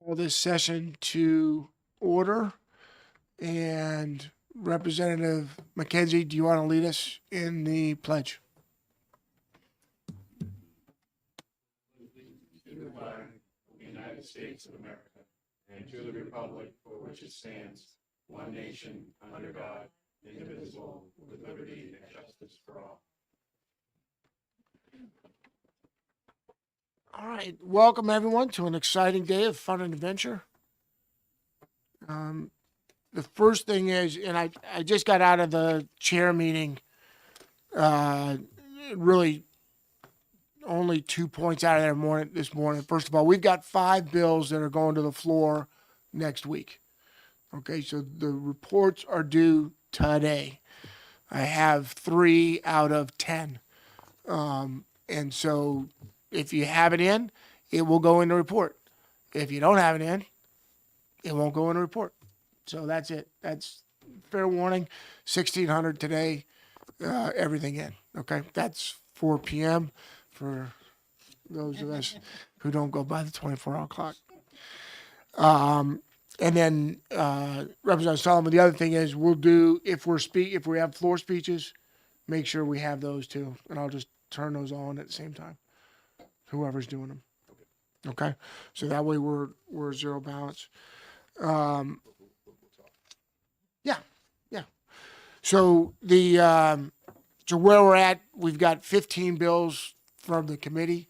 Call this session to order. And Representative McKenzie, do you want to lead us in the pledge? To the flag of the United States of America and to the republic for which it stands, one nation, under God, indivisible, with liberty and justice for all. All right, welcome everyone to an exciting day of fun and adventure. The first thing is, and I just got out of the chair meeting, really only 2 points out of there this morning. First of all, we've got 5 bills that are going to the floor next week. Okay, so the reports are due today. I have 3 out of 10. And so if you have it in, it will go in the report. If you don't have it in, it won't go in the report. So that's it. That's fair warning. 1600 today, everything in. Okay, that's 4 p.m. for those of us who don't go by the 24-hour clock. And then Representative Solomon, the other thing is we'll do, if we have floor speeches, make sure we have those too. And I'll just turn those on at the same time, whoever's doing them. Okay, so that way we're zero balance. Yeah. So so where we're at, we've got 15 bills from the committee.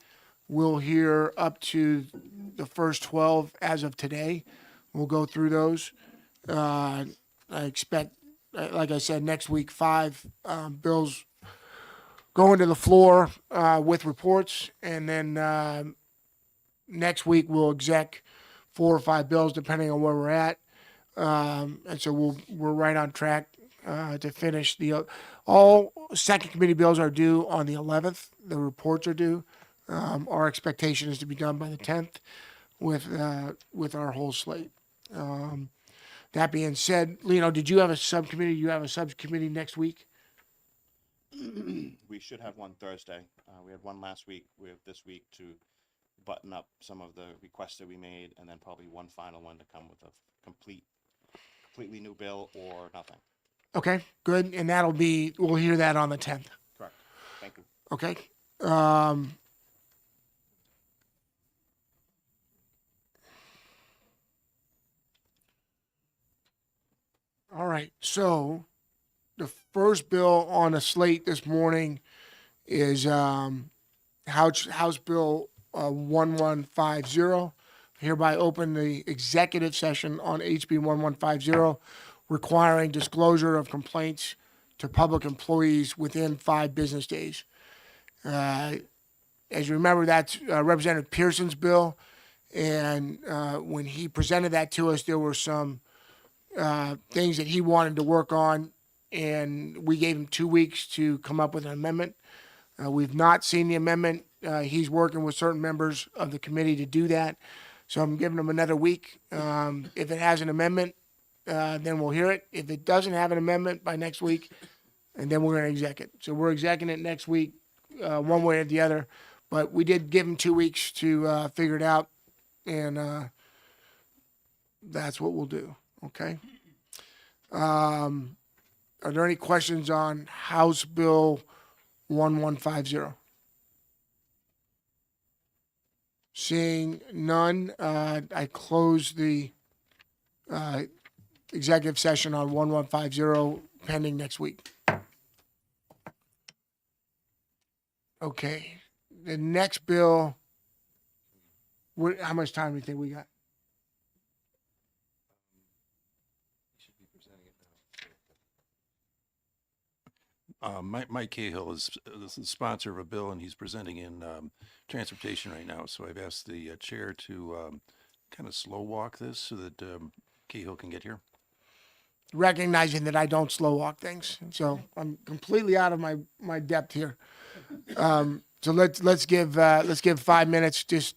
We'll hear up to the first 12 as of today. We'll go through those. I expect, like I said, next week 5 bills going to the floor with reports, and then next week we'll exec 4 or 5 bills depending on where we're at. And so we're right on track to finish all second committee bills are due on the 11th. The reports are due. Our expectation is to be done by the 10th with our whole slate. That being said, Lino, did you have a subcommittee? You have a subcommittee next week? We should have one Thursday. We had one last week. We have this week to button up some of the requests that we made, and then probably one final one to come with a completely new bill or nothing. Okay, good. And we'll hear that on the 10th. Correct. Thank you. Okay. All right. So the first bill on the slate this morning is House Bill 1150. Hereby open the executive session on HB 1150, requiring disclosure of complaints to public employees within 5 business days. As you remember, that's Representative Pearson's bill, and when he presented that to us, there were some things that he wanted to work on, and we gave him 2 weeks to come up with an amendment. We've not seen the amendment. He's working with certain members of the committee to do that, so I'm giving him another week. If it has an amendment, then we'll hear it. If it doesn't have an amendment by next week, and then we're going to exec it. So we're execing it next week, one way or the other. But we did give him 2 weeks to figure it out, and that's what we'll do. Okay. Are there any questions on House Bill 1150? Seeing none, I close the executive session on 1150 pending next week. Okay. The next bill, how much time do you think we got? Mike Cahill is the sponsor of a bill, and he's presenting in transportation right now. So I've asked the chair to kind of slow walk this so that Cahill can get here. Recognizing that I don't slow walk things, so I'm completely out of my depth here. So let's give 5 minutes. Just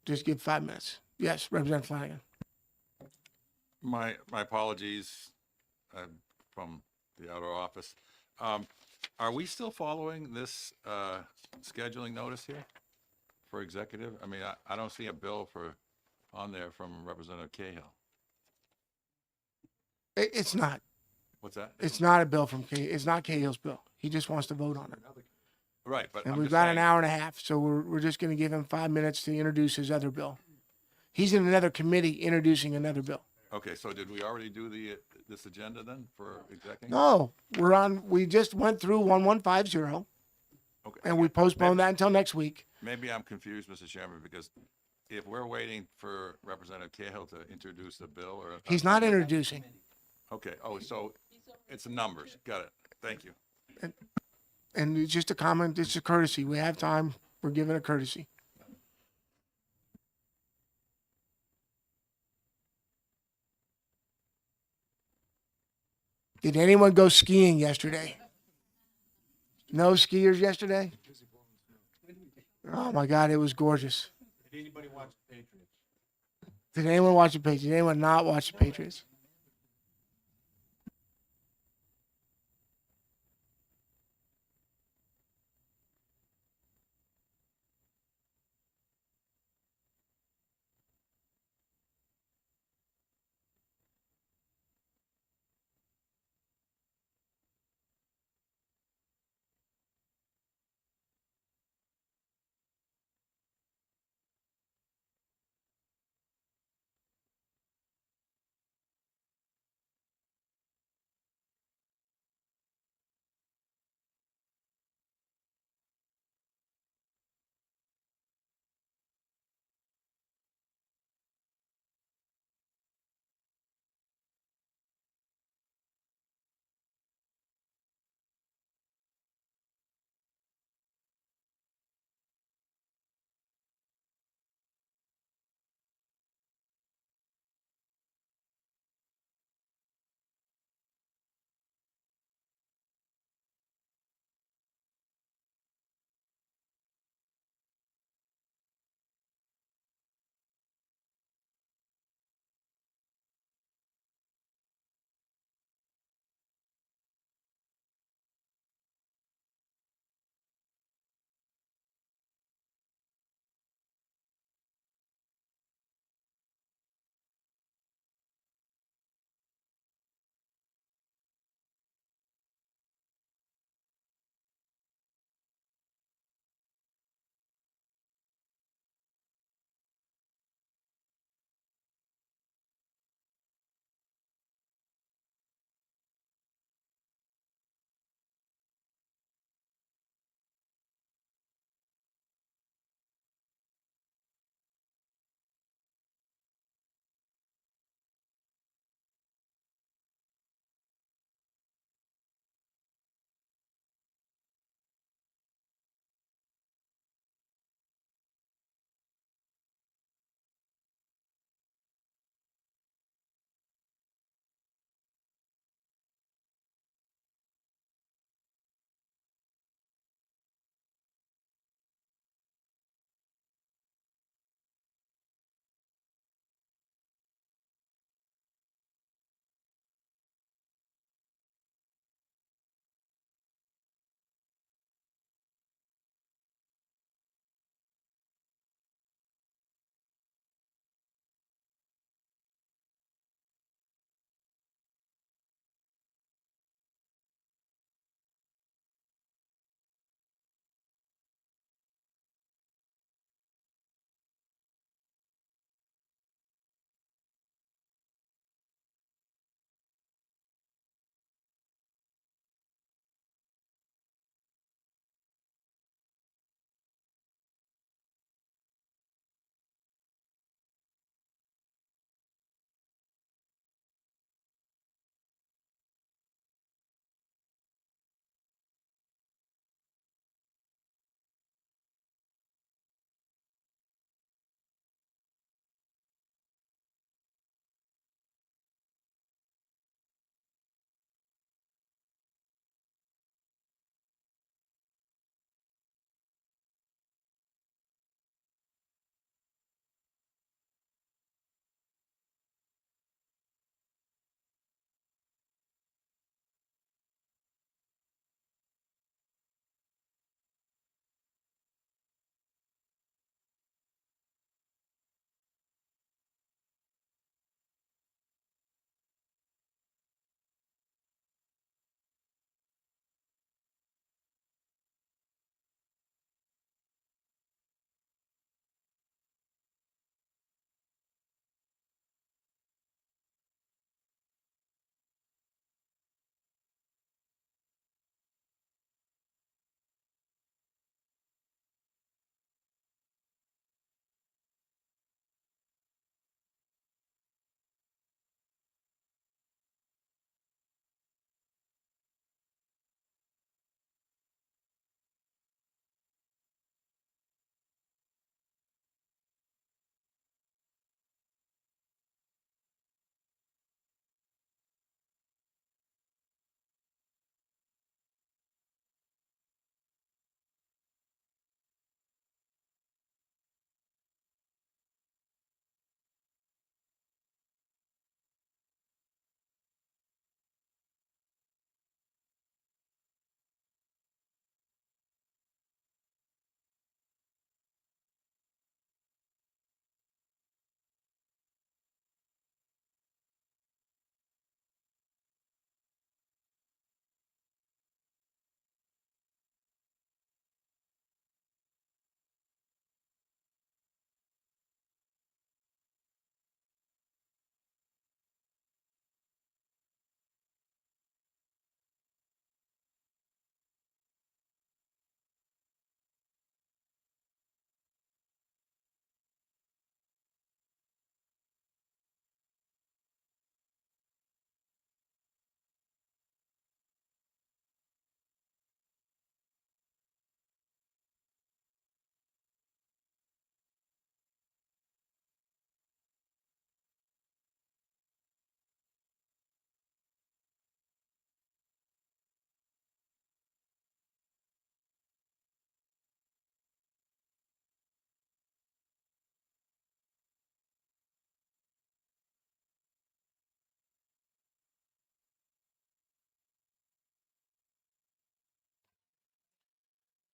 give 5 minutes. Yes, Representative Flanagan. My apologies from the outer office. Are we still following this scheduling notice here for executive? I mean, I don't see a bill on there from Representative Cahill. It's not. What's that? It's not a bill from it's not Cahill's bill. He just wants to vote on it. Right, but And I'm we've just got saying. an hour and a half, so we're just gonna give him 5 minutes to introduce his other bill. He's in another committee introducing another bill. Okay, so did we already do this agenda then for executive? No, we just went through 1150 Okay, and we postponed that until next week. Maybe I'm confused, Mr. Chairman, because if we're waiting for Representative Cahill to introduce the bill or. He's not introducing. Okay, oh, so it's the numbers. Got it. Thank you. And it's just a comment, it's a courtesy. We have time, we're giving a courtesy. Did anyone go skiing yesterday? No skiers yesterday? Oh my God, it was gorgeous. Did anybody watch the Patriots? Did anyone watch the Patriots? Did anyone not watch the Patriots?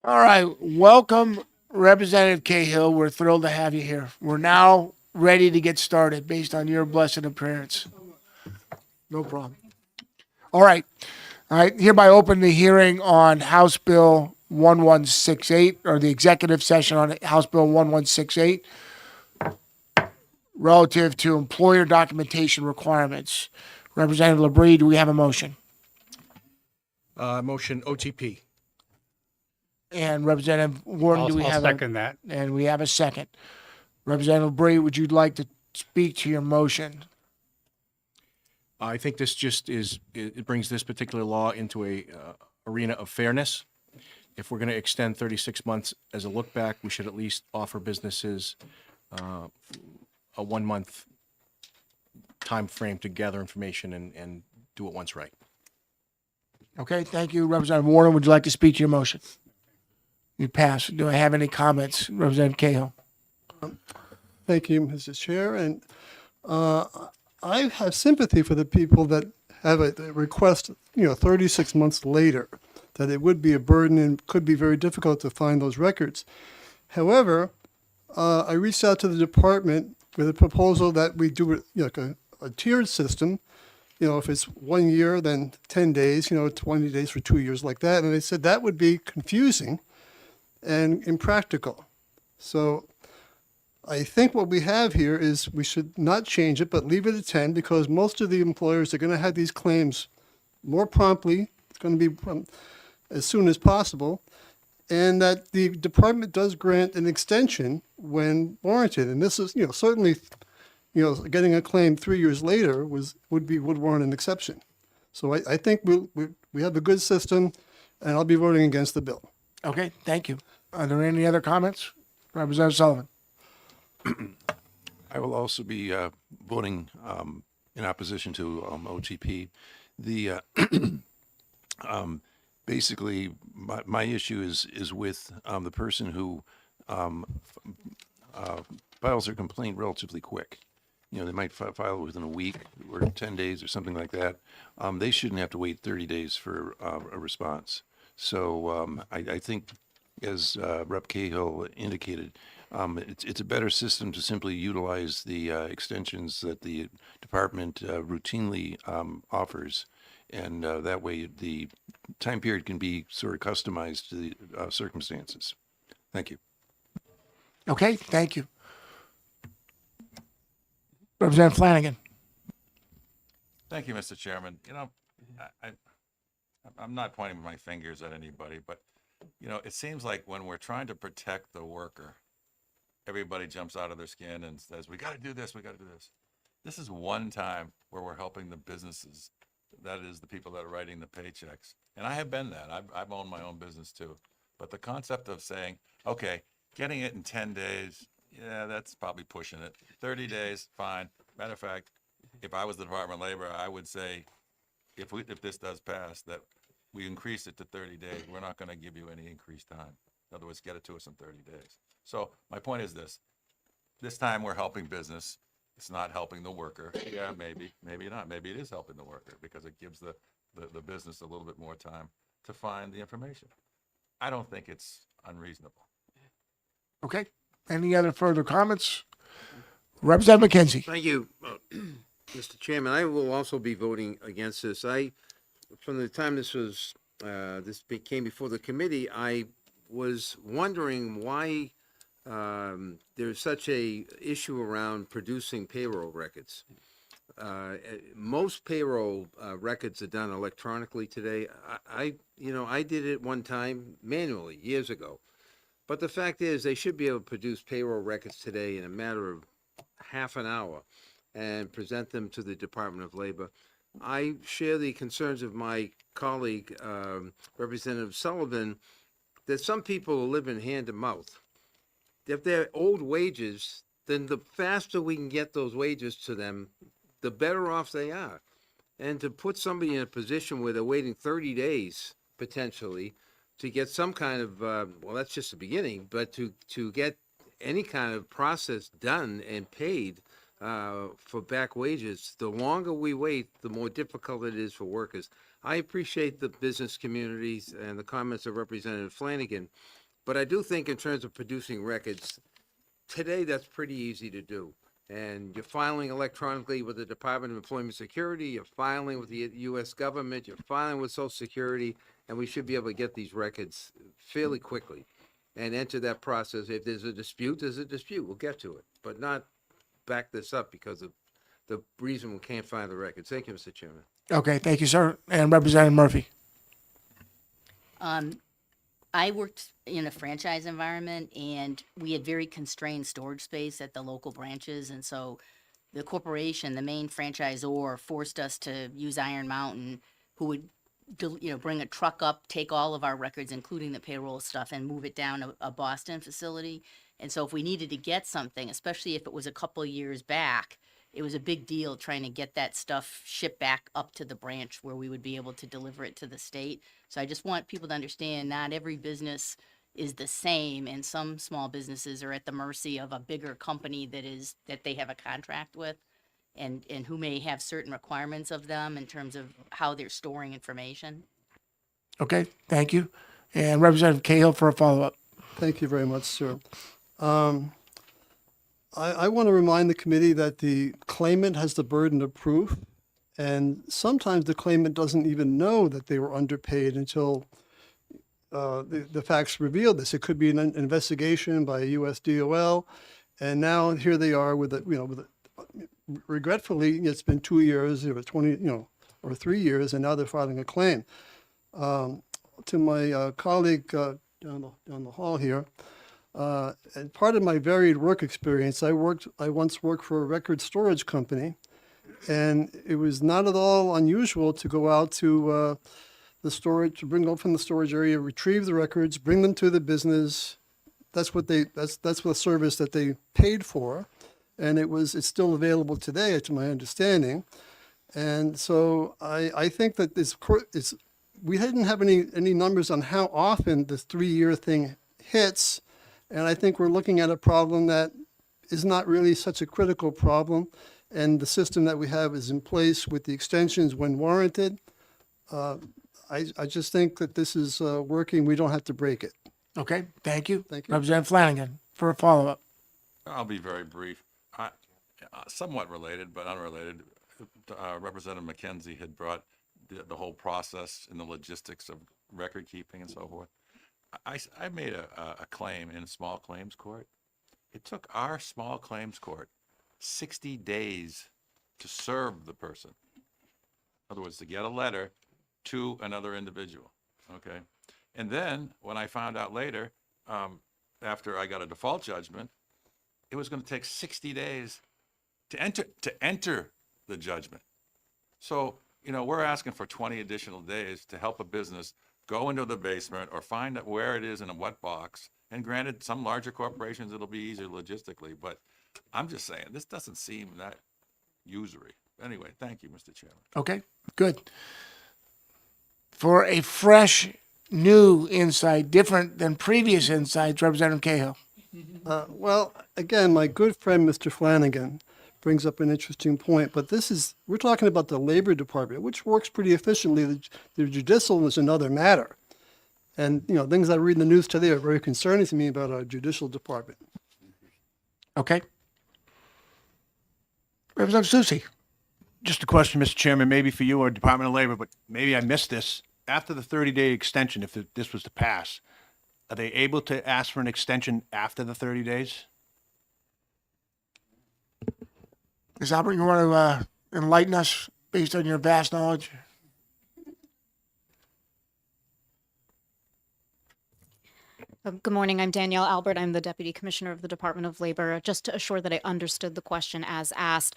All right, welcome, Representative Cahill. We're thrilled to have you here. We're now ready to get started based on your blessed appearance. No problem. All right. All right. Hereby open the hearing on House Bill 1168, or the executive session on House Bill 1168, relative to employer documentation requirements. Representative LaBrie, do we have a motion? Motion OTP. And Representative Warden, do we I'll have second that. And we have a second. Representative LaBrie, would you like to speak to your motion? I think this just it brings this particular law into a arena of fairness. If we're going to extend 36 months as a look back, we should at least offer businesses a 1 month time frame to gather information and do it once right. Okay, thank you. Representative Warden, would you like to speak to your motion? You pass. Do I have any comments? Representative Cahill. Thank you, Mr. Chair. And I have sympathy for the people that have a request, 36 months later, that it would be a burden and could be very difficult to find those records. However, I reached out to the department with a proposal that we do it like a tiered system. If it's 1 year, then 10 days, 20 days for 2 years, like that. And they said that would be confusing and impractical. So I think what we have here is we should not change it, but leave it at 10, because most of the employers are going to have these claims more promptly. It's going to be as soon as possible. And that the department does grant an extension when warranted. And this is, certainly, getting a claim 3 years later would warrant an exception. So I think we have a good system, and I'll be voting against the bill. Okay, thank you. Are there any other comments? Representative Sullivan. I will also be voting in opposition to OTP. The basically, my issue is with the person who files their complaint relatively quick. They might file it within a week or 10 days or something like that. They shouldn't have to wait 30 days for a response. So I think, as Rep. Cahill indicated, it's a better system to simply utilize the extensions that the department routinely offers. And that way the time period can be sort of customized to the circumstances. Thank you. Okay, thank you. Representative Flanagan. Thank you, Mr. Chairman. I'm not pointing my fingers at anybody, but, it seems like when we're trying to protect the worker, everybody jumps out of their skin and says, we got to do this, we got to do this. This is one time where we're helping the businesses. That is the people that are writing the paychecks. And I have been that. I've owned my own business too. But the concept of saying, okay, getting it in 10 days, yeah, that's probably pushing it. 30 days, fine. Matter of fact, if I was the Department of Labor, I would say, if this does pass, that we increase it to 30 days. We're not going to give you any increased time. In other words, get it to us in 30 days. So my point is this time we're helping business. It's not helping the worker. Yeah, maybe not. Maybe it is helping the worker because it gives the business a little bit more time to find the information. I don't think it's unreasonable. Okay. Any other further comments? Representative McKenzie. Thank you, Mr. Chairman. I will also be voting against this. From the time this came before the committee, I was wondering why there's such a issue around producing payroll records. Most payroll records are done electronically today. I did it one time manually years ago. But the fact is, they should be able to produce payroll records today in a matter of half an hour and present them to the Department of Labor. I share the concerns of my colleague, Representative Sullivan, that some people live in hand to mouth. If they're owed wages, then the faster we can get those wages to them, the better off they are. And to put somebody in a position where they're waiting 30 days, potentially, to get some kind of, well, that's just the beginning, but to get any kind of process done and paid for back wages, the longer we wait, the more difficult it is for workers. I appreciate the business communities and the comments of Representative Flanagan, but I do think in terms of producing records, today that's pretty easy to do. And you're filing electronically with the Department of Employment Security, you're filing with the US government, you're filing with Social Security, and we should be able to get these records fairly quickly and enter that process. If there's a dispute, there's a dispute, we'll get to it, but not back this up because of the reason we can't find the records. Thank you, Mr. Chairman. Okay, thank you, sir. And Representative Murphy. I worked in a franchise environment and we had very constrained storage space at the local branches. And so the corporation, the main franchisor, forced us to use Iron Mountain, who would, bring a truck up, take all of our records, including the payroll stuff, and move it down to a Boston facility. And so if we needed to get something, especially if it was a couple years back, it was a big deal trying to get that stuff shipped back up to the branch where we would be able to deliver it to the state. So I just want people to understand not every business is the same, and some small businesses are at the mercy of a bigger company that they have a contract with, and who may have certain requirements of them in terms of how they're storing information. Okay, thank you. And Representative Cahill for a follow-up. Thank you very much, sir. I want to remind the committee that the claimant has the burden of proof, and sometimes the claimant doesn't even know that they were underpaid until the facts reveal this. It could be an investigation by a U.S. DOL, and now here they are with regretfully, it's been 2 years or 20, or 3 years, and now they're filing a claim. To my colleague down the hall here. And part of my varied work experience, I once worked for a record storage company, and it was not at all unusual to go out to the storage, to bring them from the storage area, retrieve the records, bring them to the business. That's the service that they paid for, and it's still available today, to my understanding. And so I think that we didn't have any numbers on how often this 3-year thing hits. And I think we're looking at a problem that is not really such a critical problem. And the system that we have is in place with the extensions when warranted. I just think that this is working. We don't have to break it. Okay, thank you. Thank you. Representative Flanagan for a follow-up. I'll be very brief. Somewhat related, but unrelated. Representative McKenzie had brought the whole process and the logistics of record keeping and so forth. I made a claim in a small claims court. It took our small claims court 60 days to serve the person. In other words, to get a letter to another individual, okay? And then, when I found out later, after I got a default judgment, it was going to take 60 days to enter the judgment. So, we're asking for 20 additional days to help a business go into the basement or find out where it is in what box. And granted, some larger corporations, it'll be easier logistically, but I'm just saying, this doesn't seem that usury. Anyway, thank you, Mr. Chairman. Okay, good. For a fresh, new insight, different than previous insights, Representative Cahill. Well, again, my good friend, Mr. Flanagan, brings up an interesting point, but we're talking about the Labor Department, which works pretty efficiently. The judicial is another matter. And, things I read in the news today are very concerning to me about our judicial department. Okay. Representative Susi. Just a question, Mr. Chairman, maybe for you or Department of Labor, but maybe I missed this. After the 30-day extension, if this was to pass, are they able to ask for an extension after the 30 days? Ms. Albert, you want to enlighten us based on your vast knowledge? Good morning. I'm Danielle Albert. I'm the Deputy Commissioner of the Department of Labor. Just to assure that I understood the question as asked,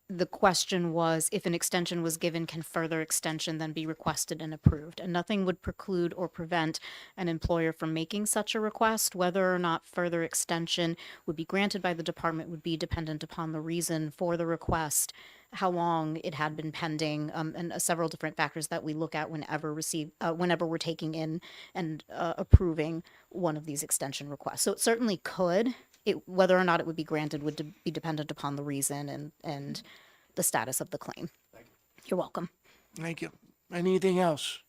the question was, if an extension was given, can further extension then be requested and approved? And nothing would preclude or prevent an employer from making such a request. Whether or not further extension would be granted by the department would be dependent upon the reason for the request, how long it had been pending, and several different factors that we look at whenever we're taking in and approving one of these extension requests. So it certainly could. Whether or not it would be granted would be dependent upon the reason and the status of the claim. You're welcome. Thank you. Anything else?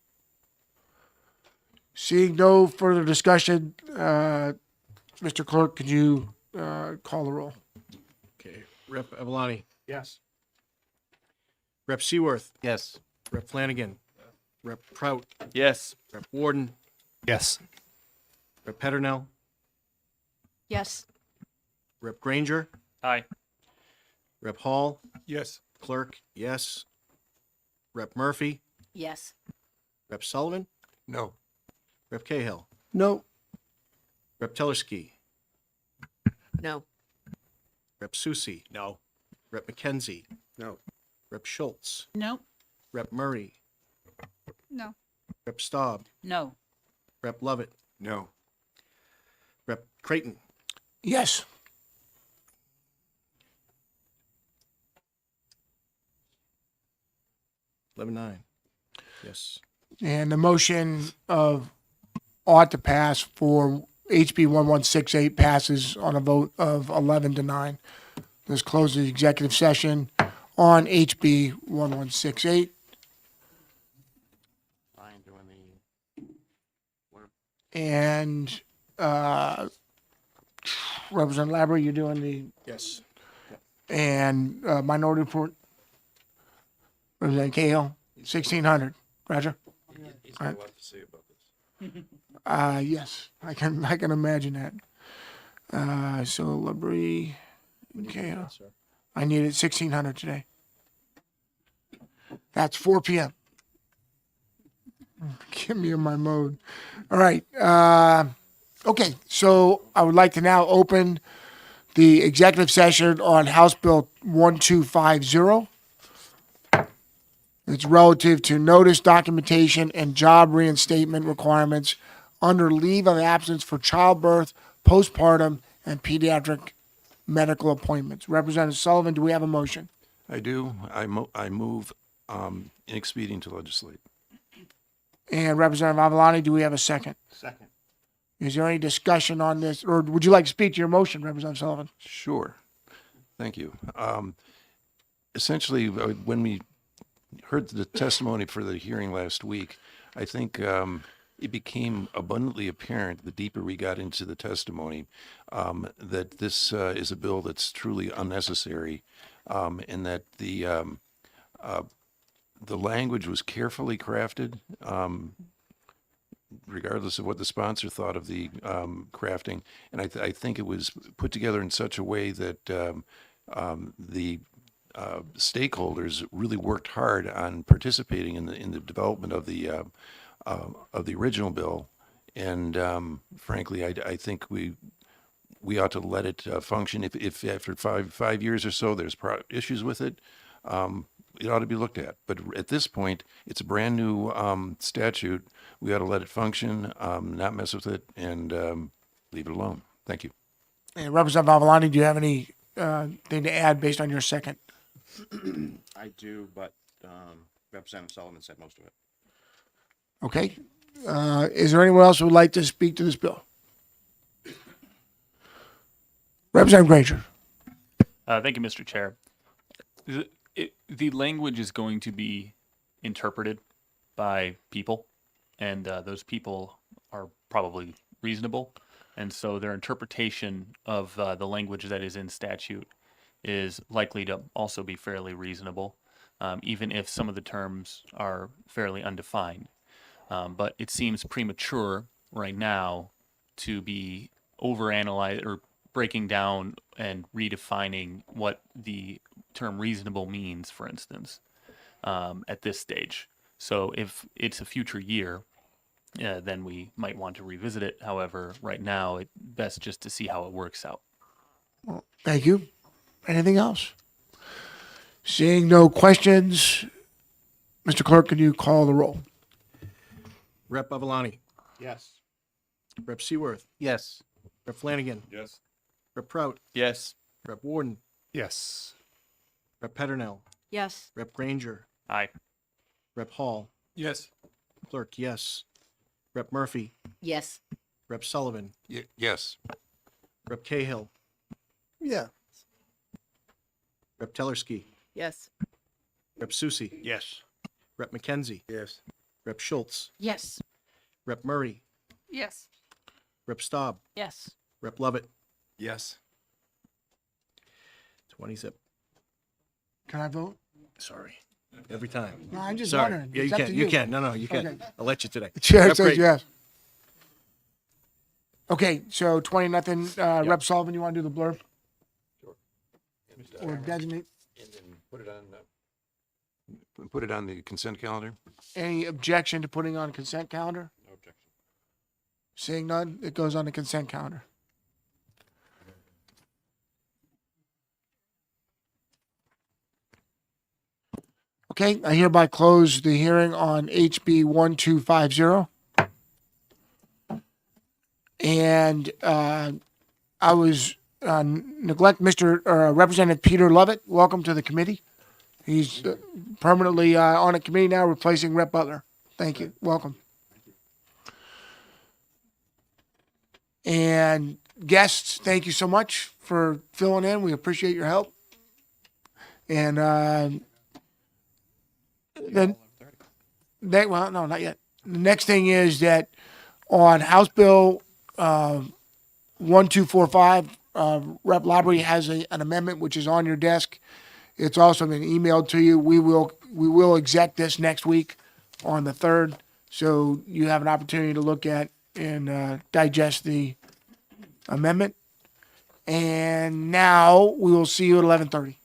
Seeing no further discussion, Mr. Clerk, could you call the roll? Okay, Rep. Avalani, Yes. Rep. Seaworth, Yes. Rep. Flanagan, Rep. Prout, Yes. Rep. Warden, Yes. Rep. Peternell, Yes. Rep. Granger, Aye. Rep. Hall, Yes. Clerk, yes. Rep. Murphy, Yes. Rep. Sullivan, No. Rep. Cahill, No. Rep. Tellerski, No. Rep. Susi. No. Rep. McKenzie, No. Rep. Schultz, No. Rep. Murray, No. Rep. Staub, No. Rep. Lovett, No. Rep. Creighton, Yes. (11-9). Yes. And the motion of ought to pass for HB 1168 passes on a vote of 11-9. Let's close the executive session on HB 1168. Ryan doing the, And Representative Labry, you're doing the, Yes. and minority report. Representative Cahill, 1600. Roger? He's got a lot to say about this. Yes, I can imagine that. So Labry, Cahill. I needed 1600 today. That's 4 p.m. Get me in my mode. All right. Okay. So I would like to now open the executive session on House Bill 1250. It's relative to notice, documentation, and job reinstatement requirements under leave of absence for childbirth, postpartum, and pediatric medical appointments. Representative Sullivan, do we have a motion? I do. I move in expedient to legislate. And Representative Avalani, do we have a second? second. Is there any discussion on this, or would you like to speak to your motion, Representative Sullivan? Sure. Thank you. Essentially, when we heard the testimony for the hearing last week, I think it became abundantly apparent the deeper we got into the testimony that this is a bill that's truly unnecessary, and that the language was carefully crafted, regardless of what the sponsor thought of the crafting. And I think it was put together in such a way that the stakeholders really worked hard on participating in the development of the original bill. And frankly, I think we ought to let it function. If after five years or so there's issues with it, it ought to be looked at. But at this point, it's a brand new statute. We ought to let it function, not mess with it, and leave it alone. Thank you. And Representative Avalani, do you have any thing to add based on your second? I do, but Representative Sullivan said most of it. Okay. Is there anyone else who would like to speak to this bill? Representative Granger. Thank you, Mr. Chair. The language is going to be interpreted by people, and those people are probably reasonable. And so their interpretation of the language that is in statute is likely to also be fairly reasonable, even if some of the terms are fairly undefined. But it seems premature right now to be overanalyzed or breaking down and redefining what the term reasonable means, for instance, at this stage. So if it's a future year, then we might want to revisit it. However, right now, it's best just to see how it works out. Thank you. Anything else? Seeing no questions, Mr. Clerk, can you call the roll? Rep. Avalani, Yes. Rep. Seaworth, Yes. Rep. Flanagan, Yes. Rep. Prout, Yes. Rep. Warden, Yes. Rep. Peternell, Yes. Rep. Granger, Aye. Rep. Hall, Yes. Clerk, yes. Rep. Murphy, Yes. Rep. Sullivan, Yes. Rep. Cahill, Yeah. Rep. Tellerski, Yes. Rep. Susi. Yes. Rep. McKenzie, Yes. Rep. Schultz, Yes. Rep. Murray, Yes. Rep. Staub, Yes. Rep. Lovett, Yes. 20 zip. Can I vote? Sorry. Every time. No, I'm just Sorry. wondering. Yeah, It's you up can. to You you. can. No, you can. Okay. I'll let you today. The chair Rep. says Creighton. yes. Okay, so 20-0. Rep Sullivan, you want to do the blurb? Or designate? Put it on the consent calendar. Any objection to putting on consent calendar? No objection. Seeing none, it goes on the consent calendar. Okay, I hereby close the hearing on HB 1250. And I was neglect Mr. Representative Peter Lovett. Welcome to the committee. He's permanently on a committee now, replacing Rep Butler. Thank you. Welcome. And guests, thank you so much for filling in. We appreciate your help. And then, well, no, not yet. The next thing is that on House Bill 1245, Rep Library has an amendment which is on your desk. It's also been emailed to you. We will exec this next week on the 3rd, so you have an opportunity to look at and digest the amendment. And now we will see you at 11:30.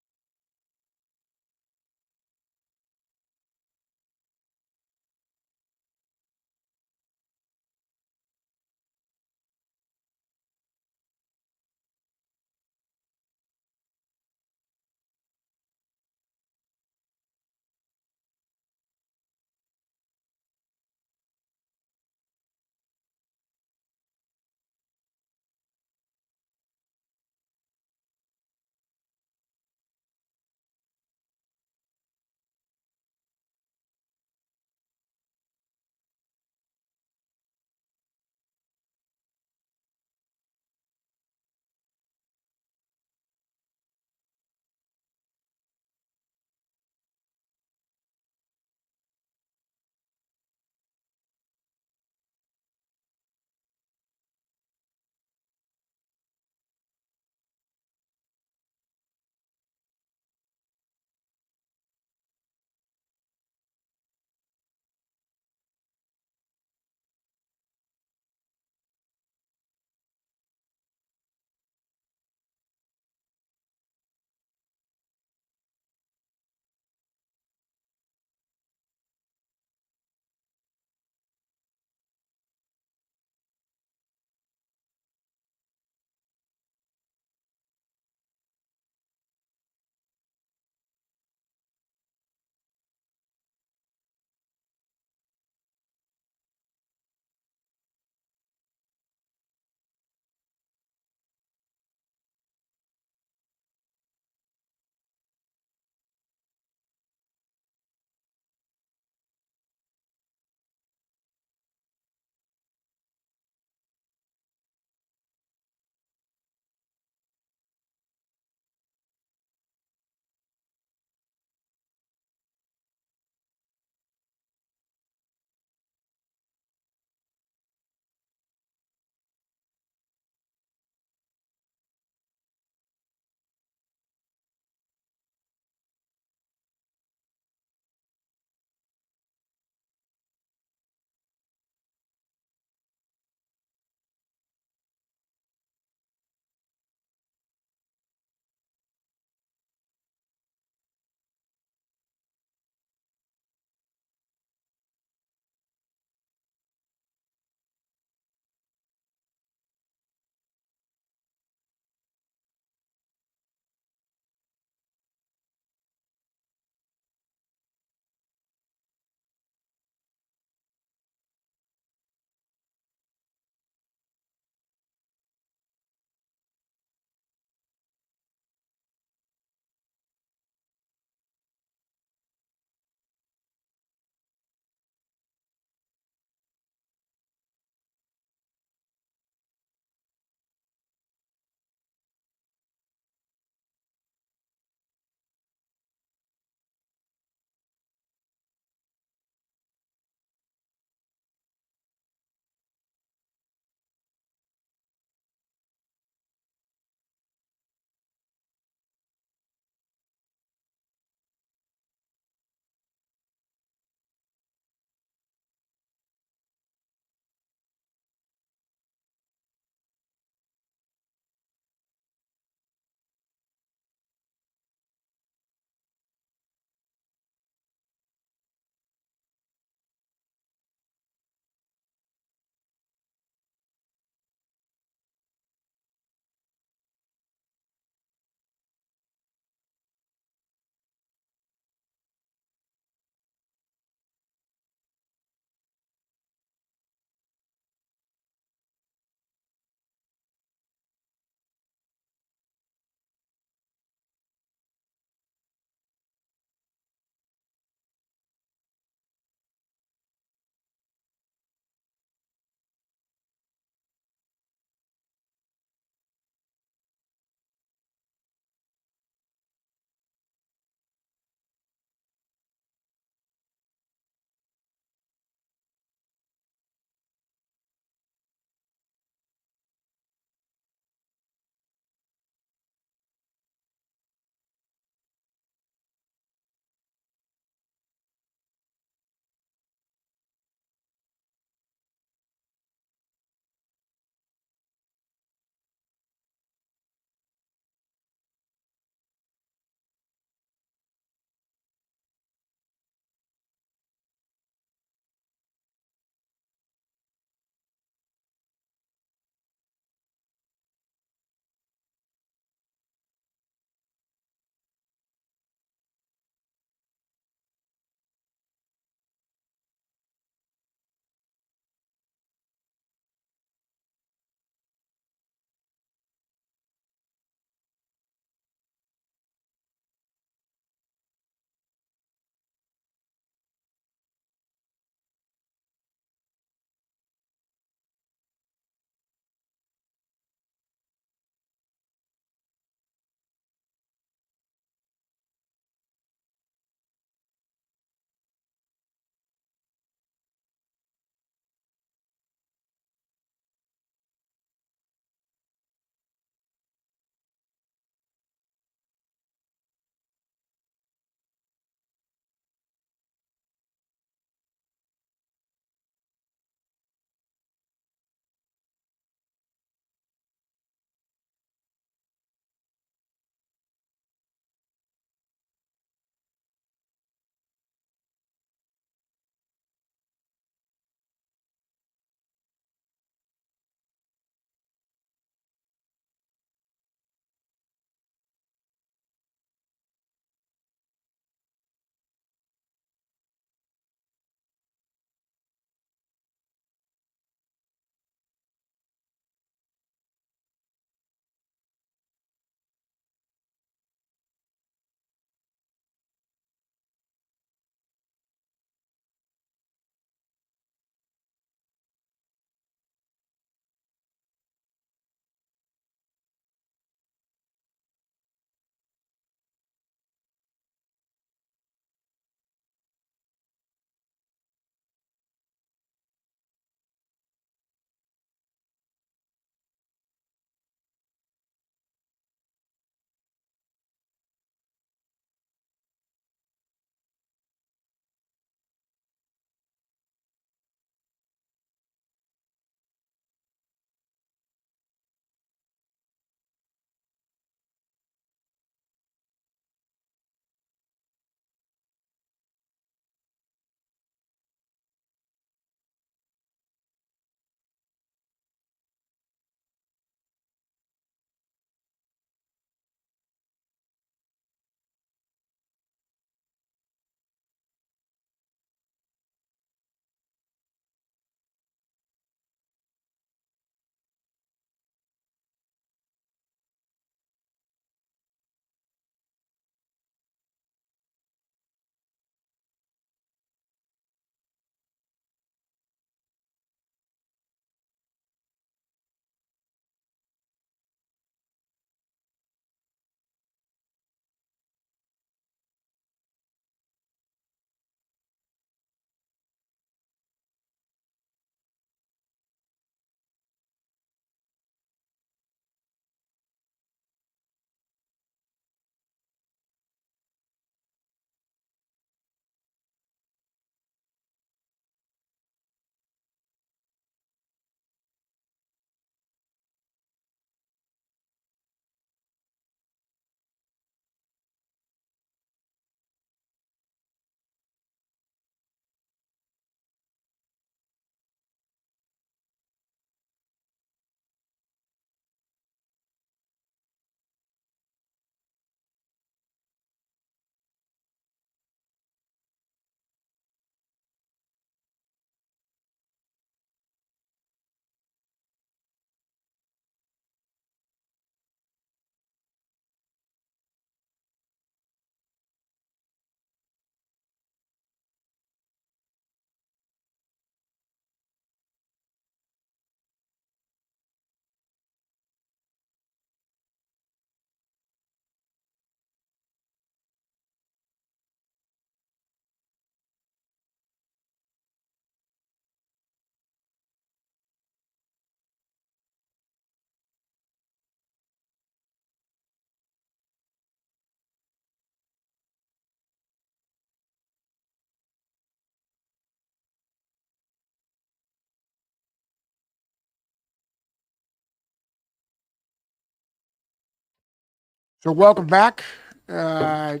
So welcome back. We're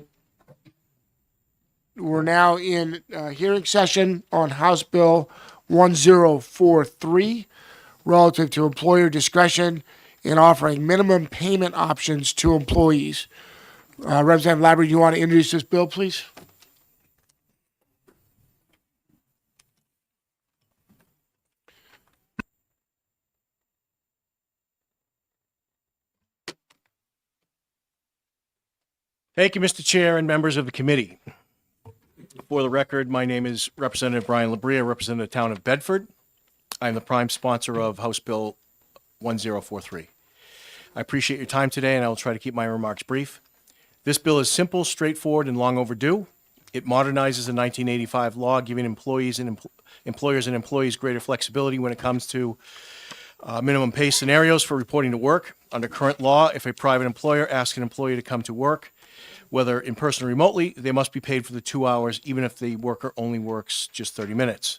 now in hearing session on House Bill 1043 relative to employer discretion in offering minimum payment options to employees. Representative Labrie, do you want to introduce this bill, please? Thank you, Mr. Chair and members of the committee. For the record, my name is Representative Brian Labrie, representing the town of Bedford. I'm the prime sponsor of House Bill 1043. I appreciate your time today, and I will try to keep my remarks brief. This bill is simple, straightforward, and long overdue. It modernizes the 1985 law, giving employers and employees greater flexibility when it comes to minimum pay scenarios for reporting to work. Under current law, if a private employer asks an employee to come to work, whether in person or remotely, they must be paid for the 2 hours, even if the worker only works just 30 minutes.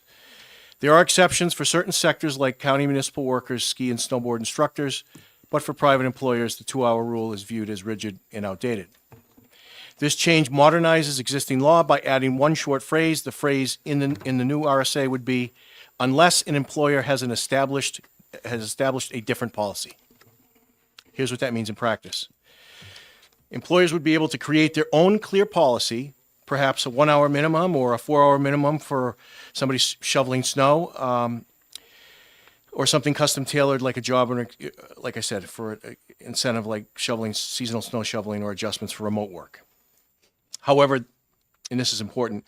There are exceptions for certain sectors like county municipal workers, ski and snowboard instructors, but for private employers, the 2-hour rule is viewed as rigid and outdated. This change modernizes existing law by adding one short phrase. The phrase in the new RSA would be, unless an employer has established a different policy. Here's what that means in practice. Employers would be able to create their own clear policy, perhaps a 1-hour minimum or a 4-hour minimum for somebody shoveling snow, or something custom tailored like a job, or like I said, for an incentive like shoveling, seasonal snow shoveling, or adjustments for remote work. However, and this is important,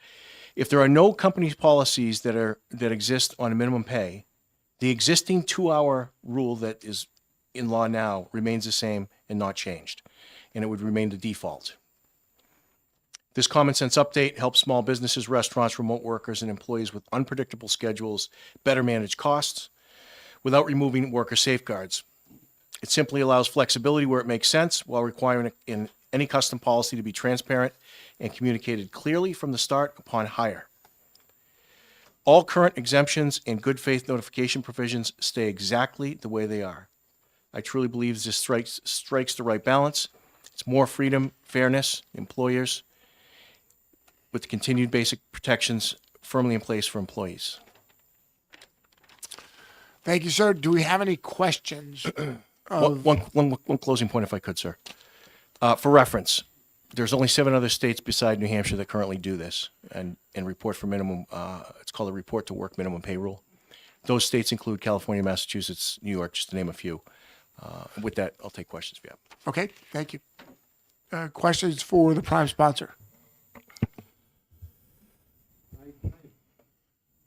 if there are no company policies that exist on a minimum pay, the existing 2-hour rule that is in law now remains the same and not changed, and it would remain the default. This common sense update helps small businesses, restaurants, remote workers, and employees with unpredictable schedules better manage costs without removing worker safeguards. It simply allows flexibility where it makes sense while requiring in any custom policy to be transparent and communicated clearly from the start upon hire. All current exemptions and good faith notification provisions stay exactly the way they are. I truly believe this strikes the right balance. It's more freedom, fairness, employers, with continued basic protections firmly in place for employees. Thank you, sir. Do we have any questions? One closing point, if I could, sir. For reference, there's only 7 other states beside New Hampshire that currently do this and report for minimum, it's called a report to work minimum pay rule. Those states include California, Massachusetts, New York, just to name a few. With that, I'll take questions if you have. Okay, thank you. Questions for the prime sponsor?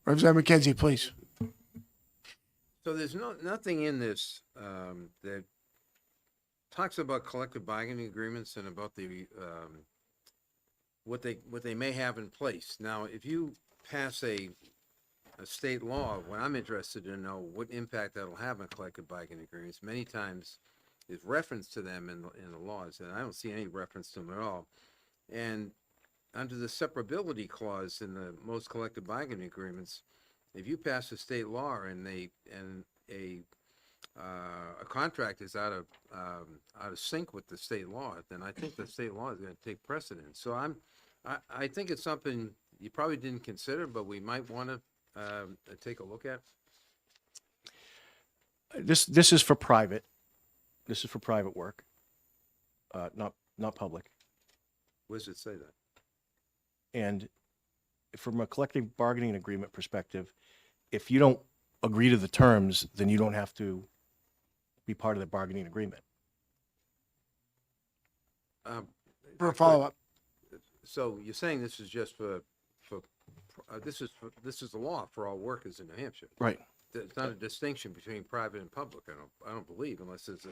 Representative McKenzie, please. So there's nothing in this that talks about collective bargaining agreements and about the what they may have in place. Now, if you pass a state law, what I'm interested to know what impact that'll have on collective bargaining agreements. Many times, there's reference to them in the laws, and I don't see any reference to them at all. And under the separability clause in the most collective bargaining agreements, if you pass a state law and a contract is out of sync with the state law, then I think the state law is going to take precedence. So I think it's something you probably didn't consider, but we might want to take a look at. This is for private. This is for private work, not public. Where does it say that? And from a collective bargaining agreement perspective, if you don't agree to the terms, then you don't have to be part of the bargaining agreement. For a follow-up. So you're saying this is just for this is the law for all workers in New Hampshire. Right. There's not a distinction between private and public. I don't believe unless there's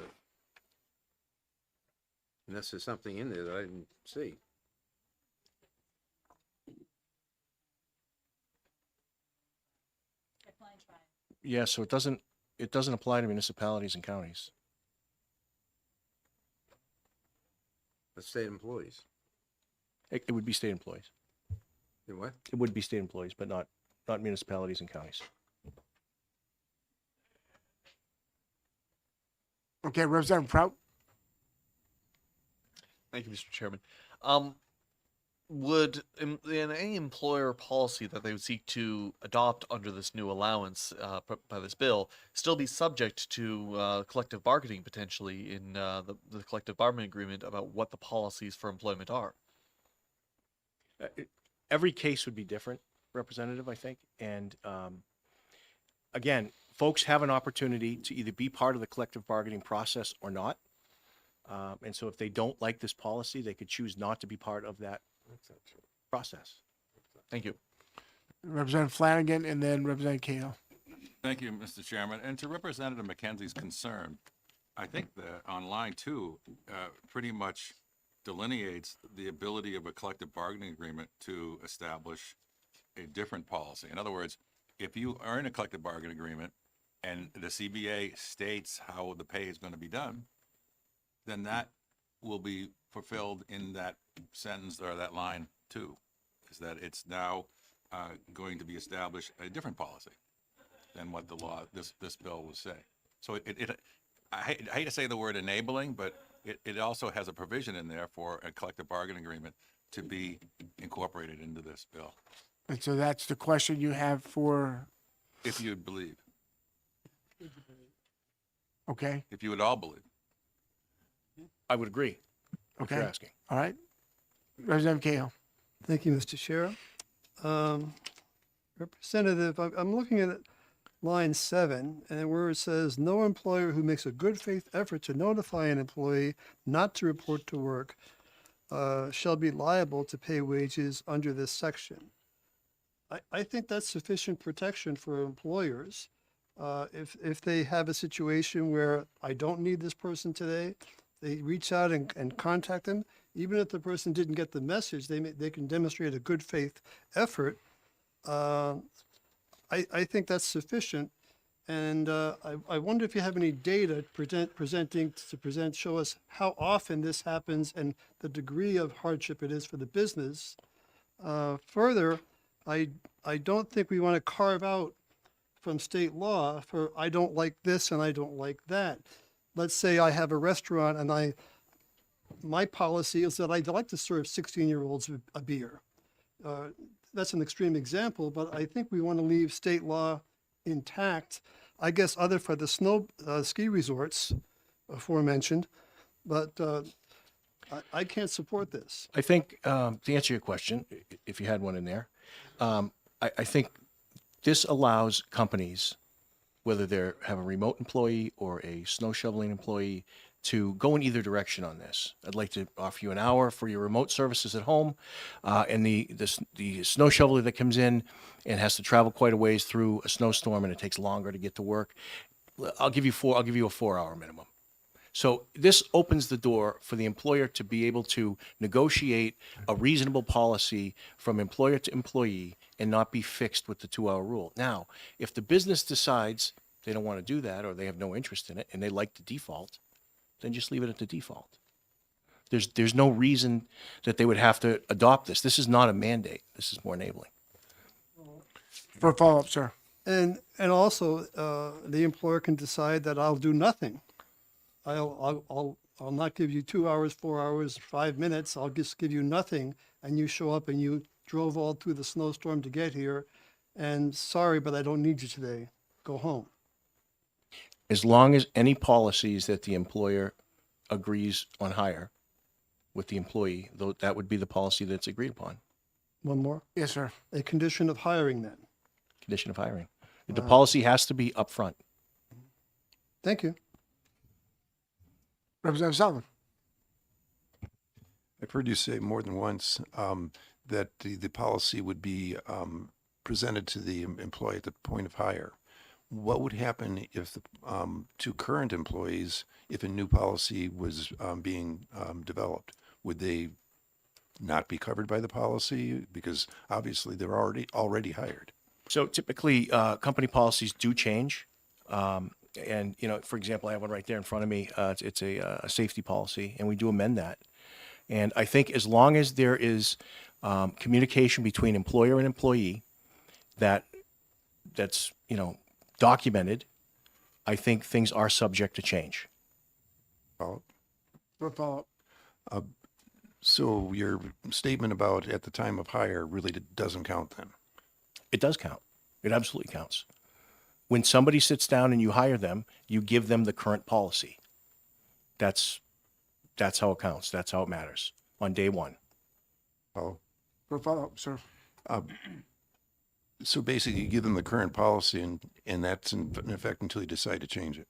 something in there that I didn't see. Yeah, so it doesn't apply to municipalities and counties. The state employees. It would be state employees. You what? It would be state employees, but not municipalities and counties. Okay, Representative Prout. Thank you, Mr. Chairman. Would in any employer policy that they would seek to adopt under this new allowance by this bill still be subject to collective bargaining potentially in the collective bargaining agreement about what the policies for employment are? Every case would be different, Representative, I think. And again, folks have an opportunity to either be part of the collective bargaining process or not. And so if they don't like this policy, they could choose not to be part of that process. Thank you. Representative Flanagan and then Representative Cahill. Thank you, Mr. Chairman. And to Representative McKenzie's concern, I think that on line 2 pretty much delineates the ability of a collective bargaining agreement to establish a different policy. In other words, if you are in a collective bargaining agreement and the CBA states how the pay is going to be done, then that will be fulfilled in that sentence or that line 2, is that it's now going to be established a different policy than what the law, this bill will say. So I hate to say the word enabling, but it also has a provision in there for a collective bargaining agreement to be incorporated into this bill, And so that's the question you have for, if you'd believe, okay, if you would all believe. I would agree. If you're okay, asking. all right. Representative Cahill. Thank you, Mr. Chair. Representative, I'm looking at line 7, and where it says, no employer who makes a good faith effort to notify an employee not to report to work shall be liable to pay wages under this section. I think that's sufficient protection for employers. If they have a situation where I don't need this person today, they reach out and contact them. Even if the person didn't get the message, they can demonstrate a good faith effort. I think that's sufficient. And I wonder if you have any data show us how often this happens and the degree of hardship it is for the business. Further, I don't think we want to carve out from state law for I don't like this and I don't like that. Let's say I have a restaurant and my policy is that I'd like to serve 16-year-olds a beer. That's an extreme example, but I think we want to leave state law intact. I guess other for the ski resorts aforementioned, but I can't support this. I think, to answer your question, if you had one in there, I think this allows companies, whether they have a remote employee or a snow shoveling employee, to go in either direction on this. I'd like to offer you an hour for your remote services at home, and the snow shoveler that comes in and has to travel quite a ways through a snowstorm and it takes longer to get to work, I'll give you a 4-hour minimum. So this opens the door for the employer to be able to negotiate a reasonable policy from employer to employee and not be fixed with the 2-hour rule. Now, if the business decides they don't want to do that or they have no interest in it and they like the default, then just leave it at the default. There's no reason that they would have to adopt this. This is not a mandate. This is more enabling. For a follow-up, sir. And also, the employer can decide that I'll do nothing. I'll not give you 2 hours, 4 hours, 5 minutes. I'll just give you nothing, and you show up and you drove all through the snowstorm to get here, and sorry, but I don't need you today. Go home. As long as any policies that the employer agrees on hire with the employee, though that would be the policy that's agreed upon. One more. Yes, sir. A condition of hiring then. Condition of hiring. The policy has to be upfront. Thank you. Representative Sullivan. I've heard you say more than once that the policy would be presented to the employee at the point of hire. What would happen if the two current employees, if a new policy was being developed? Would they not be covered by the policy? Because obviously they're already hired. So typically, company policies do change. And, for example, I have one right there in front of me. It's a safety policy, and we do amend that. And I think as long as there is communication between employer and employee that's documented, I think things are subject to change. Follow-up? For a follow-up. So your statement about at the time of hire really doesn't count then? It does count. It absolutely counts. When somebody sits down and you hire them, you give them the current policy. That's how it counts. That's how it matters on day one. Oh, For follow-up, sir. so basically you give them the current policy and that's in effect until you decide to change it.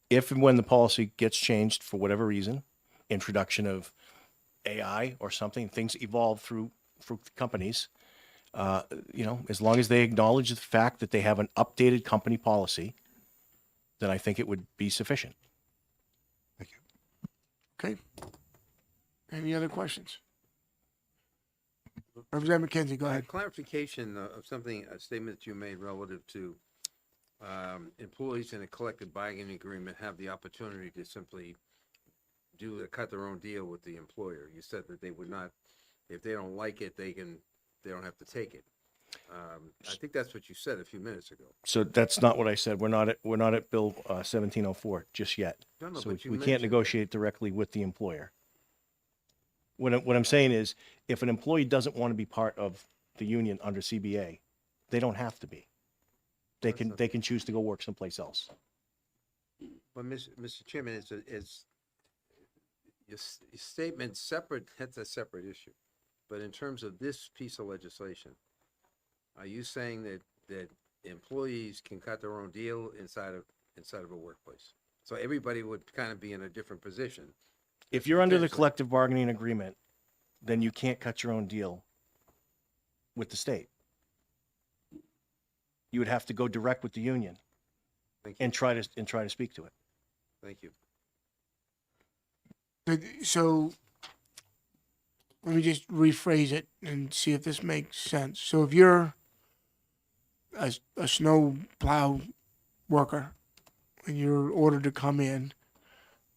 If and when the policy gets changed for whatever reason, introduction of AI or something, things evolve through companies. As long as they acknowledge the fact that they have an updated company policy, then I think it would be sufficient. Thank you. Okay. Any other questions? Representative McKenzie, go ahead. Clarification of something, a statement that you made relative to employees in a collective bargaining agreement have the opportunity to simply cut their own deal with the employer. You said that they would not, if they don't like it, they don't have to take it. I think that's what you said a few minutes ago. So that's not what I said. We're not at Bill 1704 just yet. No, So but you we can't mentioned- negotiate directly with the employer. What I'm saying is, if an employee doesn't want to be part of the union under CBA, they don't have to be. They can choose to go work someplace else. But Mr. Chairman, it's your statement separate, that's a separate issue. But in terms of this piece of legislation, are you saying that employees can cut their own deal inside of a workplace? So everybody would kind of be in a different position. If you're under the Potentially. collective bargaining agreement, then you can't cut your own deal with the state. You would have to go direct with the union Thank you. and try to speak to it. Thank you. So let me just rephrase it and see if this makes sense. So if you're a snow plow worker and you're ordered to come in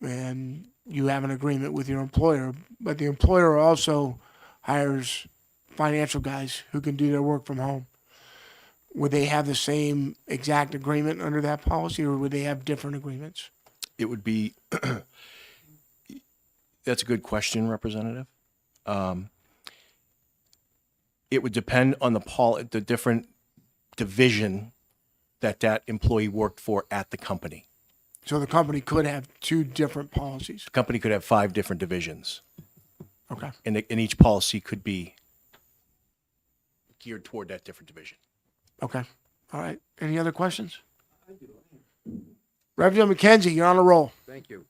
and you have an agreement with your employer, but the employer also hires financial guys who can do their work from home, would they have the same exact agreement under that policy, or would they have different agreements? It would be, that's a good question, Representative. It would depend on the different division that employee worked for at the company. So the company could have two different policies. The company could have 5 different divisions, Okay. and each policy could be geared toward that different division. Okay. All right. Any other questions? Representative McKenzie, you're on a roll. Thank you.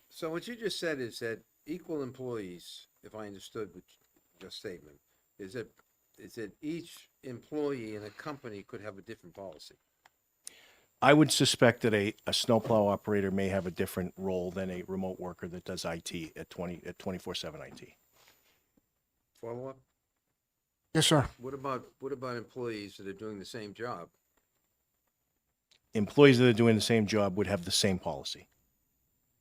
So what you just said is that equal employees, if I understood your statement, is that each employee in a company could have a different policy. I would suspect that a snowplow operator may have a different role than a remote worker that does IT at 24/7 IT. Follow up? Yes, sir. What about employees that are doing the same job? Employees that are doing the same job would have the same policy.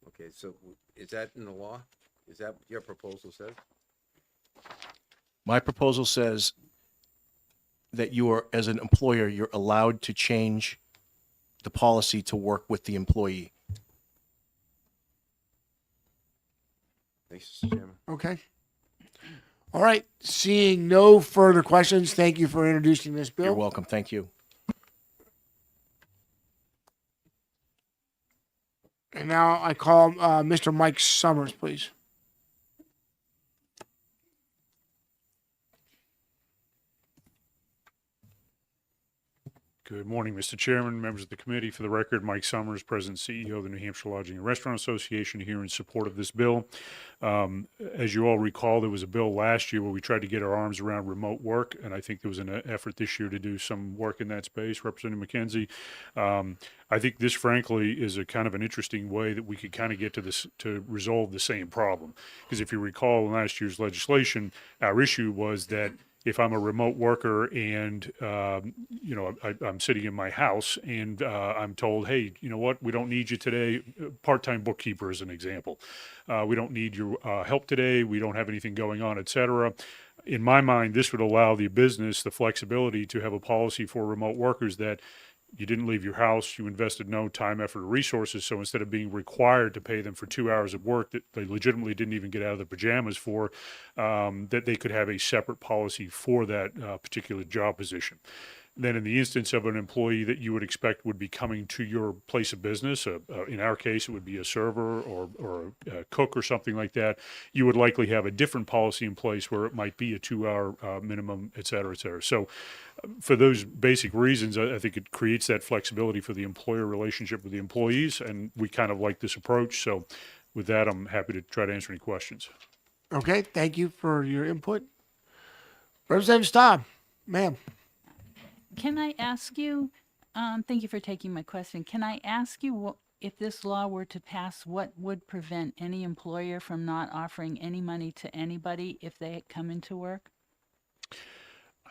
Okay, so is that in the law? Is that what your proposal says? My proposal says that as an employer, you're allowed to change the policy to work with the employee. Thanks, Mr. Chairman. Okay. All right. Seeing no further questions, thank you for introducing this bill. You're welcome. Thank you. And now I call Mr. Mike Summers, please. Good morning, Mr. Chairman, members of the committee. For the record, Mike Summers, President and CEO of the New Hampshire Lodging and Restaurant Association, here in support of this bill. As you all recall, there was a bill last year where we tried to get our arms around remote work, and I think there was an effort this year to do some work in that space. Representative McKenzie, I think this, frankly, is a kind of an interesting way that we could kind of get to this to resolve the same problem. Because if you recall in last year's legislation, our issue was that if I'm a remote worker and, I'm sitting in my house and I'm told, hey, you know what, we don't need you today, part-time bookkeeper as an example. We don't need your help today. We don't have anything going on, et cetera. In my mind, this would allow the business the flexibility to have a policy for remote workers that you didn't leave your house, you invested no time, effort, or resources. So instead of being required to pay them for 2 hours of work that they legitimately didn't even get out of their pajamas for, that they could have a separate policy for that particular job position. Then in the instance of an employee that you would expect would be coming to your place of business, in our case, it would be a server or a cook or something like that, you would likely have a different policy in place where it might be a 2 hour minimum, et cetera, et cetera. So for those basic reasons, I think it creates that flexibility for the employer relationship with the employees, and we kind of like this approach. So with that, I'm happy to try to answer any questions. Okay, thank you for your input. Representative Staub, ma'am. Can I ask you, thank you for taking my question. Can I ask you if this law were to pass, what would prevent any employer from not offering any money to anybody if they come into work?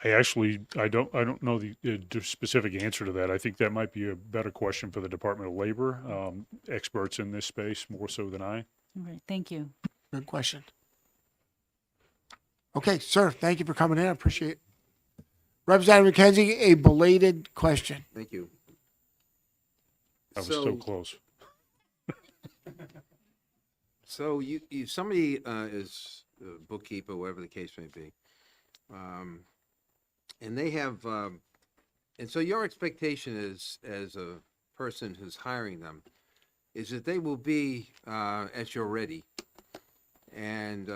I don't know the specific answer to that. I think that might be a better question for the Department of Labor, experts in this space more so than I. Okay, thank you. Good question. Okay, sir, thank you for coming in. I appreciate it. Representative McKenzie, a belated question. Thank you. I was so close. So you somebody is a bookkeeper, whatever the case may be, and they have, and so your expectation is, as a person who's hiring them, is that they will be at your ready, and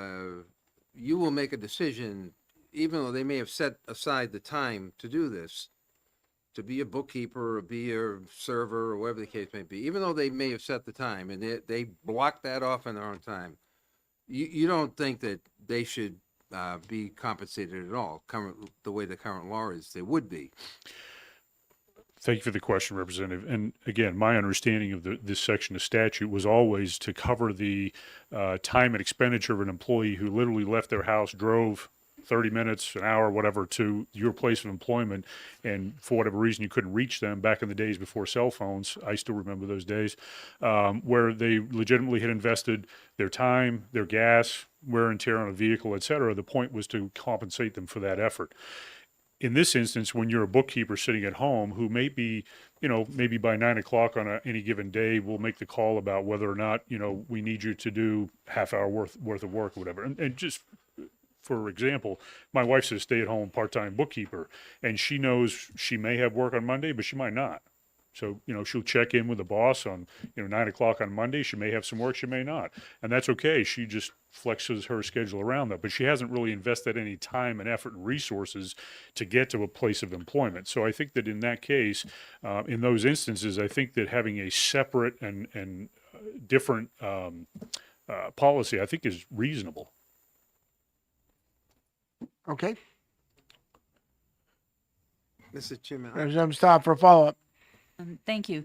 you will make a decision, even though they may have set aside the time to do this, to be a bookkeeper or be a server or whatever the case may be, even though they may have set the time and they block that off in their own time, you don't think that they should be compensated at all, the way the current law is? They would be. Thank you for the question, Representative. And again, my understanding of this section of statute was always to cover the time and expenditure of an employee who literally left their house, drove 30 minutes, an hour, whatever, to your place of employment, and for whatever reason you couldn't reach them back in the days before cell phones. I still remember those days, where they legitimately had invested their time, their gas, wear and tear on a vehicle, et cetera. The point was to compensate them for that effort. In this instance, when you're a bookkeeper sitting at home who may be, maybe by 9 o'clock on any given day, will make the call about whether or not, we need you to do half hour worth of work or whatever. And just for example, my wife's a stay-at-home part-time bookkeeper, and she knows she may have work on Monday, but she might not. So, she'll check in with the boss on, 9 o'clock on Monday. She may have some work, she may not. And that's okay. She just flexes her schedule around that. But she hasn't really invested any time and effort and resources to get to a place of employment. So I think that in that case, in those instances, I think that having a separate and different policy, I think, is reasonable. Okay. Mr. Chairman, Representative Staub for a follow-up. Thank you.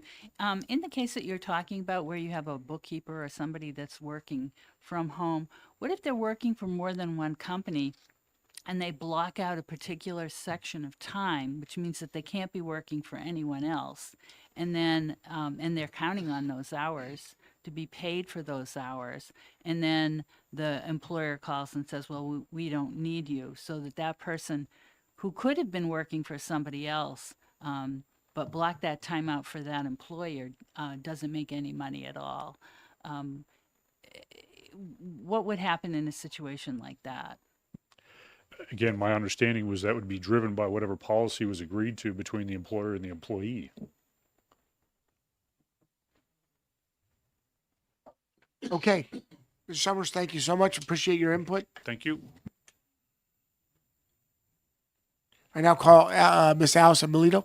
In the case that you're talking about where you have a bookkeeper or somebody that's working from home, what if they're working for more than one company and they block out a particular section of time, which means that they can't be working for anyone else, and then and they're counting on those hours to be paid for those hours, and then the employer calls and says, well, we don't need you, so that person who could have been working for somebody else but block that time out for that employer doesn't make any money at all. What would happen in a situation like that? Again, my understanding was that would be driven by whatever policy was agreed to between the employer and the employee. Okay. Mr. Summers, thank you so much. Appreciate your input. Thank you. I now call Miss Allison Milito.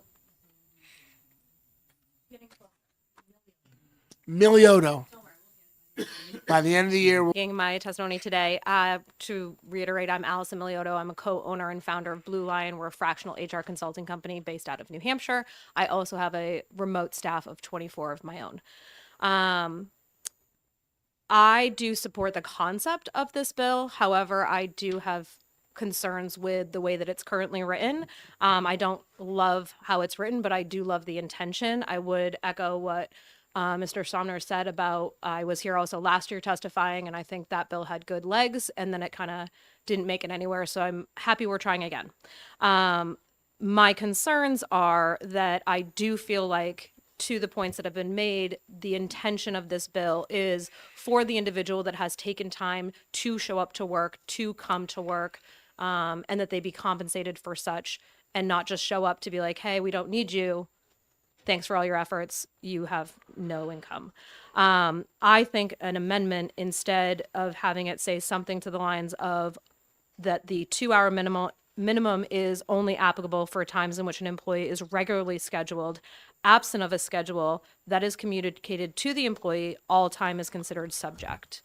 Milioto. By the end of the year, Making my testimony today. To reiterate, I'm Allison Miliotto. I'm a co-owner and founder of Blue Lion. We're a fractional HR consulting company based out of New Hampshire. I also have a remote staff of 24 of my own. I do support the concept of this bill. However, I do have concerns with the way that it's currently written. I don't love how it's written, but I do love the intention. I would echo what Mr. Somner said about, I was here also last year testifying, and I think that bill had good legs, and then it kind of didn't make it anywhere. So I'm happy we're trying again. My concerns are that I do feel like, to the points that have been made, the intention of this bill is for the individual that has taken time to show up to work, to come to work, and that they be compensated for such, and not just show up to be like, hey, we don't need you. Thanks for all your efforts. You have no income. I think an amendment, instead of having it say something to the lines of that the 2-hour minimum is only applicable for times in which an employee is regularly scheduled. Absent of a schedule that is communicated to the employee, all time is considered subject.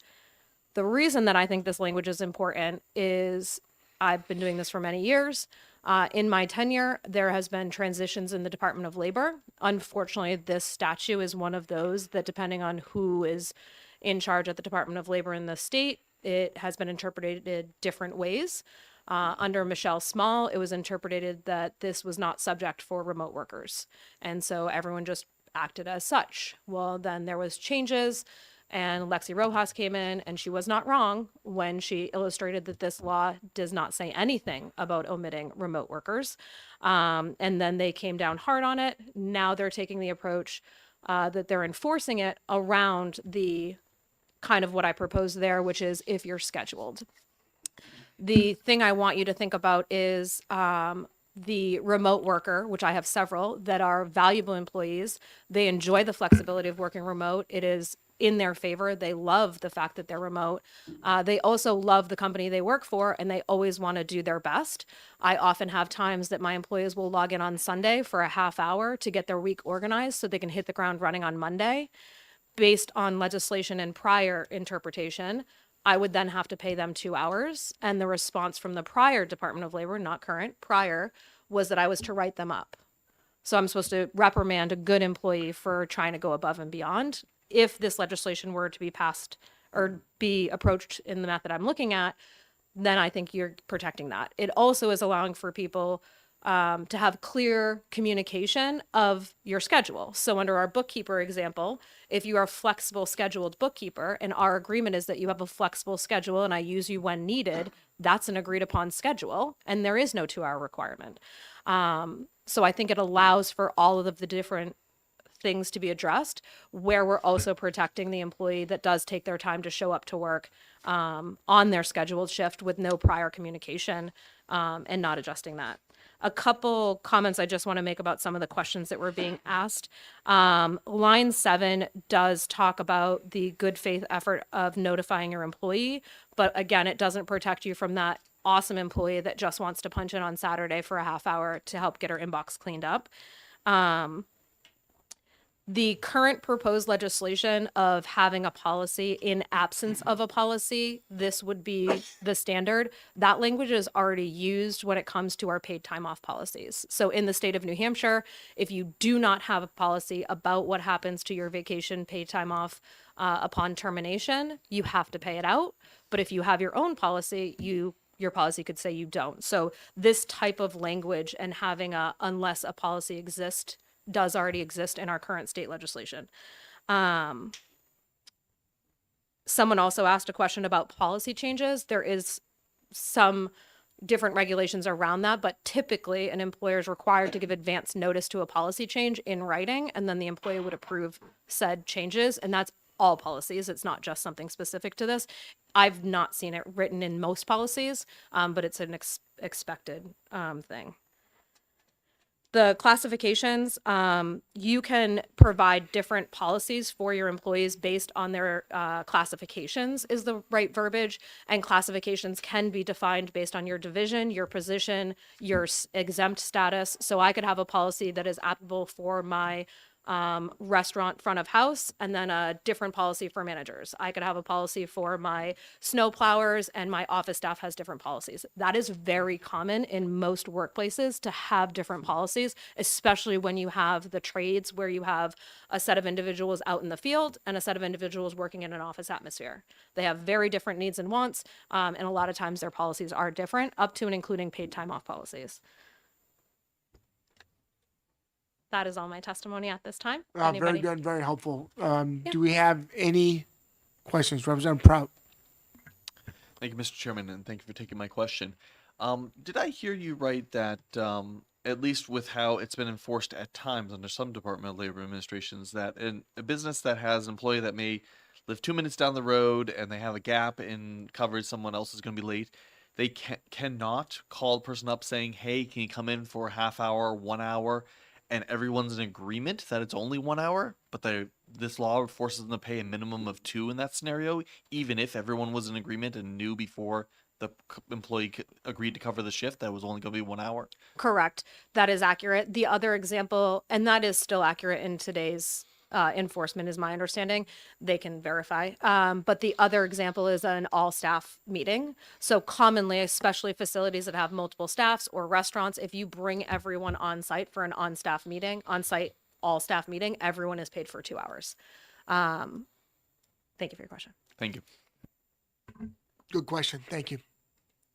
The reason that I think this language is important is I've been doing this for many years. In my tenure, there has been transitions in the Department of Labor. Unfortunately, this statute is one of those that, depending on who is in charge at the Department of Labor in the state, it has been interpreted different ways. Under Michelle Small, it was interpreted that this was not subject for remote workers. And so everyone just acted as such. Well, then there was changes, and Lexi Rojas came in, and she was not wrong when she illustrated that this law does not say anything about omitting remote workers. And then they came down hard on it. Now they're taking the approach that they're enforcing it around the kind of what I proposed there, which is if you're scheduled. The thing I want you to think about is the remote worker, which I have several that are valuable employees. They enjoy the flexibility of working remote. It is in their favor. They love the fact that they're remote. They also love the company they work for, and they always want to do their best. I often have times that my employees will log in on Sunday for a half hour to get their week organized so they can hit the ground running on Monday. Based on legislation and prior interpretation, I would then have to pay them 2 hours. And the response from the prior Department of Labor, not current, prior, was that I was to write them up. So I'm supposed to reprimand a good employee for trying to go above and beyond. If this legislation were to be passed or be approached in the method I'm looking at, then I think you're protecting that. It also is allowing for people to have clear communication of your schedule. So under our bookkeeper example, if you are a flexible scheduled bookkeeper and our agreement is that you have a flexible schedule and I use you when needed, that's an agreed upon schedule and there is no 2-hour requirement. So I think it allows for all of the different things to be addressed where we're also protecting the employee that does take their time to show up to work on their scheduled shift with no prior communication and not adjusting that. A couple comments I just want to make about some of the questions that were being asked. Line 7 does talk about the good faith effort of notifying your employee, but again, it doesn't protect you from that awesome employee that just wants to punch in on Saturday for a half hour to help get her inbox cleaned up. The current proposed legislation of having a policy in absence of a policy, this would be the standard. That language is already used when it comes to our paid time off policies. So in the state of New Hampshire, if you do not have a policy about what happens to your vacation paid time off upon termination, you have to pay it out. But if you have your own policy, your policy could say you don't. So this type of language and having a unless a policy exists does already exist in our current state legislation. Someone also asked a question about policy changes. There is some different regulations around that, but typically an employer is required to give advance notice to a policy change in writing, and then the employee would approve said changes, and that's all policies. It's not just something specific to this. I've not seen it written in most policies, but it's an expected thing. The classifications, you can provide different policies for your employees based on their classifications is the right verbiage, and classifications can be defined based on your division, your position, your exempt status. So I could have a policy that is applicable for my restaurant front of house, and then a different policy for managers. I could have a policy for my snow plowers, and my office staff has different policies. That is very common in most workplaces to have different policies, especially when you have the trades where you have a set of individuals out in the field and a set of individuals working in an office atmosphere. They have very different needs and wants, and a lot of times their policies are different, up to and including paid time off policies. That is all my testimony at this time. Very good, very helpful. Do we have any questions? Representative Prout. Thank you, Mr. Chairman, and thank you for taking my question. Did I hear you right that at least with how it's been enforced at times under some Department of Labor administrations, that a business that has an employee that may live 2 minutes down the road and they have a gap in coverage, someone else is going to be late, they cannot call the person up saying, hey, can you come in for a half hour, 1 hour, and everyone's in agreement that it's only 1 hour, but this law forces them to pay a minimum of 2 in that scenario, even if everyone was in agreement and knew before the employee agreed to cover the shift that it was only going to be 1 hour. Correct. That is accurate. The other example, and that is still accurate in today's enforcement, is my understanding. They can verify. But the other example is an all-staff meeting. So commonly, especially facilities that have multiple staffs or restaurants, if you bring everyone on site for an on-site all-staff meeting, everyone is paid for 2 hours. Thank you for your question. Thank you. Good question. Thank you.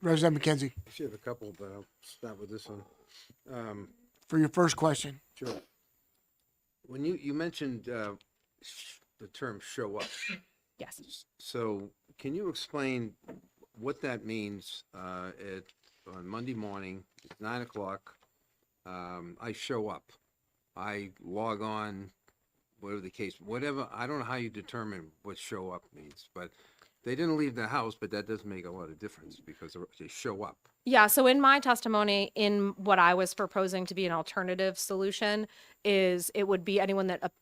Representative McKenzie, Actually, have a couple, but I'll start with this one. for your first question. Sure. When you mentioned the term show up, Yes. so can you explain what that means on Monday morning, it's 9 o'clock, I show up, I log on, whatever the case, whatever, I don't know how you determine what show up means, but they didn't leave the house, but that doesn't make a lot of difference because they show up. Yeah, so in my testimony, in what I was proposing to be an alternative solution, is it would be anyone that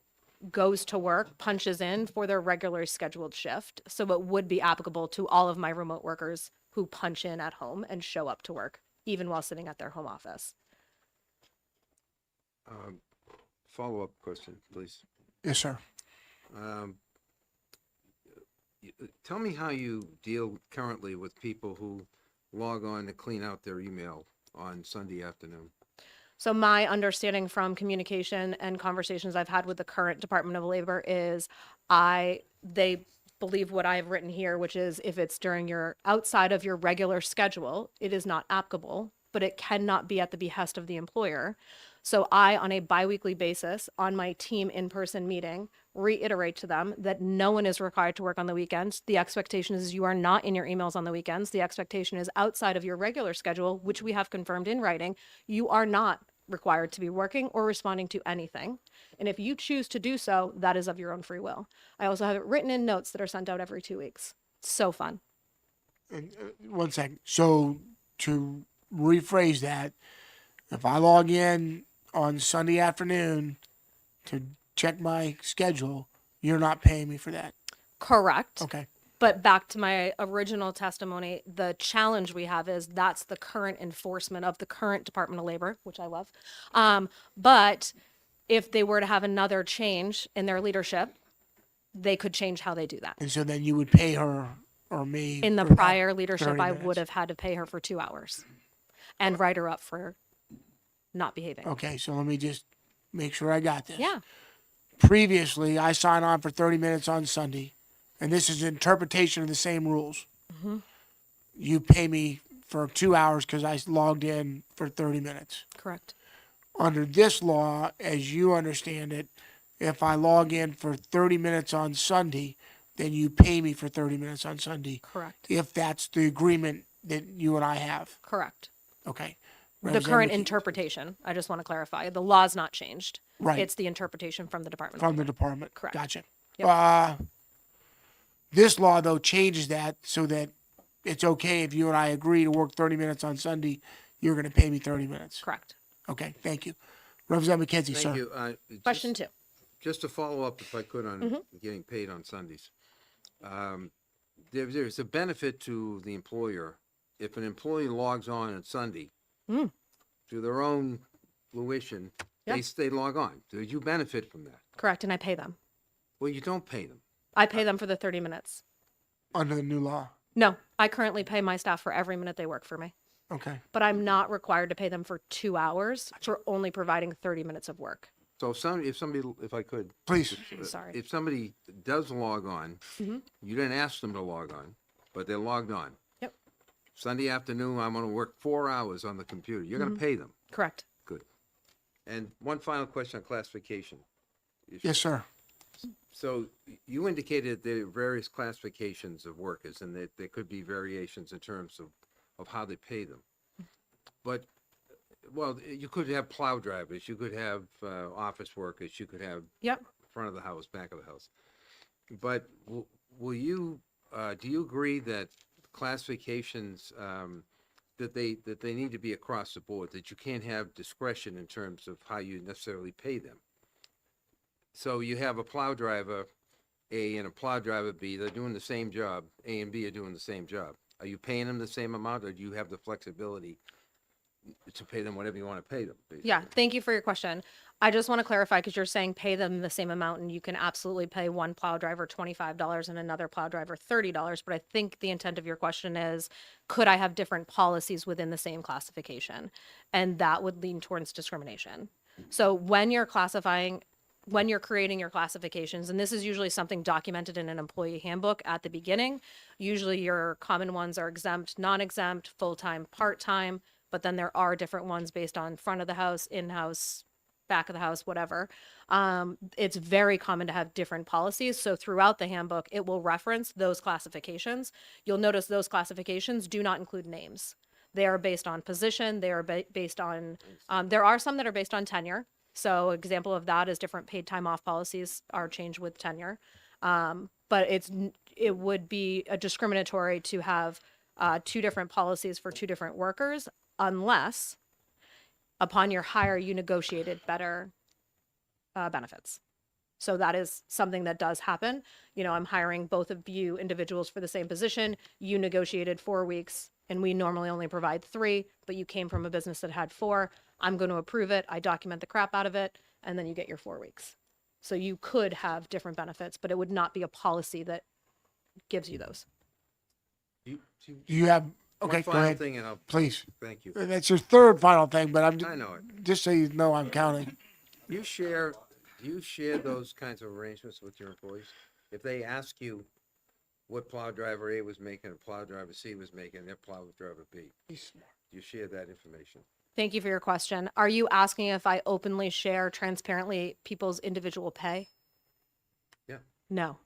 goes to work, punches in for their regularly scheduled shift. So it would be applicable to all of my remote workers who punch in at home and show up to work, even while sitting at their home office. Follow-up question, please. Yes, sir. Tell me how you deal currently with people who log on to clean out their email on Sunday afternoon. So my understanding from communication and conversations I've had with the current Department of Labor is they believe what I have written here, which is if it's during outside of your regular schedule, it is not applicable, but it cannot be at the behest of the employer. So I, on a biweekly basis, on my team in-person meeting, reiterate to them that no one is required to work on the weekends. The expectation is you are not in your emails on the weekends. The expectation is outside of your regular schedule, which we have confirmed in writing, you are not required to be working or responding to anything. And if you choose to do so, that is of your own free will. I also have it written in notes that are sent out every 2 weeks. It's so fun. And, 1 second. So to rephrase that, if I log in on Sunday afternoon to check my schedule, you're not paying me for that. Correct. Okay. But back to my original testimony, the challenge we have is that's the current enforcement of the current Department of Labor, which I love. But if they were to have another change in their leadership, they could change how they do that. And so then you would pay her or me. In the for that prior leadership, 30 I minutes. would have had to pay her for 2 hours and write her up for not behaving. Okay, so let me just make sure I got this. Yeah. Previously, I sign on for 30 minutes on Sunday, and this is interpretation of the same rules. Mm-hmm. You pay me for 2 hours because I logged in for 30 minutes. Correct. Under this law, as you understand it, if I log in for 30 minutes on Sunday, then you pay me for 30 minutes on Sunday. Correct. If that's the agreement that you and I have. Correct. Okay. The Representative current McKee- interpretation, I just want to clarify, the law's not changed. Right. It's the interpretation from the Department. From the department. Correct. Gotcha. Yep. This law, though, changes that so that it's okay if you and I agree to work 30 minutes on Sunday, you're going to pay me 30 minutes. Correct. Okay, thank you. Representative McKenzie, sir. Thank you. Question 2. Just to follow up, if I could, on getting paid on Sundays. There's a benefit to the employer if an employee logs on Sunday to their own fruition. Yep. They log on. Do you benefit from that? Correct. And I pay them. Well, you don't pay them. I pay them for the 30 minutes. Under the new law. No, I currently pay my staff for every minute they work for me, Okay. but I'm not required to pay them for 2 hours for only providing 30 minutes of work. So if somebody, if I could, Please. Sorry. if somebody does log on, Mhm. you didn't ask them to log on, but they're logged on. Yep. Sunday afternoon, I'm going to work 4 hours on the computer. You're going to pay them. Correct. Good. And one final question on classification. Yes, sir. So you indicated there are various classifications of workers and that there could be variations in terms of how they pay them. But well, you could have plow drivers, you could have office workers, you could have Yep. front of the house, back of the house. But will you, do you agree that classifications, that they need to be across the board, that you can't have discretion in terms of how you necessarily pay them? So you have a plow driver A and a plow driver B, they're doing the same job, A and B are doing the same job. Are you paying them the same amount, or do you have the flexibility to pay them whatever you want to pay them? Yeah, basically? thank you for your question. I just want to clarify because you're saying pay them the same amount and you can absolutely pay one plow driver $25 and another plow driver $30. But I think the intent of your question is, could I have different policies within the same classification? And that would lean towards discrimination. So when you're classifying, when you're creating your classifications, and this is usually something documented in an employee handbook at the beginning, usually your common ones are exempt, non-exempt, full-time, part-time, but then there are different ones based on front of the house, in-house, back of the house, whatever. It's very common to have different policies. So throughout the handbook, it will reference those classifications. You'll notice those classifications do not include names. They are based on position. They are based on, there are some that are based on tenure. So example of that is different paid time off policies are changed with tenure. But it would be a discriminatory to have two different policies for two different workers unless upon your hire you negotiated better benefits. So that is something that does happen. You know, I'm hiring both of you individuals for the same position. You negotiated 4 weeks and we normally only provide 3, but you came from a business that had 4. I'm going to approve it. I document the crap out of it, and then you get your 4 weeks. So you could have different benefits, but it would not be a policy that gives you those. Do You have, one okay, go final ahead, thing, and I'll, please. thank you. That's your third final thing, but I know it. just so you know, I'm counting. Do you share those kinds of arrangements with your employees? If they ask you what plow driver A was making, and plow driver C was making, and their plow driver B, do you share that information? Thank you for your question. Are you asking if I openly share transparently people's individual pay? Yeah. No.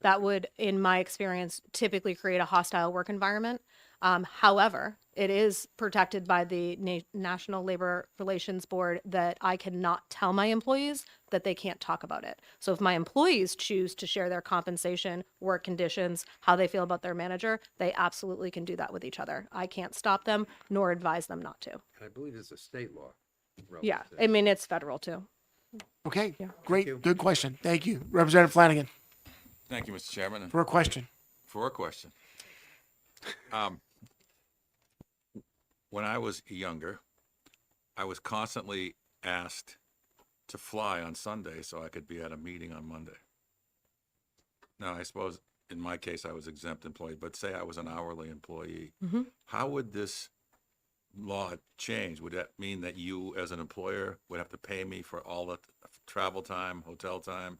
That would, in my experience, typically create a hostile work environment. However, it is protected by the National Labor Relations Board that I cannot tell my employees that they can't talk about it. So if my employees choose to share their compensation, work conditions, how they feel about their manager, they absolutely can do that with each other. I can't stop them nor advise them not to. And I believe it's a state law. relative Yeah, to that. I mean, it's federal too. Okay, Yeah. great, you. good question. Thank you. Representative Flanagan, Thank you, Mr. Chairman. for a question. For a question. When I was younger, I was constantly asked to fly on Sunday so I could be at a meeting on Monday. Now, I suppose in my case, I was exempt employee, but say I was an hourly employee. Mhm. How would this law change? Would that mean that you, as an employer, would have to pay me for all the travel time, hotel time,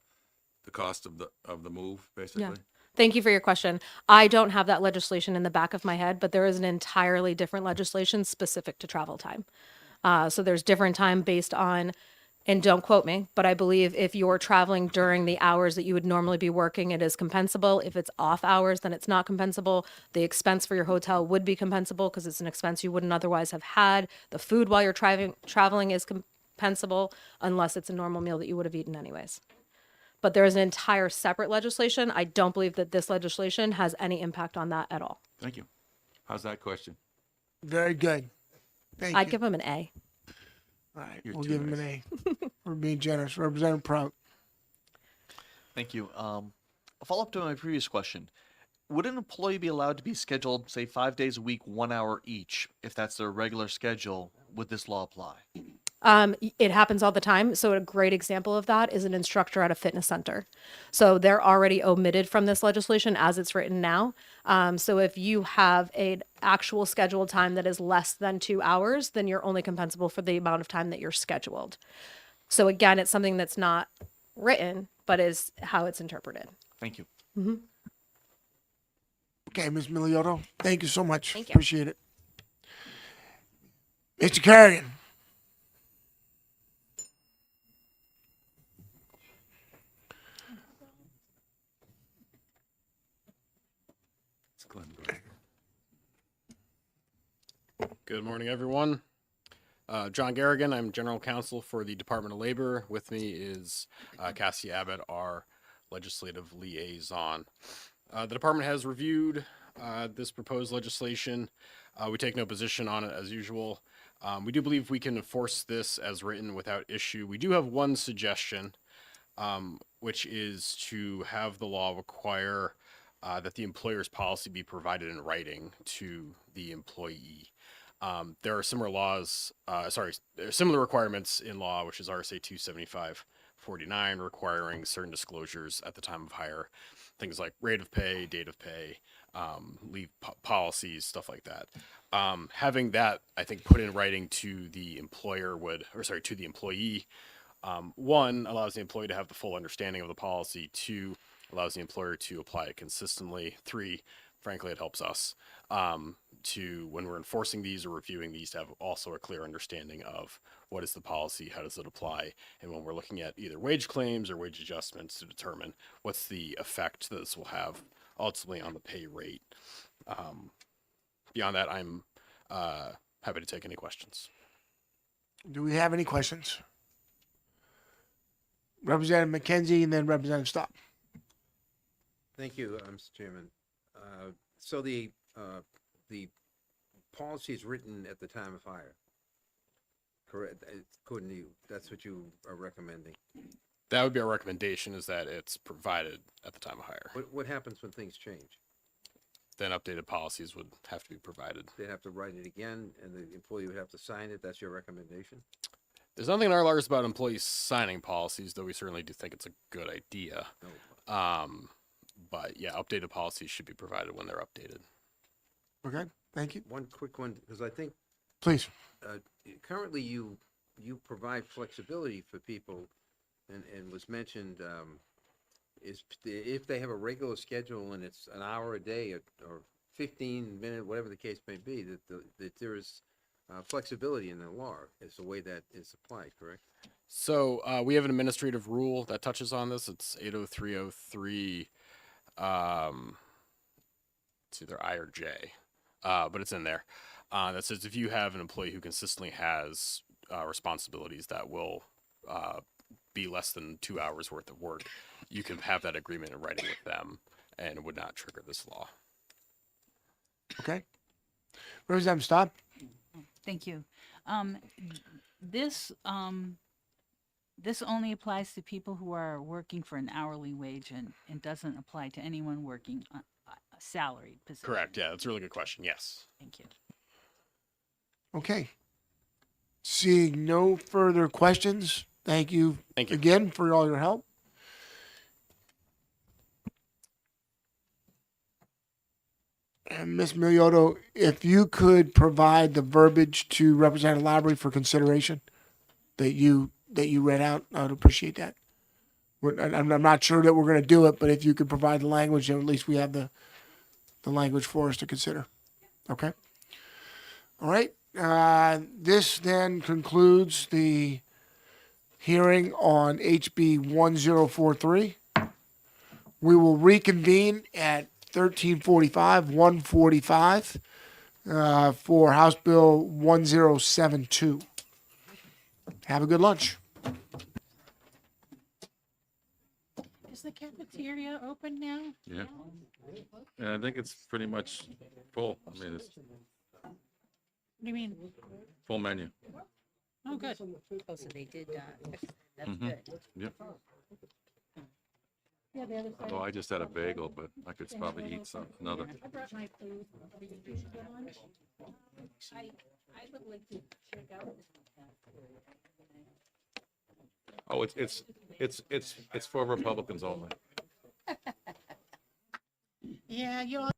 the cost of the move, basically? Thank you for your question. I don't have that legislation in the back of my head, but there is an entirely different legislation specific to travel time. So there's different time based on, and don't quote me, but I believe if you're traveling during the hours that you would normally be working, it is compensable. If it's off hours, then it's not compensable. The expense for your hotel would be compensable because it's an expense you wouldn't otherwise have had. The food while you're traveling is compensable unless it's a normal meal that you would have eaten anyways. But there is an entire separate legislation. I don't believe that this legislation has any impact on that at all. Thank you. How's that question? Very good. Thank I'd you. give him an A. All right, You're we'll too give him an A. We're being generous. Representative Prout. Thank you. A follow-up to my previous question. Would an employee be allowed to be scheduled, say, 5 days a week, 1 hour each, if that's their regular schedule? Would this law apply? It happens all the time. So a great example of that is an instructor at a fitness center. So they're already omitted from this legislation as it's written now. So if you have an actual scheduled time that is less than 2 hours, then you're only compensable for the amount of time that you're scheduled. So again, it's something that's not written, but is how it's interpreted. Thank you. Okay, Ms. Miliotto, thank you so much. Thank you. Appreciate it. Mr. Kerrigan. It's Glenn Brewer. Good morning, everyone. John Garrigan, I'm General Counsel for the Department of Labor. With me is Cassie Abbott, our Legislative Liaison. The department has reviewed this proposed legislation. We take no position on it as usual. We do believe we can enforce this as written without issue. We do have one suggestion, which is to have the law require that the employer's policy be provided in writing to the employee. There are similar laws, there are similar requirements in law, which is RSA 275-49, requiring certain disclosures at the time of hire, things like rate of pay, date of pay, leave policies, stuff like that. Having that, I think, put in writing to the to the employee, one, allows the employee to have the full understanding of the policy. Two, allows the employer to apply it consistently. Three, frankly, it helps us to, when we're enforcing these or reviewing these, to have also a clear understanding of what is the policy, how does it apply, and when we're looking at either wage claims or wage adjustments, to determine what's the effect that this will have ultimately on the pay rate. Beyond that, I'm happy to take any questions. Do we have any questions? Representative McKenzie and then Representative Stopp. Thank you, Mr. Chairman. So the policy is written at the time of hire, correct? According to you, that's what you are recommending. That would be our recommendation, is that it's provided at the time of hire. What happens when things change? Then updated policies would have to be provided. They have to write it again, and the employee would have to sign it. That's your recommendation? There's nothing in our laws about employees signing policies, though we certainly do think it's a good idea. No. But yeah, updated policies should be provided when they're updated. Okay, thank you. One quick one, because I think Please. currently you provide flexibility for people, and was mentioned, is if they have a regular schedule and it's an hour a day or 15-minute, whatever the case may be, that there is flexibility in the law as the way that is applied, correct? So we have an administrative rule that touches on this. It's 80303. It's either I or J, but it's in there. That says if you have an employee who consistently has responsibilities that will be less than 2 hours worth of work, you can have that agreement in writing with them, and it would not trigger this law. Okay. Representative Stopp. Thank you. This only applies to people who are working for an hourly wage and doesn't apply to anyone working a salaried position. Correct. Yeah, that's a really good question. Yes. Thank you. Okay. Seeing no further questions, thank you, Thank you. again for all your help. And Ms. Miliotto, if you could provide the verbiage to Representative Labrie for consideration that you read out, I would appreciate that. I'm not sure that we're going to do it, but if you could provide the language, then at least we have the language for us to consider. Okay. All right. This then concludes the hearing on HB 1043. We will reconvene at 145 for House Bill 1072. Have a good lunch. Is the cafeteria open now? Yeah. Yeah, I think it's pretty much full. I mean, it's What do you mean? full menu. Oh, good. Oh, so they did, that's Mhm. good. Yep. Yeah, the other side. Although I just had a bagel, but I could probably eat another. I brought my food. I would like to check out. Oh, it's for Republicans only. Yeah, you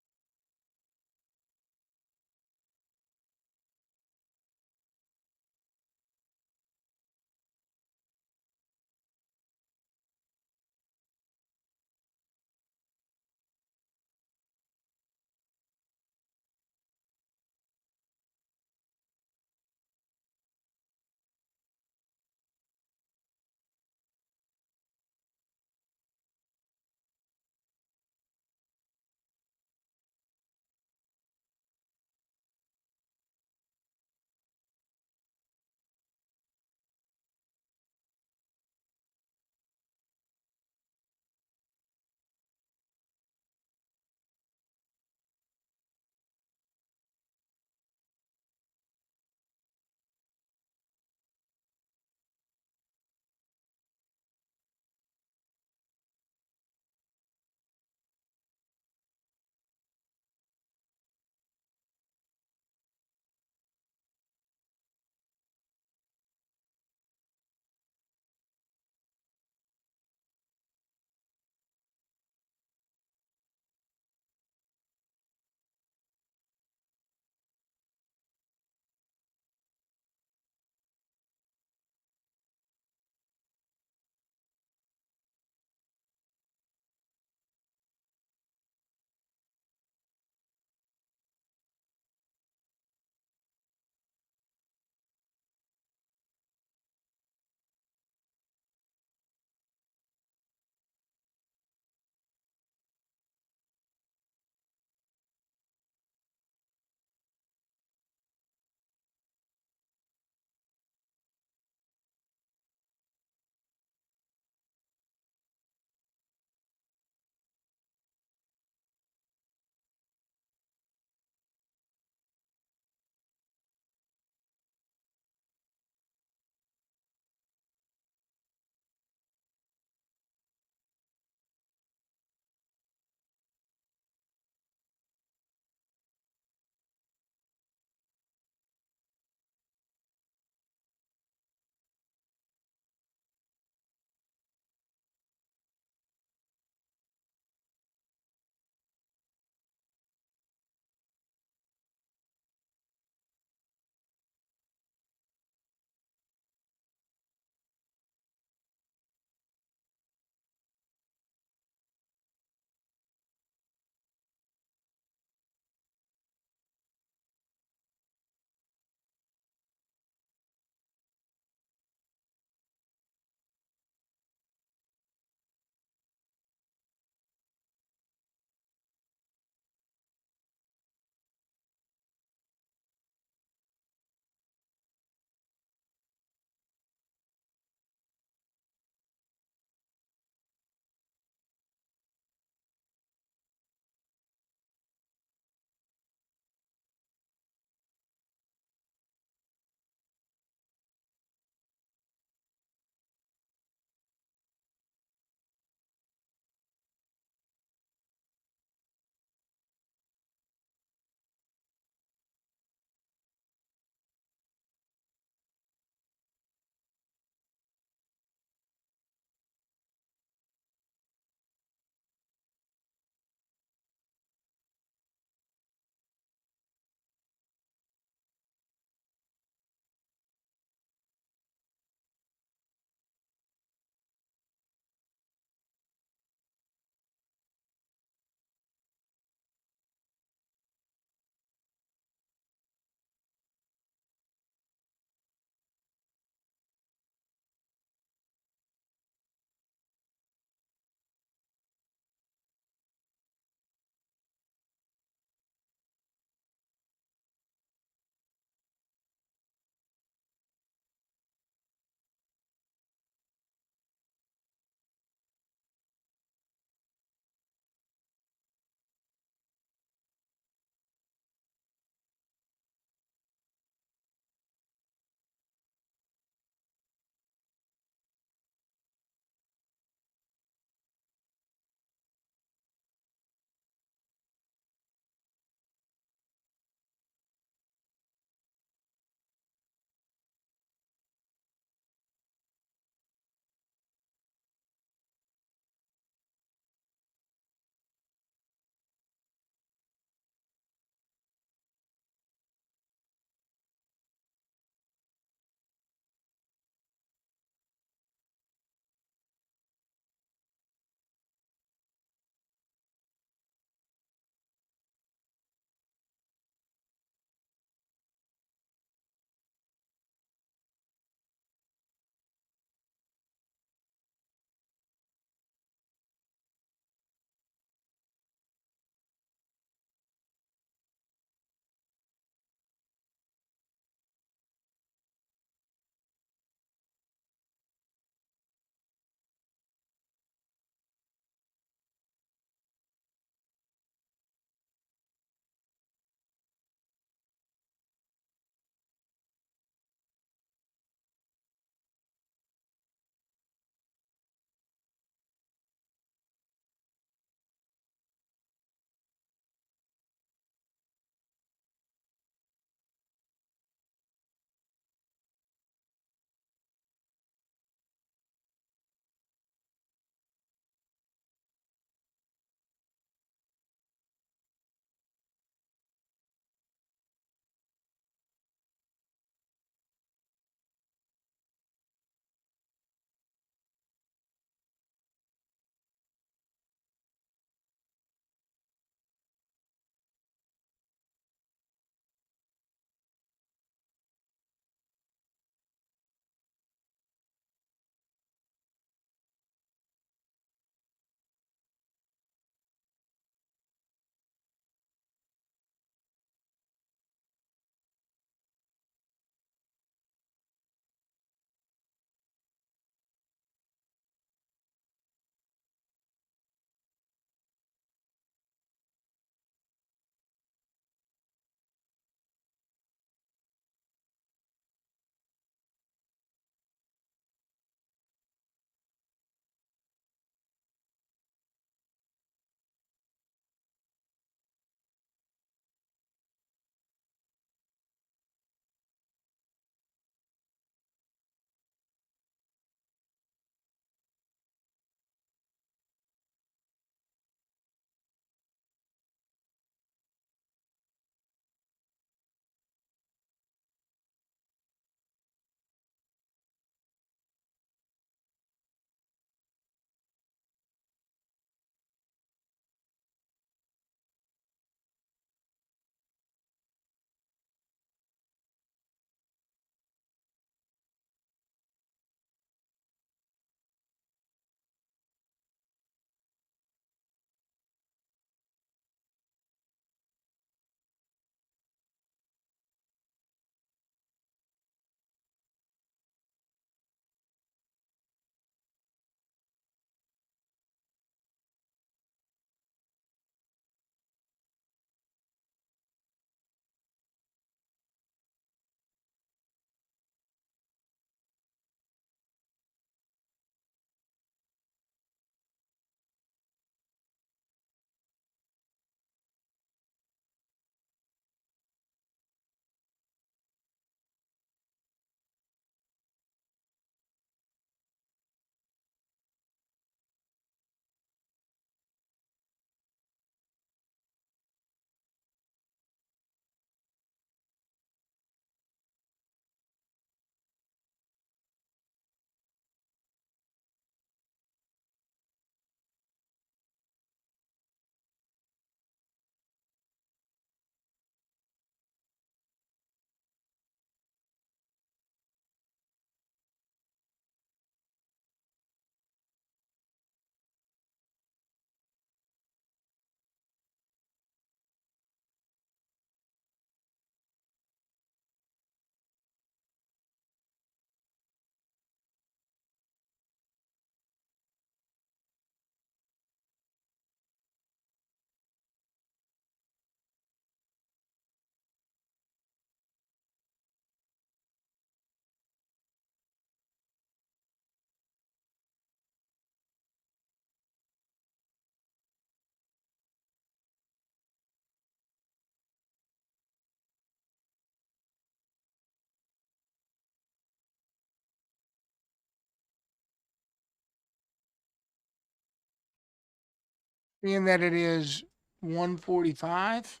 Being that it is 1:45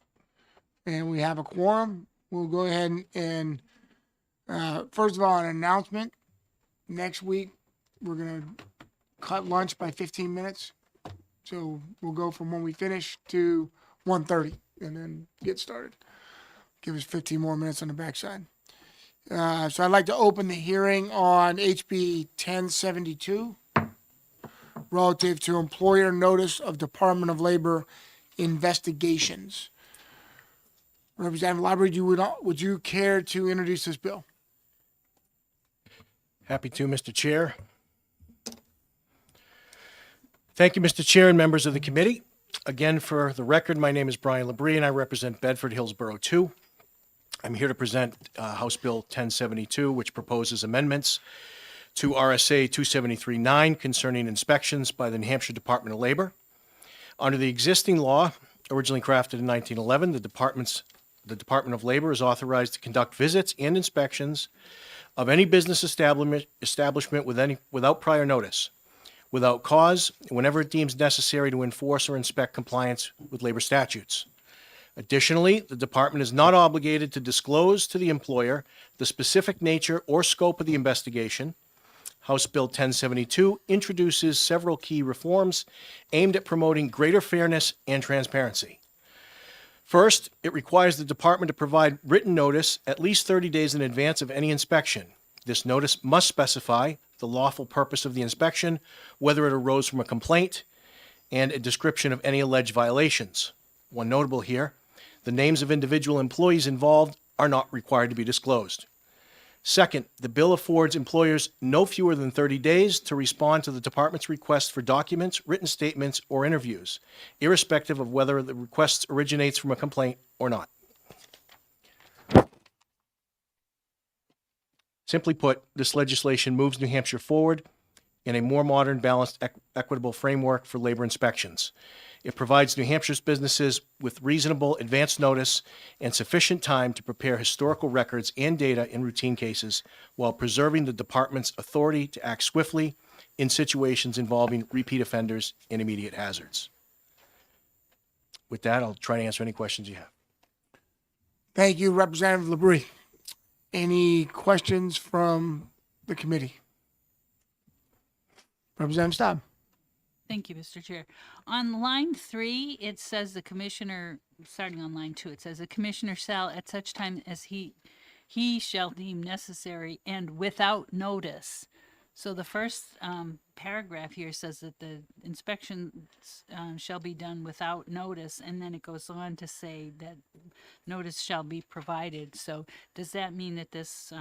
and we have a quorum, we'll go ahead and first of all, an announcement. Next week, we're gonna cut lunch by 15 minutes. So we'll go from when we finish to 1:30 and then get started. Give us 15 more minutes on the backside. So I'd like to open the hearing on HB 1072 relative to employer notice of Department of Labor investigations. Representative Library, would you care to introduce this bill? Happy to, Mr. Chair. Thank you, Mr. Chair and members of the committee. Again, for the record, my name is Brian Labrie and I represent Bedford Hillsborough 2. I'm here to present House Bill 1072, which proposes amendments to RSA 273-9 concerning inspections by the New Hampshire Department of Labor. Under the existing law, originally crafted in 1911, the Department of Labor is authorized to conduct visits and inspections of any business establishment without prior notice, without cause, whenever it deems necessary to enforce or inspect compliance with labor statutes. Additionally, the department is not obligated to disclose to the employer the specific nature or scope of the investigation. House Bill 1072 introduces several key reforms aimed at promoting greater fairness and transparency. First, it requires the department to provide written notice at least 30 days in advance of any inspection. This notice must specify the lawful purpose of the inspection, whether it arose from a complaint, and a description of any alleged violations. One notable here, the names of individual employees involved are not required to be disclosed. Second, the bill affords employers no fewer than 30 days to respond to the department's request for documents, written statements, or interviews, irrespective of whether the request originates from a complaint or not. Simply put, this legislation moves New Hampshire forward in a more modern, balanced, equitable framework for labor inspections. It provides New Hampshire's businesses with reasonable advance notice and sufficient time to prepare historical records and data in routine cases while preserving the department's authority to act swiftly in situations involving repeat offenders and immediate hazards. With that, I'll try to answer any questions you have. Thank you, Representative Labrie. Any questions from the committee? Representative Staub. Thank you, Mr. Chair. On line 3, it says the commissioner, starting on line 2, it says the commissioner shall at such time as he shall deem necessary and without notice. So the first paragraph here says that the inspection shall be done without notice, and then it goes on to say that notice shall be provided. So does that mean that this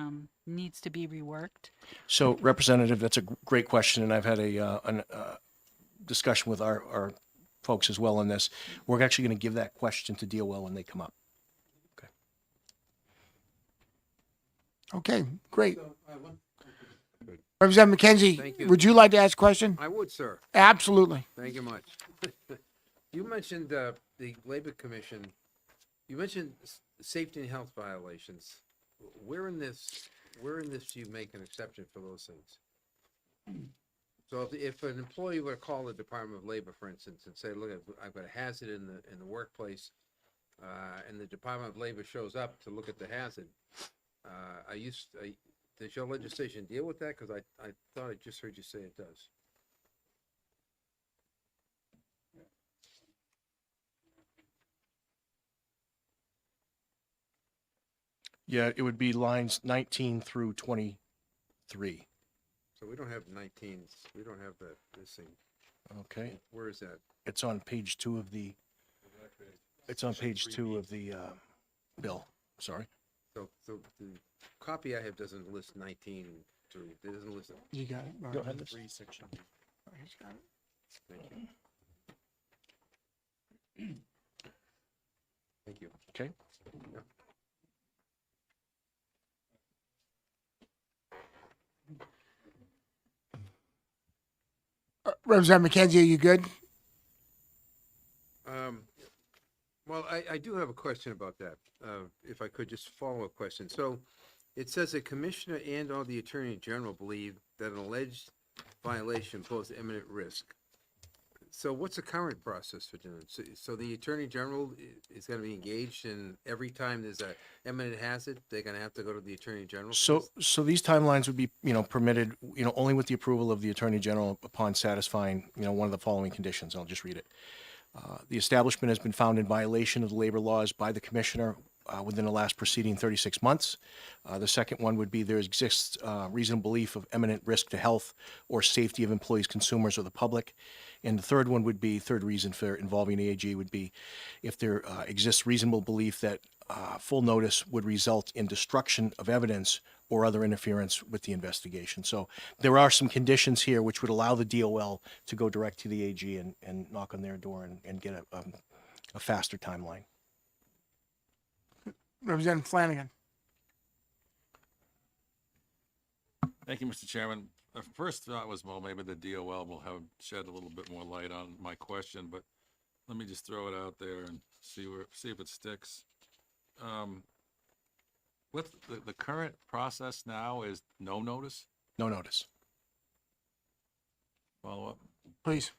needs to be reworked? So, Representative, that's a great question, and I've had a discussion with our folks as well on this. We're actually going to give that question to DOL when they come up. Okay, great. Representative McKenzie, Thank you. would you like to ask a question? I would, sir. Absolutely. Thank you much. You mentioned the Labor Commission. You mentioned safety and health violations. Where in this do you make an exception for those things? So if an employee were to call the Department of Labor, for instance, and say, "Look, I've got a hazard in the workplace," and the Department of Labor shows up to look at the hazard, does your legislation deal with that? Because I thought I just heard you say it does. Yeah, it would be lines 19 through 23. So we don't have 19. We don't have this thing. Okay, Where is that? it's on page 2 of the. It's on page 2 of the bill. Sorry. So the copy I have doesn't list 19 through. It doesn't list it. You got it. Go ahead. Section. He's got it. Thank you. Thank you. Okay. Yeah. Representative McKenzie, are you good? Well, I do have a question about that. If I could just follow a question. So it says the commissioner and or the attorney general believe that an alleged violation poses imminent risk. So what's the current process for doing it? So the Attorney General is gonna be engaged, and every time there's a imminent hazard, they're gonna have to go to the Attorney General? for So this? these timelines would be, permitted, only with the approval of the Attorney General upon satisfying, one of the following conditions. I'll just read it. The establishment has been found in violation of the labor laws by the Commissioner within the last preceding 36 months. The second one would be there exists reasonable belief of imminent risk to health or safety of employees, consumers, or the public. And the third one would be, third reason for involving the AG would be if there exists reasonable belief that full notice would result in destruction of evidence or other interference with the investigation. So there are some conditions here which would allow the DOL to go direct to the AG and knock on their door and get a faster timeline. Representative Flanagan. Thank you, Mr. Chairman. The first thought was, well, maybe the DOL will have shed a little bit more light on my question, but let me just throw it out there and see if it sticks. With the current process now is no notice? No notice. Follow up? Please.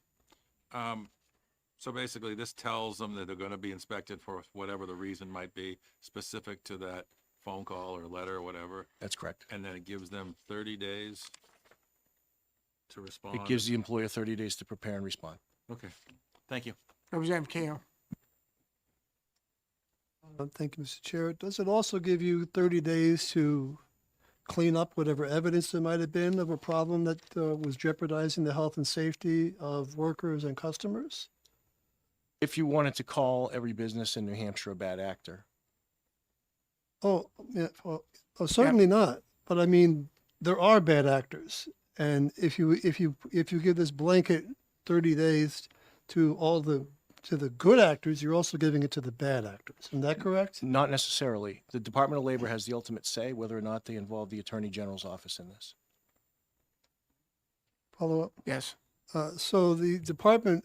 So basically, this tells them that they're going to be inspected for whatever the reason might be, specific to that phone call or letter or whatever. That's correct. And then it gives them 30 days to respond. It gives the employer 30 days to prepare and respond. Okay, thank you. Representative Cahill. Thank you, Mr. Chair. Does it also give you 30 days to clean up whatever evidence there might have been of a problem that was jeopardizing the health and safety of workers and customers? If you wanted to call every business in New Hampshire a bad actor, Oh, yeah, well, certainly not. But I mean, there are bad actors, and if you give this blanket 30 days to the good actors, you're also giving it to the bad actors. Isn't that correct? not necessarily. The Department of Labor has the ultimate say whether or not they involve the Attorney General's office in this. Follow up. Yes. So the department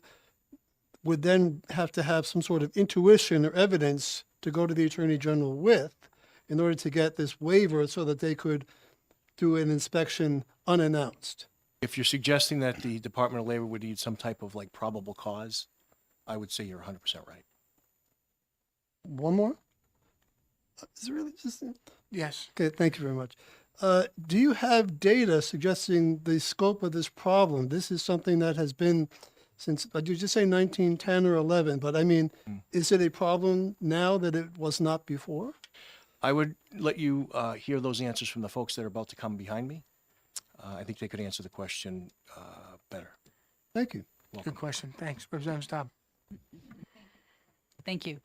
would then have to have some sort of intuition or evidence to go to the Attorney General with in order to get this waiver so that they could do an inspection unannounced. If you're suggesting that the Department of Labor would need some type of like probable cause, I would say you're 100% right. One more? Is it really just? Yes. Okay, thank you very much. Do you have data suggesting the scope of this problem? This is something that has been since, did you just say 1910 or 11? But I mean, is it a problem now that it was not before? I would let you hear those answers from the folks that are about to come behind me. I think they could answer the question better. Thank you. Good question. Thanks. Representative Staub. Thank you.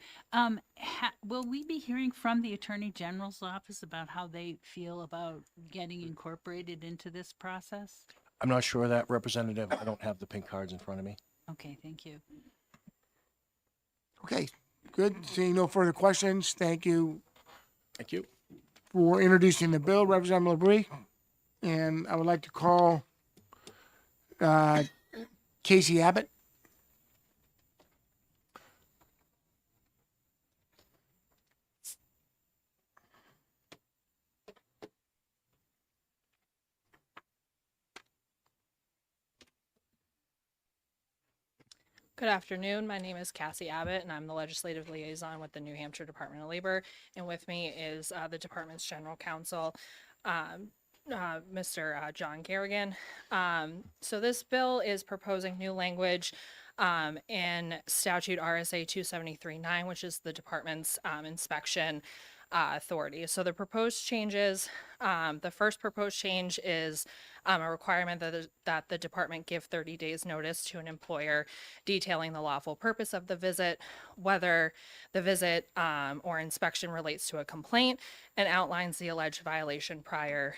Will we be hearing from the Attorney General's office about how they feel about getting incorporated into this process? I'm not sure of that, Representative. I don't have the pink cards in front of me. Okay, thank you. Okay. Good. Seeing no further questions, thank you Thank you. for introducing the bill, Representative LaBrie. And I would like to call Casey Abbott. Good afternoon. My name is Cassie Abbott, and I'm the legislative liaison with the New Hampshire Department of Labor. And with me is the department's general counsel, Mr. John Garrigan. So this bill is proposing new language in statute RSA 273-9, which is the department's inspection authority. So the proposed changes, the first proposed change is a requirement that the department give 30 days notice to an employer detailing the lawful purpose of the visit, whether the visit or inspection relates to a complaint, and outlines the alleged violation prior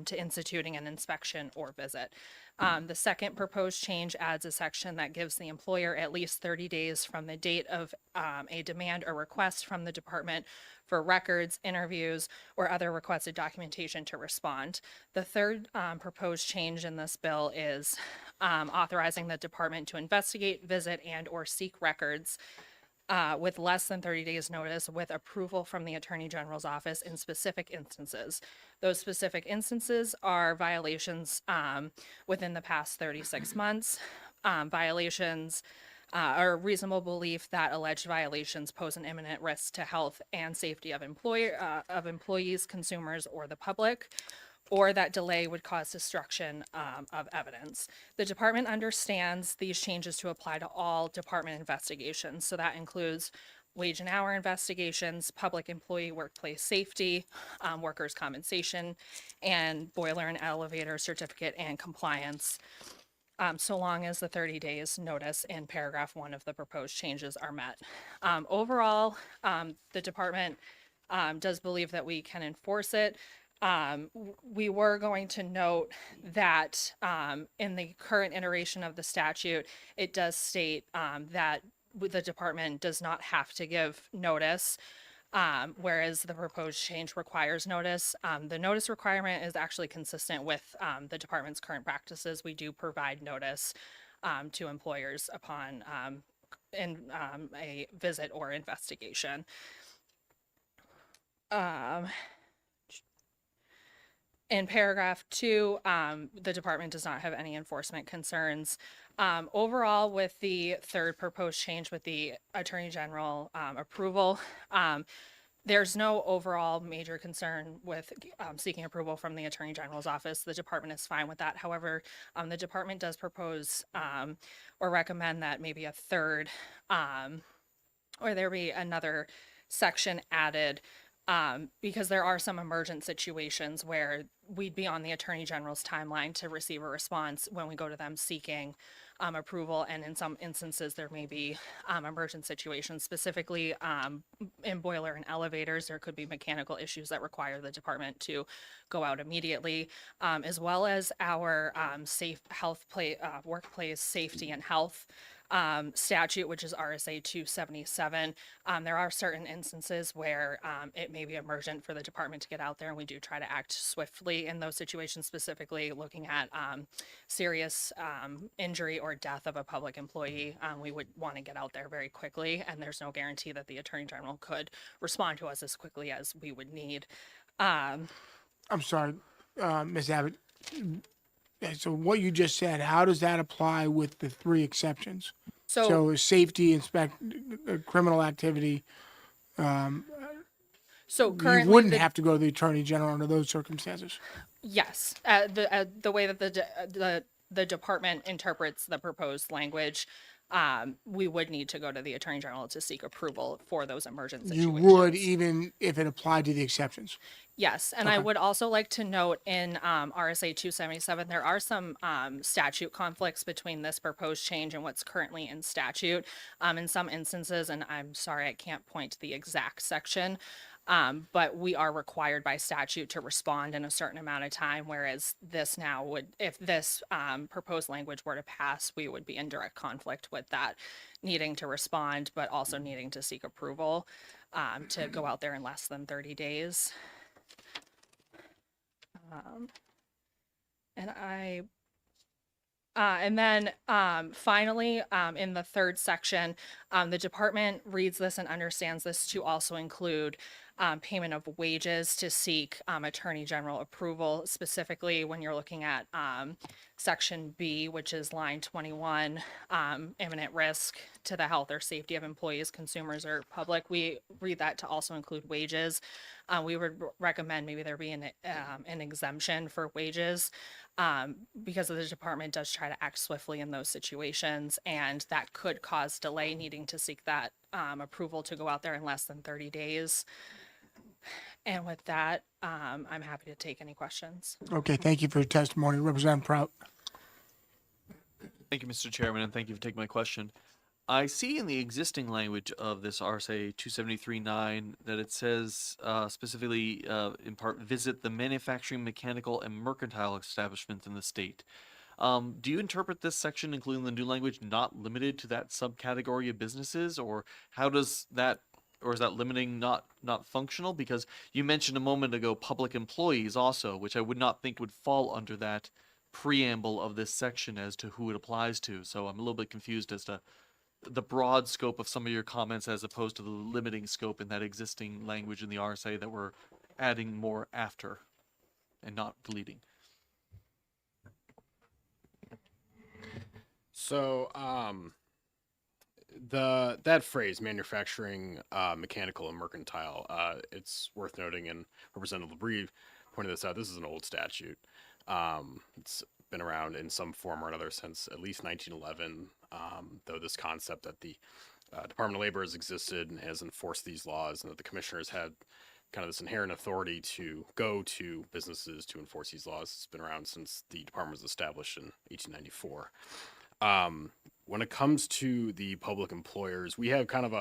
to instituting an inspection or visit. The second proposed change adds a section that gives the employer at least 30 days from the date of a demand or request from the department for records, interviews, or other requested documentation to respond. The third proposed change in this bill is authorizing the department to investigate, visit, and or seek records with less than 30 days notice with approval from the Attorney General's office in specific instances. Those specific instances are violations within the past 36 months, violations or reasonable belief that alleged violations pose an imminent risk to health and safety of employees, consumers, or the public, or that delay would cause destruction of evidence. The department understands these changes to apply to all department investigations. So that includes wage and hour investigations, public employee workplace safety, workers' compensation, and boiler and elevator certificate and compliance, so long as the 30 days notice in paragraph 1 of the proposed changes are met. Overall, the department does believe that we can enforce it. We were going to note that in the current iteration of the statute, it does state that the department does not have to give notice, whereas the proposed change requires notice. The notice requirement is actually consistent with the department's current practices. We do provide notice to employers upon a visit or investigation. In paragraph 2, the department does not have any enforcement concerns. Overall, with the third proposed change with the Attorney General approval, there's no overall major concern with seeking approval from the Attorney General's office. The department is fine with that. However, the department does propose or recommend that maybe a third or there be another section added because there are some emergent situations where we'd be on the Attorney General's timeline to receive a response when we go to them seeking approval. And in some instances, there may be emergent situations, specifically in boiler and elevators. There could be mechanical issues that require the department to go out immediately, as well as our safe health workplace safety and health statute, which is RSA 277. There are certain instances where it may be emergent for the department to get out there, and we do try to act swiftly in those situations, specifically looking at serious injury or death of a public employee. We would want to get out there very quickly, and there's no guarantee that the Attorney General could respond to us as quickly as we would need. I'm sorry, Ms. Abbott. So what you just said, how does that apply with the 3 exceptions? So safety, criminal activity. So You currently, wouldn't have to go to the Attorney General under those circumstances. yes, the way that the department interprets the proposed language, we would need to go to the Attorney General to seek approval for those emergent You situations. would, even if it applied to the exceptions. Yes, and I Okay. would also like to note in RSA 277, there are some statute conflicts between this proposed change and what's currently in statute. In some instances, and I'm sorry, I can't point to the exact section, but we are required by statute to respond in a certain amount of time, whereas this now would, if this proposed language were to pass, we would be in direct conflict with that, needing to respond, but also needing to seek approval to go out there in less than 30 days. And then finally, in the third section, the department reads this and understands this to also include payment of wages to seek Attorney General approval, specifically when you're looking at Section B, which is line 21, imminent risk to the health or safety of employees, consumers, or public. We read that to also include wages. We would recommend maybe there be an exemption for wages because the department does try to act swiftly in those situations, and that could cause delay needing to seek that approval to go out there in less than 30 days. And with that, I'm happy to take any questions. Okay, thank you for your testimony. Representative Prout. Thank you, Mr. Chairman, and thank you for taking my question. I see in the existing language of this RSA 273-9 that it says specifically in part, visit the manufacturing, mechanical, and mercantile establishments in the state. Do you interpret this section, including the new language, not limited to that subcategory of businesses, or how does that, or is that limiting not functional? Because you mentioned a moment ago public employees also, which I would not think would fall under that preamble of this section as to who it applies to. So I'm a little bit confused as to the broad scope of some of your comments as opposed to the limiting scope in that existing language in the RSA that we're adding more after and not deleting. So, that phrase, manufacturing, mechanical, and mercantile, it's worth noting, and Representative LaBrie pointed this out. This is an old statute. It's been around in some form or another since at least 1911. Though this concept that the Department of Labor has existed and has enforced these laws, and that the commissioners had kind of this inherent authority to go to businesses to enforce these laws. It's been around since the department was established in 1894. When it comes to the public employers, we have kind of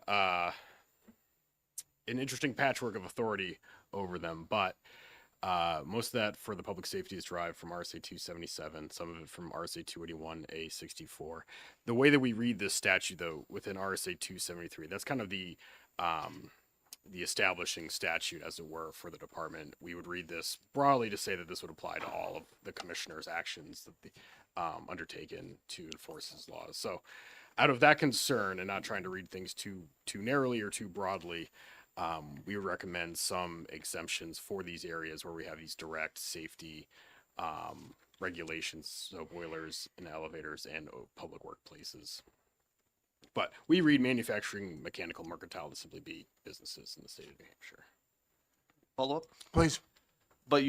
an interesting patchwork of authority over them, but most of that for the public safety is derived from RSA 277, some of it from RSA 281A 64. The way that we read this statute, though, within RSA 273, that's kind of the establishing statute, as it were, for the department. We would read this broadly to say that this would apply to all of the commissioner's actions that the undertaken to enforce his laws. So, out of that concern, and not trying to read things too narrowly or too broadly, we would recommend some exemptions for these areas where we have these direct safety regulations, so boilers and elevators and public workplaces. But we read manufacturing, mechanical, mercantile to simply be businesses in the state of New Hampshire. Follow up? Please. But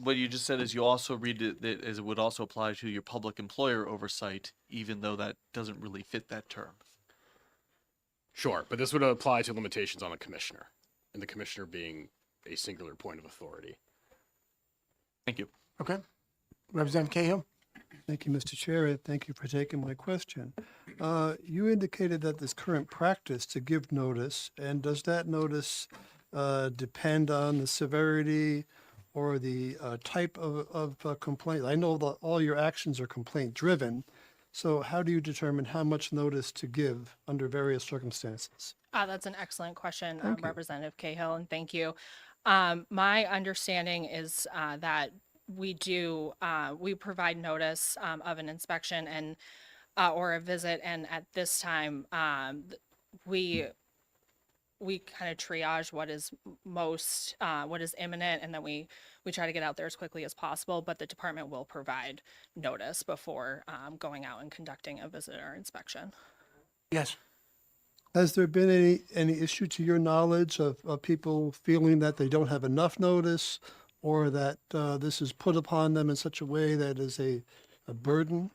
what you just said is you also read it that as it would also apply to your public employer oversight, even though that doesn't really fit that term. Sure, but this would apply to limitations on the commissioner, and the commissioner being a singular point of authority. Thank you. Okay. Representative Cahill? Thank you, Mr. Chair, and thank you for taking my question. You indicated that this current practice to give notice, and does that notice depend on the severity or the type of complaint? I know that all your actions are complaint-driven, so how do you determine how much notice to give under various circumstances? That's an excellent question, Thank you. Representative Cahill, and thank you. My understanding is that we provide notice of an inspection and or a visit, and at this time, we kind of triage what is what is imminent, and then we try to get out there as quickly as possible, but the department will provide notice before going out and conducting a visit or inspection. Yes. Has there been any issue to your knowledge of people feeling that they don't have enough notice, or that this is put upon them in such a way that is a burden?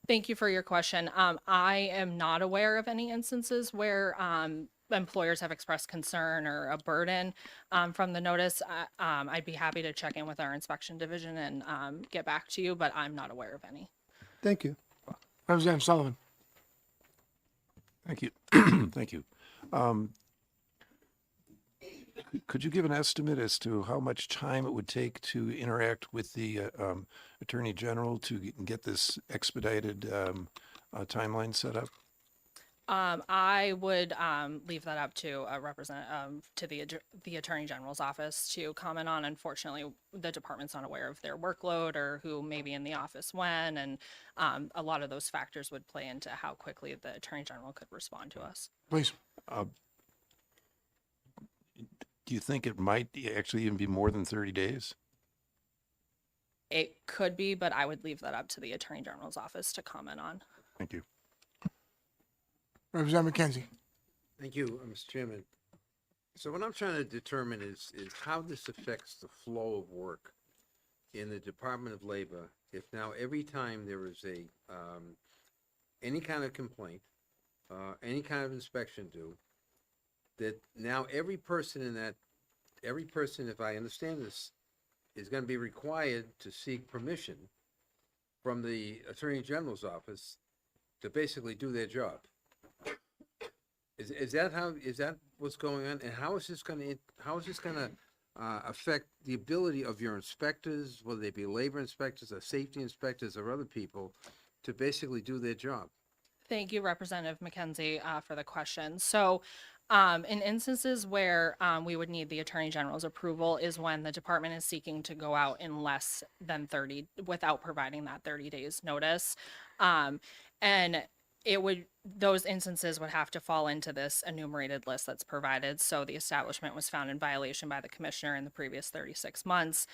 Thank you for your question. I am not aware of any instances where employers have expressed concern or a burden from the notice. I'd be happy to check in with our inspection division and get back to you, but I'm not aware of any. Thank you. Representative Sullivan? Thank you. Thank you. Could you give an estimate as to how much time it would take to interact with the Attorney General to get this expedited timeline set up? I would leave that up to to the Attorney General's office to comment on. Unfortunately, the department's not aware of their workload or who may be in the office when, and a lot of those factors would play into how quickly the Attorney General could respond to us. Please. Do you think it might actually even be more than 30 days? It could be, but I would leave that up to the Attorney General's office to comment on. Thank you. Representative McKenzie? Thank you, Mr. Chairman. So what I'm trying to determine is how this affects the flow of work in the Department of Labor. If now every time there is any kind of complaint, any kind of inspection due, that now every person, if I understand this, is going to be required to seek permission from the Attorney General's office to basically do their job. Is that what's going on? And how is this going to affect the ability of your inspectors, whether they be labor inspectors or safety inspectors or other people, to basically do their job? Thank you, Representative McKenzie, for the question. So, in instances where we would need the Attorney General's approval is when the department is seeking to go out in less than 30, without providing that 30 days notice. And those instances would have to fall into this enumerated list that's provided. So the establishment was found in violation by the commissioner in the previous 36 months.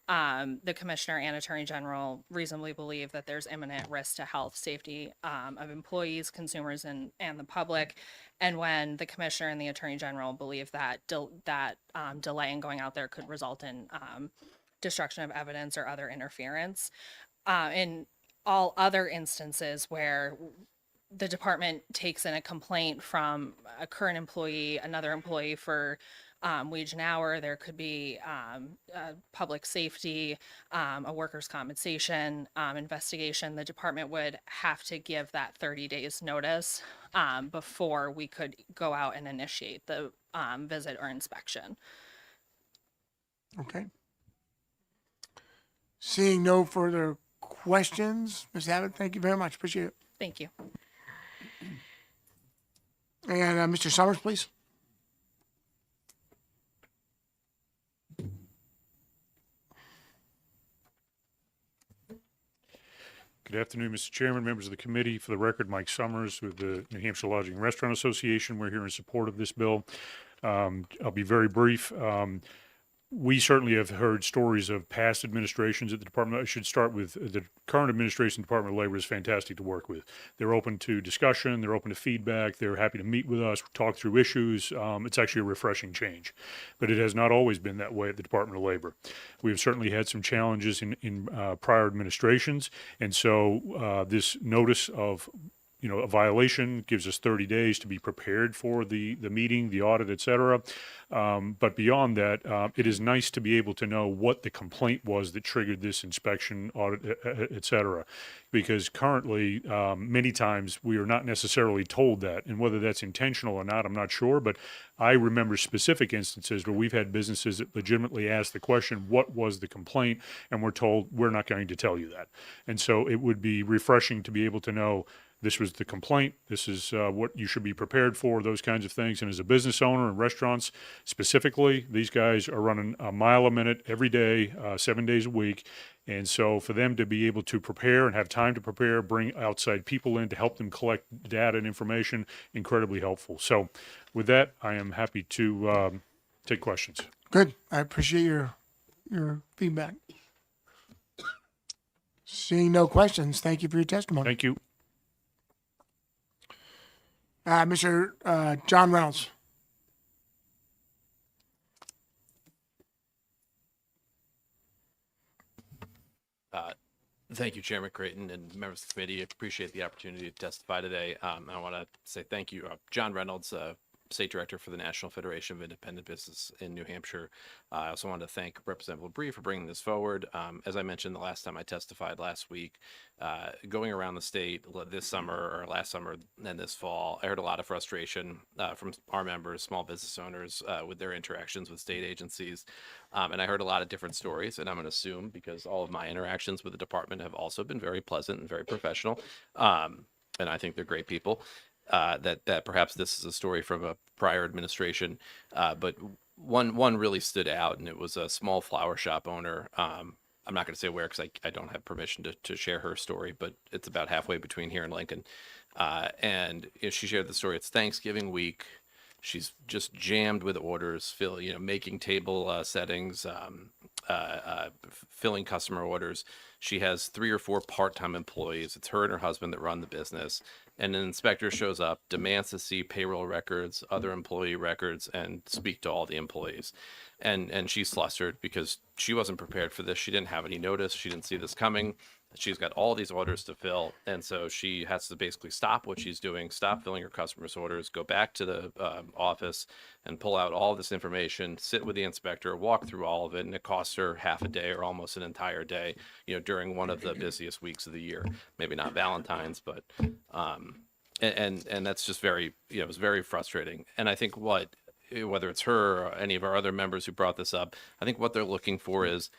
the commissioner and attorney general reasonably believe that there's imminent risk to health, safety of employees, consumers, and the public. And when the commissioner and the attorney general believe that delay in going out there could result in destruction of evidence or other interference. In all other instances where the department takes in a complaint from a current employee, another employee for wage and hour, there could be public safety, a workers' compensation investigation. The department would have to give that 30 days notice before we could go out and initiate the visit or inspection. Okay. Seeing no further questions, Ms. Abbott, thank you very much. Appreciate it. Thank you. And Mr. Summers, please. Good afternoon, Mr. Chairman, members of the committee. For the record, Mike Summers with the New Hampshire Lodging and Restaurant Association. We're here in support of this bill. I'll be very brief. We certainly have heard stories of past administrations at the department. I should start with the current administration. Department of Labor is fantastic to work with. They're open to discussion. They're open to feedback. They're happy to meet with us, talk through issues. It's actually a refreshing change, but it has not always been that way at the Department of Labor. We have certainly had some challenges in prior administrations, and so this notice of a violation gives us 30 days to be prepared for the meeting, the audit, et cetera. But beyond that, it is nice to be able to know what the complaint was that triggered this inspection, audit, et cetera. Because currently, many times we are not necessarily told that. And whether that's intentional or not, I'm not sure. But I remember specific instances where we've had businesses that legitimately ask the question, what was the complaint? And we're told, we're not going to tell you that. And so it would be refreshing to be able to know this was the complaint. This is what you should be prepared for, those kinds of things. And as a business owner in restaurants specifically, these guys are running a mile a minute every day, 7 days a week. And so for them to be able to prepare and have time to prepare, bring outside people in to help them collect data and information, incredibly helpful. So with that, I am happy to take questions. Good. I appreciate your feedback. Seeing no questions, thank you for your testimony. Thank you. Mr. John Reynolds. Thank you, Chairman Creighton and members of the committee. I appreciate the opportunity to testify today. I want to say thank you, John Reynolds, State Director for the National Federation of Independent Business in New Hampshire. I also wanted to thank Representative Labrie for bringing this forward. As I mentioned the last time I testified last week, going around the state this summer or last summer and this fall, I heard a lot of frustration from our members, small business owners, with their interactions with state agencies. And I heard a lot of different stories, and I'm going to assume because all of my interactions with the department have also been very pleasant and very professional. And I think they're great people. That perhaps this is a story from a prior administration, but one really stood out, and it was a small flower shop owner. I'm not going to say where because I don't have permission to share her story, but it's about halfway between here and Lincoln. And she shared the story. It's Thanksgiving week. She's just jammed with orders, making table settings, filling customer orders. She has 3 or 4 part-time employees. It's her and her husband that run the business. And an inspector shows up, demands to see payroll records, other employee records, and speak to all the employees. And she's flustered because she wasn't prepared for this. She didn't have any notice. She didn't see this coming. She's got all these orders to fill. And so she has to basically stop what she's doing, stop filling her customers' orders, go back to the office and pull out all this information, sit with the inspector, walk through all of it. And it costs her half a day or almost an entire day, during one of the busiest weeks of the year. Maybe not Valentine's, but, and that's just very, it was very frustrating. And I think whether it's her or any of our other members who brought this up, I think what they're looking for is,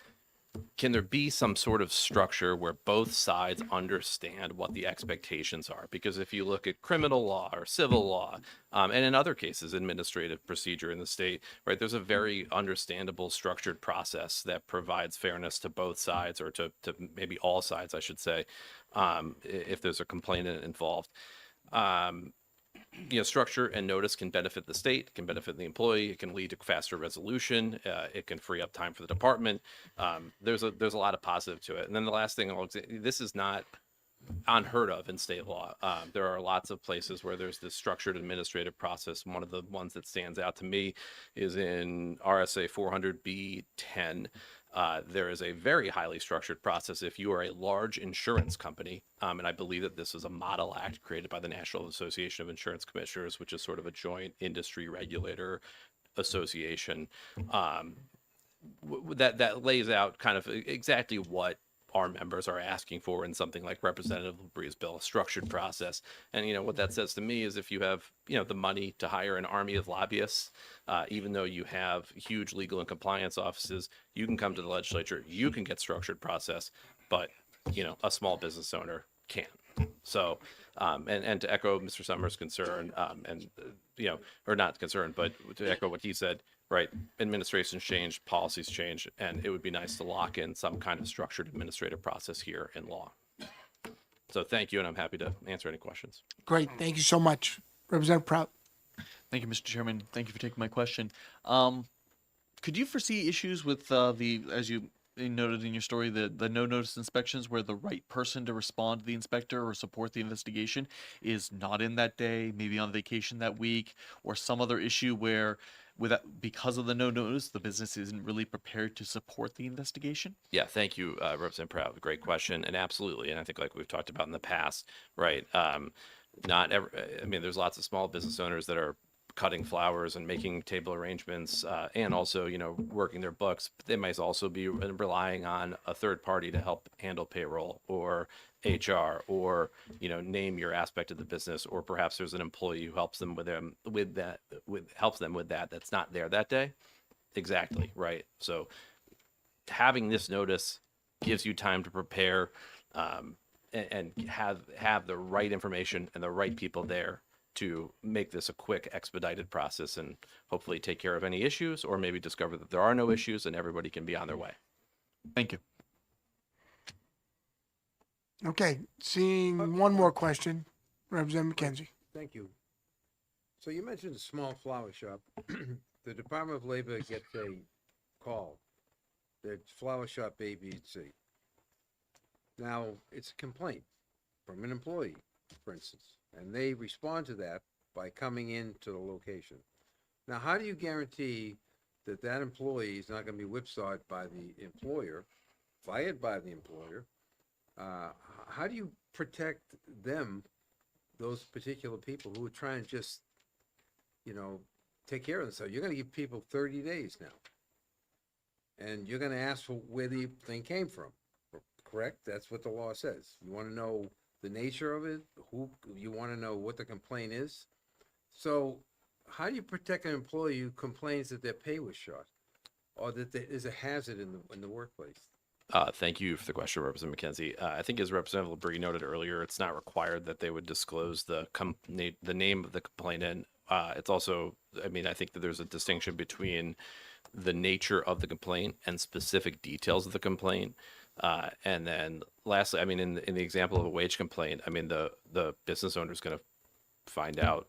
can there be some sort of structure where both sides understand what the expectations are? Because if you look at criminal law or civil law, and in other cases, administrative procedure in the state, right, there's a very understandable structured process that provides fairness to both sides, or to maybe all sides, I should say, if there's a complainant involved. structure and notice can benefit the state, can benefit the employee, it can lead to faster resolution, it can free up time for the department. There's a lot of positive to it. And then the last thing, this is not unheard of in state law. There are lots of places where there's this structured administrative process. One of the ones that stands out to me is in RSA 400B10. There is a very highly structured process if you are a large insurance company, and I believe that this is a model act created by the National Association of Insurance Commissioners, which is sort of a joint industry regulator association. That lays out kind of exactly what our members are asking for in something like Representative LaBrie's bill, a structured process. And, what that says to me is if you have, the money to hire an army of lobbyists, even though you have huge legal and compliance offices, you can come to the legislature, you can get structured process, but, a small business owner can't. So, and to echo Mr. Summers' concern, or not concern, but to echo what he said, right, administrations change, policies change, and it would be nice to lock in some kind of structured administrative process here in law. So thank you, and I'm happy to answer any questions. Great. Thank you so much. Representative Prout. Thank you, Mr. Chairman. Thank you for taking my question. Could you foresee issues with as you noted in your story, the no notice inspections where the right person to respond to the inspector or support the investigation is not in that day, maybe on vacation that week, or some other issue where because of the no notice, the business isn't really prepared to support the investigation? Yeah, thank you, Representative Prout. Great question, and absolutely, and I think like we've talked about in the past, right? There's lots of small business owners that are cutting flowers and making table arrangements, and also, working their books. But they might also be relying on a third party to help handle payroll or HR, or name your aspect of the business, or perhaps there's an employee who helps them with that that's not there that day. Exactly, right. So having this notice gives you time to prepare, and have the right information and the right people there to make this a quick, expedited process and hopefully take care of any issues, or maybe discover that there are no issues and everybody can be on their way. Thank you. Okay. Seeing one more question. Representative McKenzie. Thank you. So you mentioned a small flower shop. The Department of Labor gets a call that flower shop A, B, and C. Now, it's a complaint from an employee, for instance, and they respond to that by coming into the location. Now, how do you guarantee that that employee is not going to be whipsawed by the employer, fired by the employer? How do you protect them, those particular people who are trying to just, take care of themselves? You're going to give people 30 days now, and you're going to ask for where the thing came from, correct? That's what the law says. You want to know the nature of it, you want to know what the complaint is. So how do you protect an employee who complains that their pay was short, or that there is a hazard in the workplace? Thank you for the question, Representative McKenzie. I think as Representative LaBrie noted earlier, it's not required that they would disclose the name of the complainant. It's also, I think that there's a distinction between the nature of the complaint and specific details of the complaint. And then lastly, in the example of a wage complaint, the business owner is going to find out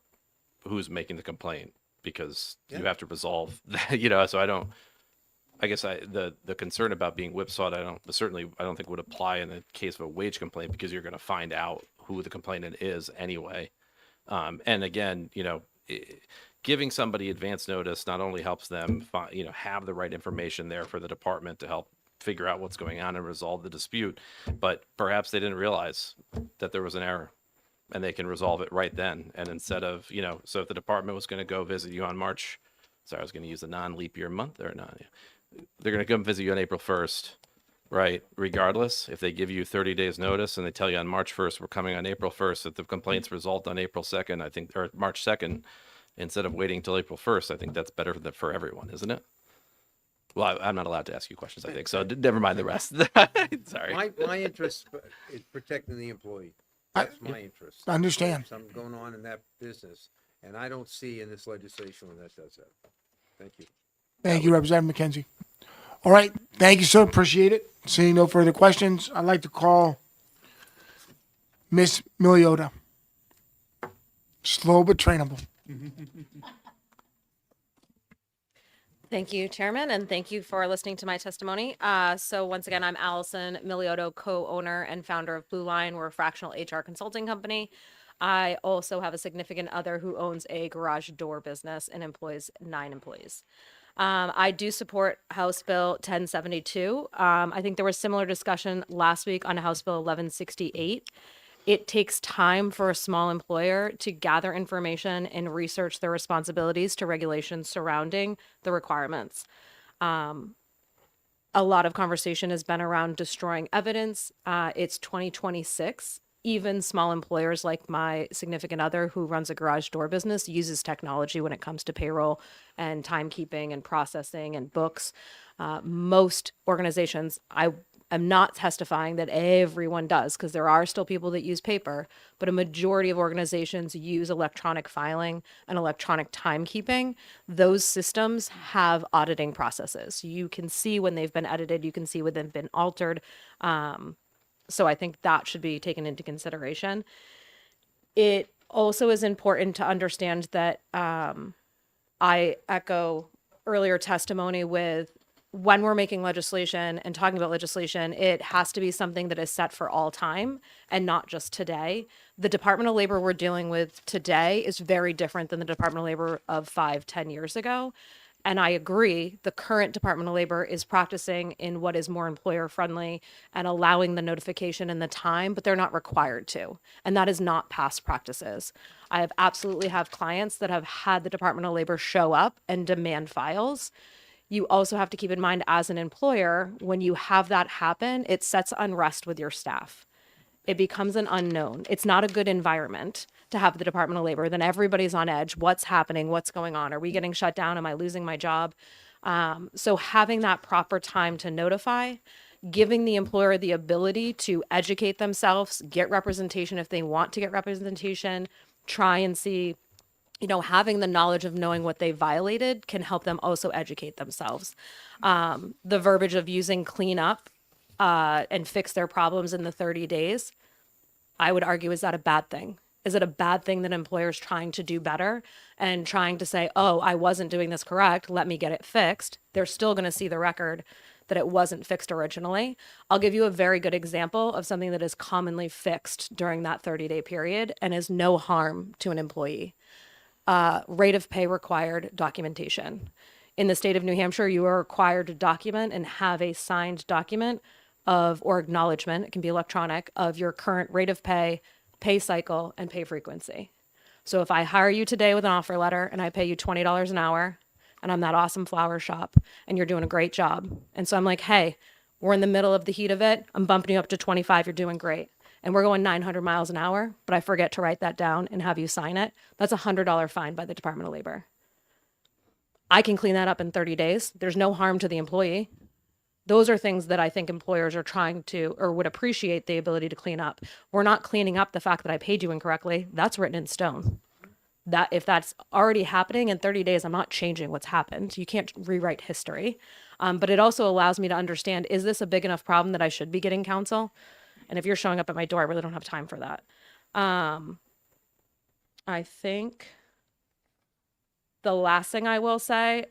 who's making the complaint, because you have to resolve that, so the concern about being whipsawed, I don't think would apply in the case of a wage complaint, because you're going to find out who the complainant is anyway. And again, giving somebody advance notice not only helps them have the right information there for the department to help figure out what's going on and resolve the dispute, but perhaps they didn't realize that there was an error, and they can resolve it right then. And instead of, so if the department was going to go visit you on I was going to use a non-leap year month or not. They're going to come visit you on April 1st, right? Regardless, if they give you 30 days notice and they tell you on March 1st, we're coming on April 1st, if the complaints result on April 2nd, or March 2nd, instead of waiting till April 1st, I think that's better for everyone, isn't it? Well, I'm not allowed to ask you questions, I think, so never mind the rest. Sorry. My interest is protecting the employee. That's my interest. I understand. There's something going on in that business, and I don't see in this legislation when that does that. Thank you. Thank you, Representative McKenzie. All right. Thank you, sir. Appreciate it. Seeing no further questions, I'd like to call Miss Miliota. Slow but trainable. Thank you, Chairman, and thank you for listening to my testimony. So once again, I'm Allison Miliotto, co-owner and founder of Blue Line. We're a fractional HR consulting company. I also have a significant other who owns a garage door business and employs 9 employees. I do support House Bill 1072. I think there was similar discussion last week on House Bill 1168. It takes time for a small employer to gather information and research their responsibilities to regulations surrounding the requirements. A lot of conversation has been around destroying evidence. It's 2026. Even small employers like my significant other who runs a garage door business uses technology when it comes to payroll and timekeeping and processing and books. Most organizations, I am not testifying that everyone does, because there are still people that use paper, but a majority of organizations use electronic filing and electronic timekeeping. Those systems have auditing processes. You can see when they've been edited, you can see when they've been altered. So I think that should be taken into consideration. It also is important to understand that I echo earlier testimony with when we're making legislation and talking about legislation, it has to be something that is set for all time and not just today. The Department of Labor we're dealing with today is very different than the Department of Labor of 5-10 years ago. And I agree, the current Department of Labor is practicing in what is more employer friendly and allowing the notification and the time, but they're not required to. And that is not past practices. I have absolutely have clients that have had the Department of Labor show up and demand files. You also have to keep in mind as an employer, when you have that happen, it sets unrest with your staff. It becomes an unknown. It's not a good environment to have the Department of Labor. Then everybody's on edge. What's happening? What's going on? Are we getting shut down? Am I losing my job? So having that proper time to notify, giving the employer the ability to educate themselves, get representation if they want to get representation, try and see, having the knowledge of knowing what they violated can help them also educate themselves. The verbiage of using clean up and fix their problems in the 30 days, I would argue, is that a bad thing? Is it a bad thing that employers trying to do better and trying to say, oh, I wasn't doing this correct, let me get it fixed? They're still going to see the record that it wasn't fixed originally. I'll give you a very good example of something that is commonly fixed during that 30-day period and is no harm to an employee. Rate of pay required documentation. In the state of New Hampshire, you are required to document and have a signed document or acknowledgement, it can be electronic, of your current rate of pay, pay cycle, and pay frequency. So if I hire you today with an offer letter and I pay you $20 an hour and I'm that awesome flower shop and you're doing a great job. And so I'm like, hey, we're in the middle of the heat of it. I'm bumping you up to 25. You're doing great. And we're going 900 miles an hour, but I forget to write that down and have you sign it. That's a $100 fine by the Department of Labor. I can clean that up in 30 days. There's no harm to the employee. Those are things that I think employers are trying to, or would appreciate the ability to clean up. We're not cleaning up the fact that I paid you incorrectly. That's written in stone. That if that's already happening in 30 days, I'm not changing what's happened. You can't rewrite history. But it also allows me to understand, is this a big enough problem that I should be getting counsel? And if you're showing up at my door, I really don't have time for that. I think the last thing I will say,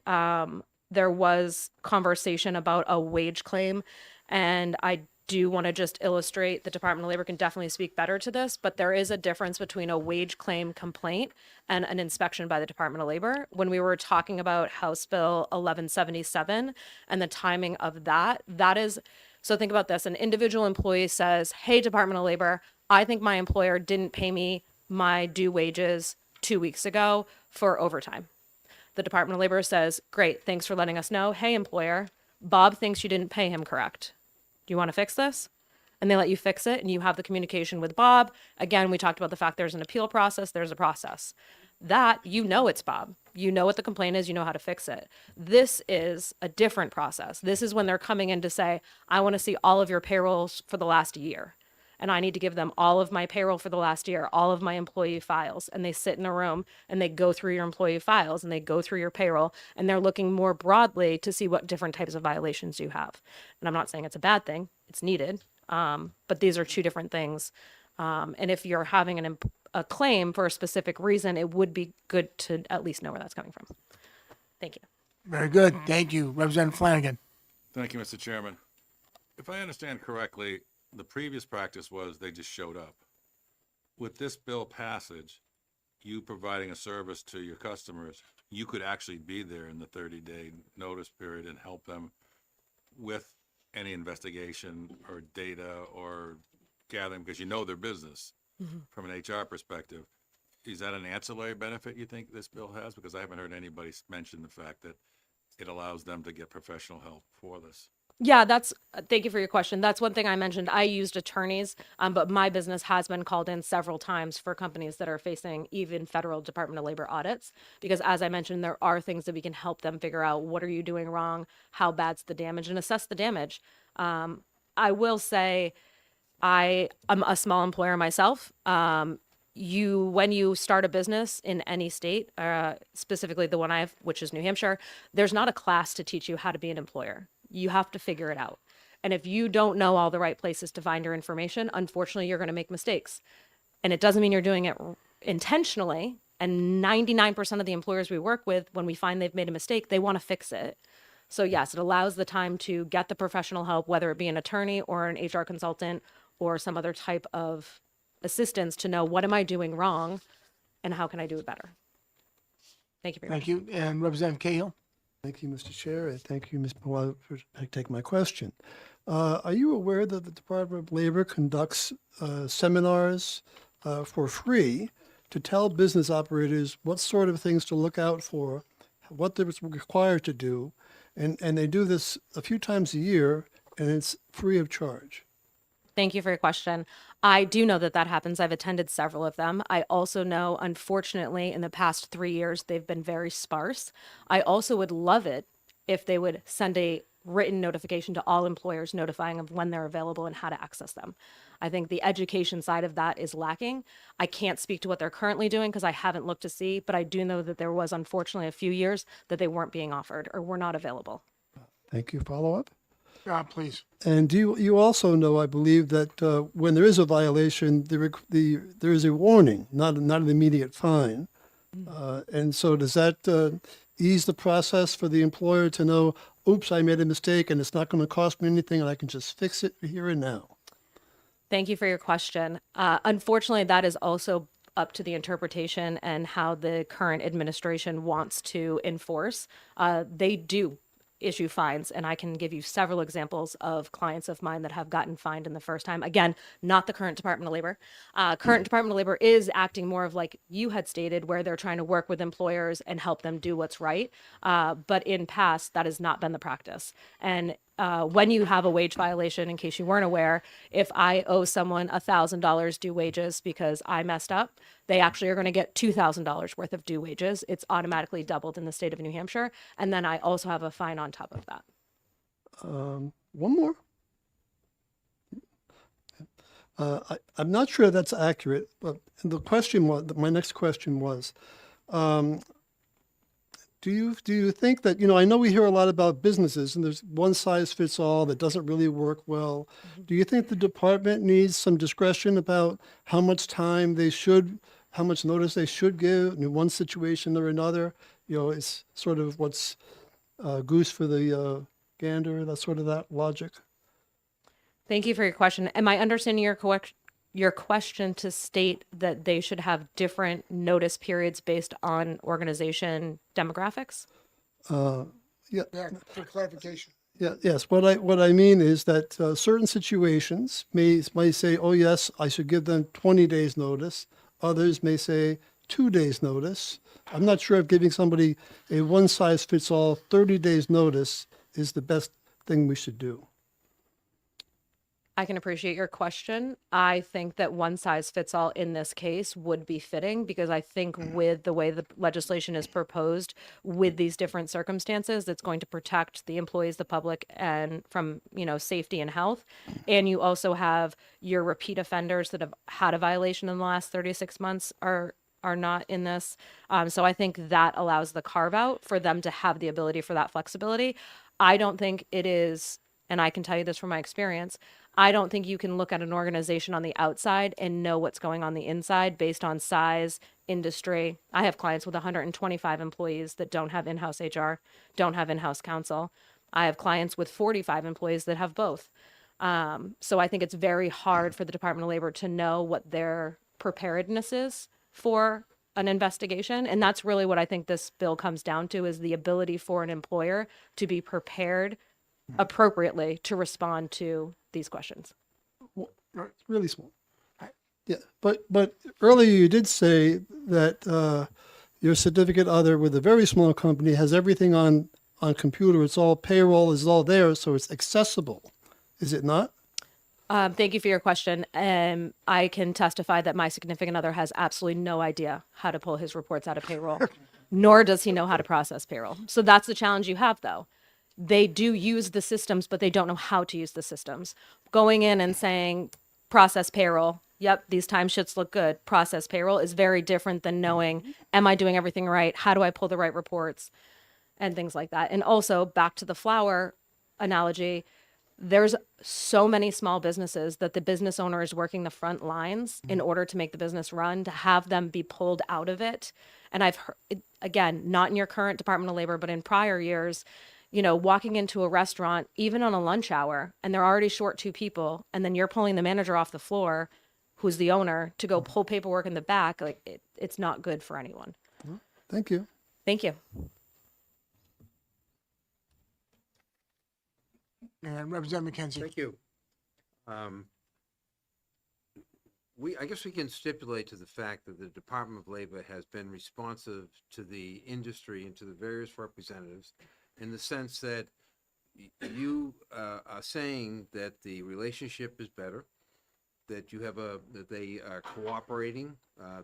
there was conversation about a wage claim, and I do want to just illustrate the Department of Labor can definitely speak better to this, but there is a difference between a wage claim complaint and an inspection by the Department of Labor. When we were talking about House Bill 1177 and the timing of that is, so think about this. An individual employee says, hey, Department of Labor, I think my employer didn't pay me my due wages 2 weeks ago for overtime. The Department of Labor says, great, thanks for letting us know. Hey, employer, Bob thinks you didn't pay him correct. Do you want to fix this? And they let you fix it, and you have the communication with Bob. Again, we talked about the fact there's an appeal process, there's a process. That, it's Bob. You know what the complaint is, you know how to fix it. This is a different process. This is when they're coming in to say, I want to see all of your payrolls for the last year. And I need to give them all of my payroll for the last year, all of my employee files. And they sit in a room and they go through your employee files and they go through your payroll, and they're looking more broadly to see what different types of violations you have. And I'm not saying it's a bad thing, it's needed. But these are two different things. And if you're having a claim for a specific reason, it would be good to at least know where that's coming from. Thank you. Very good. Thank you. Representative Flanagan. Thank you, Mr. Chairman. If I understand correctly, the previous practice was they just showed up. With this bill passage, you providing a service to your customers, you could actually be there in the 30-day notice period and help them with any investigation or data or gathering, because you know their business from an HR perspective. Is that an ancillary benefit you think this bill has? Because I haven't heard anybody mention the fact that it allows them to get professional help for this. Yeah, thank you for your question. That's one thing I mentioned. I used attorneys, but my business has been called in several times for companies that are facing even federal Department of Labor audits. Because as I mentioned, there are things that we can help them figure out. What are you doing wrong? How bad's the damage? And assess the damage. I will say I am a small employer myself. When you start a business in any state, specifically the one I have, which is New Hampshire, there's not a class to teach you how to be an employer. You have to figure it out. And if you don't know all the right places to find your information, unfortunately, you're going to make mistakes. And it doesn't mean you're doing it intentionally. And 99% of the employers we work with, when we find they've made a mistake, they want to fix it. So yes, it allows the time to get the professional help, whether it be an attorney or an HR consultant or some other type of assistance to know what am I doing wrong and how can I do it better. Thank you very much. Thank you. And Representative Cahill. Thank you, Mr. Chair, and thank you, Ms. Pawala, for taking my question. Are you aware that the Department of Labor conducts seminars for free to tell business operators what sort of things to look out for, what they're required to do, and they do this a few times a year, and it's free of charge? Thank you for your question. I do know that that happens. I've attended several of them. I also know, unfortunately, in the past 3 years, they've been very sparse. I also would love it if they would send a written notification to all employers notifying of when they're available and how to access them. I think the education side of that is lacking. I can't speak to what they're currently doing because I haven't looked to see, but I do know that there was, unfortunately, a few years that they weren't being offered or were not available. Thank you. Follow up? Please. And you also know, I believe, that when there is a violation, there is a warning, not an immediate fine. And so does that ease the process for the employer to know, oops, I made a mistake and it's not going to cost me anything and I can just fix it here and now? Thank you for your question. Unfortunately, that is also up to the interpretation and how the current administration wants to enforce. They do issue fines, and I can give you several examples of clients of mine that have gotten fined in the first time. Again, not the current Department of Labor. Current Department of Labor is acting more of like you had stated, where they're trying to work with employers and help them do what's right. But in past, that has not been the practice. And when you have a wage violation, in case you weren't aware, if I owe someone $1,000 due wages because I messed up, they actually are going to get $2,000 worth of due wages. It's automatically doubled in the state of New Hampshire. And then I also have a fine on top of that. One more. I'm not sure that's accurate, but the question was, my next question was, do you think that, I know we hear a lot about businesses and there's one size fits all that doesn't really work well. Do you think the department needs some discretion about how much how much notice they should give in one situation or another? It's sort of what's goose for the gander, that's sort of that logic. Thank you for your question. Am I understanding your question to state that they should have different notice periods based on organization demographics? Yeah. For clarification. Yeah. Yes. What I mean is that certain situations may say, oh yes, I should give them 20 days notice. Others may say 2 days notice. I'm not sure if giving somebody a one size fits all 30 days notice is the best thing we should do. I can appreciate your question. I think that one size fits all in this case would be fitting because I think with the way the legislation is proposed with these different circumstances, it's going to protect the employees, the public, and from, safety and health. And you also have your repeat offenders that have had a violation in the last 36 months are not in this. So I think that allows the carve out for them to have the ability for that flexibility. I don't think it is, and I can tell you this from my experience, I don't think you can look at an organization on the outside and know what's going on the inside based on size, industry. I have clients with 125 employees that don't have in-house HR, don't have in-house counsel. I have clients with 45 employees that have both. So I think it's very hard for the Department of Labor to know what their preparedness is for an investigation. And that's really what I think this bill comes down to, is the ability for an employer to be prepared appropriately to respond to these questions. It's really small. Yeah, but earlier you did say that your significant other with a very small company has everything on computer. It's all payroll is all there, so it's accessible. Is it not? Thank you for your question. I can testify that my significant other has absolutely no idea how to pull his reports out of payroll, nor does he know how to process payroll. So that's the challenge you have, though. They do use the systems, but they don't know how to use the systems. Going in and saying, process payroll, yep, these timesheets look good, process payroll, is very different than knowing, am I doing everything right? How do I pull the right reports? And things like that. And also, back to the flour analogy, there's so many small businesses that the business owner is working the front lines in order to make the business run, to have them be pulled out of it. And I've heard, again, not in your current Department of Labor, but in prior years, you know, walking into a restaurant, even on a lunch hour, and they're already short 2 people, and then you're pulling the manager off the floor, who's the owner, to go pull paperwork in the back, like it's not good for anyone. Thank you. Thank you. And Representative McKenzie. Thank you. I guess we can stipulate to the fact that the Department of Labor has been responsive to the industry and to the various representatives in the sense that you are saying that the relationship is better, that that they are cooperating,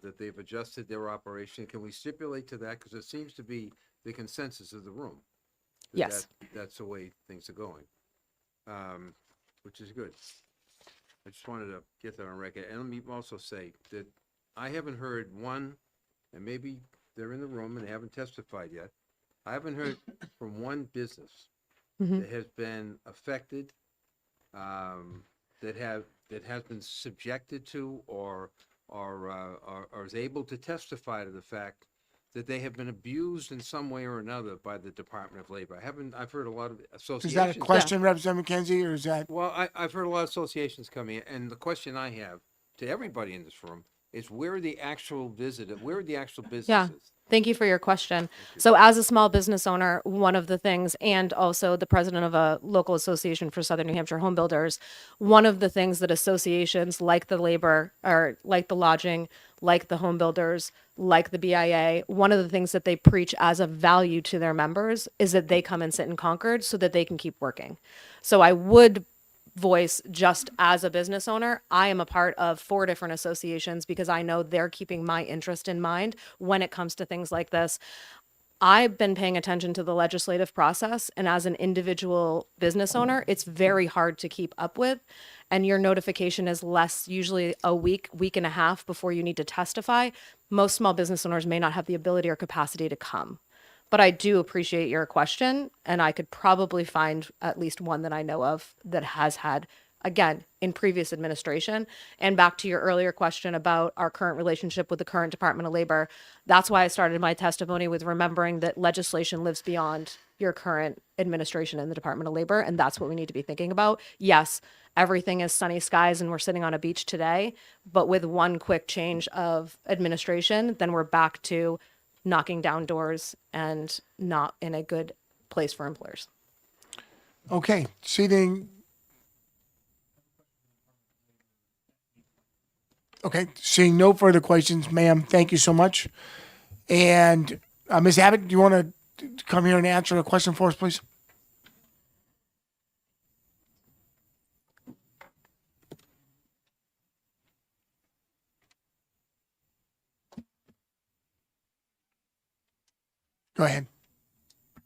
that they've adjusted their operation. Can we stipulate to that? Because it seems to be the consensus of the room. Yes. That's the way things are going, which is good. I just wanted to get that on record. And let me also say that I haven't heard one, and maybe they're in the room and they haven't testified yet. I haven't heard from one business that has been affected, that has been subjected to or is able to testify to the fact that they have been abused in some way or another by the Department of Labor. I've heard a lot of associations. Is that a question, Representative McKenzie, or is that? Well, I've heard a lot of associations coming in, and the question I have to everybody in this room is where are the actual businesses? Yeah. Thank you for your question. So as a small business owner, one of the things, and also the president of a local association for Southern New Hampshire home builders, one of the things that associations like the labor, or like the lodging, like the home builders, like the BIA, one of the things that they preach as a value to their members is that they come and sit in Concord so that they can keep working. So I would voice, just as a business owner, I am a part of 4 different associations because I know they're keeping my interest in mind when it comes to things like this. I've been paying attention to the legislative process, and as an individual business owner, it's very hard to keep up with. And your notification is less, usually a week and a half before you need to testify. Most small business owners may not have the ability or capacity to come. But I do appreciate your question, and I could probably find at least one that I know of that has had, again, in previous administration. And back to your earlier question about our current relationship with the current Department of Labor, that's why I started my testimony with remembering that legislation lives beyond your current administration in the Department of Labor, and that's what we need to be thinking about. Yes, everything is sunny skies and we're sitting on a beach today, but with one quick change of administration, then we're back to knocking down doors and not in a good place for employers. Okay, seating. Okay, seeing no further questions, ma'am, thank you so much. And Ms. Abbott, do you want to come here and answer a question for us, please? Go ahead.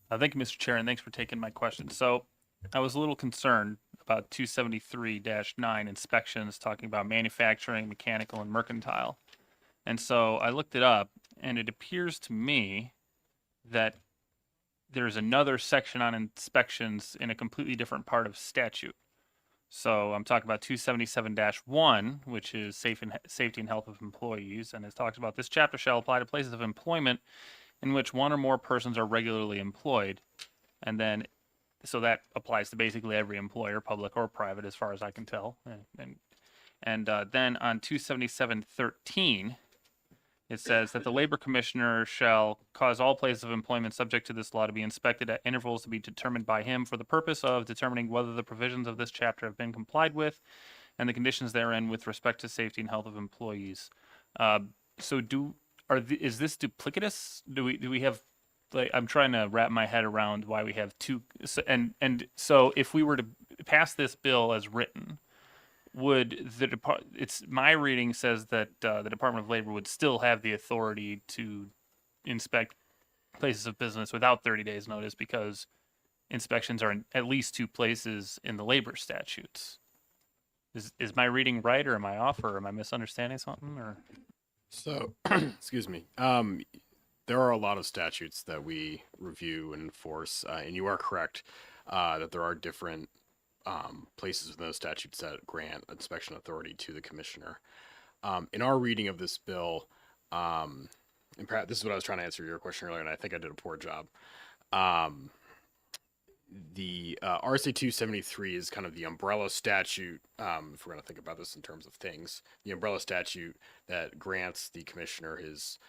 Thank you, Mr. Chair, and thanks for taking my question. So I was a little concerned about 273-9 inspections talking about manufacturing, mechanical, and mercantile. And so I looked it up, and it appears to me that there's another section on inspections in a completely different part of statute. So I'm talking about 277-1, which is safety and health of employees, and it talks about this chapter shall apply to places of employment in which one or more persons are regularly employed, and then so that applies to basically every employer, public or private, as far as I can tell. And then on 277-13, it says that the labor commissioner shall cause all places of employment subject to this law to be inspected at intervals to be determined by him for the purpose of determining whether the provisions of this chapter have been complied with and the conditions therein with respect to safety and health of employees. So is this duplicitous? Do we have, like, I'm trying to wrap my head around why we have two, and so if we were to pass this bill as written, would it's my reading says that the Department of Labor would still have the authority to inspect places of business without 30 days notice because inspections are in at least two places in the labor statutes. Is my reading right, or am I off, or am I misunderstanding something, or? So, excuse me. There are a lot of statutes that we review and enforce, and you are correct that there are different places within those statutes that grant inspection authority to the commissioner. In our reading of this bill, and perhaps this is what I was trying to answer your question earlier, and I think I did a poor job. The RSA 273 is kind of the umbrella statute, if we're going to think about this in terms of things, the umbrella statute that grants the commissioner his,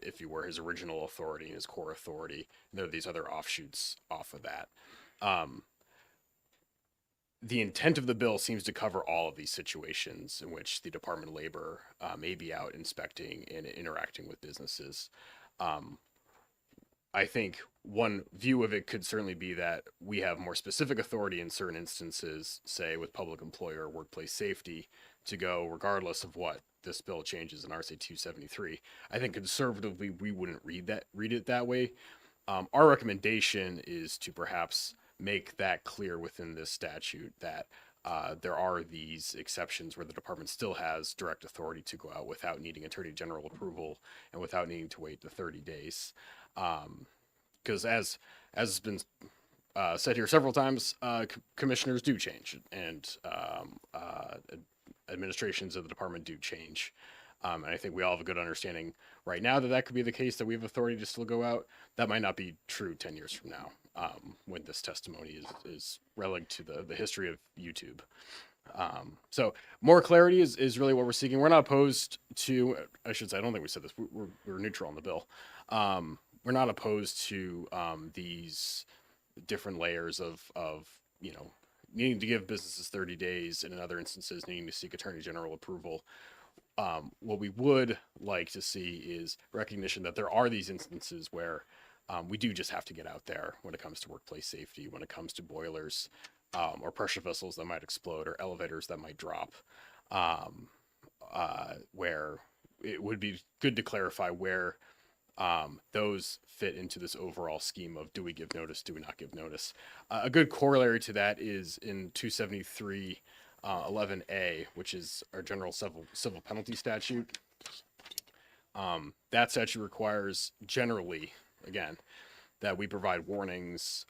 if you were, his original authority and his core authority. And there are these other offshoots off of that. The intent of the bill seems to cover all of these situations in which the Department of Labor may be out inspecting and interacting with businesses. I think one view of it could certainly be that we have more specific authority in certain instances, say with public employer or workplace safety, to go regardless of what this bill changes in RSA 273. I think conservatively we wouldn't read it that way. Our recommendation is to perhaps make that clear within this statute that there are these exceptions where the department still has direct authority to go out without needing Attorney General approval and without needing to wait the 30 days. Because as has been said here several times, commissioners do change, and administrations of the department do change. And I think we all have a good understanding right now that could be the case, that we have authority to still go out. That might not be true 10 years from now, when this testimony is relevant to the history of YouTube. So more clarity is really what we're seeking. We're not opposed to, I should say, I don't think we said this, we're neutral on the bill. We're not opposed to these different layers of needing to give businesses 30 days, and in other instances needing to seek Attorney General approval. What we would like to see is recognition that there are these instances where we do just have to get out there when it comes to workplace safety, when it comes to boilers, or pressure vessels that might explode, or elevators that might drop, where it would be good to clarify where those fit into this overall scheme of, do we give notice, do we not give notice? A good corollary to that is in 273 11A, which is our general civil penalty statute. That statute requires generally, again, that we provide warnings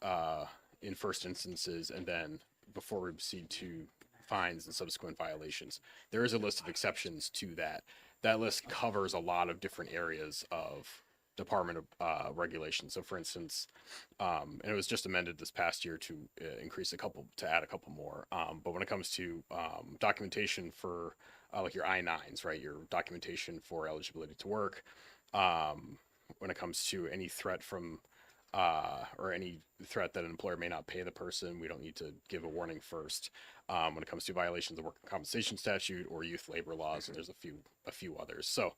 in first instances, and then before we proceed to fines and subsequent violations. There is a list of exceptions to that. That list covers a lot of different areas of Department of regulation. So for instance, and it was just amended this past year to add a couple more. But when it comes to documentation for like your I-9s, right, your documentation for eligibility to work, when it comes to any threat from or any threat that an employer may not pay the person, we don't need to give a warning first. When it comes to violations of work compensation statute or youth labor laws, and there's a few others. So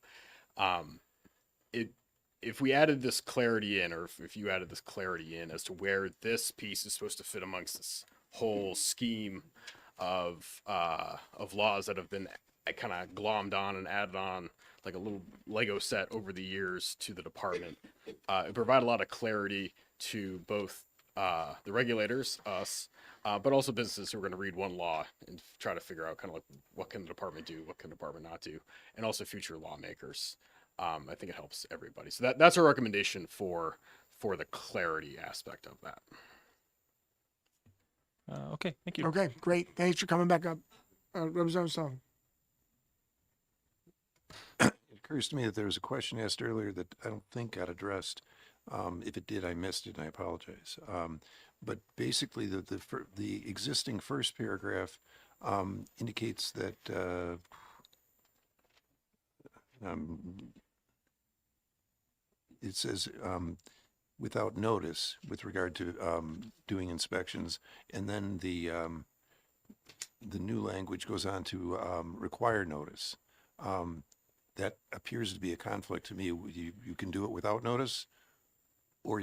if we added this clarity in, or if you added this clarity in as to where this piece is supposed to fit amongst this whole scheme of laws that have been kind of glommed on and added on like a little Lego set over the years to the department, it provide a lot of clarity to both the regulators, us, but also businesses who are going to read one law and try to figure out kind of like, what can the department do, what can the department not do, and also future lawmakers. I think it helps everybody. So that's our recommendation for the clarity aspect of that. Okay, thank you. Okay, great. Thanks for coming back up. Representative Sullivan. It occurs to me that there was a question asked earlier that I don't think got addressed. If it did, I missed it, and I apologize. But basically, the existing first paragraph indicates that it says without notice with regard to doing inspections, and then the new language goes on to require notice. That appears to be a conflict to me. You can do it without notice, or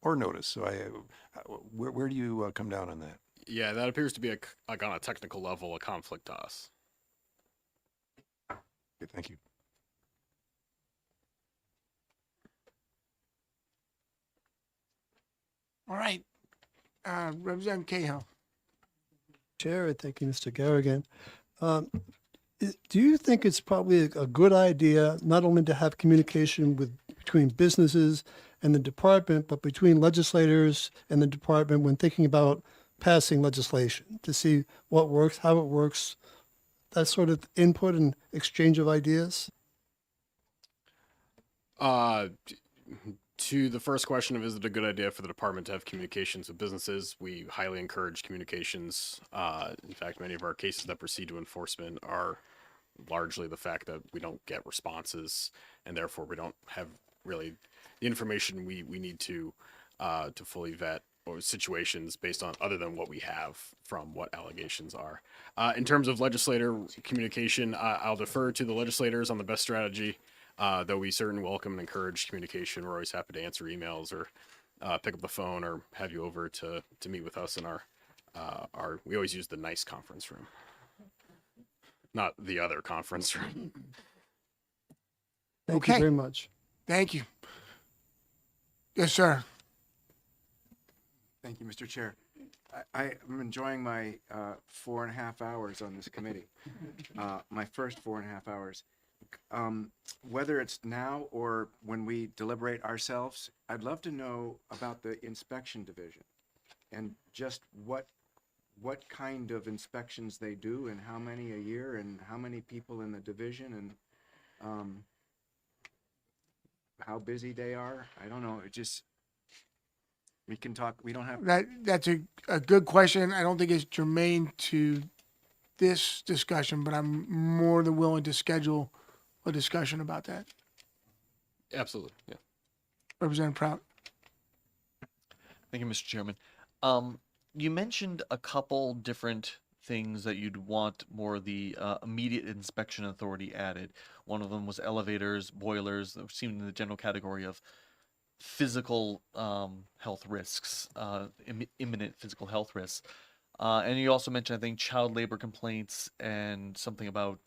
notice. So where do you come down on that? Yeah, that appears to be like on a technical level a conflict to us. Okay, thank you. All right. Representative Cahill. Chair, and thank you, Mr. Garrigan. Do you think it's probably a good idea not only to have communication between businesses and the department, but between legislators and the department when thinking about passing legislation to see what works, how it works, that sort of input and exchange of ideas? To the first question of is it a good idea for the department to have communications with businesses, we highly encourage communications. In fact, many of our cases that proceed to enforcement are largely the fact that we don't get responses, and therefore we don't have really the information we need to fully vet or situations based on other than what we have from what allegations are. In terms of legislator communication, I'll defer to the legislators on the best strategy. Though we certainly welcome and encourage communication. We're always happy to answer emails or pick up the phone or have you over to meet with us in our we always use the nice conference room, not the other conference room. Thank you very much. Thank you. Yes, sir. Thank you, Mr. Chair. I am enjoying my 4.5 hours on this committee, my first 4.5 hours. Whether it's now or when we deliberate ourselves, I'd love to know about the inspection division and just what kind of inspections they do and how many a year and how many people in the division and how busy they are. I don't know. It just, we can talk, we don't have. That's a good question. I don't think it's germane to this discussion, but I'm more than willing to schedule a discussion about that. Absolutely, yeah. Representative Prout. Thank you, Mr. Chairman. You mentioned a couple different things that you'd want more of the immediate inspection authority added. One of them was elevators, boilers, that seemed in the general category of physical health risks, imminent physical health risks. And you also mentioned, I think, child labor complaints and something about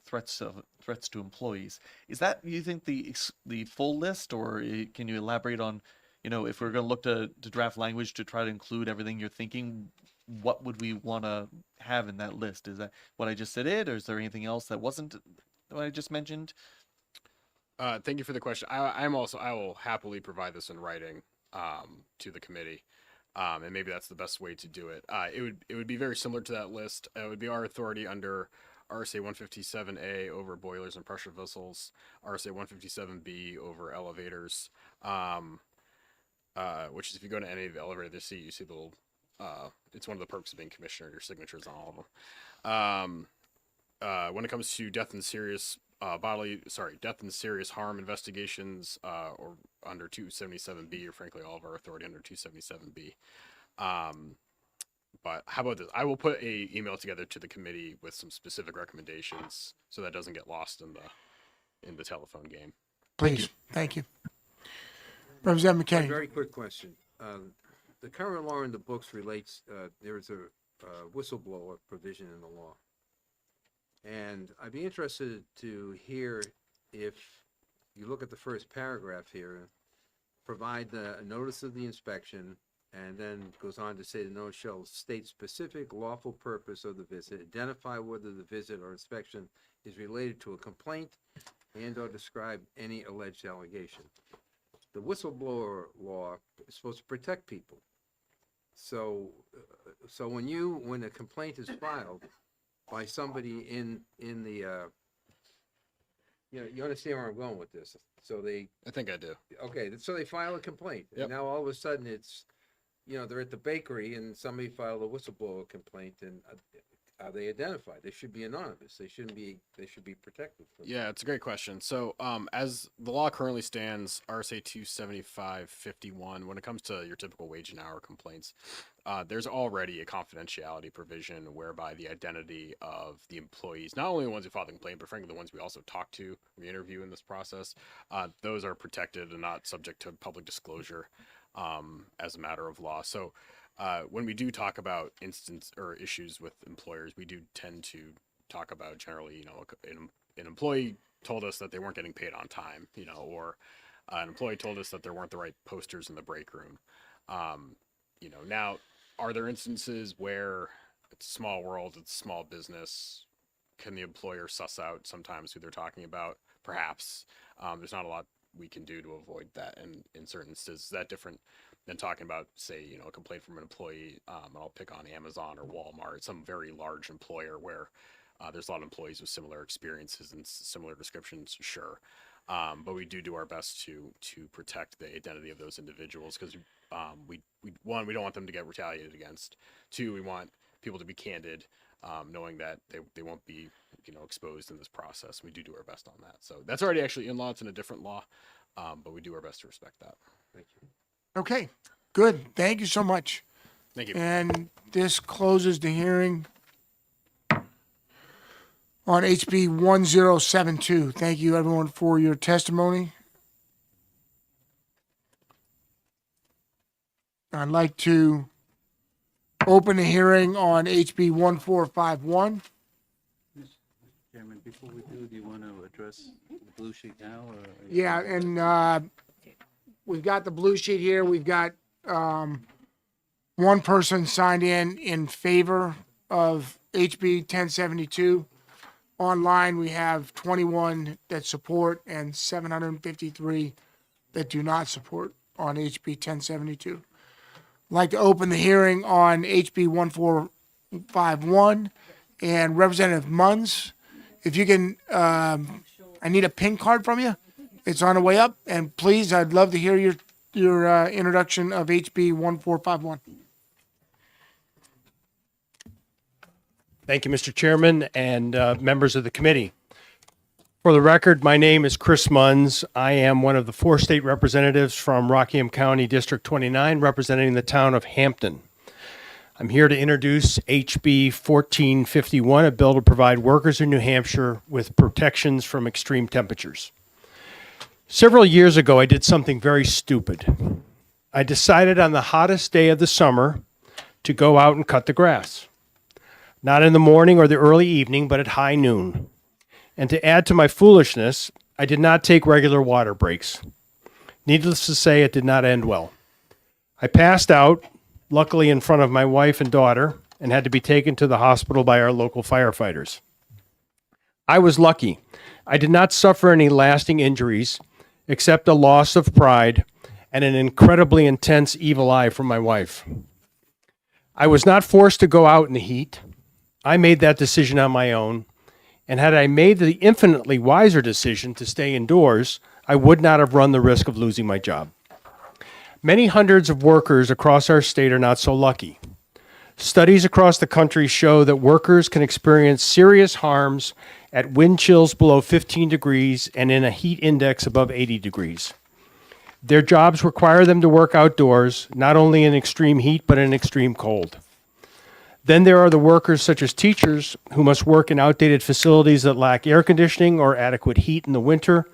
threats to employees. Is that, you think, the full list, or can you elaborate on, if we're going to look to draft language to try to include everything you're thinking, what would we want to have in that list? Is that what I just said, or is there anything else that wasn't what I just mentioned? Thank you for the question. I will happily provide this in writing to the committee. And maybe that's the best way to do it. It would be very similar to that list. It would be our authority under RSA 157A over boilers and pressure vessels, RSA 157B over elevators, which is if you go to any of the elevators you see the little, it's one of the perks of being commissioner, your signature's on all of them. When it comes to death and serious harm investigations, or under 277B, or frankly all of our authority under 277B. But how about this? I will put a email together to the committee with some specific recommendations so that doesn't get lost in the telephone game. Please. Thank you. Representative One McKinney. very quick question. The current law in the books relates, there is a whistleblower provision in the law. And I'd be interested to hear if you look at the first paragraph here, provide the notice of the inspection, and then goes on to say the notice shall state specific lawful purpose of the visit, identify whether the visit or inspection is related to a complaint, and or describe any alleged allegation. The whistleblower law is supposed to protect people. So, when a complaint is filed by somebody in the, you understand where I'm going with this? So I think I do. okay, so they file a complaint. Yep. And now all of a sudden it's, they're at the bakery and somebody filed a whistleblower complaint and are they identified? They should be anonymous. They should be protected. Yeah, it's a great question. So, as the law currently stands, RSA 275-51, when it comes to your typical wage and hour complaints, there's already a confidentiality provision whereby the identity of the employees, not only the ones who filed the complaint, but frankly the ones we also talk to, we interview in this process, those are protected and not subject to public disclosure as a matter of law. So, when we do talk about instance or issues with employers, we do tend to talk about generally, an employee told us that they weren't getting paid on time, or an employee told us that there weren't the right posters in the break room. Now, are there instances where it's a small world, it's a small business? Can the employer suss out sometimes who they're talking about? Perhaps. There's not a lot we can do to avoid that in certain instances. Is that different than talking about, say, a complaint from an employee? I'll pick on Amazon or Walmart, some very large employer where there's a lot of employees with similar experiences and similar descriptions, sure. But we do our best to protect the identity of those individuals because we don't want them to get retaliated against. Two, we want people to be candid, knowing that they won't be exposed in this process. We do our best on that. So that's already actually in law. It's in a different law, but we do our best to respect that. Thank you. Okay, good. Thank you so much. Thank you. And this closes the hearing on HB 1072. Thank you, everyone, for your testimony. I'd like to open the hearing on HB 1451. Chairman, before we do you want to address the blue sheet now? Or Yeah, and we've got the blue sheet here. We've got one person signed in favor of HB 1072. Online, we have 21 that support and 753 that do not support on HB 1072. I'd like to open the hearing on HB 1451 and Representative Munns. If you can, I need a pin card from you. It's on the way up. And please, I'd love to hear your introduction of HB 1451. Thank you, Mr. Chairman and members of the committee. For the record, my name is Chris Munns. I am one of the 4 state representatives from Rockingham County District 29, representing the town of Hampton. I'm here to introduce HB 1451, a bill to provide workers in New Hampshire with protections from extreme temperatures. Several years ago, I did something very stupid. I decided on the hottest day of the summer to go out and cut the grass. Not in the morning or the early evening, but at high noon. And to add to my foolishness, I did not take regular water breaks. Needless to say, it did not end well. I passed out, luckily in front of my wife and daughter, and had to be taken to the hospital by our local firefighters. I was lucky. I did not suffer any lasting injuries, except a loss of pride and an incredibly intense evil eye from my wife. I was not forced to go out in the heat. I made that decision on my own, and had I made the infinitely wiser decision to stay indoors, I would not have run the risk of losing my job. Many hundreds of workers across our state are not so lucky. Studies across the country show that workers can experience serious harms at wind chills below 15 degrees and in a heat index above 80 degrees. Their jobs require them to work outdoors, not only in extreme heat, but in extreme cold. Then there are the workers such as teachers who must work in outdated facilities that lack air conditioning or adequate heat in the winter,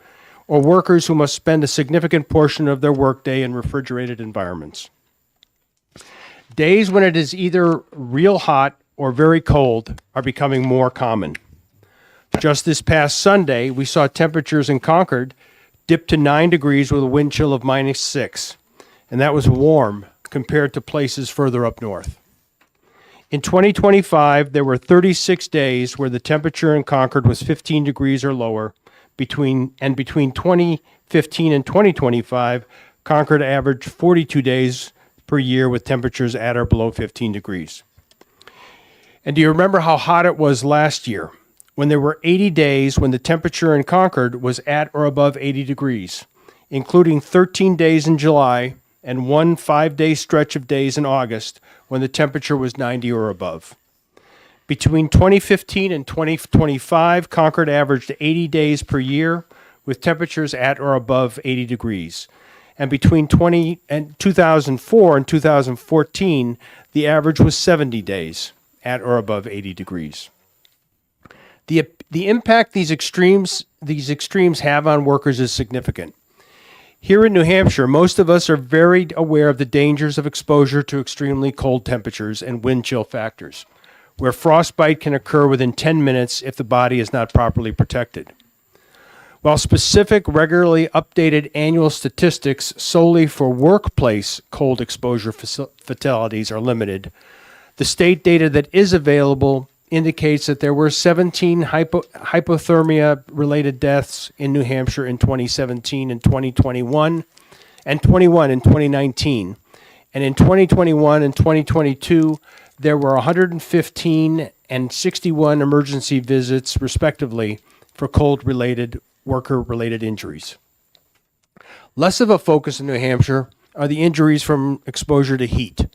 or workers who must spend a significant portion of their workday in refrigerated environments. Days when it is either real hot or very cold are becoming more common. Just this past Sunday, we saw temperatures in Concord dip to 9 degrees with a wind chill of -6, and that was warm compared to places further up north. In 2025, there were 36 days where the temperature in Concord was 15 degrees or lower. Between 2015 and 2025, Concord averaged 42 days per year with temperatures at or below 15 degrees. And do you remember how hot it was last year, when there were 80 days when the temperature in Concord was at or above 80 degrees, including 13 days in July and one 5-day stretch of days in August when the temperature was 90 or above. Between 2015 and 2025, Concord averaged 80 days per year with temperatures at or above 80 degrees. And between 2004 and 2014, the average was 70 days at or above 80 degrees. The impact these extremes have on workers is significant. Here in New Hampshire, most of us are very aware of the dangers of exposure to extremely cold temperatures and wind chill factors, where frostbite can occur within 10 minutes if the body is not properly protected. While specific, regularly updated annual statistics solely for workplace cold exposure fatalities are limited, the state data that is available indicates that there were 17 hypothermia-related deaths in New Hampshire in 2017 and 2021, and 21 in 2019. And in 2021 and 2022, there were 115 and 61 emergency visits, respectively, for cold-related, worker-related injuries. Less of a focus in New Hampshire are the injuries from exposure to heat.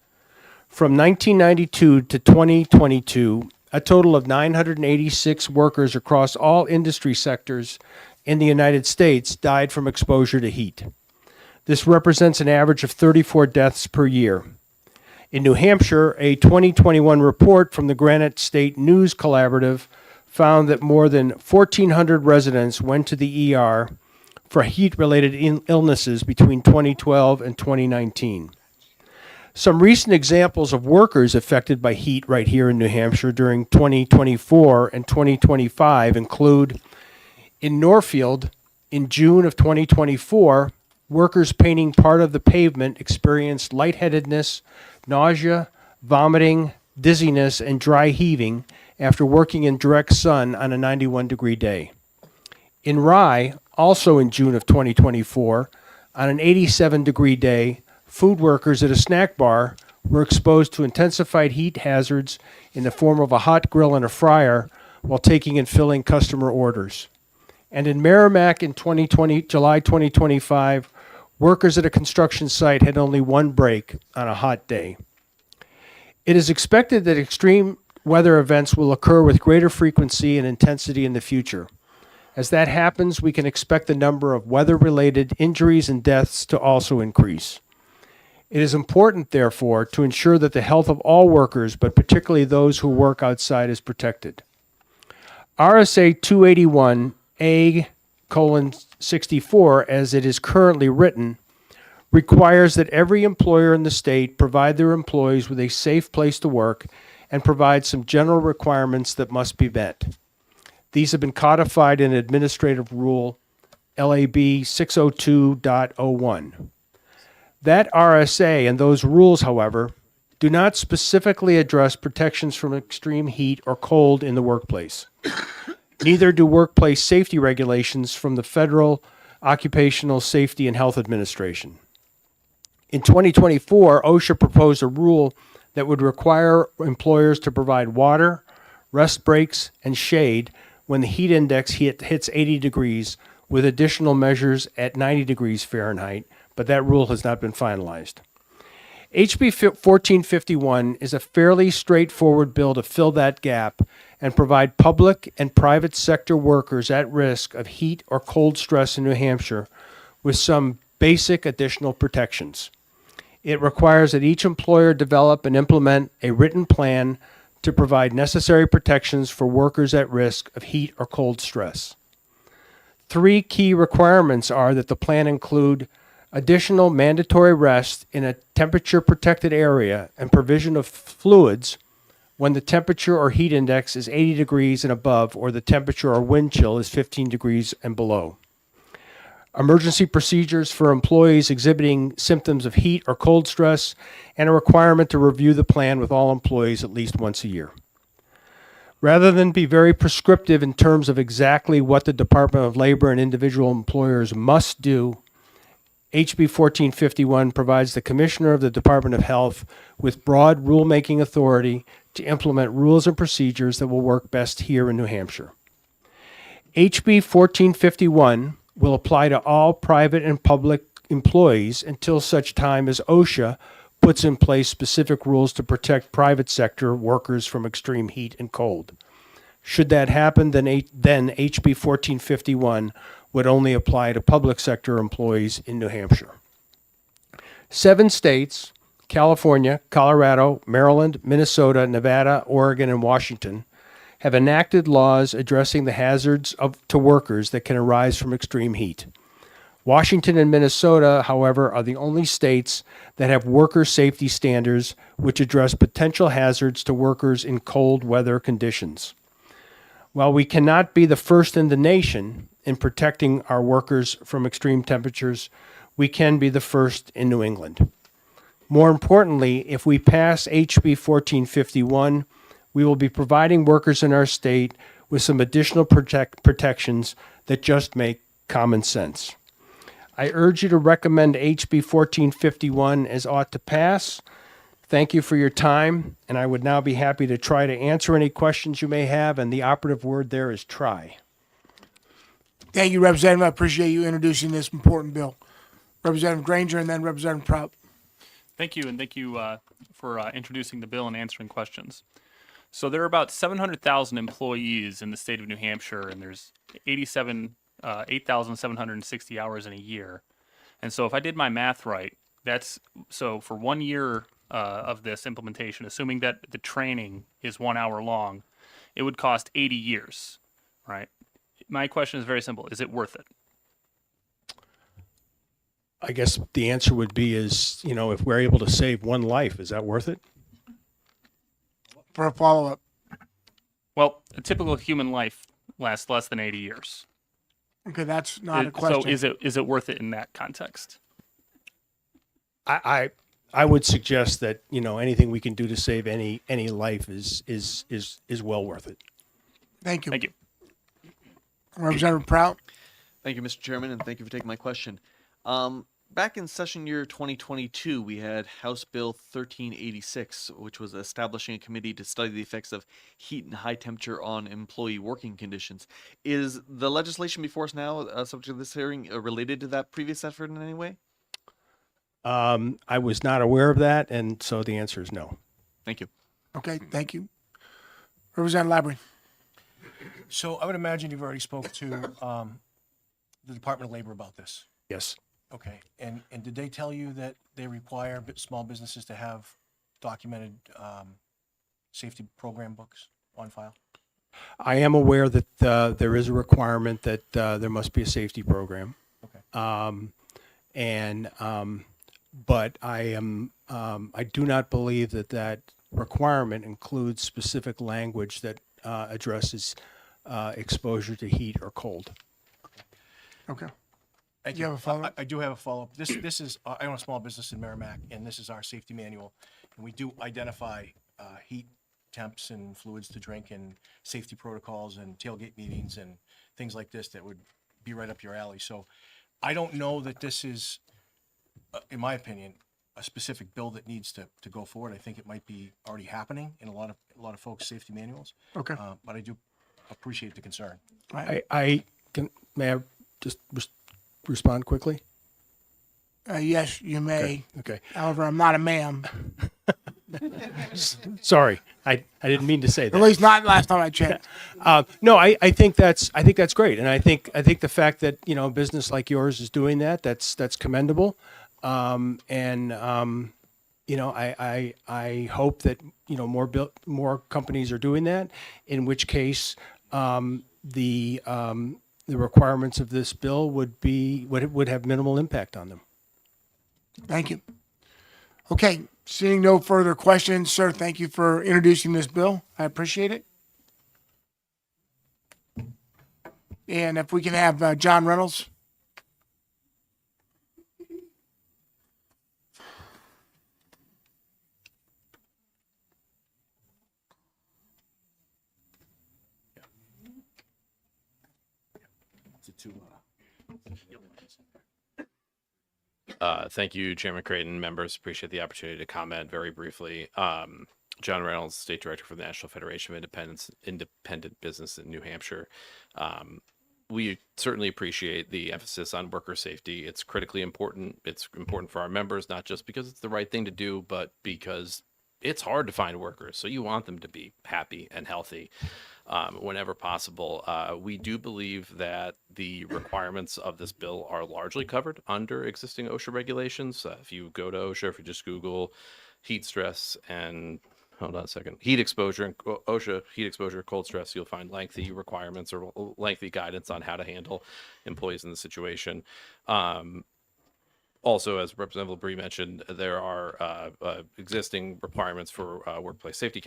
From 1992 to 2022, a total of 986 workers across all industry sectors in the United States died from exposure to heat. This represents an average of 34 deaths per year. In New Hampshire, a 2021 report from the Granite State News Collaborative found that more than 1,400 residents went to the ER for heat-related illnesses between 2012 and 2019. Some recent examples of workers affected by heat right here in New Hampshire during 2024 and 2025 include in Northfield, in June of 2024, workers painting part of the pavement experienced lightheadedness, nausea, vomiting, dizziness, and dry heaving after working in direct sun on a 91-degree day. In Rye, also in June of 2024, on an 87-degree day, food workers at a snack bar were exposed to intensified heat hazards in the form of a hot grill and a fryer while taking and filling customer orders. And in Merrimack in July 2025, workers at a construction site had only one break on a hot day. It is expected that extreme weather events will occur with greater frequency and intensity in the future. As that happens, we can expect the number of weather-related injuries and deaths to also increase. It is important, therefore, to ensure that the health of all workers, but particularly those who work outside, is protected. RSA 281A:64, as it is currently written, requires that every employer in the state provide their employees with a safe place to work and provide some general requirements that must be met. These have been codified in Administrative Rule LAB 602.01. That RSA and those rules, however, do not specifically address protections from extreme heat or cold in the workplace. Neither do workplace safety regulations from the Federal Occupational Safety and Health Administration. In 2024, OSHA proposed a rule that would require employers to provide water, rest breaks, and shade when the heat index hits 80 degrees, with additional measures at 90 degrees Fahrenheit, but that rule has not been finalized. HB 1451 is a fairly straightforward bill to fill that gap and provide public and private sector workers at risk of heat or cold stress in New Hampshire with some basic additional protections. It requires that each employer develop and implement a written plan to provide necessary protections for workers at risk of heat or cold stress. 3 key requirements are that the plan include additional mandatory rest in a temperature-protected area and provision of fluids when the temperature or heat index is 80 degrees and above, or the temperature or wind chill is 15 degrees and below. Emergency procedures for employees exhibiting symptoms of heat or cold stress, and a requirement to review the plan with all employees at least once a year. Rather than be very prescriptive in terms of exactly what the Department of Labor and individual employers must do, HB 1451 provides the Commissioner of the Department of Health with broad rulemaking authority to implement rules and procedures that will work best here in New Hampshire. HB 1451 will apply to all private and public employees until such time as OSHA puts in place specific rules to protect private sector workers from extreme heat and cold. Should that happen, then HB 1451 would only apply to public sector employees in New Hampshire. 7 states, California, Colorado, Maryland, Minnesota, Nevada, Oregon, and Washington, have enacted laws addressing the hazards to workers that can arise from extreme heat. Washington and Minnesota, however, are the only states that have worker safety standards which address potential hazards to workers in cold weather conditions. While we cannot be the first in the nation in protecting our workers from extreme temperatures, we can be the first in New England. More importantly, if we pass HB 1451, we will be providing workers in our state with some additional protections that just make common sense. I urge you to recommend HB 1451 as ought to pass. Thank you for your time, and I would now be happy to try to answer any questions you may have, and the operative word there is try. Thank you, Representative. I appreciate you introducing this important bill. Representative Granger and then Representative Prout. Thank you, and thank you for introducing the bill and answering questions. So there are about 700,000 employees in the state of New Hampshire, and there's 8,760 hours in a year. And so if I did my math right, that's so for 1 year of this implementation, assuming that the training is 1 hour long, it would cost 80 years, right? My question is very simple. Is it worth it? I guess the answer would be is, if we're able to save one life, is that worth it? For a follow-up. Well, a typical human life lasts less than 80 years. Okay, that's not a question. So is it worth it in that context? I would suggest that, anything we can do to save any life is well worth it. Thank you. Thank you. Representative Prout. Thank you, Mr. Chairman, and thank you for taking my question. Back in session year 2022, we had House Bill 1386, which was establishing a committee to study the effects of heat and high temperature on employee working conditions. Is the legislation before us now, subject to this hearing, related to that previous effort in any way? I was not aware of that, and so the answer is no. Thank you. Okay, thank you. Representative Labrie. So I would imagine you've already spoke to the Department of Labor about this. Yes. Okay, and did they tell you that they require small businesses to have documented safety program books on file? I am aware that there is a requirement that there must be a safety program. Okay. But I do not believe that requirement includes specific language that addresses exposure to heat or cold. Okay. Thank You have a follow-up? I do have a follow-up. This is, I own a small business in Merrimack, and this is our safety manual. And we do identify heat temps and fluids to drink and safety protocols and tailgate meetings and things like this that would be right up your alley. So I don't know that this is, in my opinion, a specific bill that needs to go forward. I think it might be already happening in a lot of folks' safety manuals. Okay. But I do appreciate the concern. Right. May I just respond quickly? Yes, you may. Okay. However, I'm not a ma'am. Sorry, I didn't mean to say that. At least not last time I checked. No, I think that's great, and I think the fact that a business like yours is doing that's commendable, I hope that more companies are doing that. In which case, the requirements of this bill would have minimal impact on them. Thank you. Okay, seeing no further questions, sir, thank you for introducing this bill. I appreciate it. And if we can have John Reynolds. Thank you, Chairman Creighton, members. Appreciate the opportunity to comment very briefly. John Reynolds, State Director for the National Federation of Independent Business in New Hampshire. We certainly appreciate the emphasis on worker safety. It's critically important. It's important for our members, not just because it's the right thing to do, but because it's hard to find workers. So you want them to be happy and healthy whenever possible. We do believe that the requirements of this bill are largely covered under existing OSHA regulations. If you go to OSHA, if you just Google heat stress and hold on a second, heat exposure and OSHA heat exposure, cold stress, you'll find lengthy requirements or lengthy guidance on how to handle employees in the situation. Also, as Representative LaBrie mentioned, there are existing requirements for workplace safety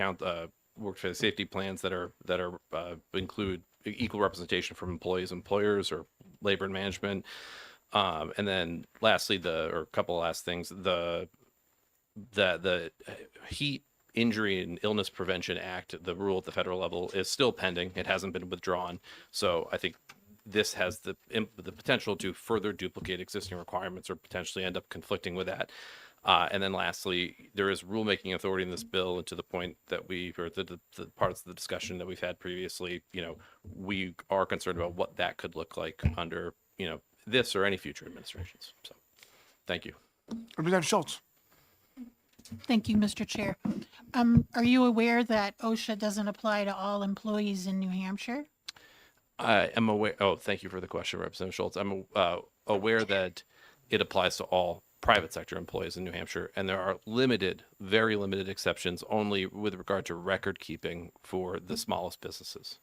workplace safety plans that include equal representation from employees, employers, or labor and management. And then lastly, or a couple of last things, the Heat Injury and Illness Prevention Act, the rule at the federal level, is still pending. It hasn't been withdrawn. So I think this has the potential to further duplicate existing requirements or potentially end up conflicting with that. And then lastly, there is rulemaking authority in this bill, and to the point that the parts of the discussion that we've had previously, we are concerned about what that could look like under, this or any future administrations. So thank you. Representative Schultz. Thank you, Mr. Chair. Are you aware that OSHA doesn't apply to all employees in New Hampshire? I am aware. Oh, thank you for the question, Representative Schultz. I'm aware that it applies to all private sector employees in New Hampshire, and there are very limited exceptions only with regard to record keeping for the smallest businesses.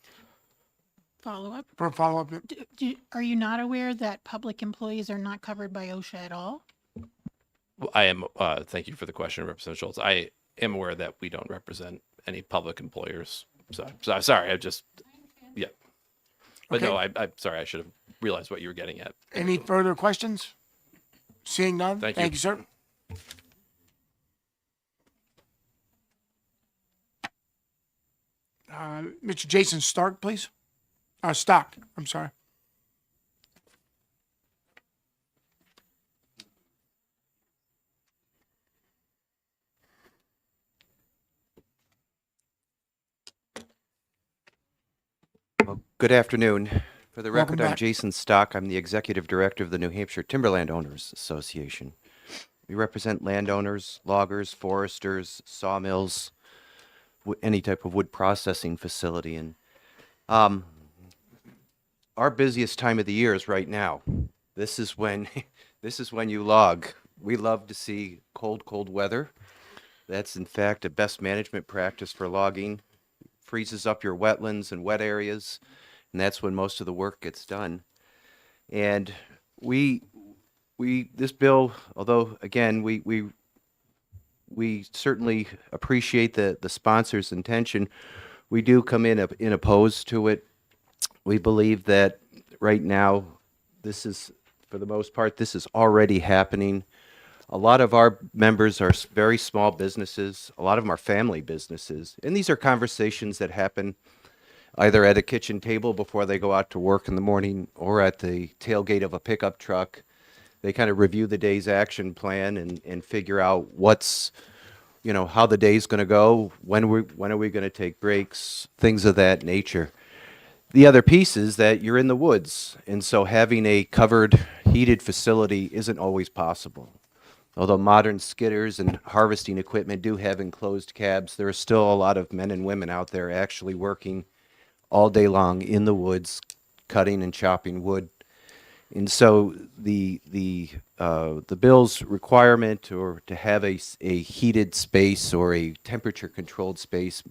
Follow-up? For a follow-up, Are you not aware that public employees are not covered by OSHA at all? I am. Thank you for the question, Representative Schultz. I am aware that we don't represent any public employers. So sorry. Yeah. But Okay. no, I'm sorry. I should have realized what you were getting at. Any further questions? Seeing none? Thank Thank you. you, sir. Mr. Jason Stark, please. Stock, I'm sorry. Well, good afternoon. For the Welcome record, I'm back. Jason Stock. I'm the Executive Director of the New Hampshire Timberland Owners Association. We represent landowners, loggers, foresters, sawmills, any type of wood processing facility. And our busiest time of the year is right now. This is when you log. We love to see cold weather. That's in fact a best management practice for logging. Freezes up your wetlands and wet areas, and that's when most of the work gets done. And this bill, although again we certainly appreciate the sponsor's intention, we do come in opposed to it. We believe that right now, this is, for the most part, this is already happening. A lot of our members are very small businesses. A lot of them are family businesses. And these are conversations that happen either at a kitchen table before they go out to work in the morning or at the tailgate of a pickup truck. They kind of review the day's action plan and figure out what's, how the day's going to go, when are we going to take breaks, things of that nature. The other piece is that you're in the woods, and so having a covered, heated facility isn't always possible. Although modern skidders and harvesting equipment do have enclosed cabs, there are still a lot of men and women out there actually working all day long in the woods, cutting and chopping wood. And so the bill's requirement or to have a heated space or a temperature controlled space,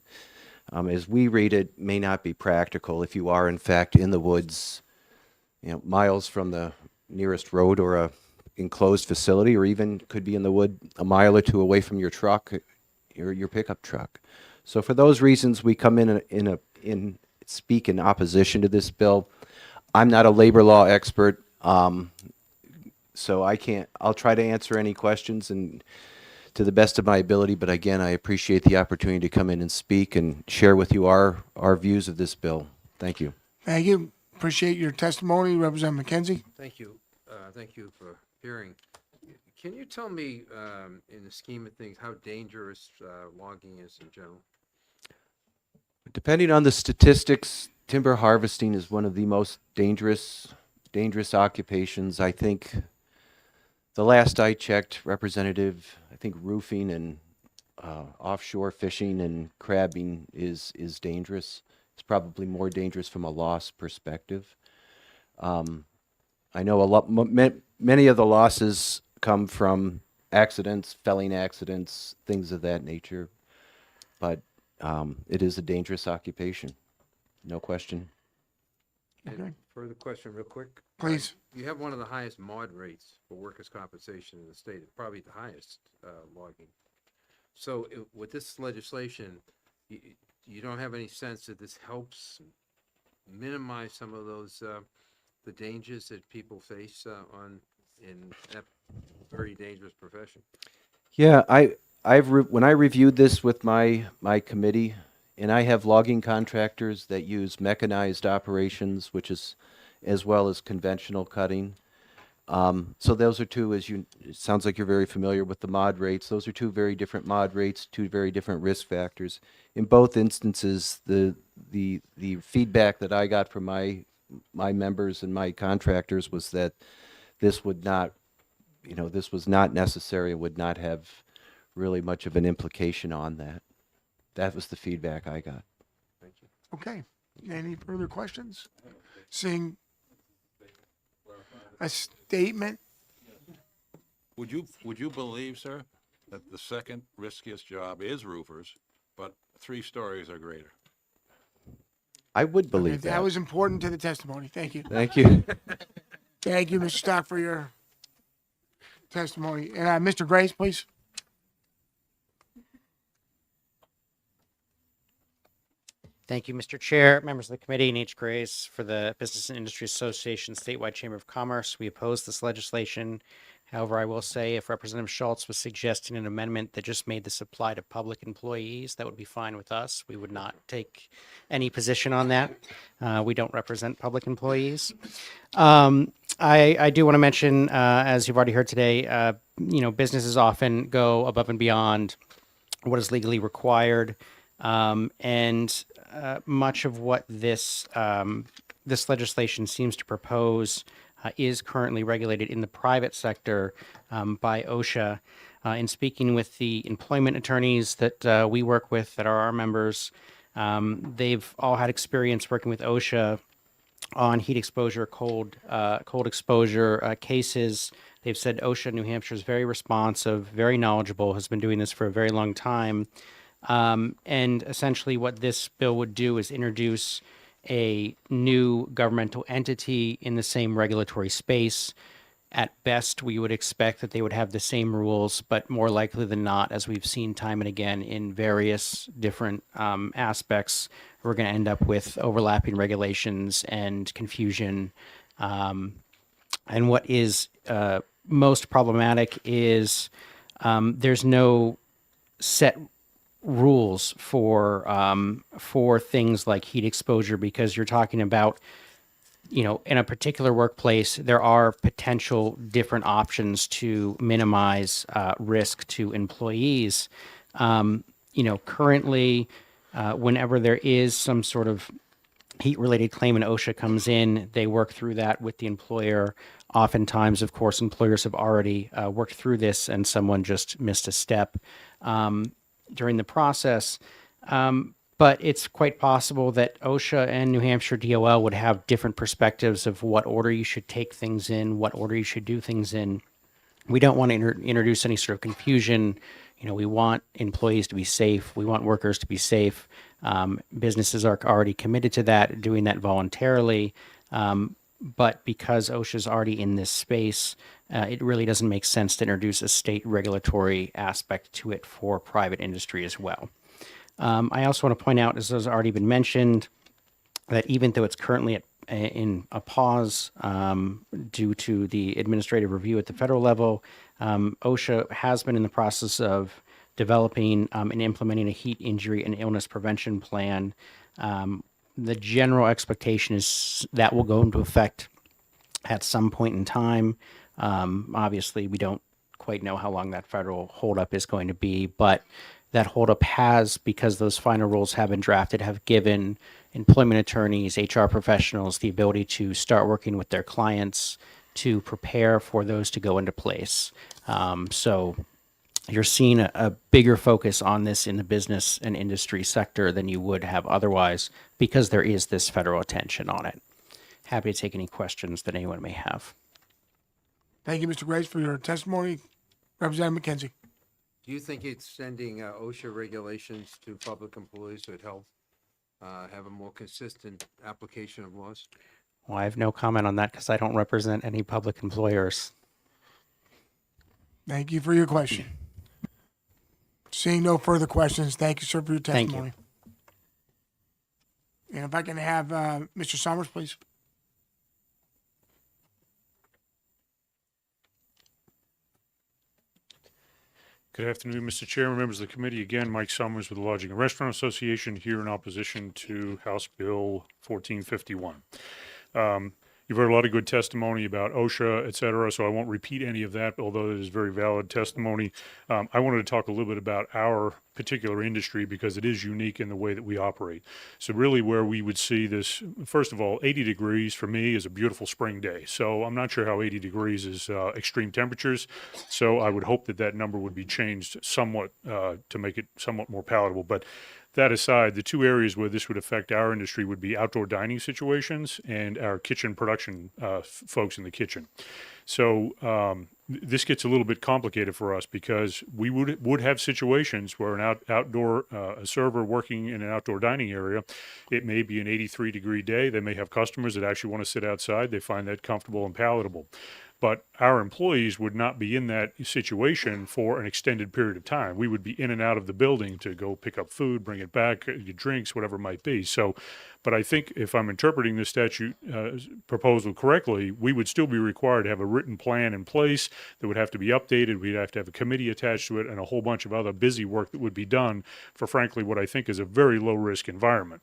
as we read it, may not be practical if you are in fact in the woods, miles from the nearest road or a enclosed facility, or even could be in the wood a mile or two away from your truck, your pickup truck. So for those reasons, we come in speak in opposition to this bill. I'm not a labor law expert, so I'll try to answer any questions and to the best of my ability, but again, I appreciate the opportunity to come in and speak and share with you our views of this bill. Thank you. Thank you. Appreciate your testimony, Representative McKenzie. Thank you. Thank you for hearing. Can you tell me, in the scheme of things, how dangerous logging is in general? Depending on the statistics, timber harvesting is one of the most dangerous occupations. I think the last I checked, Representative, I think roofing and offshore fishing and crabbing is dangerous. It's probably more dangerous from a loss perspective. I know many of the losses come from accidents, felling accidents, things of that nature. But it is a dangerous occupation, no question. And further question, real quick. Please. You have one of the highest mod rates for workers' compensation in the state, probably the highest logging. So with this legislation, you don't have any sense that this helps minimize some of those the dangers that people face in that very dangerous profession? Yeah, when I reviewed this with my committee, and I have logging contractors that use mechanized operations, which is as well as conventional cutting. So those are two, it sounds like you're very familiar with the mod rates. Those are two very different mod rates, two very different risk factors. In both instances, the feedback that I got from my members and my contractors was that this would not, this was not necessary and would not have really much of an implication on that. That was the feedback I got. Thank you. Okay. Any further questions? Seeing a statement. Would you believe, sir, that the second riskiest job is roofers, but 3 stories are greater? I would Okay, believe that. that was important to the testimony. Thank you. Thank you. Thank you, Mr. Stock, for your testimony. And Mr. Grace, please. Thank you, Mr. Chair, members of the committee, and H. Grace for the Business and Industry Association Statewide Chamber of Commerce. We oppose this legislation. However, I will say if Representative Schultz was suggesting an amendment that just made this apply to public employees, that would be fine with us. We would not take any position on that. We don't represent public employees. I do want to mention, as you've already heard today, businesses often go above and beyond what is legally required. And much of what this legislation seems to propose is currently regulated in the private sector by OSHA. In speaking with the employment attorneys that we work with that are our members, they've all had experience working with OSHA on heat exposure, cold exposure cases. They've said OSHA New Hampshire is very responsive, very knowledgeable, has been doing this for a very long time. And essentially what this bill would do is introduce a new governmental entity in the same regulatory space. At best, we would expect that they would have the same rules, but more likely than not, as we've seen time and again in various different aspects, we're going to end up with overlapping regulations and confusion. And what is most problematic is there's no set rules for things like heat exposure, because you're talking about, in a particular workplace, there are potential different options to minimize risk to employees. Currently, whenever there is some sort of heat-related claim and OSHA comes in, they work through that with the employer. Oftentimes, of course, employers have already worked through this and someone just missed a step during the process. But it's quite possible that OSHA and New Hampshire DOL would have different perspectives of what order you should take things in, what order you should do things in. We don't want to introduce any sort of confusion. We want employees to be safe. We want workers to be safe. Businesses are already committed to that, doing that voluntarily. But because OSHA is already in this space, it really doesn't make sense to introduce a state regulatory aspect to it for private industry as well. I also want to point out, as has already been mentioned, that even though it's currently in a pause due to the administrative review at the federal level, OSHA has been in the process of developing and implementing a heat injury and illness prevention plan. The general expectation is that will go into effect at some point in time. Obviously, we don't quite know how long that federal holdup is going to be, but that holdup has, because those final rules have been drafted, have given employment attorneys, HR professionals, the ability to start working with their clients to prepare for those to go into place. So you're seeing a bigger focus on this in the business and industry sector than you would have otherwise, because there is this federal attention on it. Happy to take any questions that anyone may have. Thank you, Mr. Grace, for your testimony. Representative McKenzie. Do you think extending OSHA regulations to public employees would help have a more consistent application of laws? Well, I have no comment on that because I don't represent any public employers. Thank you for your question. Seeing no further questions, thank you, sir, for your Thank you. testimony. And if I can have Mr. Summers, please. Good afternoon, Mr. Chairman, members of the committee. Again, Mike Summers with the Lodging and Restaurant Association, here in opposition to House Bill 1451. You've heard a lot of good testimony about OSHA, et cetera, so I won't repeat any of that, although it is very valid testimony. I wanted to talk a little bit about our particular industry because it is unique in the way that we operate. So really where we would see this, first of all, 80 degrees for me is a beautiful spring day. So I'm not sure how 80 degrees is extreme temperatures. So I would hope that that number would be changed somewhat to make it somewhat more palatable. But that aside, the two areas where this would affect our industry would be outdoor dining situations and our kitchen production folks in the kitchen. So this gets a little bit complicated for us because we would have situations where an outdoor a server working in an outdoor dining area, it may be an 83-degree day. They may have customers that actually want to sit outside. They find that comfortable and palatable. But our employees would not be in that situation for an extended period of time. We would be in and out of the building to go pick up food, bring it back, get drinks, whatever it might be. So, but I think if I'm interpreting this statute proposal correctly, we would still be required to have a written plan in place that would have to be updated. We'd have to have a committee attached to it and a whole bunch of other busy work that would be done for, frankly, what I think is a very low-risk environment.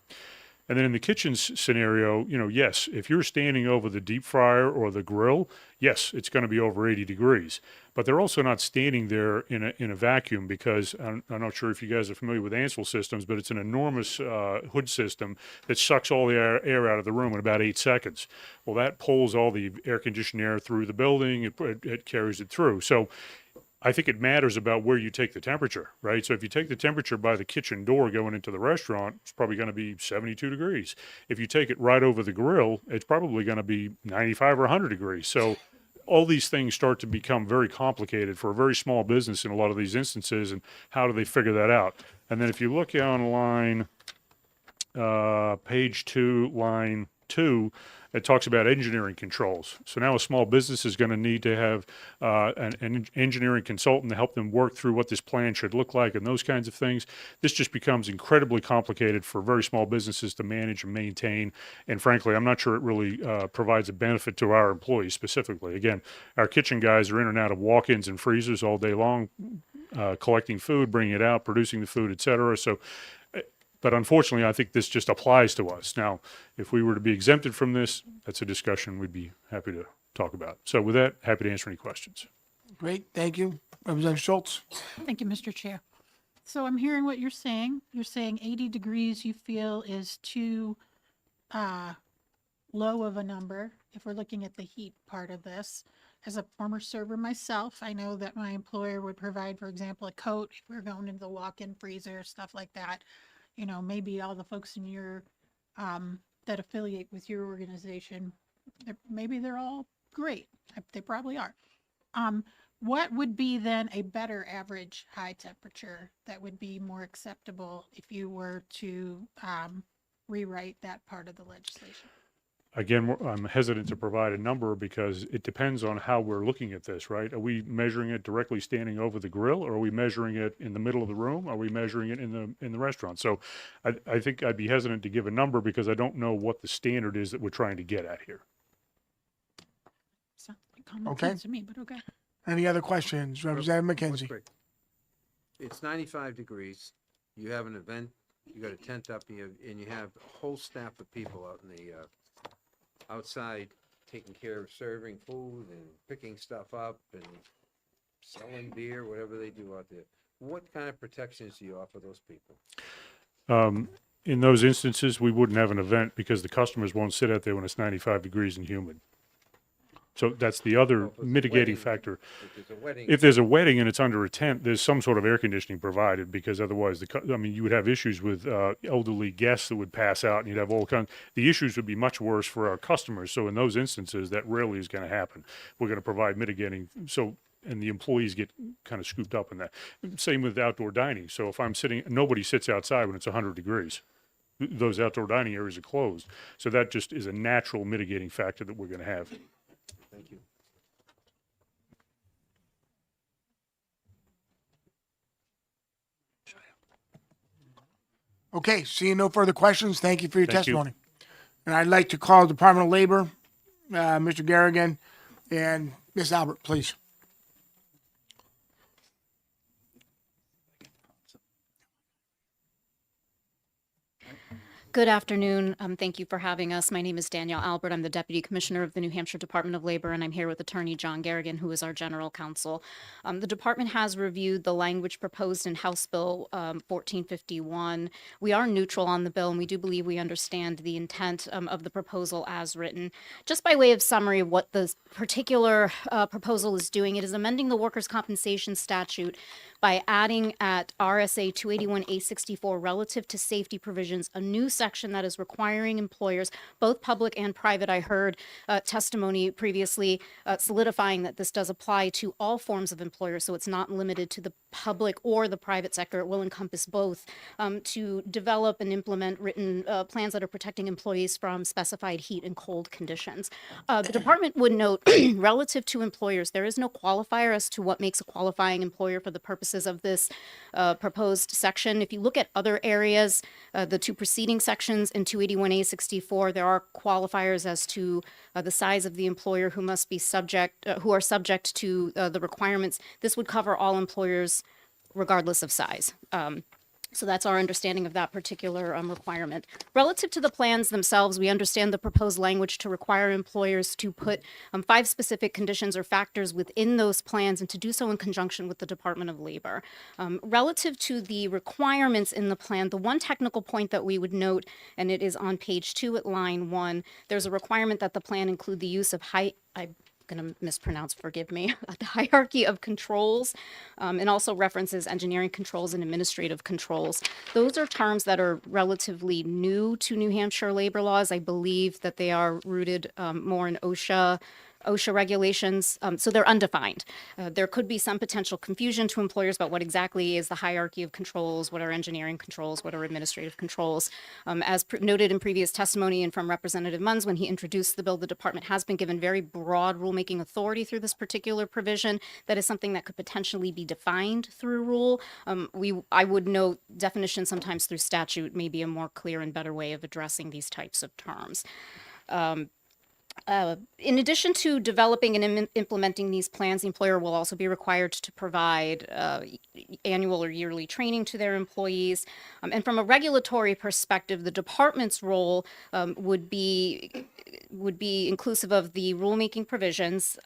And then in the kitchen scenario, yes, if you're standing over the deep fryer or the grill, yes, it's going to be over 80 degrees. But they're also not standing there in a vacuum because I'm not sure if you guys are familiar with Ansel systems, but it's an enormous hood system that sucks all the air out of the room in about 8 seconds. Well, that pulls all the air conditioned air through the building. It carries it through. So I think it matters about where you take the temperature, right? So if you take the temperature by the kitchen door going into the restaurant, it's probably going to be 72 degrees. If you take it right over the grill, it's probably going to be 95 or 100 degrees. So all these things start to become very complicated for a very small business in a lot of these instances. And how do they figure that out? And then if you look on line, page 2, line 2, it talks about engineering controls. So now a small business is going to need to have an engineering consultant to help them work through what this plan should look like and those kinds of things. This just becomes incredibly complicated for very small businesses to manage and maintain. And frankly, I'm not sure it really provides a benefit to our employees specifically. Again, our kitchen guys are in and out of walk-ins and freezers all day long, collecting food, bringing it out, producing the food, et cetera. So but unfortunately, I think this just applies to us. Now, if we were to be exempted from this, that's a discussion we'd be happy to talk about. So with that, happy to answer any questions. Great, thank you. Representative Schultz. Thank you, Mr. Chair. So I'm hearing what you're saying. You're saying 80 degrees you feel is too low of a number if we're looking at the heat part of this. As a former server myself, I know that my employer would provide, for example, a coat if we're going into the walk-in freezer, stuff like that. Maybe all the folks in your that affiliate with your organization, maybe they're all great. They probably are. What would be then a better average high temperature that would be more acceptable if you were to rewrite that part of the legislation? Again, I'm hesitant to provide a number because it depends on how we're looking at this, right? Are we measuring it directly standing over the grill, or are we measuring it in the middle of the room? Are we measuring it in the restaurant? So I think I'd be hesitant to give a number because I don't know what the standard is that we're trying to get at here. Sounds like common Okay. sense to me, but okay. Any other questions? Representative McKenzie. It's 95 degrees. You have an event, you got a tent up, and you have a whole staff of people out in the outside taking care of serving food and picking stuff up and selling beer, whatever they do out there. What kind of protections do you offer those people? In those instances, we wouldn't have an event because the customers won't sit out there when it's 95 degrees and humid. So that's the other Well, if it's a mitigating wedding, factor. If there's a wedding. If there's a wedding and it's under a tent, there's some sort of air conditioning provided, because otherwise, I mean, you would have issues with elderly guests that would pass out, and you'd have all kinds. The issues would be much worse for our customers. So in those instances, that rarely is going to happen. We're going to provide mitigating. So, and the employees get kind of scooped up in that. Same with outdoor dining. So if I'm sitting, nobody sits outside when it's 100 degrees. Those outdoor dining areas are closed. So that just is a natural mitigating factor that we're going to have. Thank you. Okay, seeing no further questions, thank you for your Thank you. testimony. And I'd like to call Department of Labor, Mr. Garrigan and Ms. Albert, please. Good afternoon. Thank you for having us. My name is Danielle Albert. I'm the Deputy Commissioner of the New Hampshire Department of Labor, and I'm here with Attorney John Garrigan, who is our General Counsel. The department has reviewed the language proposed in House Bill 1451. We are neutral on the bill, and we do believe we understand the intent of the proposal as written. Just by way of summary of what the particular proposal is doing, it is amending the workers' compensation statute by adding at RSA 281A64 relative to safety provisions, a new section that is requiring employers, both public and private. I heard testimony previously solidifying that this does apply to all forms of employers, so it's not limited to the public or the private sector. It will encompass both, to develop and implement written plans that are protecting employees from specified heat and cold conditions. The department would note, relative to employers, there is no qualifier as to what makes a qualifying employer for the purposes of this proposed section. If you look at other areas, the two preceding sections in 281A64, there are qualifiers as to the size of the employer who must be subject, who are subject to the requirements. This would cover all employers regardless of size. So that's our understanding of that particular requirement. Relative to the plans themselves, we understand the proposed language to require employers to put 5 specific conditions or factors within those plans, and to do so in conjunction with the Department of Labor. Relative to the requirements in the plan, the one technical point that we would note, and it is on page 2 at line 1, there's a requirement that the plan include the use of I'm going to mispronounce, forgive me, the hierarchy of controls, and also references engineering controls and administrative controls. Those are terms that are relatively new to New Hampshire labor laws. I believe that they are rooted more in OSHA regulations, so they're undefined. There could be some potential confusion to employers about what exactly is the hierarchy of controls, what are engineering controls, what are administrative controls. As noted in previous testimony and from Representative Munns when he introduced the bill, the department has been given very broad rulemaking authority through this particular provision. That is something that could potentially be defined through rule. I would note definition sometimes through statute may be a more clear and better way of addressing these types of terms. In addition to developing and implementing these plans, the employer will also be required to provide annual or yearly training to their employees. And from a regulatory perspective, the department's role would be inclusive of the rulemaking provisions.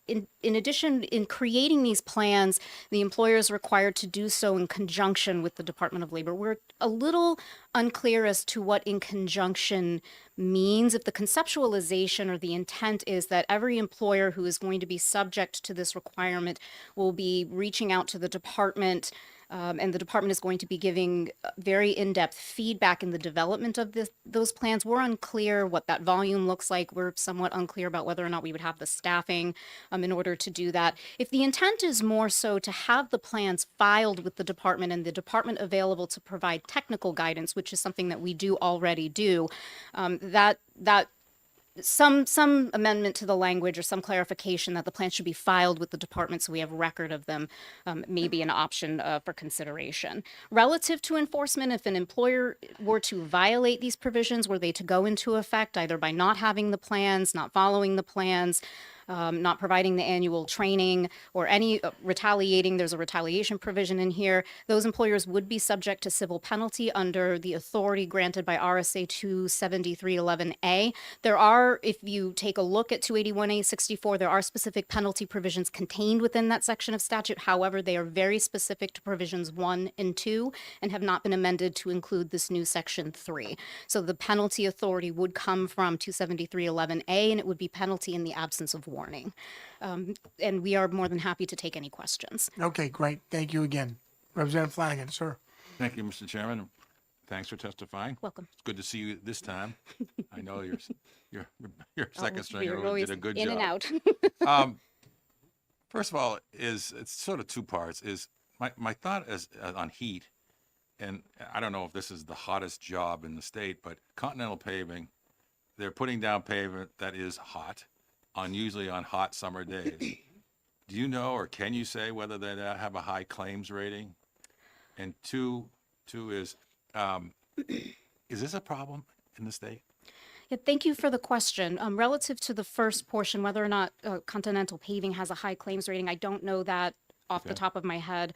In addition, in creating these plans, the employer is required to do so in conjunction with the Department of Labor. We're a little unclear as to what in conjunction means. If the conceptualization or the intent is that every employer who is going to be subject to this requirement will be reaching out to the department, and the department is going to be giving very in-depth feedback in the development of those plans. We're unclear what that volume looks like. We're somewhat unclear about whether or not we would have the staffing in order to do that. If the intent is more so to have the plans filed with the department and the department available to provide technical guidance, which is something that we do already do, some amendment to the language or some clarification that the plan should be filed with the department so we have record of them may be an option for consideration. Relative to enforcement, if an employer were to violate these provisions, were they to go into effect either by not having the plans, not following the plans, not providing the annual training or any retaliating, there's a retaliation provision in here. Those employers would be subject to civil penalty under the authority granted by RSA 27311A. There are, if you take a look at 281A64, there are specific penalty provisions contained within that section of statute. However, they are very specific to provisions 1 and 2 and have not been amended to include this new section 3. So the penalty authority would come from 27311A, and it would be penalty in the absence of warning. And we are more than happy to take any questions. Okay, great. Thank you again. Representative Flanagan, sir. Thank you, Mr. Chairman. Thanks for testifying. Welcome. It's good to see you this time. I know your second Oh, stringer we're always did a good in job. and out. First of all, it's sort of two parts. Is my thought is on heat, and I don't know if this is the hottest job in the state, but Continental Paving, they're putting down pavement that is hot, usually on hot summer days. Do you know, or can you say whether they have a high claims rating? And two is this a problem in the state? Yeah, thank you for the question. Relative to the first portion, whether or not Continental Paving has a high claims rating, I don't know that off the top of my head.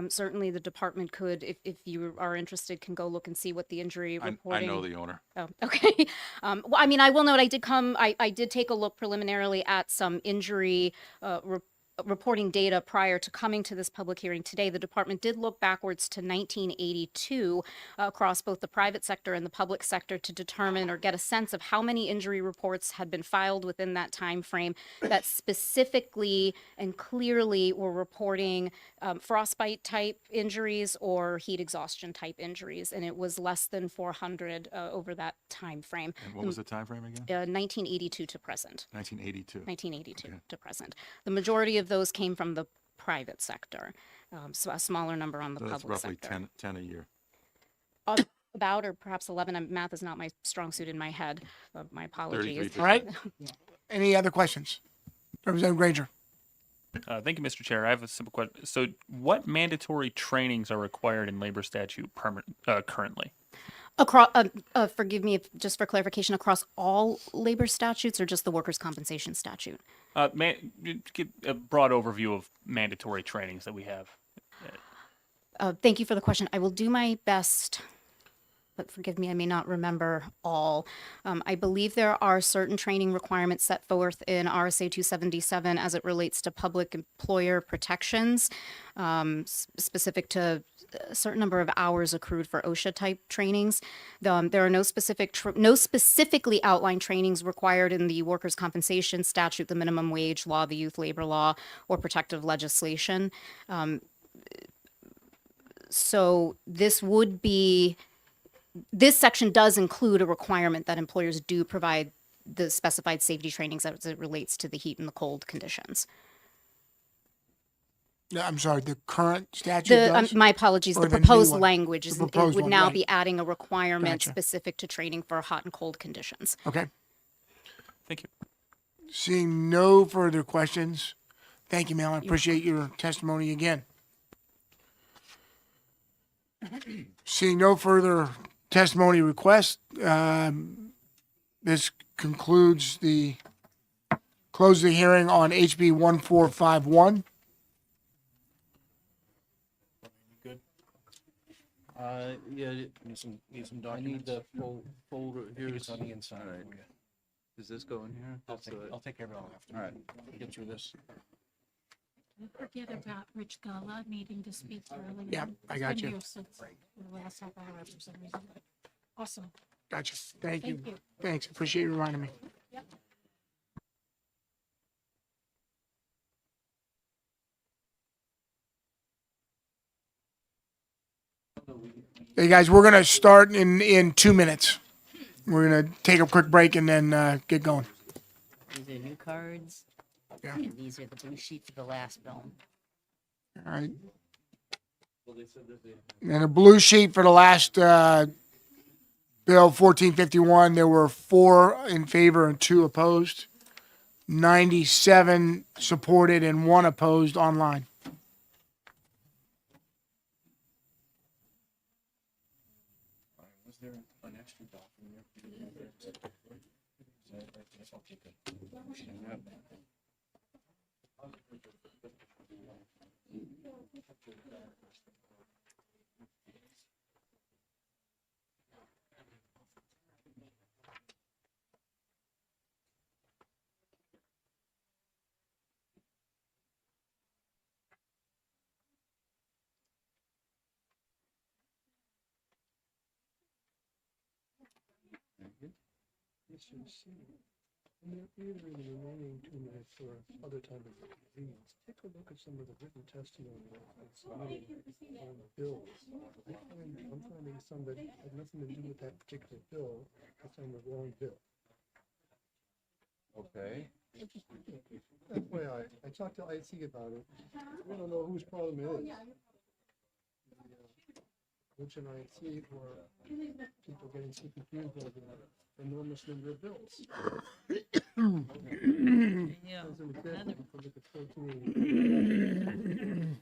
Certainly the department could, if you are interested, can go look and see what the injury reporting. I know the owner. Oh, okay. Well, I mean, I will note, I did take a look preliminarily at some injury reporting data prior to coming to this public hearing today. The department did look backwards to 1982 across both the private sector and the public sector to determine or get a sense of how many injury reports had been filed within that time frame that specifically and clearly were reporting frostbite type injuries or heat exhaustion type injuries, and it was less than 400 over that time frame. And what was the time frame again? 1982 to present. 1982. 1982 Okay. to present. The majority of those came from the private sector, so a smaller number on the So that's public roughly sector. 10 a year. About, or perhaps 11. Math is not my strong suit in my head. My apologies. 33%. All right. Any other questions? Representative Granger. Thank you, Mr. Chair. I have a simple question. So, what mandatory trainings are required in labor statute currently? Across, forgive me, just for clarification, across all labor statutes or just the workers' compensation statute? Give a broad overview of mandatory trainings that we have. Thank you for the question. I will do my best, but forgive me, I may not remember all. I believe there are certain training requirements set forth in RSA 277 as it relates to public employer protections, specific to a certain number of hours accrued for OSHA type trainings. There are no specifically outlined trainings required in the workers' compensation statute, the minimum wage law, the youth labor law, or protective legislation. So this section does include a requirement that employers do provide the specified safety trainings as it relates to the heat and the cold conditions. I'm sorry, the current statute does? My apologies, Or the the new proposed one? language The is, it proposed would one, now right. be adding a requirement Gotcha. specific to training for hot and cold conditions. Okay. Thank you. Seeing no further questions, thank you, Mel. I appreciate your testimony again. Seeing no further testimony requests, this concludes close the hearing on HB 1451. Good. Yeah. Need some I need documents. the folder. Here's on the inside. All right. Does this go in here? I'll That's take, the- I'll take care of it all after. All right. Get through this. Don't forget about Rich Gala needing to speak earlier. Yep, I He's got been you. here since the last half hour for some reason. but Awesome. Gotcha. Thank you. Thank you. Thanks. Appreciate you reminding me. Yep. Hey, guys, we're going to start in 2 minutes. We're going to take a quick break and then get going. These are new cards. Yeah. And these are the blue sheet for the last bill. All right. And a blue sheet for the last bill 1451. There were 4 in favor and 2 opposed. 97 supported and 1 opposed online. Was there an extra document? I'll take it. Either in the remaining 2 minutes or other time of convenience, take a look at some of the written testimony that's submitted on the bills. I'm finding some that had nothing to do with that particular bill, it's on the wrong bill. Okay. FYI, I talked to IT about it. We don't know whose problem it is. Which in IT or people getting so confused over the enormous number of bills. Yeah. As an example, if you look at 1480.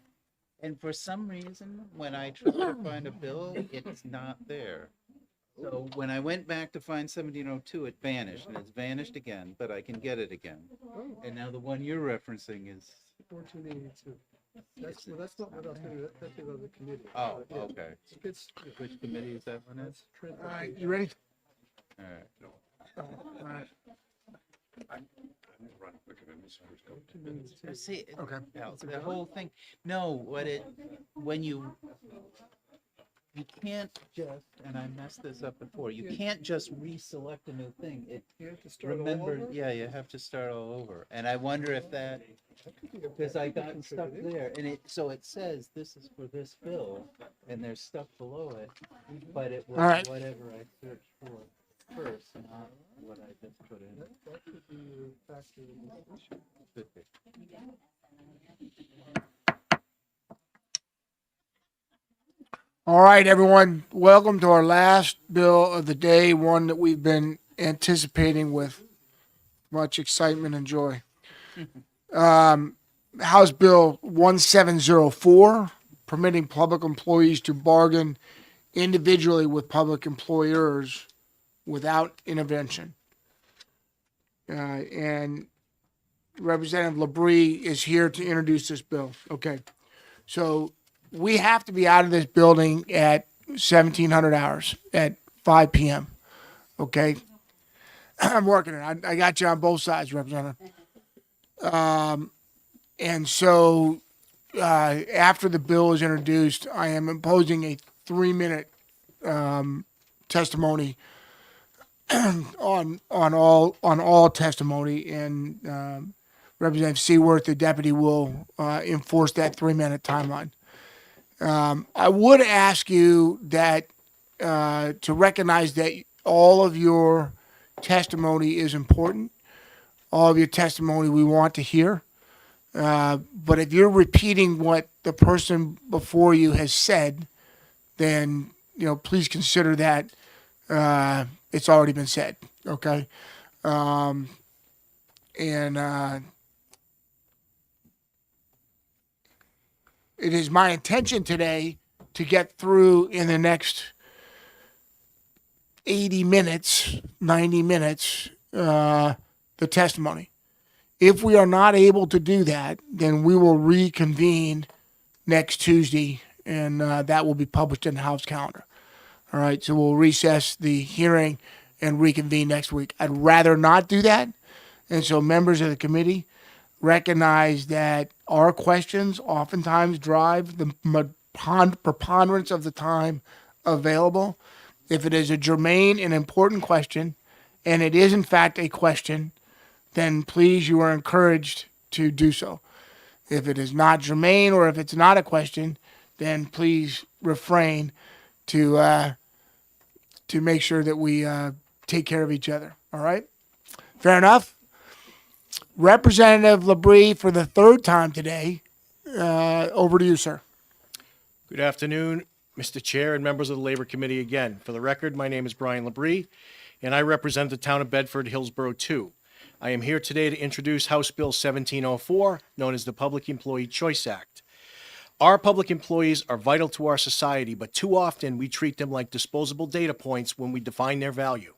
And for some reason, when I try to find a bill, it's not there. So when I went back to find 1702, it vanished, and it's vanished again, but I can get it again. And now the one you're referencing is, 1482. That's not what I was gonna, that's the other committee. oh, Yeah. okay. It's, Which committee is that one in? that's All right, you ready? All right. All right. See, Okay. the whole thing, no, when you can't just, and I messed this up before, you can't just reselect a new thing. It, you have to start all remember, over? yeah, you have to start all over. And I wonder if that, because I got stuck there, and so it says this is for this bill, and there's stuff below it, but it was All right. whatever I searched for first, not what I just put in. That could be a factor in this issue. Could be. All right, everyone. Welcome to our last bill of the day, one that we've been anticipating with much excitement and joy. House Bill 1704, permitting public employees to bargain individually with public employers without intervention. And Representative LaBrie is here to introduce this bill. Okay. So we have to be out of this building at 1700 hours at 5 p.m. Okay. I'm working it. I got you on both sides, Representative. And so after the bill is introduced, I am imposing a 3-minute testimony on all testimony, and Representative Seaworth, the deputy, will enforce that 3-minute timeline. I would ask you that to recognize that all of your testimony is important. All of your testimony we want to hear. But if you're repeating what the person before you has said, then please consider that it's already been said. Okay. It is my intention today to get through in the next 80 minutes, 90 minutes, the testimony. If we are not able to do that, then we will reconvene next Tuesday, and that will be published in the House calendar. All right, so we'll recess the hearing and reconvene next week. I'd rather not do that, and so members of the committee recognize that our questions oftentimes drive the preponderance of the time available. If it is a germane and important question, and it is in fact a question, then please, you are encouraged to do so. If it is not germane or if it's not a question, then please refrain to make sure that we take care of each other. All right? Fair enough? Representative LaBrie, for the third time today, over to you, sir. Good afternoon, Mr. Chair and members of the Labor Committee again. For the record, my name is Brian LaBrie, and I represent the town of Bedford, Hillsborough 2. I am here today to introduce House Bill 1704, known as the Public Employee Choice Act. Our public employees are vital to our society, but too often we treat them like disposable data points when we define their value.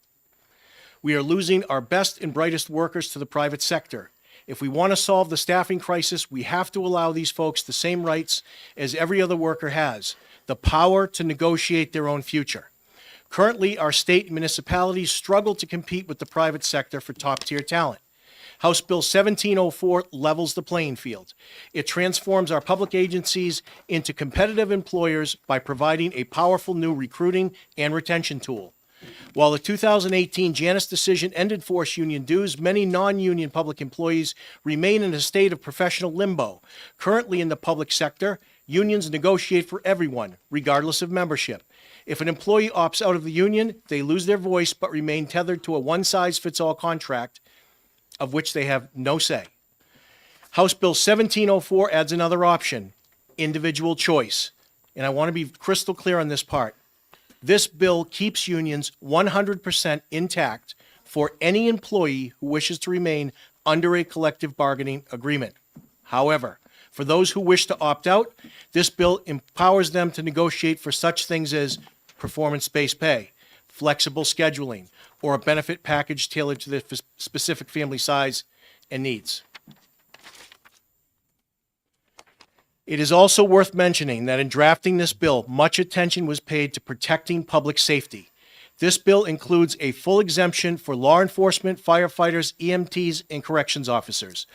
We are losing our best and brightest workers to the private sector, If we want to solve the staffing crisis, we have to allow these folks the same rights as every other worker has, the power to negotiate their own future. Currently, our state and municipalities struggle to compete with the private sector for top-tier talent. House Bill 1704 levels the playing field. It transforms our public agencies into competitive employers by providing a powerful new recruiting and retention tool. While the 2018 Janus decision ended forced union dues, many non-union public employees remain in a state of professional limbo. Currently in the public sector, unions negotiate for everyone, regardless of membership. If an employee opts out of the union, they lose their voice but remain tethered to a one-size-fits-all contract of which they have no say. House Bill 1704 adds another option, individual choice. And I want to be crystal clear on this part. This bill keeps unions 100% intact for any employee who wishes to remain under a collective bargaining agreement. However, for those who wish to opt out, this bill empowers them to negotiate for such things as performance-based pay, flexible scheduling, or a benefit package tailored to their specific family size and needs. It is also worth mentioning that in drafting this bill, much attention was paid to protecting public safety. This bill includes a full exemption for law enforcement, firefighters, EMTs, and corrections officers.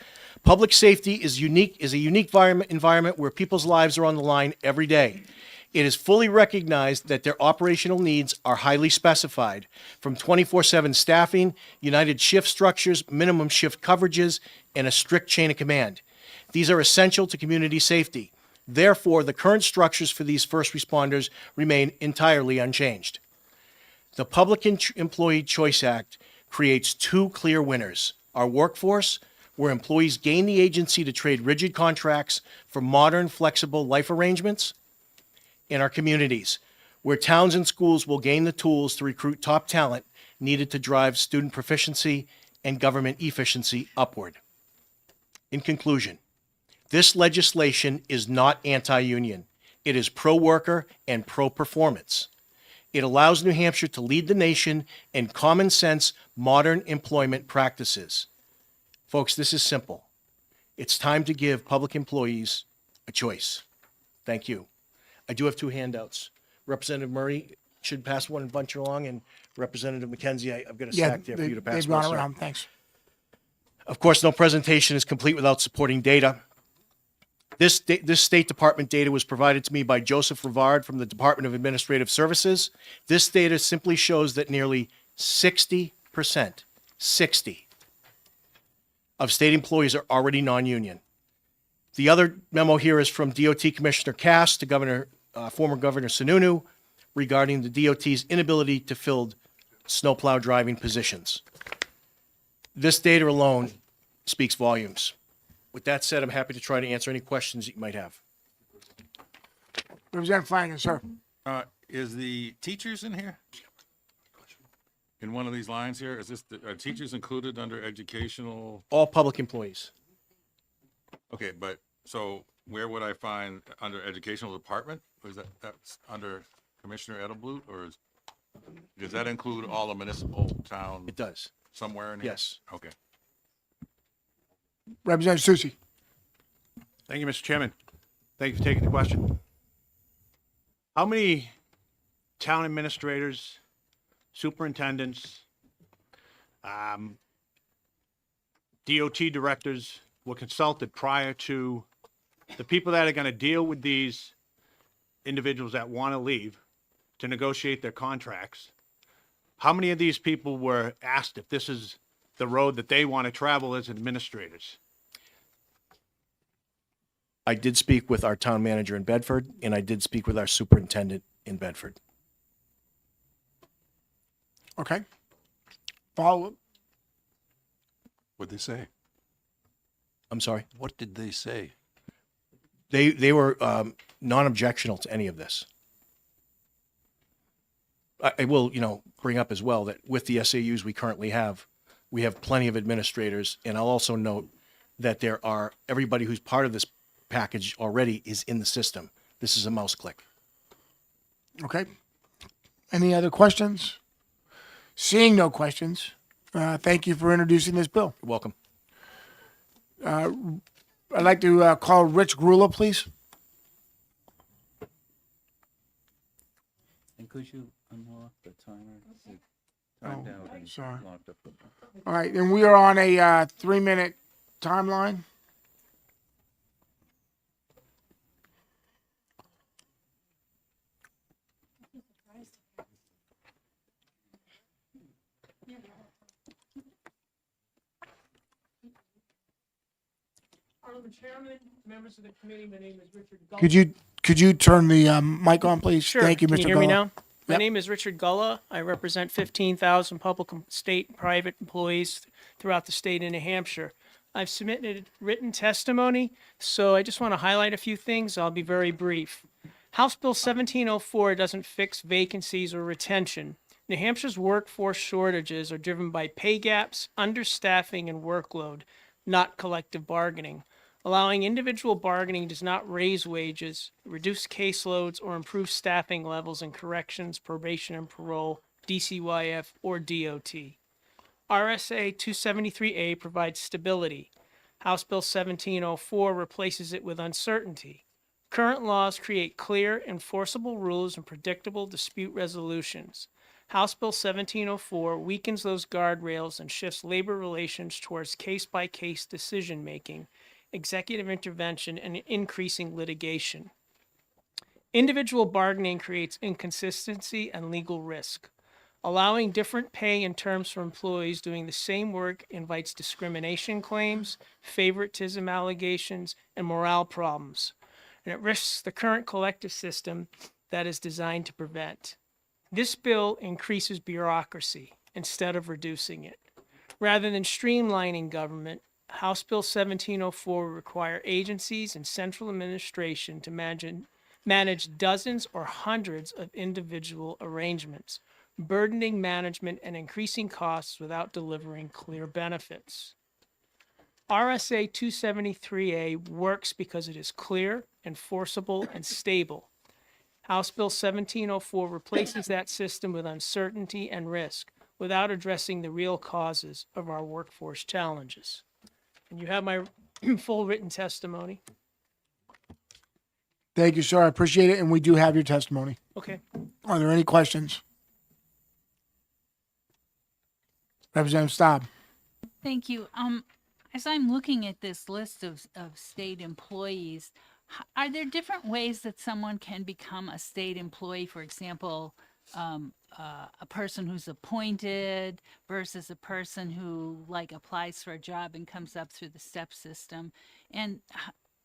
Public safety is a unique environment where people's lives are on the line every day. It is fully recognized that their operational needs are highly specified, from 24/7 staffing, united shift structures, minimum shift coverages, and a strict chain of command. These are essential to community safety. Therefore, the current structures for these first responders remain entirely unchanged. The Public Employee Choice Act creates two clear winners: our workforce, where employees gain the agency to trade rigid contracts for modern, flexible life arrangements, and our communities, where towns and schools will gain the tools to recruit top talent needed to drive student proficiency and government efficiency upward. In conclusion, this legislation is not anti-union. It is pro-worker and pro-performance. It allows New Hampshire to lead the nation in common sense, modern employment practices. Folks, this is simple. It's time to give public employees a choice. Thank you. I do have two handouts. Representative Murray should pass one and bunch it along, and Representative McKenzie, I've got a stack there for you to pass. They've gone also. around, thanks. Of course, no presentation is complete without supporting data. This State Department data was provided to me by Joseph Rivard from the Department of Administrative Services. This data simply shows that nearly 60% of state employees are already non-union. The other memo here is from DOT Commissioner Cass to former Governor Sununu regarding the DOT's inability to fill snowplow driving positions. This data alone speaks volumes. With that said, I'm happy to try to answer any questions that you might have. Representative Flanagan, sir. Is the teachers in here? In one of these lines here, is this, are teachers included under educational? All public employees. Okay, but, so where would I find under educational department? Or is that's under Commissioner Edelblut, or does that include all the municipal town? It does. Somewhere in here? Yes. Okay. Representative Susie. Thank you, Mr. Chairman. Thank you for taking the question. How many town administrators, superintendents, DOT directors were consulted prior to the people that are going to deal with these individuals that want to leave to negotiate their contracts? How many of these people were asked if this is the road that they want to travel as administrators? I did speak with our town manager in Bedford, and I did speak with our superintendent in Bedford. Okay. Follow up. What'd they say? I'm sorry? What did they say? They were non-objectional to any of this. I will, bring up as well that with the SAUs we currently have, we have plenty of administrators, and I'll also note that everybody who's part of this package already is in the system. This is a mouse click. Okay. Any other questions? Seeing no questions, thank you for introducing this bill. You're welcome. I'd like to call Rich Grula, please. And could you unlock the timer? It Oh, timed out and sorry. locked up. All right, and we are on a 3-minute timeline. Chairman, members of the committee, my name is Richard Gulla. Could you turn the mic on, please? Sure. Thank you, Can Mr. you hear me Gullo. now? My Yep. name is Richard Gulla. I represent 15,000 public, state, and private employees throughout the state of New Hampshire. I've submitted written testimony, so I just want to highlight a few things. I'll be very brief. House Bill 1704 doesn't fix vacancies or retention. New Hampshire's workforce shortages are driven by pay gaps, understaffing, and workload, not collective bargaining. Allowing individual bargaining does not raise wages, reduce caseloads, or improve staffing levels in corrections, probation and parole, DCYF, or DOT. RSA 273A provides stability. House Bill 1704 replaces it with uncertainty. Current laws create clear, enforceable rules and predictable dispute resolutions. House Bill 1704 weakens those guardrails and shifts labor relations towards case-by-case decision-making, executive intervention, and increasing litigation. Individual bargaining creates inconsistency and legal risk. Allowing different pay and terms for employees doing the same work invites discrimination claims, favoritism allegations, and morale problems, and it risks the current collective system that is designed to prevent. This bill increases bureaucracy instead of reducing it. Rather than streamlining government, House Bill 1704 will require agencies and central administration to manage dozens or hundreds of individual arrangements, burdening management and increasing costs without delivering clear benefits. RSA 273A works because it is clear, enforceable, and stable. House Bill 1704 replaces that system with uncertainty and risk without addressing the real causes of our workforce challenges. And you have my full written testimony. Thank you, sir. I appreciate it, and we do have your testimony. Okay. Are there any questions? Representative Staub. Thank you. As I'm looking at this list of state employees, are there different ways that someone can become a state employee? For example, a person who's appointed versus a person who applies for a job and comes up through the step system. And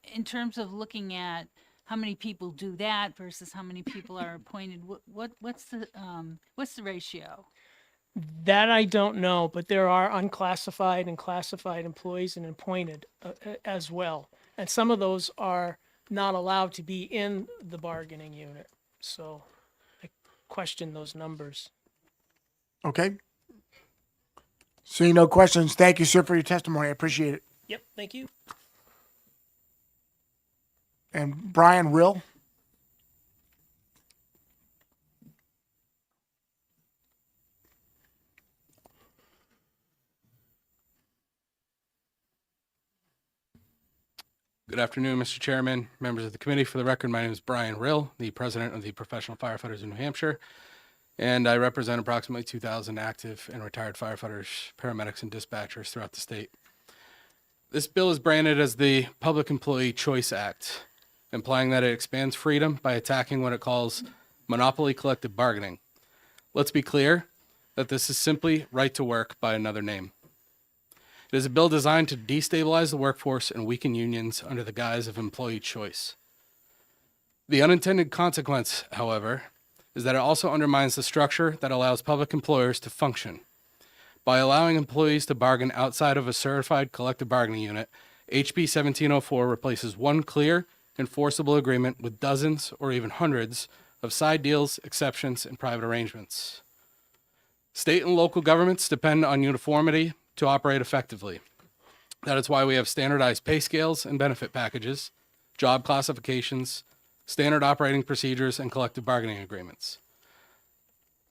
in terms of looking at how many people do that versus how many people are appointed, what's the ratio? That I don't know, but there are unclassified and classified employees and appointed as well. And some of those are not allowed to be in the bargaining unit. So I question those numbers. Okay. Seeing no questions, thank you, sir, for your testimony. I appreciate it. Yep, thank you. And Brian Rill. Good afternoon, Mr. Chairman, members of the committee. For the record, my name is Brian Rill, the president of the Professional Firefighters of New Hampshire, and I represent approximately 2,000 active and retired firefighters, paramedics, and dispatchers throughout the state. This bill is branded as the Public Employee Choice Act, implying that it expands freedom by attacking what it calls monopoly collective bargaining. Let's be clear that this is simply right to work by another name. It is a bill designed to destabilize the workforce and weaken unions under the guise of employee choice. The unintended consequence, however, is that it also undermines the structure that allows public employers to function. By allowing employees to bargain outside of a certified collective bargaining unit, HB 1704 replaces one clear, enforceable agreement with dozens or even hundreds of side deals, exceptions, and private arrangements. State and local governments depend on uniformity to operate effectively. That is why we have standardized pay scales and benefit packages, job classifications, standard operating procedures, and collective bargaining agreements.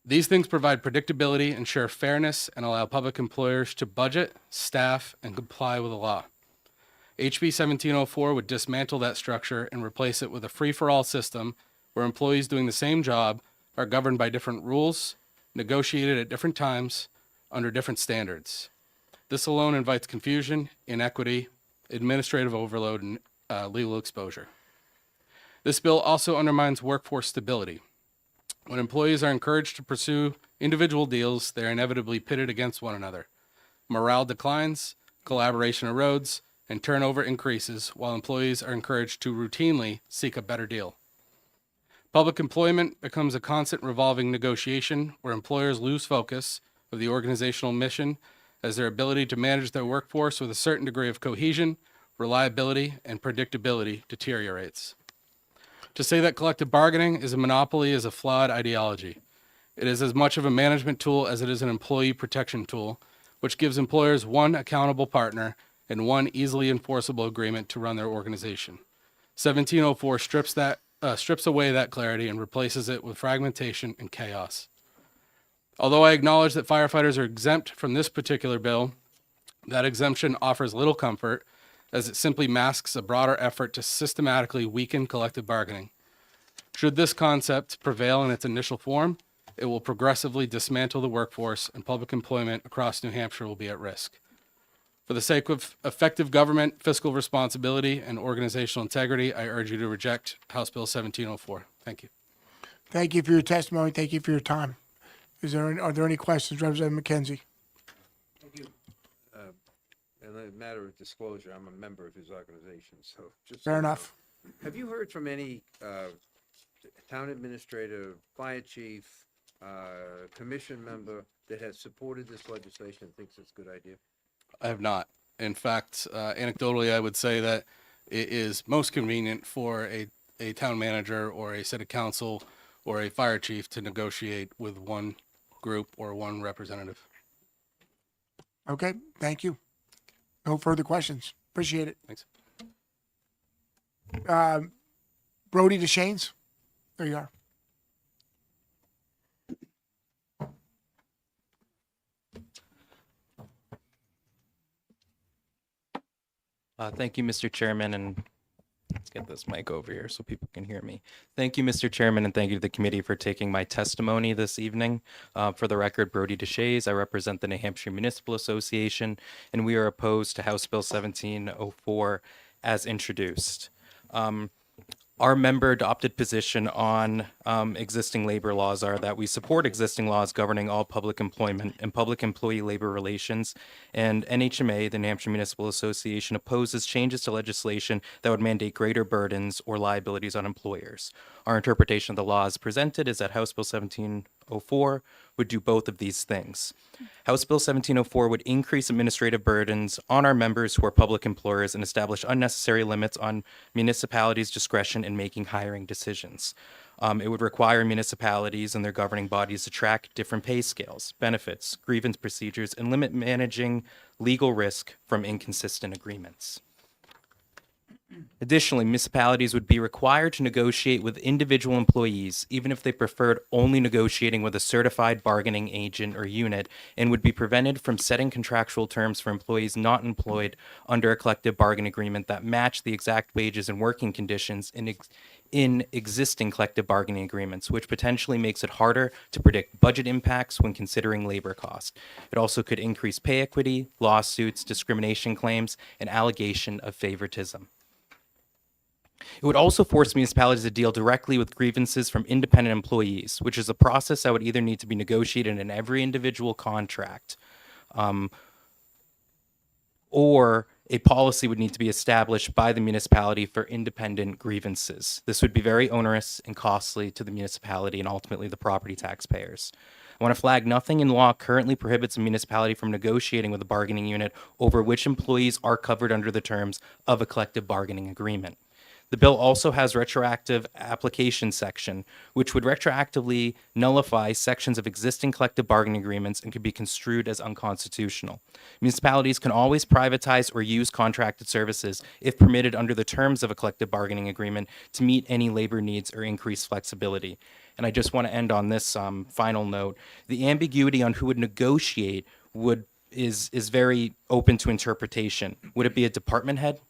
These things provide predictability, ensure fairness, and allow public employers to budget, staff, and comply with the law. HB 1704 would dismantle that structure and replace it with a free-for-all system where employees doing the same job are governed by different rules, negotiated at different times, under different standards. This alone invites confusion, inequity, administrative overload, and legal exposure. This bill also undermines workforce stability. When employees are encouraged to pursue individual deals, they are inevitably pitted against one another. Morale declines, collaboration erodes, and turnover increases while employees are encouraged to routinely seek a better deal. Public employment becomes a constant revolving negotiation where employers lose focus of the organizational mission as their ability to manage their workforce with a certain degree of cohesion, reliability, and predictability deteriorates. To say that collective bargaining is a monopoly is a flawed ideology. It is as much of a management tool as it is an employee protection tool, which gives employers one accountable partner and one easily enforceable agreement to run their organization. 1704 strips away that clarity and replaces it with fragmentation and chaos. Although I acknowledge that firefighters are exempt from this particular bill, that exemption offers little comfort as it simply masks a broader effort to systematically weaken collective bargaining. Should this concept prevail in its initial form, it will progressively dismantle the workforce and public employment across New Hampshire will be at risk. For the sake of effective government, fiscal responsibility, and organizational integrity, I urge you to reject House Bill 1704. Thank you. Thank you for your testimony. Thank you for your time. Are there any questions, Representative McKenzie? Thank you. In a matter of disclosure, I'm a member of his organization, so just. Fair enough. Have you heard from any town administrator, fire chief, commission member that has supported this legislation and thinks it's a good idea? I have not. In fact, anecdotally, I would say that it is most convenient for a town manager or a city council or a fire chief to negotiate with one group or one representative. Okay, thank you. No further questions. Appreciate it. Thanks. Brody DeShanes, there you are. Thank you, Mr. Chairman, and let's get this mic over here so people can hear me. Thank you, Mr. Chairman, and thank you to the committee for taking my testimony this evening. For the record, Brody DeShays, I represent the New Hampshire Municipal Association, and we are opposed to House Bill 1704 as introduced. Our member adopted position on existing labor laws are that we support existing laws governing all public employment and public employee labor relations. And NHMA, the New Hampshire Municipal Association, opposes changes to legislation that would mandate greater burdens or liabilities on employers. Our interpretation of the laws presented is that House Bill 1704 would do both of these things. House Bill 1704 would increase administrative burdens on our members who are public employers and establish unnecessary limits on municipalities' discretion in making hiring decisions. It would require municipalities and their governing bodies to track different pay scales, benefits, grievance procedures, and limit managing legal risk from inconsistent agreements. Additionally, municipalities would be required to negotiate with individual employees, even if they preferred only negotiating with a certified bargaining agent or unit, and would be prevented from setting contractual terms for employees not employed under a collective bargaining agreement that match the exact wages and working conditions in existing collective bargaining agreements, which potentially makes it harder to predict budget impacts when considering labor cost. It also could increase pay equity, lawsuits, discrimination claims, and allegation of favoritism. It would also force municipalities to deal directly with grievances from independent employees, which is a process that would either need to be negotiated in every individual contract, or a policy would need to be established by the municipality for independent grievances. This would be very onerous and costly to the municipality and ultimately the property taxpayers. I want to flag nothing in law currently prohibits a municipality from negotiating with a bargaining unit over which employees are covered under the terms of a collective bargaining agreement. The bill also has retroactive application section, which would retroactively nullify sections of existing collective bargaining agreements and could be construed as unconstitutional. Municipalities can always privatize or use contracted services if permitted under the terms of a collective bargaining agreement to meet any labor needs or increase flexibility. And I just want to end on this final note. The ambiguity on who would negotiate is very open to interpretation. Would it be a department head?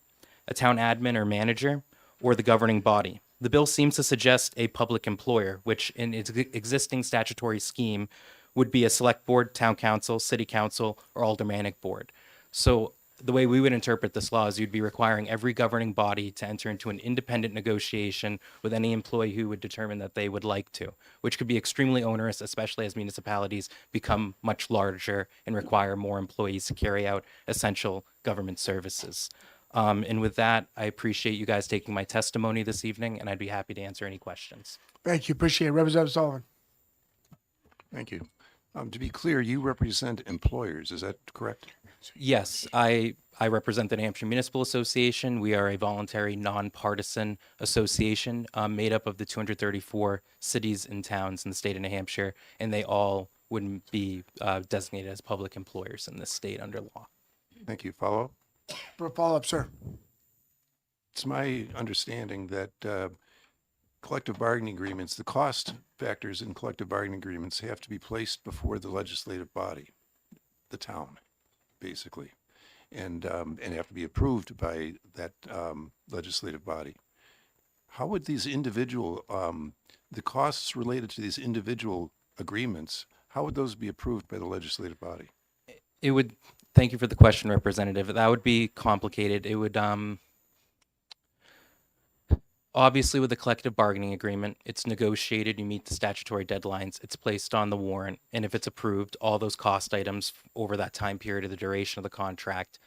a town admin or manager, or the governing body. The bill seems to suggest a public employer, which in its existing statutory scheme would be a select board, town council, city council, or aldermanic board. So the way we would interpret this law is you'd be requiring every governing body to enter into an independent negotiation with any employee who would determine that they would like to, which could be extremely onerous, especially as municipalities become much larger and require more employees to carry out essential government services. And with that, I appreciate you guys taking my testimony this evening, and I'd be happy to answer any questions. Thank you. Appreciate it. Representative Sullivan. Thank you. To be clear, you represent employers, is that correct? Yes, I represent the New Hampshire Municipal Association. We are a voluntary, nonpartisan association made up of the 234 cities and towns in the state of New Hampshire, and they all would be designated as public employers in this state under law. Thank you. Follow up? For a follow-up, sir. It's my understanding that collective bargaining agreements, the cost factors in collective bargaining agreements have to be placed before the legislative body, the town, basically, and have to be approved by that legislative body. How would these individual, the costs related to these individual agreements, how would those be approved by the legislative body? It would, thank you for the question, Representative. That would be complicated. It would, obviously with the collective bargaining agreement, it's negotiated, you meet the statutory deadlines, it's placed on the warrant, and if it's approved, all those cost items over that time period of the duration of the contract,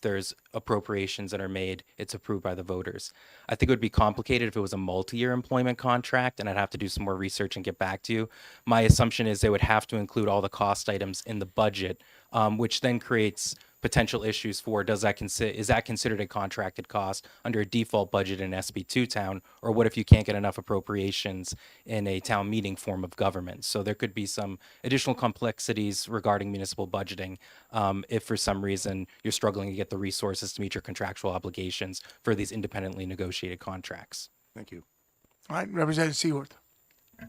there's appropriations that are made, it's approved by the voters. I think it would be complicated if it was a multi-year employment contract, and I'd have to do some more research and get back to you. My assumption is they would have to include all the cost items in the budget, which then creates potential issues for is that considered a contracted cost under a default budget in SB2 town, or what if you can't get enough appropriations in a town meeting form of government? So there could be some additional complexities regarding municipal budgeting if for some reason you're struggling to get the resources to meet your contractual obligations for these independently negotiated contracts. Thank you. All right, Representative Seaworth.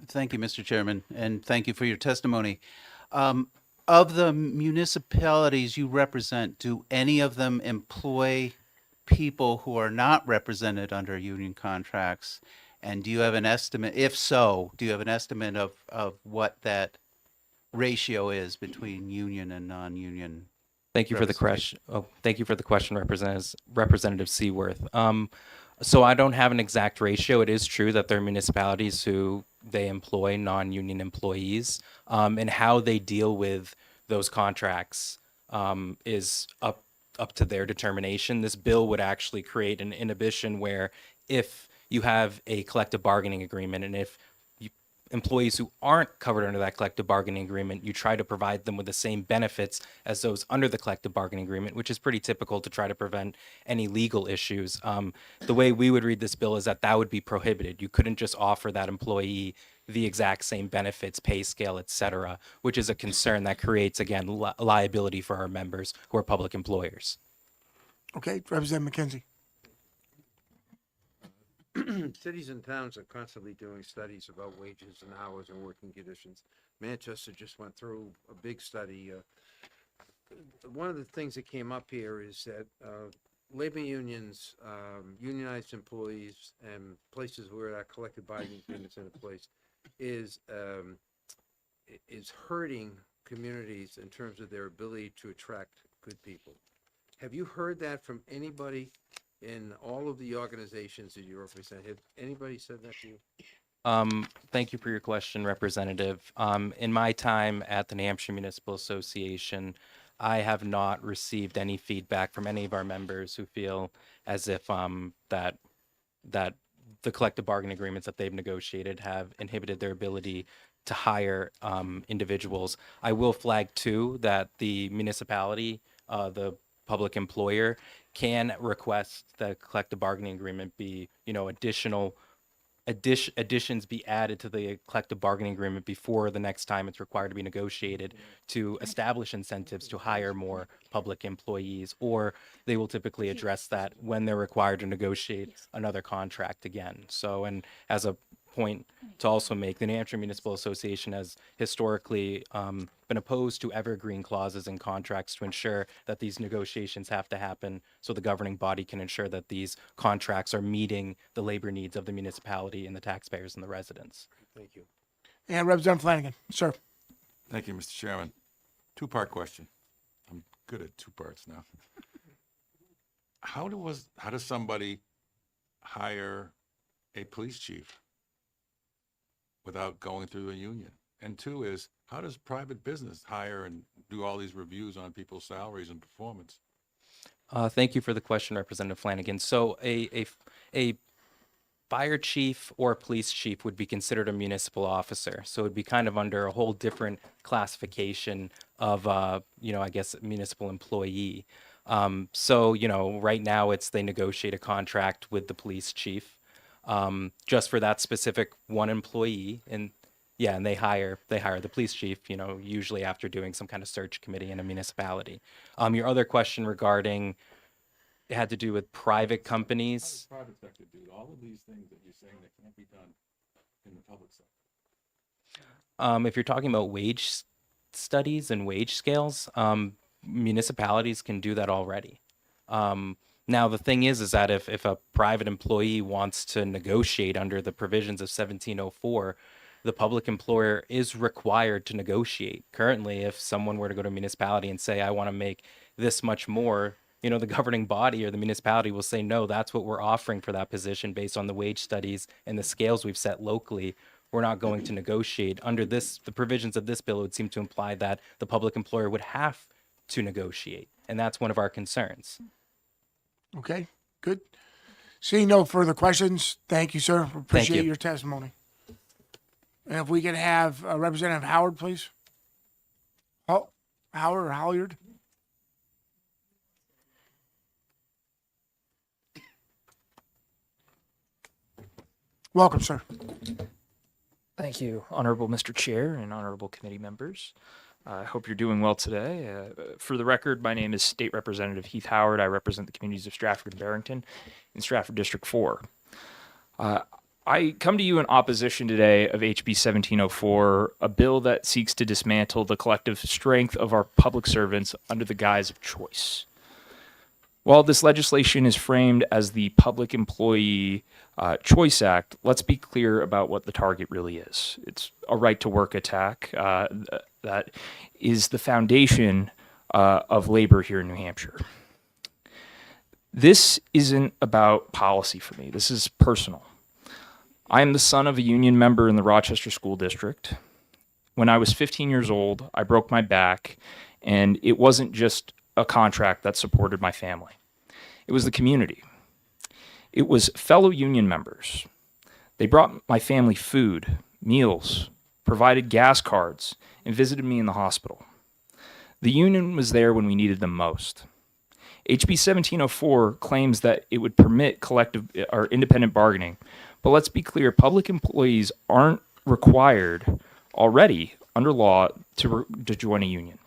Thank you, Mr. Chairman, and thank you for your testimony. Of the municipalities you represent, do any of them employ people who are not represented under union contracts? And do you have an estimate, if so, do you have an estimate of what that ratio is between union and non-union? Thank you for the question. Oh, thank you for the question, Representative Seaworth. So I don't have an exact ratio. It is true that there are municipalities who they employ non-union employees, and how they deal with those contracts is up to their determination. This bill would actually create an inhibition where if you have a collective bargaining agreement and if employees who aren't covered under that collective bargaining agreement, you try to provide them with the same benefits as those under the collective bargaining agreement, which is pretty typical to try to prevent any legal issues. The way we would read this bill is that would be prohibited. You couldn't just offer that employee the exact same benefits, pay scale, et cetera, which is a concern that creates, again, liability for our members who are public employers. Okay, Representative McKenzie. Cities and towns are constantly doing studies about wages and hours and working conditions. Manchester just went through a big study. One of the things that came up here is that labor unions, unionized employees, and places where that collective bargaining agreements in place is hurting communities in terms of their ability to attract good people. Have you heard that from anybody in all of the organizations that you represent? Have anybody said that to you? Thank you for your question, Representative. In my time at the New Hampshire Municipal Association, I have not received any feedback from any of our members who feel as if that the collective bargaining agreements that they've negotiated have inhibited their ability to hire individuals. I will flag too that the municipality, the public employer, can request that collective bargaining agreement be, additions be added to the collective bargaining agreement before the next time it's required to be negotiated to establish incentives to hire more public employees, or they will typically address that when they're required to negotiate another contract again. So, and as a point to also make. The New Hampshire Municipal Association has historically been opposed to evergreen clauses in contracts to ensure that these negotiations have to happen so the governing body can ensure that these contracts are meeting the labor needs of the municipality and the taxpayers and the residents. Thank you. And Representative Flanagan, sir. Thank you, Mr. Chairman. Two-part question. I'm good at two parts now. How does somebody hire a police chief without going through a union? And two is, how does private business hire and do all these reviews on people's salaries and performance? Thank you for the question, Representative Flanagan. So a fire chief or a police chief would be considered a municipal officer. So it would be kind of under a whole different classification of, I guess, municipal employee. So, right now they negotiate a contract with the police chief just for that specific one employee. And yeah, and they hire the police chief, usually after doing some kind of search committee in a municipality. Your other question regarding it had to do with private companies. How does the private sector do all of these things that you're saying that can't be done in the public sector? If you're talking about wage studies and wage scales, municipalities can do that already. Now, the thing is that if a private employee wants to negotiate under the provisions of 1704, the public employer is required to negotiate. Currently, if someone were to go to a municipality and say, I want to make this much more, the governing body or the municipality will say, no, that's what we're offering for that position based on the wage studies and the scales we've set locally. We're not going to negotiate. Under the provisions of this bill, it would seem to imply that the public employer would have to negotiate. And that's one of our concerns. Okay, good. Seeing no further questions, thank you, sir. Appreciate your testimony. And if we could have Representative Howard, please. Oh, Howard or Halyard? Welcome, sir. Thank you, Honorable Mr. Chair and Honorable Committee members. I hope you're doing well today. For the record, my name is State Representative Heath Howard. I represent the communities of Stratford and Barrington in Stratford District 4. I come to you in opposition today of HB 1704, a bill that seeks to dismantle the collective strength of our public servants under the guise of choice. While this legislation is framed as the Public Employee Choice Act, let's be clear about what the target really is. It's a right to work attack that is the foundation of labor here in New Hampshire. This isn't about policy for me. This is personal. I am the son of a union member in the Rochester School District. When I was 15 years old, I broke my back, and it wasn't just a contract that supported my family. It was the community. It was fellow union members. They brought my family food, meals, provided gas cards, and visited me in the hospital. The union was there when we needed them most. HB 1704 claims that it would permit collective or independent bargaining, but let's be clear, public employees aren't required already under law to join a union.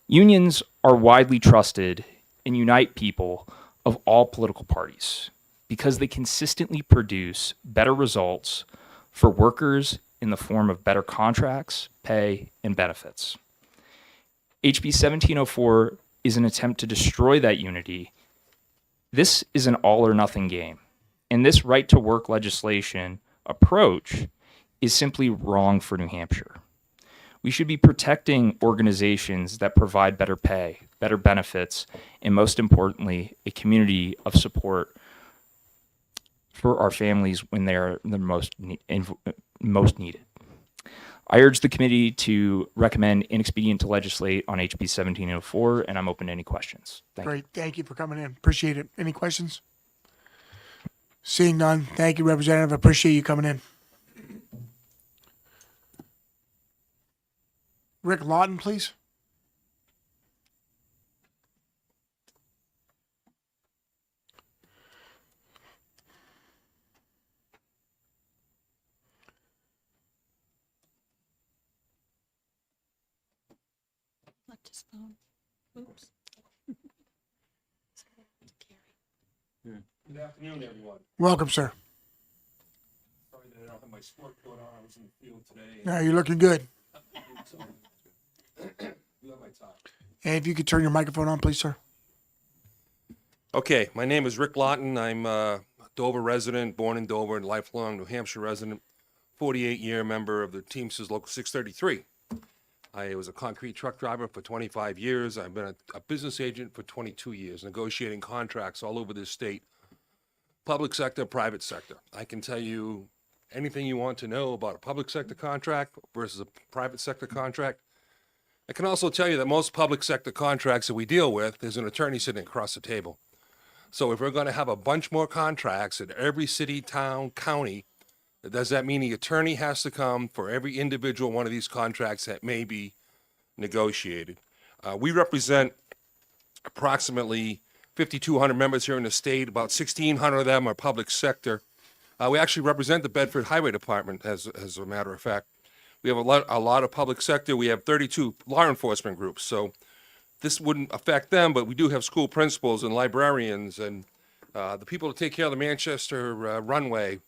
Unions are widely trusted and unite people of all political parties because they consistently produce better results for workers in the form of better contracts, pay, and benefits. HB 1704 is an attempt to destroy that unity. This is an all or nothing game, and this right to work legislation approach is simply wrong for New Hampshire. We should be protecting organizations that provide better pay, better benefits, and most importantly, a community of support for our families when they are the most needed. I urge the committee to recommend inexpedient to legislate on HB 1704, and I'm open to any questions. Thank you. Great. Thank you for coming in. Appreciate it. Any questions? Seeing none. Thank you, Representative. Appreciate you coming in. Rick Lawton, please. Left his phone. Oops. Good afternoon, everyone. Welcome, sir. Sorry I don't have my sport coat on. I was in the field today. Yeah, you're looking good. You have my tie. And if you could turn your microphone on, please, sir. Okay, my name is Rick Lawton. I'm a Dover resident, born in Dover, and lifelong New Hampshire resident, 48-year member of the Teamsters Local 633. I was a concrete truck driver for 25 years. I've been a business agent for 22 years, negotiating contracts all over this state, public sector, private sector. I can tell you anything you want to know about a public sector contract versus a private sector contract. I can also tell you that most public sector contracts that we deal with, there's an attorney sitting across the table. So if we're going to have a bunch more contracts in every city, town, county, does that mean the attorney has to come for every individual one of these contracts that may be negotiated? We represent approximately 5,200 members here in the state. About 1,600 of them are public sector. We actually represent the Bedford Highway Department, as a matter of fact. We have a lot of public sector. We have 32 law enforcement groups. So this wouldn't affect them, but we do have school principals and librarians and the people that take care of the Manchester runway.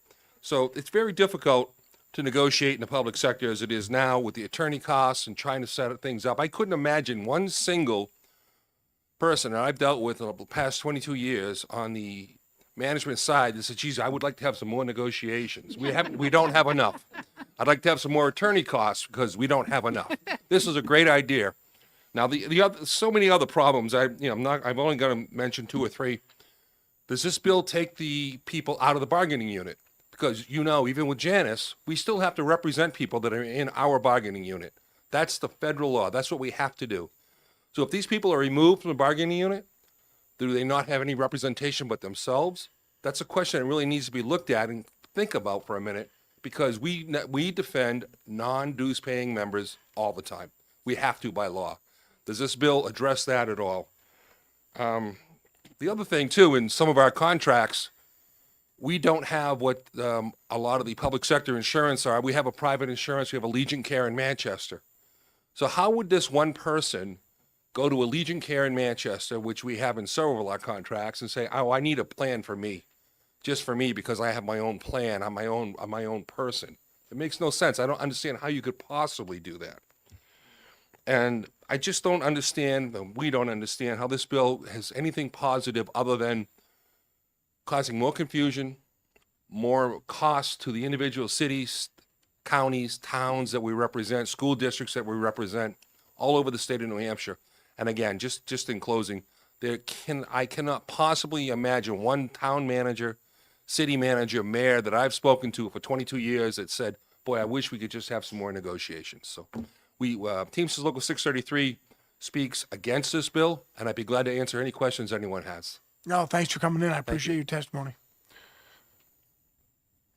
So it's very difficult to negotiate in the public sector as it is now with the attorney costs and trying to set things up. I couldn't imagine one single person that I've dealt with in the past 22 years on the management side that said, geez, I would like to have some more negotiations. We don't have enough. I'd like to have some more attorney costs because we don't have enough. This is a great idea. Now, the other, so many other problems. I'm only going to mention 2 or 3. Does this bill take the people out of the bargaining unit? Because, even with Janice, we still have to represent people that are in our bargaining unit. That's the federal law. That's what we have to do. So if these people are removed from the bargaining unit, do they not have any representation but themselves? That's a question that really needs to be looked at and think about for a minute, because we defend non-dues paying members all the time. We have to by law. Does this bill address that at all? The other thing, too, in some of our contracts, we don't have what a lot of the public sector insurance are. We have a private insurance. We have a Legion Care in Manchester. So how would this one person go to a Legion Care in Manchester, which we have in several of our contracts, and say, oh, I need a plan for me, just for me, because I have my own plan. I'm my own person. It makes no sense. I don't understand how you could possibly do that. And I just don't understand, we don't understand how this bill has anything positive other than causing more confusion, more cost to the individual cities, counties, towns that we represent, school districts that we represent all over the state of New Hampshire. And again, just in closing, I cannot possibly imagine one town manager, city manager, mayor that I've spoken to for 22 years that said, boy, I wish we could just have some more negotiations. So Teamsters Local 633 speaks against this bill, and I'd be glad to answer any questions anyone has. No, thanks for coming in. I appreciate your testimony.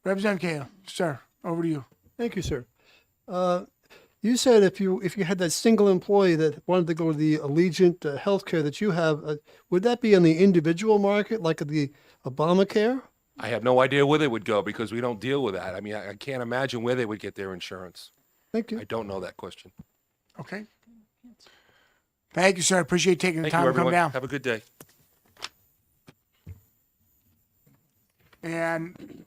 Representative Cahill, sir, over to you. Thank you, sir. You said if you had that single employee that wanted to go to the Allegiant healthcare that you have, would that be on the individual market, like the Obamacare? I have no idea where they would go because we don't deal with that. I mean, I can't imagine where they would get their insurance. Thank you. I don't know that question. Okay. Thank you, sir. Appreciate you taking the Thank you, time to come everyone. down. Have a good day. And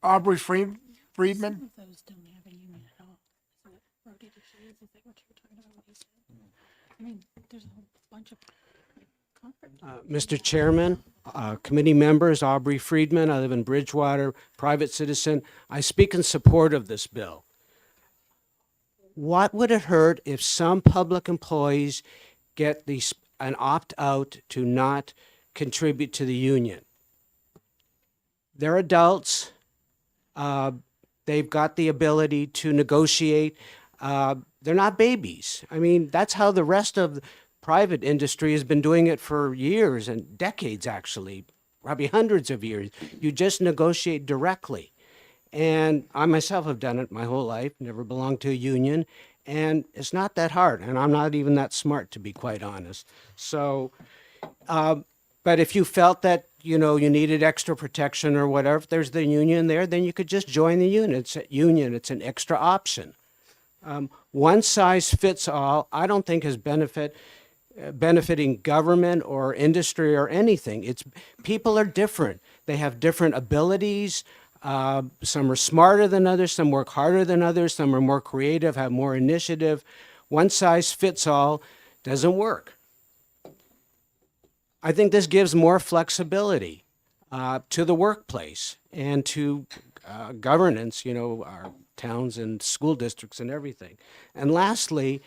Aubrey Friedman. Some of those don't have a union at all. Is it rotated shifts? Is that what you were talking about when you said? I mean, there's a whole bunch of conference. Mr. Chairman, committee members, Aubrey Friedman, I live in Bridgewater, private citizen. I speak in support of this bill. What would it hurt if some public employees get an opt-out to not contribute to the union? They're adults. They've got the ability to negotiate. They're not babies. I mean, that's how the rest of the private industry has been doing it for years and decades, actually, probably hundreds of years. You just negotiate directly. And I myself have done it my whole life, never belonged to a union, and it's not that hard. And I'm not even that smart, to be quite honest. So, but if you felt that, you needed extra protection or whatever, if there's the union there, then you could just join the union. It's an extra option. One size fits all, I don't think is benefiting government or industry or anything. People are different. They have different abilities. Some are smarter than others, some work harder than others, some are more creative, have more initiative. One size fits all doesn't work. I think this gives more flexibility to the workplace and to governance, our towns and school districts and everything. And lastly,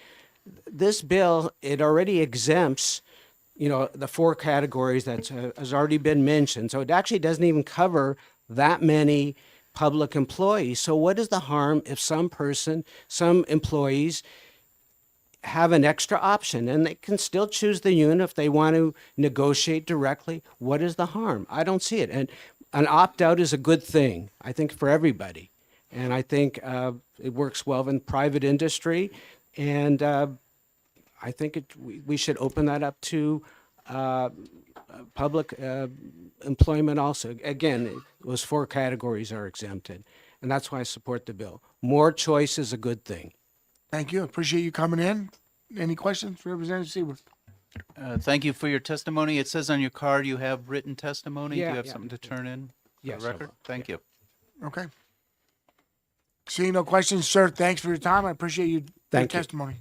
this bill, it already exempts, the 4 categories that has already been mentioned. So it actually doesn't even cover that many public employees. So what is the harm if some employees have an extra option and they can still choose the union if they want to negotiate directly? What is the harm? I don't see it. And an opt-out is a good thing, I think, for everybody. And I think it works well in private industry. And I think we should open that up to public employment also. Again, those 4 categories are exempted. And that's why I support the bill. More choice is a good thing. Thank you. Appreciate you coming in. Any questions for Representative Seawood? Thank you for your testimony. It says on your card you have written testimony. Do Yeah, you have yeah. something to turn in for Yes, the I record? will. Thank you. Okay. Seeing no questions, sir, thanks for your time. I appreciate your Thank you. testimony.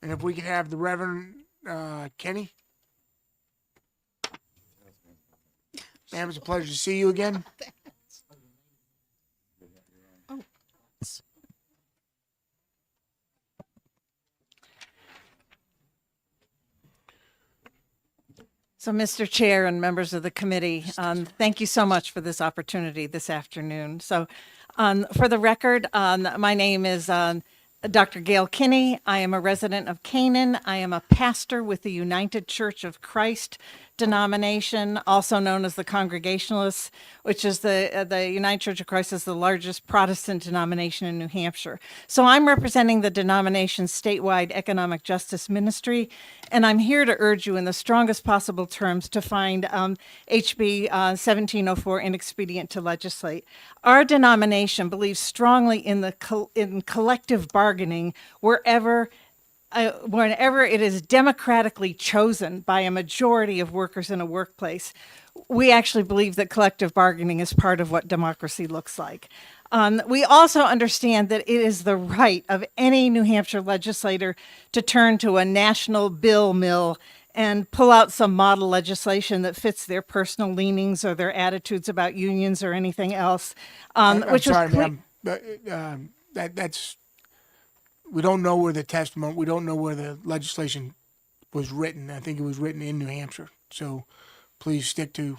And if we could have the Reverend Kenny. Ma'am, it's a pleasure to see you again. So, Mr. Chair and members of the committee, thank you so much for this opportunity this afternoon. So, for the record, my name is Dr. Gail Kinney. I am a resident of Canaan. I am a pastor with the United Church of Christ denomination, also known as the Congregationalists, which is the United Church of Christ is the largest Protestant denomination in New Hampshire. So I'm representing the denomination's statewide economic justice ministry, and I'm here to urge you in the strongest possible terms to find HB 1704 inexpedient to legislate. Our denomination believes strongly in in collective bargaining whenever it is democratically chosen by a majority of workers in a workplace. We actually believe that collective bargaining is part of what democracy looks like. We also understand that it is the right of any New Hampshire legislator to turn to a national bill mill and pull out some model legislation that fits their personal leanings or their attitudes about unions or anything else. I'm Which was sorry, cle- ma'am, but that's, we don't know where the testimony, we don't know where the legislation was written. I think it was written in New Hampshire. So please stick to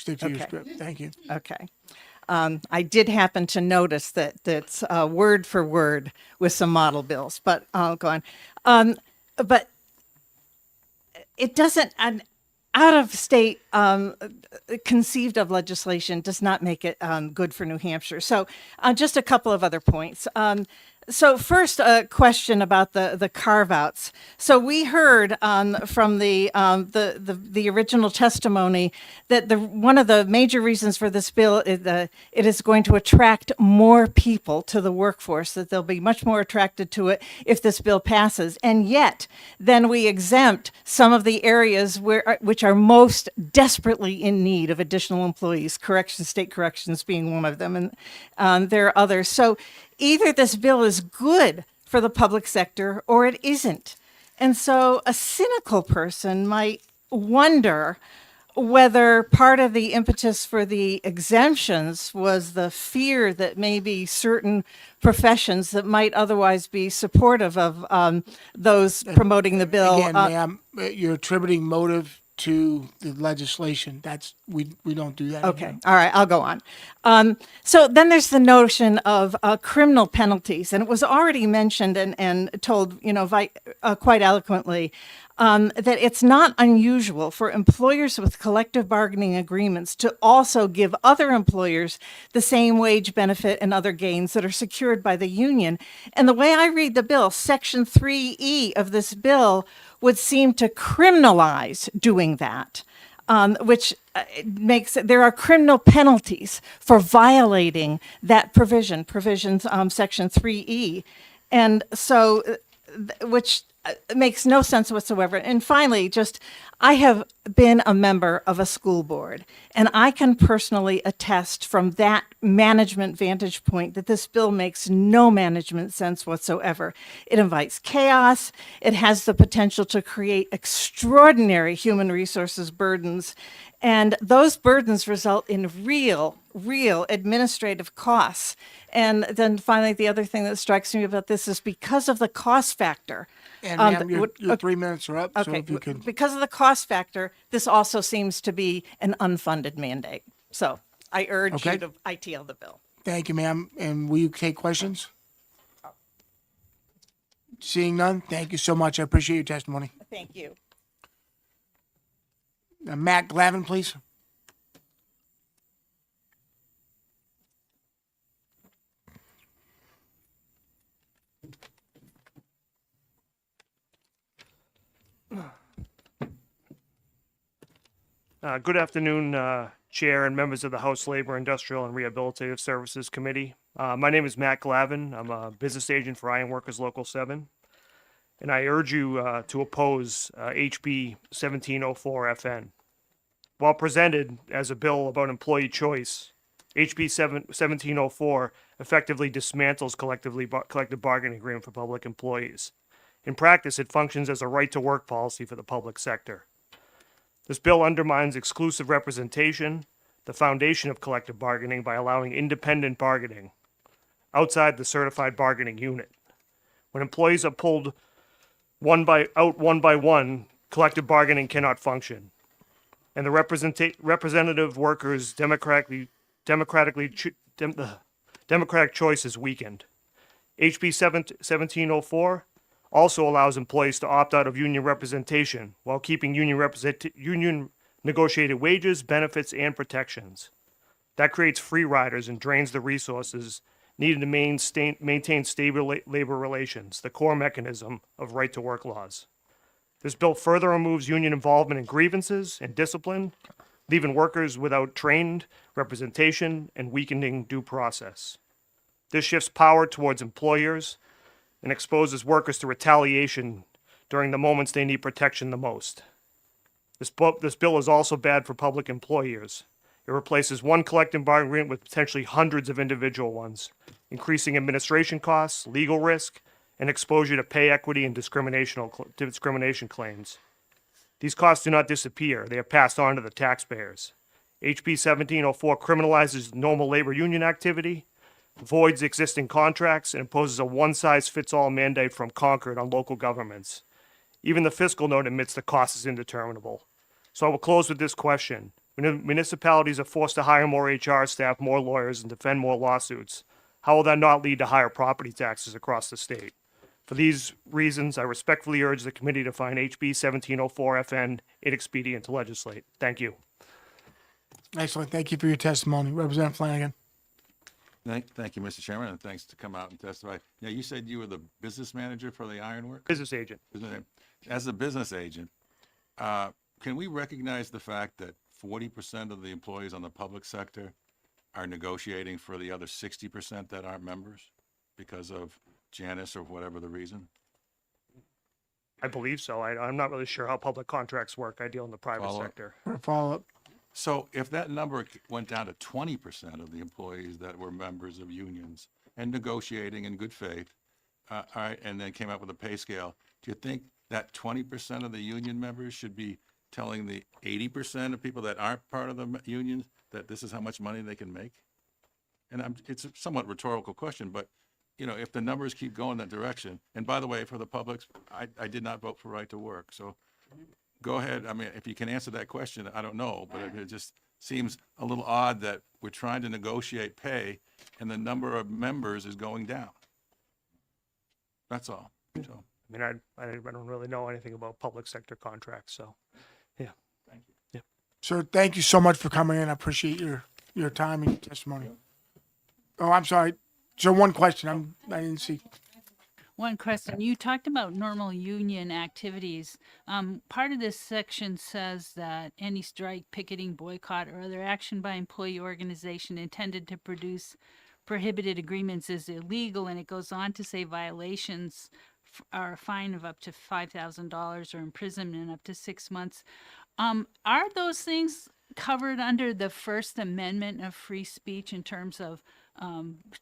your Okay. script. Thank you. Okay. I did happen to notice that that's word for word with some model bills, but I'll go on. But it doesn't, an out of state conceived of legislation does not make it good for New Hampshire. So just a couple of other points. So first, a question about the carve-outs. So we heard from the original testimony that one of the major reasons for this bill is it is going to attract more people to the workforce, that they'll be much more attracted to it if this bill passes. And yet, then we exempt some of the areas which are most desperately in need of additional employees, state corrections being one of them, and there are others. So either this bill is good for the public sector or it isn't. And so a cynical person might wonder whether part of the impetus for the exemptions was the fear that maybe certain professions that might otherwise be supportive of those promoting the bill. Again, ma'am, you're attributing motive to the legislation. That's, we don't do that. Okay. All right. I'll go on. So then there's the notion of criminal penalties, and it was already mentioned and told, quite eloquently, that it's not unusual for employers with collective bargaining agreements to also give other employers the same wage benefit and other gains that are secured by the union. And the way I read the bill, Section 3E of this bill would seem to criminalize doing that, which makes it, there are criminal penalties for violating that provisions, Section 3E. And so which makes no sense whatsoever. And finally, just I have been a member of a school board, and I can personally attest from that management vantage point that this bill makes no management sense whatsoever. It invites chaos. It has the potential to create extraordinary human resources burdens, and those burdens result in real administrative costs. And then finally, the other thing that strikes me about this is because of the cost factor. And ma'am, your 3 minutes are up, so Okay, if you could. because of the cost factor, this also seems to be an unfunded mandate. So I urge Okay. you to ITL the bill. Thank you, ma'am. And will you take questions? Seeing none, thank you so much. I appreciate your testimony. Thank you. Matt Glavin, please. Good afternoon, Chair and members of the House Labor, Industrial, and Rehabilitative Services Committee. My name is Matt Glavin. I'm a business agent for Ironworkers Local 7, and I urge you to oppose HB 1704 FN. While presented as a bill about employee choice, HB 1704 effectively dismantles collective bargaining agreement for public employees. In practice, it functions as a right-to-work policy for the public sector. This bill undermines exclusive representation, the foundation of collective bargaining, by allowing independent bargaining outside the certified bargaining unit. When employees are pulled one by one, collective bargaining cannot function, and the representative workers' democratic choice is weakened. HB 1704 also allows employees to opt out of union representation while keeping union negotiated wages, benefits, and protections. That creates free riders and drains the resources needed to maintain stable labor relations, the core mechanism of right-to-work laws. This bill further removes union involvement in grievances and discipline, leaving workers without trained representation and weakening due process. This shifts power towards employers and exposes workers to retaliation during the moments they need protection the most. This bill is also bad for public employers. It replaces one collective bargaining agreement with potentially hundreds of individual ones, increasing administration costs, legal risk, and exposure to pay equity and discrimination claims. These costs do not disappear. They are passed on to the taxpayers. HB 1704 criminalizes normal labor union activity, voids existing contracts, and imposes a one-size-fits-all mandate from Concord on local governments. Even the fiscal note admits the cost is indeterminable. So I will close with this question. When municipalities are forced to hire more HR staff, more lawyers, and defend more lawsuits, how will that not lead to higher property taxes across the state? For these reasons, I respectfully urge the committee to find HB 1704 FN inexpedient to legislate. Thank you. Excellent. Thank you for your testimony. Representative Flanagan. Thank you, Mr. Chairman, and thanks to come out and testify. Now, you said you were the business manager for the Ironwork? Business agent. As a business agent, can we recognize the fact that 40% of the employees on the public sector are negotiating for the other 60% that aren't members because of Janus or whatever the reason? I believe so. I'm not really sure how public contracts work. I deal in the private Follow up. sector. Follow up. So if that number went down to 20% of the employees that were members of unions and negotiating in good faith, all right, and then came up with a pay scale, do you think that 20% of the union members should be telling the 80% of people that aren't part of the union that this is how much money they can make? And it's a somewhat rhetorical question, but you know, if the numbers keep going that direction, and by the way, for the public, I did not vote for right to work, so go ahead. I mean, if you can answer that question, I don't know, but it just seems a little odd that we're trying to negotiate pay and the number of members is going down. That's all. So, I mean, I don't really know anything about public sector contracts, so, yeah. Thank you. Yeah. Sir, thank you so much for coming in. I appreciate your time and your testimony. Oh, I'm sorry. So one question. I didn't see. One question. You talked about normal union activities. Part of this section says that any strike, picketing, boycott, or other action by employee organization intended to produce prohibited agreements is illegal, and it goes on to say violations or a fine of up to $5,000 or imprisonment up to 6 months. Are those things covered under the First Amendment of free speech in terms of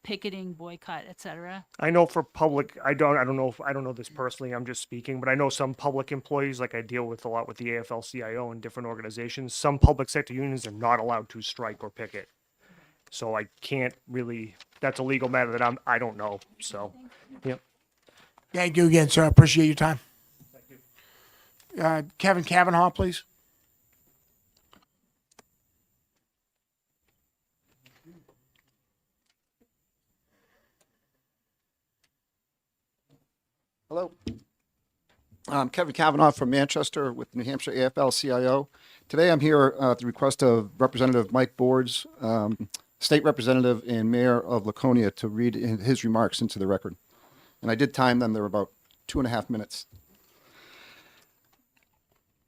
picketing, boycott, etc.? I know for public, I don't know this personally, I'm just speaking, but I know some public employees, like I deal with a lot with the AFL-CIO and different organizations, some public sector unions are not allowed to strike or picket. So I can't really, that's a legal matter that I don't know, so, yep. Thank you again, sir. I appreciate your time. Kevin Kavanaugh, please. Hello. I'm Kevin Kavanaugh from Manchester with New Hampshire AFL-CIO. Today I'm here at the request of Representative Mike Boards, State Representative and Mayor of Laconia, to read his remarks into the record. And I did time them. They were about 2.5 minutes.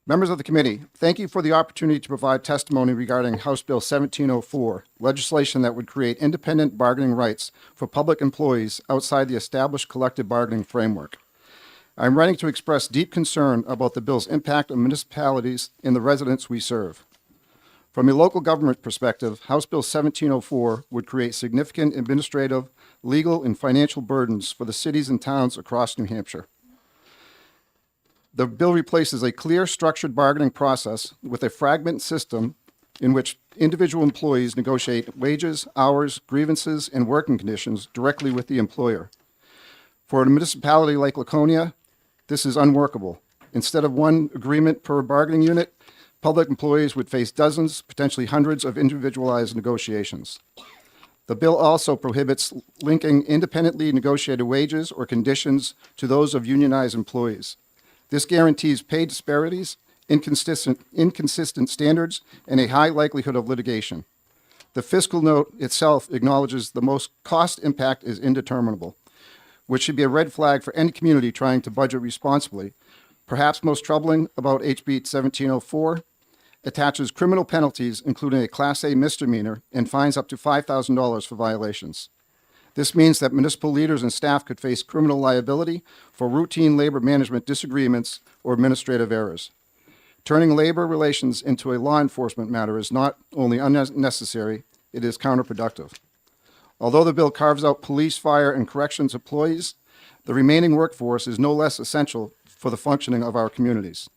Members of the committee, thank you for the opportunity to provide testimony regarding House Bill 1704, legislation that would create independent bargaining rights for public employees outside the established collective bargaining framework. I'm writing to express deep concern about the bill's impact on municipalities and the residents we serve. From a local government perspective, House Bill 1704 would create significant administrative, legal, and financial burdens for the cities and towns across New Hampshire. The bill replaces a clear, structured bargaining process with a fragmented system in which individual employees negotiate wages, hours, grievances, and working conditions directly with the employer. For a municipality like Laconia, this is unworkable. Instead of one agreement per bargaining unit, public employees would face dozens, potentially hundreds of individualized negotiations. The bill also prohibits linking independently negotiated wages or conditions to those of unionized employees. This guarantees pay disparities, inconsistent standards, and a high likelihood of litigation. The fiscal note itself acknowledges the most cost impact is indeterminable, which should be a red flag for any community trying to budget responsibly. Perhaps most troubling about HB 1704 attaches criminal penalties, including a Class A misdemeanor, and fines up to $5,000 for violations. This means that municipal leaders and staff could face criminal liability for routine labor management disagreements or administrative errors. Turning labor relations into a law enforcement matter is not only unnecessary, it is counterproductive. Although the bill carves out police, fire, and corrections employees, the remaining workforce is no less essential for the functioning of our communities.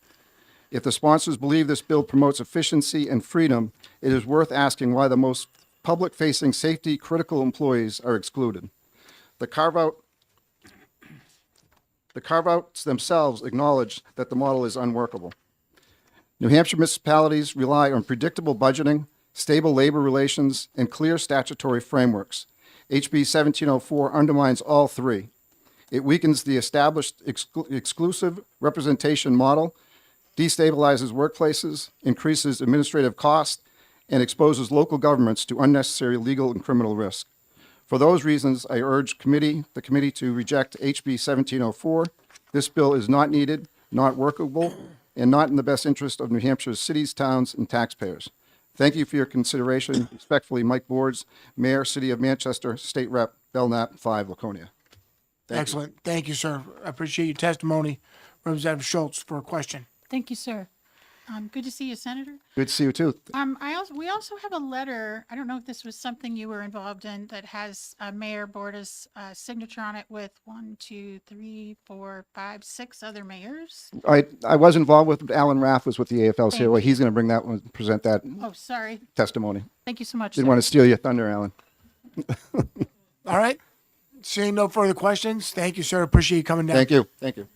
If the sponsors believe this bill promotes efficiency and freedom, it is worth asking why the most public-facing safety-critical employees are excluded. The carve-outs themselves acknowledge that the model is unworkable. New Hampshire municipalities rely on predictable budgeting, stable labor relations, and clear statutory frameworks. HB 1704 undermines all three. It weakens the established exclusive representation model, destabilizes workplaces, increases administrative costs, and exposes local governments to unnecessary legal and criminal risk. For those reasons, I urge the committee to reject HB 1704. This bill is not needed, not workable, and not in the best interest of New Hampshire's cities, towns, and taxpayers. Thank you for your consideration. Respectfully, Mike Boards, Mayor, City of Manchester, State Rep, Belknap, 5, Laconia. Excellent. Thank you, sir. I appreciate your testimony. Representative Schultz for a question. Thank you, sir. Good to see you, Senator. Good to see you, too. We also have a letter, I don't know if this was something you were involved in, that has Mayor Borda's signature on it with 1, 2, 3, 4, 5, 6 other mayors. I was involved with Alan Raff was with the AFL-CIO. Thank He's going to bring that one, present that Oh, sorry. testimony. Thank you so much, Didn't sir. want to steal your thunder, Alan. All right. Seeing no further questions, thank you, sir. Appreciate you coming down. Thank you. Thank you.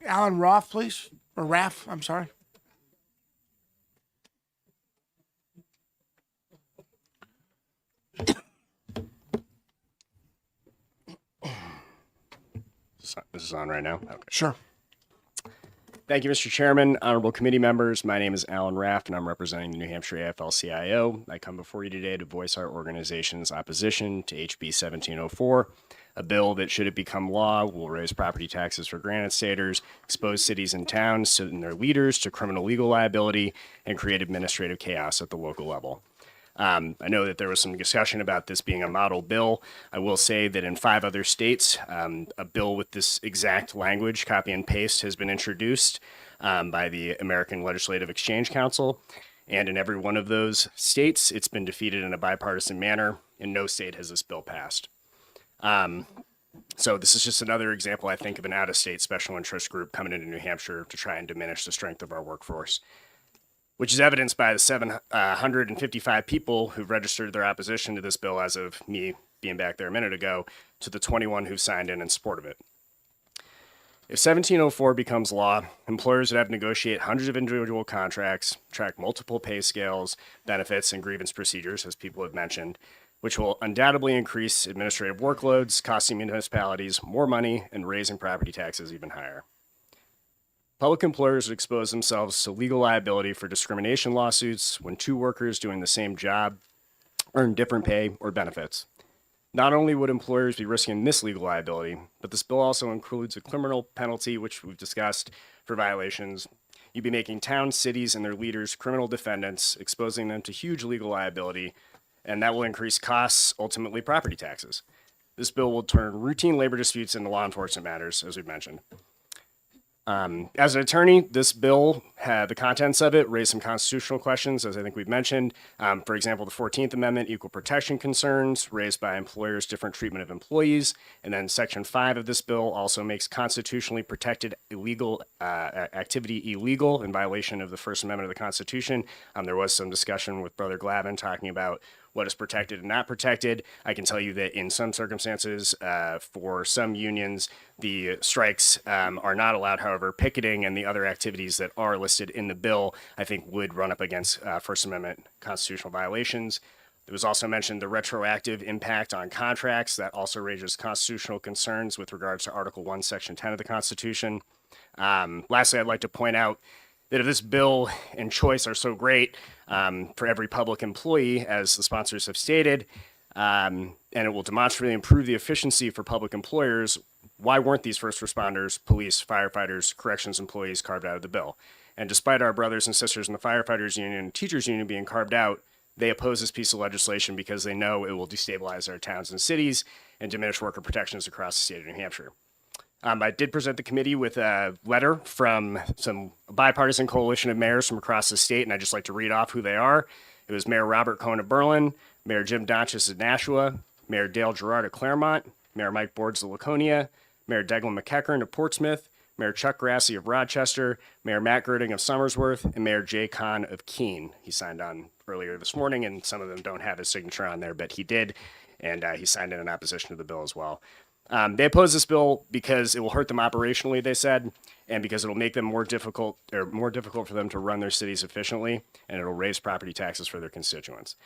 Alan Roth, please. Or Raff, I'm sorry. This is on right now? Okay. Sure. Thank you, Mr. Chairman, honorable committee members. My name is Alan Raft, and I'm representing the New Hampshire AFL-CIO. I come before you today to voice our organization's opposition to HB 1704, a bill that, should it become law, will raise property taxes for granite staters, expose cities and towns and their leaders to criminal legal liability, and create administrative chaos at the local level. I know that there was some discussion about this being a model bill. I will say that in 5 other states, a bill with this exact language, copy and paste, has been introduced by the American Legislative Exchange Council. And in every one of those states, it's been defeated in a bipartisan manner. In no state has this bill passed. So this is just another example, I think, of an out-of-state special interest group coming into New Hampshire to try and diminish the strength of our workforce, which is evidenced by the 755 people who've registered their opposition to this bill as of me being back there a minute ago, to the 21 who've signed in support of it. If 1704 becomes law, employers would have to negotiate hundreds of individual contracts, track multiple pay scales, benefits, and grievance procedures, as people have mentioned, which will undoubtedly increase administrative workloads, costing municipalities more money and raising property taxes even higher. Public employers would expose themselves to legal liability for discrimination lawsuits when 2 workers doing the same job earn different pay or benefits. Not only would employers be risking this legal liability, but this bill also includes a criminal penalty, which we've discussed, for violations. You'd be making towns, cities, and their leaders criminal defendants, exposing them to huge legal liability, and that will increase costs, ultimately property taxes. This bill will turn routine labor disputes into law enforcement matters, as we've mentioned. As an attorney, this bill, the contents of it raise some constitutional questions, as I think we've mentioned. For example, the 14th Amendment, equal protection concerns raised by employers' different treatment of employees. And then Section 5 of this bill also makes constitutionally protected illegal activity illegal in violation of the First Amendment of the Constitution. There was some discussion with Brother Glavin talking about what is protected and not protected. I can tell you that in some circumstances, for some unions, the strikes are not allowed. However, picketing and the other activities that are listed in the bill, I think, would run up against First Amendment constitutional violations. There was also mentioned the retroactive impact on contracts. That also raises constitutional concerns with regards to Article 1, Section 10 of the Constitution. Lastly, I'd like to point out that if this bill and choice are so great for every public employee, as the sponsors have stated, and it will demonstrably improve the efficiency for public employers, why weren't these first responders, police, firefighters, corrections employees carved out of the bill? And despite our brothers and sisters in the firefighters union and teachers union being carved out, they oppose this piece of legislation because they know it will destabilize our towns and cities and diminish worker protections across the state of New Hampshire. I did present the committee with a letter from some bipartisan coalition of mayors from across the state, and I'd just like to read off who they are. It was Mayor Robert Cohn of Berlin, Mayor Jim Donchis of Nashua, Mayor Dale Gerard of Claremont, Mayor Mike Boards of Laconia, Mayor Declan McEachern of Portsmouth, Mayor Chuck Grassi of Rochester, Mayor Matt Girding of Somersworth, and Mayor Jay Kahn of Keene. He signed on earlier this morning, and some of them don't have his signature on there, but he did, and he signed in opposition to the bill as well. They oppose this bill because it will hurt them operationally, they said, and because it'll make them more difficult for them to run their cities efficiently, and it'll raise property taxes for their constituents.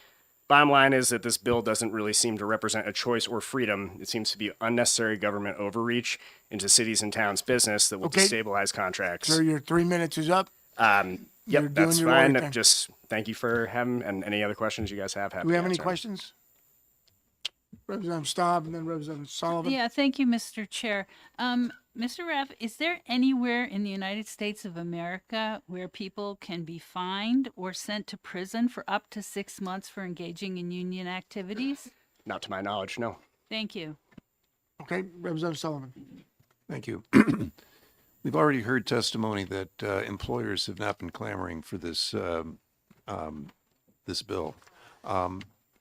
Bottom line is that this bill doesn't really seem to represent a choice or freedom. It seems to be unnecessary government overreach into cities and towns' business that will destabilize contracts. Sir, your 3 minutes is up. Yep, You're that's doing your fine. work then. Just thank you for having, and any other questions you guys have. Do we have any questions? Representative Staub and then Representative Sullivan. Yeah, thank you, Mr. Chair. Mr. Raff, is there anywhere in the United States of America where people can be fined or sent to prison for up to 6 months for engaging in union activities? Not to my knowledge, no. Thank you. Okay, Representative Sullivan. Thank you. We've already heard testimony that employers have not been clamoring for this this bill.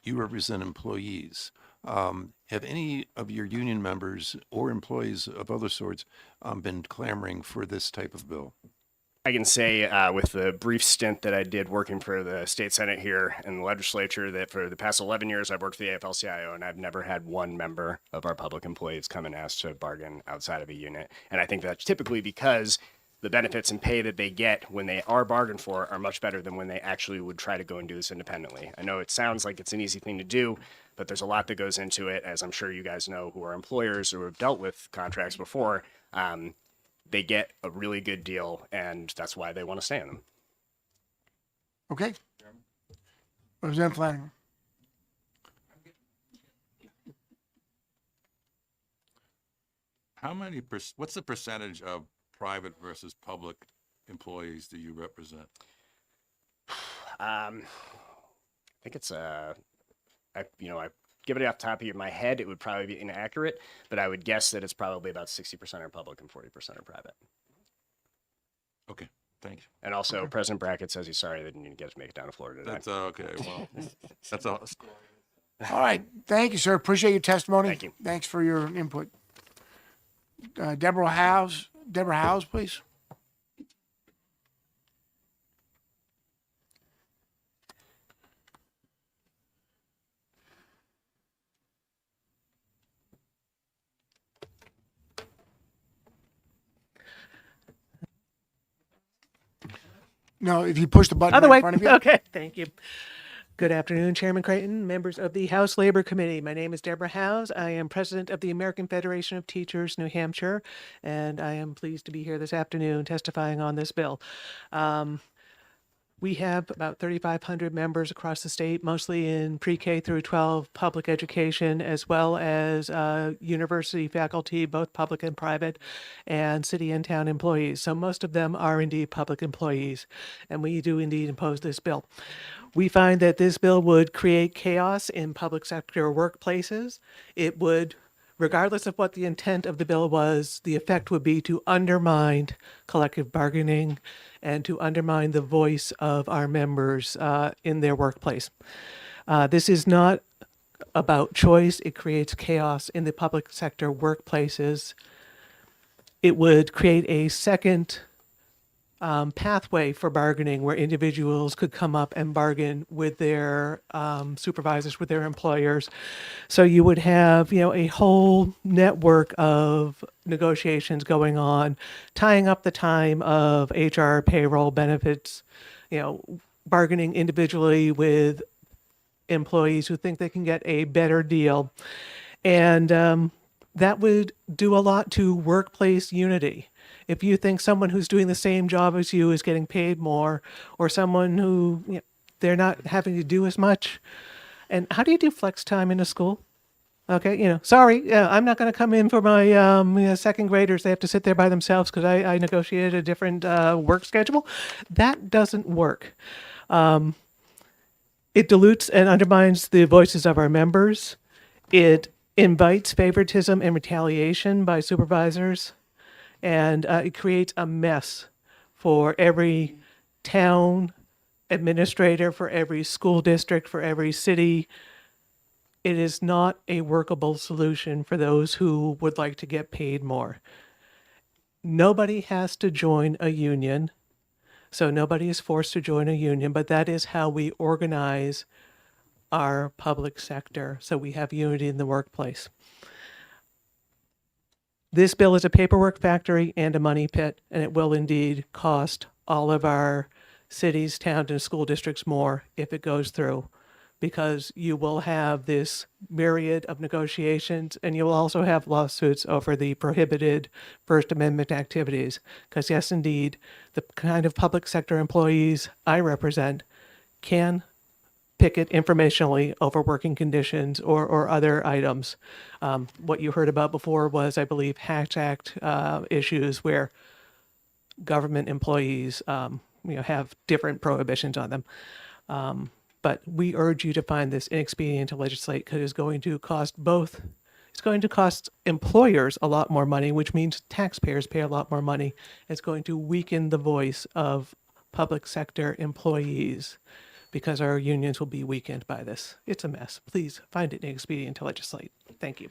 You represent employees. Have any of your union members or employees of other sorts been clamoring for this type of bill? I can say with the brief stint that I did working for the state senate here and the legislature that for the past 11 years I've worked for the AFL-CIO, and I've never had one member of our public employees come and ask to bargain outside of a unit. And I think that's typically because the benefits and pay that they get when they are bargained for are much better than when they actually would try to go and do this independently. I know it sounds like it's an easy thing to do, but there's a lot that goes into it, as I'm sure you guys know who are employers or have dealt with contracts before. They get a really good deal, and that's why they want to stay in them. Okay. Representative Flanagan. How many, what's the percentage of private versus public employees do you represent? I think it's I give it off the top of my head, it would probably be inaccurate, but I would guess that it's probably about 60% are public and 40% are private. Okay, thanks. And also, President Brackett says he's sorry that he didn't get to make it down to Florida today. That's okay. Well, that's all. All right. Thank you, sir. Appreciate your testimony. Thank you. Thanks for your input. Deborah House, please. No, if you push the button Other right way. in front of you. Okay, thank you. Good afternoon, Chairman Creighton, members of the House Labor Committee. My name is Deborah Howes. I am president of the American Federation of Teachers, New Hampshire, and I am pleased to be here this afternoon testifying on this bill. We have about 3,500 members across the state, mostly in pre-K through 12 public education, as well as university faculty, both public and private, and city and town employees. So most of them are indeed public employees, and we do indeed impose this bill. We find that this bill would create chaos in public sector workplaces. It would, regardless of what the intent of the bill was, the effect would be to undermine collective bargaining and to undermine the voice of our members in their workplace. This is not about choice. It creates chaos in the public sector workplaces. It would create a second pathway for bargaining where individuals could come up and bargain with their supervisors, with their employers. So you would have, a whole network of negotiations going on, tying up the time of HR, payroll, benefits, bargaining individually with employees who think they can get a better deal. And that would do a lot to workplace unity. If you think someone who's doing the same job as you is getting paid more, or someone who they're not having to do as much, and how do you do flex time in a school? Okay, sorry, I'm not going to come in for my second graders. They have to sit there by themselves because I negotiated a different work schedule. That doesn't work. It dilutes and undermines the voices of our members. It invites favoritism and retaliation by supervisors. And it creates a mess for every town administrator, for every school district, for every city. It is not a workable solution for those who would like to get paid more. Nobody has to join a union, so nobody is forced to join a union, but that is how we organize our public sector, so we have unity in the workplace. This bill is a paperwork factory and a money pit, and it will indeed cost all of our cities, towns, and school districts more if it goes through, because you will have this myriad of negotiations, and you will also have lawsuits over the prohibited First Amendment activities. Because yes, indeed, the kind of public sector employees I represent can picket informationally over working conditions or other items. What you heard about before was, I believe, Hatch Act issues where government employees have different prohibitions on them. But we urge you to find this inexpedient to legislate because it's going to cost it's going to cost employers a lot more money, which means taxpayers pay a lot more money. It's going to weaken the voice of public sector employees, because our unions will be weakened by this. It's a mess. Please find it inexpedient to legislate. Thank you.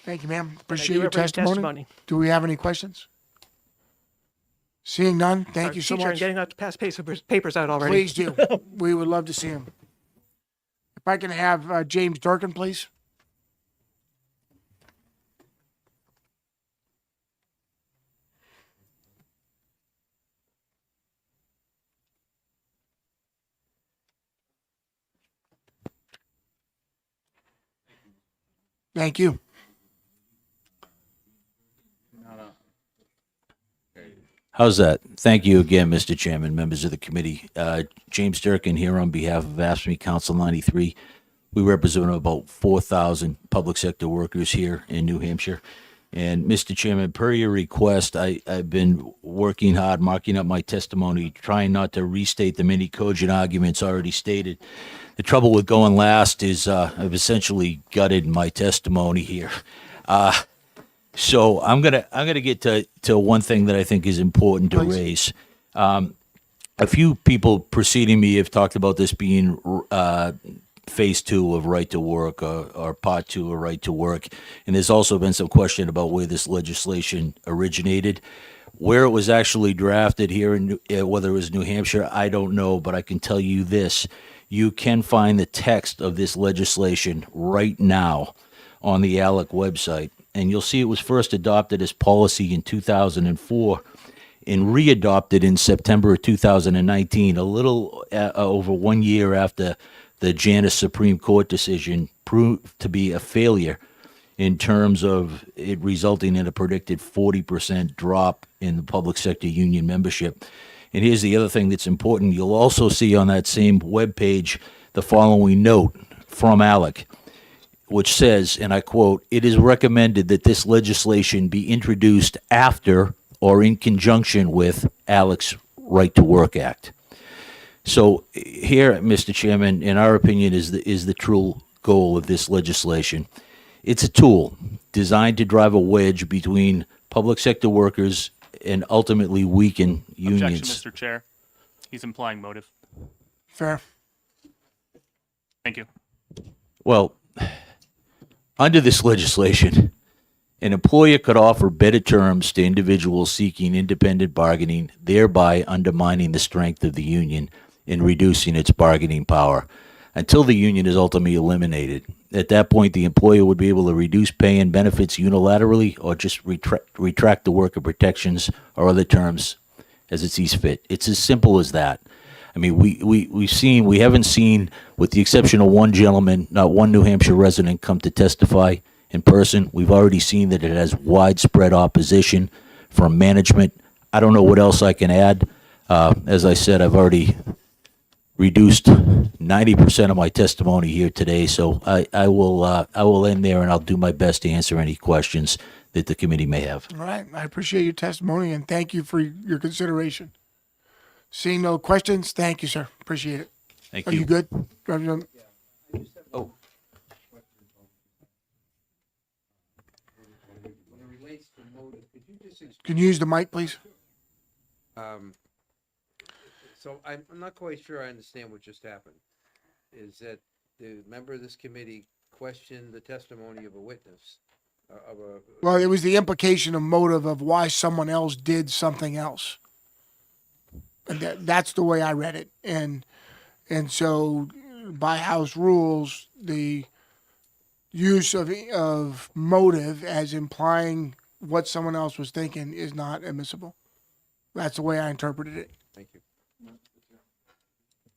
Thank you, ma'am. And I Appreciate do your represent testimony. Do we have any questions? Seeing none, thank Our you so teacher, I'm much. getting out to pass papers out already. Please do. We would love to see him. If I can have James Durkin, please. Thank you. How's that? Thank you again, Mr. Chairman, members of the committee. James Durkin here on behalf of AFSCME Council 93. We represent about 4,000 public sector workers here in New Hampshire. And Mr. Chairman, per your request, I've been working hard, marking up my testimony, trying not to restate the many cogent arguments already stated. The trouble with going last is I've essentially gutted my testimony here. So I'm gonna get to one thing that I think is important to raise. A few people preceding me have talked about this being phase 2 of right to work or part 2 of right to work. And there's also been some question about where this legislation originated. Where it was actually drafted here, whether it was New Hampshire, I don't know, but I can tell you this. You can find the text of this legislation right now on the ALEC website. And you'll see it was first adopted as policy in 2004 and readopted in September of 2019, a little over 1 year after the Janus Supreme Court decision proved to be a failure in terms of it resulting in a predicted 40% drop in the public sector union membership. And here's the other thing that's important. You'll also see on that same webpage the following note from ALEC, which says, and I quote, "It is recommended that this legislation be introduced after or in conjunction with ALEC's Right to Work Act." So here, Mr. Chairman, in our opinion, is the true goal of this legislation. It's a tool designed to drive a wedge between public sector workers and ultimately weaken unions. Objection, Mr. Chair. He's implying motive. Fair. Thank you. Well, under this legislation, an employer could offer better terms to individuals seeking independent bargaining, thereby undermining the strength of the union and reducing its bargaining power until the union is ultimately eliminated. At that point, the employer would be able to reduce pay and benefits unilaterally or just retract the worker protections or other terms as it sees fit. It's as simple as that. I mean, we haven't seen, with the exception of one gentleman, not one New Hampshire resident come to testify in person. We've already seen that it has widespread opposition from management. I don't know what else I can add. As I said, I've already reduced 90% of my testimony here today, so I will end there, and I'll do my best to answer any questions that the committee may have. All right. I appreciate your testimony and thank you for your consideration. Seeing no questions, thank you, sir. Appreciate it. Thank Are you. you good? Representative? Oh. Can you use the mic, please? So I'm not quite sure I understand what just happened. Is that the member of this committee questioned the testimony of a witness? Well, it was the implication of motive of why someone else did something else. And that's the way I read it. And so by House rules, the use of motive as implying what someone else was thinking is not admissible. That's the way I interpreted it. Thank you.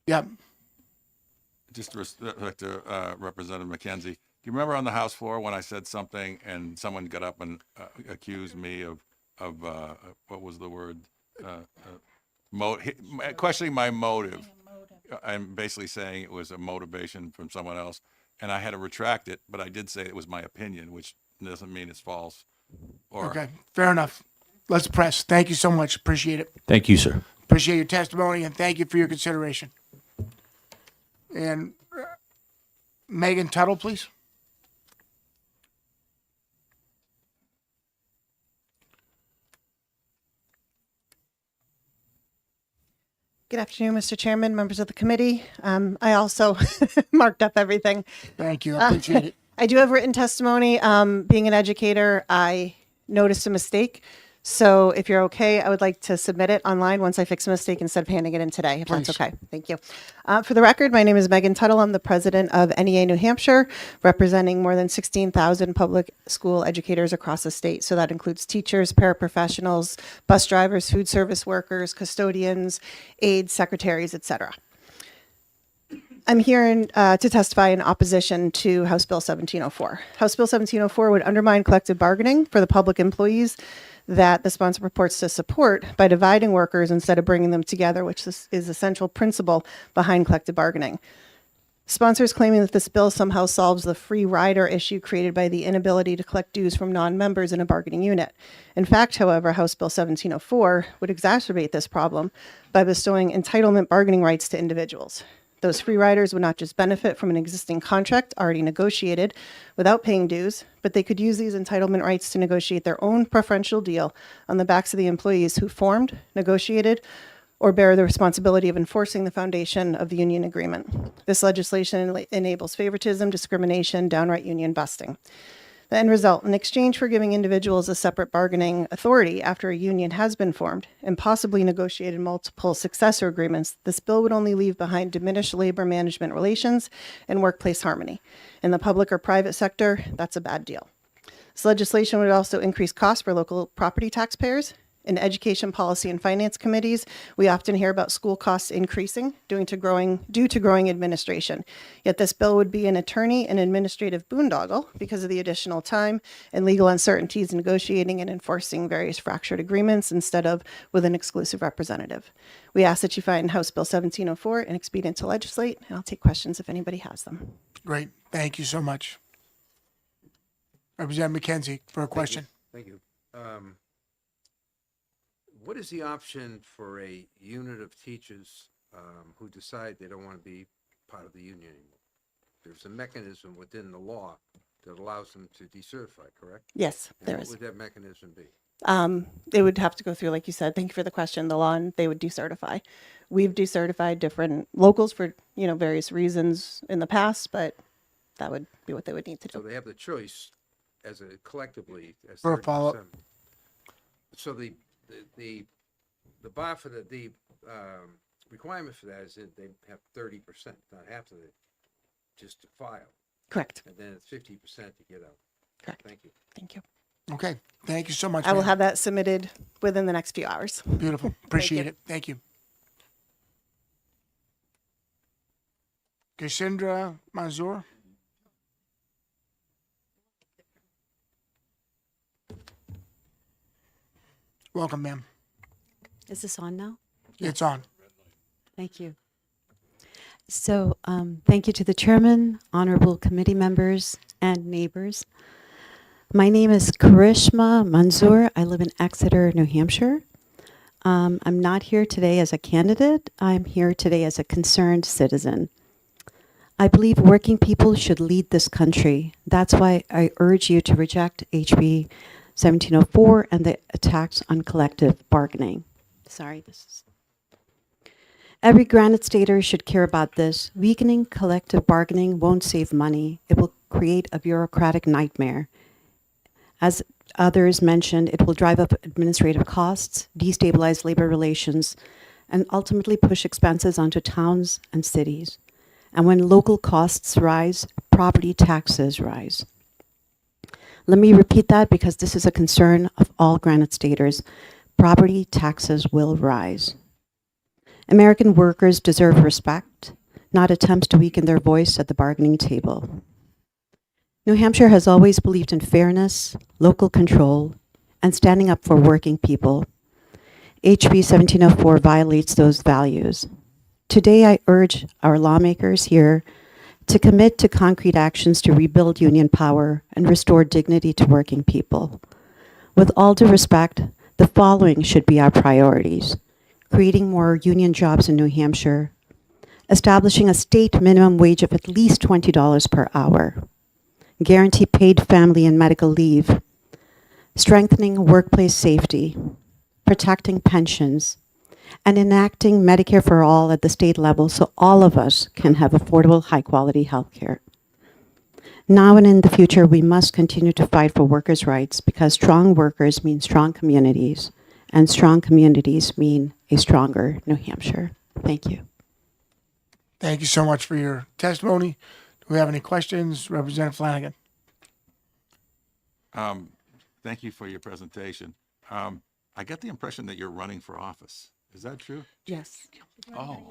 Yep. Just to respect to Representative McKenzie, do you remember on the House floor when I said something and someone got up and accused me of what was the word? Questioning my motive. I'm basically saying it was a motivation from someone else, and I had to retract it, but I did say it was my opinion, which doesn't mean it's false. Okay, fair enough. Let's press. Thank you so much. Appreciate it. Thank you, sir. Appreciate your testimony and thank you for your consideration. And Megan Tuttle, please. Good afternoon, Mr. Chairman, members of the committee. I also marked up everything. Thank you. I appreciate it. I do have written testimony. Being an educator, I noticed a mistake. So if you're okay, I would like to submit it online once I fix a mistake instead of handing it in today, if that's okay. Thank you. For the record, my name is Megan Tuttle. I'm the president of NEA New Hampshire, representing more than 16,000 public school educators across the state. So that includes teachers, paraprofessionals, bus drivers, food service workers, custodians, aides, secretaries, etc. I'm here to testify in opposition to House Bill 1704. House Bill 1704 would undermine collective bargaining for the public employees that the sponsor purports to support by dividing workers instead of bringing them together, which is the central principle behind collective bargaining. Sponsors claiming that this bill somehow solves the free rider issue created by the inability to collect dues from non-members in a bargaining unit. In fact, however, House Bill 1704 would exacerbate this problem by bestowing entitlement bargaining rights to individuals. Those free riders would not just benefit from an existing contract already negotiated without paying dues, but they could use these entitlement rights to negotiate their own preferential deal on the backs of the employees who formed, negotiated, or bear the responsibility of enforcing the foundation of the union agreement. This legislation enables favoritism, discrimination, downright union busting. The end result, in exchange for giving individuals a separate bargaining authority after a union has been formed and possibly negotiated multiple successor agreements, this bill would only leave behind diminished labor management relations and workplace harmony. In the public or private sector, that's a bad deal. This legislation would also increase costs for local property taxpayers. In education policy and finance committees, we often hear about school costs increasing due to growing administration. Yet this bill would be an attorney and administrative boondoggle because of the additional time and legal uncertainties negotiating and enforcing various fractured agreements instead of with an exclusive representative. We ask that you find House Bill 1704 an expedient to legislate, and I'll take questions if anybody has them. Great. Thank you so much. Representative McKenzie for a question. Thank you. What is the option for a unit of teachers who decide they don't want to be part of the union anymore? There's a mechanism within the law that allows them to decertify, correct? Yes, And there what is. would that mechanism be? It would have to go through, like you said, thank you for the question, the law, and they would decertify. We've decertified different locals for, various reasons in the past, but that would be what they would need to So do. they have the choice as a collectively as For a 30%. follow-up. So the bar for the requirement for that is that they have 30%, not half of it, just to file. Correct. And then it's 50% to get out. Correct. Thank you. Thank you. Okay. Thank you so much. I will ma'am. have that submitted within the next few hours. Beautiful. Appreciate you. it. Thank you. Cassandra Manzour. Welcome, ma'am. Is this on now? It's on. Thank you. So, thank you to the chairman, honorable committee members, and neighbors. My name is Karishma Manzoor. I live in Exeter, New Hampshire. I'm not here today as a candidate. I'm here today as a concerned citizen. I believe working people should lead this country. That's why I urge you to reject HB 1704 and the attacks on collective bargaining. Sorry, this is... Every Granite Stater should care about this. Weakening collective bargaining won't save money. It will create a bureaucratic nightmare. As others mentioned, it will drive up administrative costs, destabilize labor relations, and ultimately push expenses onto towns and cities. And when local costs rise, property taxes rise. Let me repeat that because this is a concern of all Granite Staters. Property taxes will rise. American workers deserve respect, not attempts to weaken their voice at the bargaining table. New Hampshire has always believed in fairness, local control, and standing up for working people. HB 1704 violates those values. Today, I urge our lawmakers here to commit to concrete actions to rebuild union power and restore dignity to working people. With all due respect, the following should be our priorities: creating more union jobs in New Hampshire, establishing a state minimum wage of at least $20 per hour, guarantee paid family and medical leave, strengthening workplace safety, protecting pensions, and enacting Medicare for all at the state level so all of us can have affordable, high-quality health care. Now and in the future, we must continue to fight for workers' rights because strong workers mean strong communities, and strong communities mean a stronger New Hampshire. Thank you. Thank you so much for your testimony. Do we have any questions? Representative Flanagan. Thank you for your presentation. I get the impression that you're running for office. Is that true? Yes. Oh,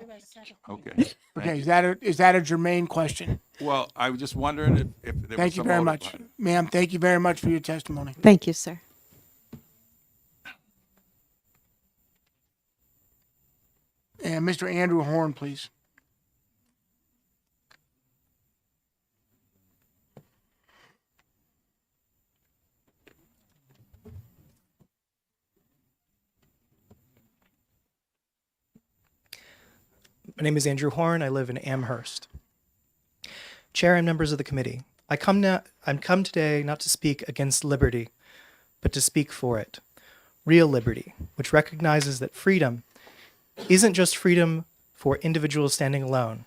okay. Okay, is that a germane question? Well, I was just wondering if there was Thank you some very motive much. behind it. Ma'am, thank you very much for your testimony. Thank you, sir. And Mr. Andrew Horn, please. My name is Andrew Horn. I live in Amherst. Chair and members of the committee, I'm come today not to speak against liberty, but to speak for it. Real liberty, which recognizes that freedom isn't just freedom for individuals standing alone.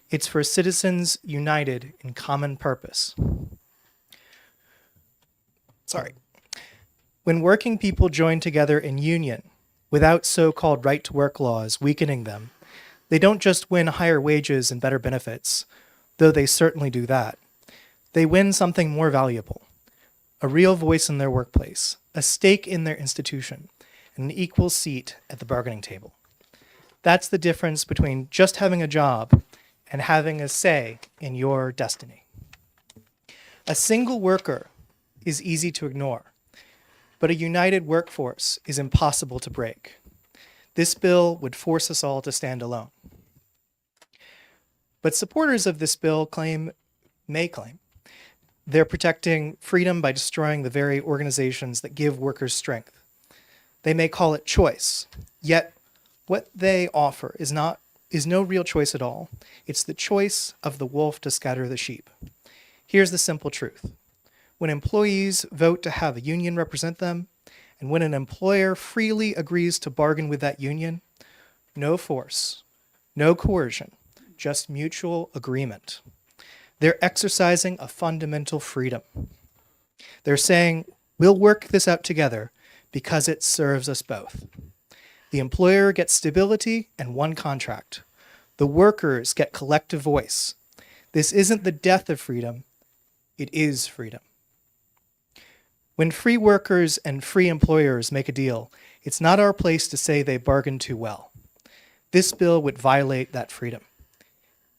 It's for citizens united in common purpose. When working people join together in union without so-called right-to-work laws weakening them, they don't just win higher wages and better benefits, though they certainly do that. They win something more valuable, a real voice in their workplace, a stake in their institution, and an equal seat at the bargaining table. That's the difference between just having a job and having a say in your destiny. A single worker is easy to ignore, but a united workforce is impossible to break. This bill would force us all to stand alone. But supporters of this bill may claim they're protecting freedom by destroying the very organizations that give workers strength. They may call it choice, yet what they offer is no real choice at all. It's the choice of the wolf to scatter the sheep. Here's the simple truth. When employees vote to have a union represent them, and when an employer freely agrees to bargain with that union, no force, no coercion, just mutual agreement. They're exercising a fundamental freedom. They're saying, we'll work this out together because it serves us both. The employer gets stability and one contract. The workers get collective voice. This isn't the death of freedom, it is freedom. When free workers and free employers make a deal, it's not our place to say they bargained too well. This bill would violate that freedom.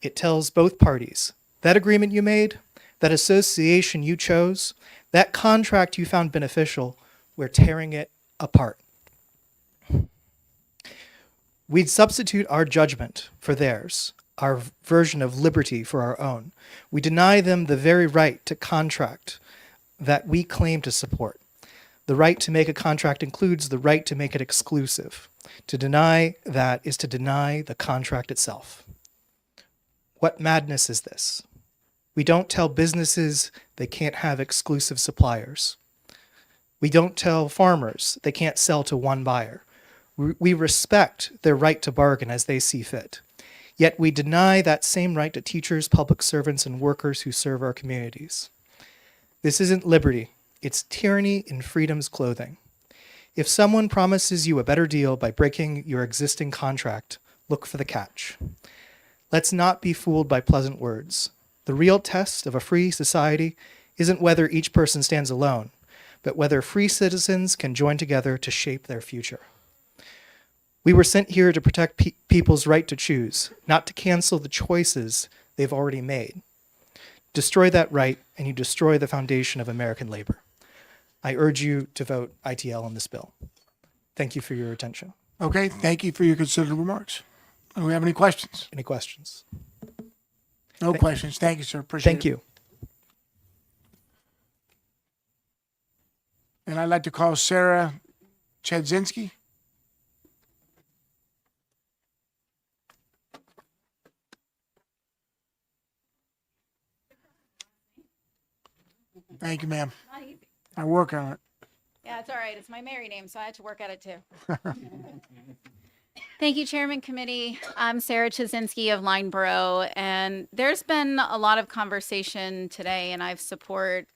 It tells both parties, that agreement you made, that association you chose, that contract you found beneficial, we're tearing it apart. We'd substitute our judgment for theirs, our version of liberty for our own. We deny them the very right to contract that we claim to support. The right to make a contract includes the right to make it exclusive. To deny that is to deny the contract itself. What madness is this? We don't tell businesses they can't have exclusive suppliers. We don't tell farmers they can't sell to one buyer. We respect their right to bargain as they see fit. Yet we deny that same right to teachers, public servants, and workers who serve our communities. This isn't liberty, it's tyranny in freedom's clothing. If someone promises you a better deal by breaking your existing contract, look for the catch. Let's not be fooled by pleasant words. The real test of a free society isn't whether each person stands alone, but whether free citizens can join together to shape their future. We were sent here to protect people's right to choose, not to cancel the choices they've already made. Destroy that right, and you destroy the foundation of American labor. I urge you to vote ITL on this bill. Thank you for your attention. Okay, thank you for your considered remarks. Do we have any questions? Any questions? No questions. Thank you, sir. Appreciate it. Thank you. And I'd like to call Sarah Chedzinski. Thank you, ma'am. Not easy. I work on it. Yeah, it's all right. It's my married name, so I had to work at it too. Thank you, Chairman Committee. I'm Sarah Chazinski of Lineborough, and there's been a lot of conversation today, and I support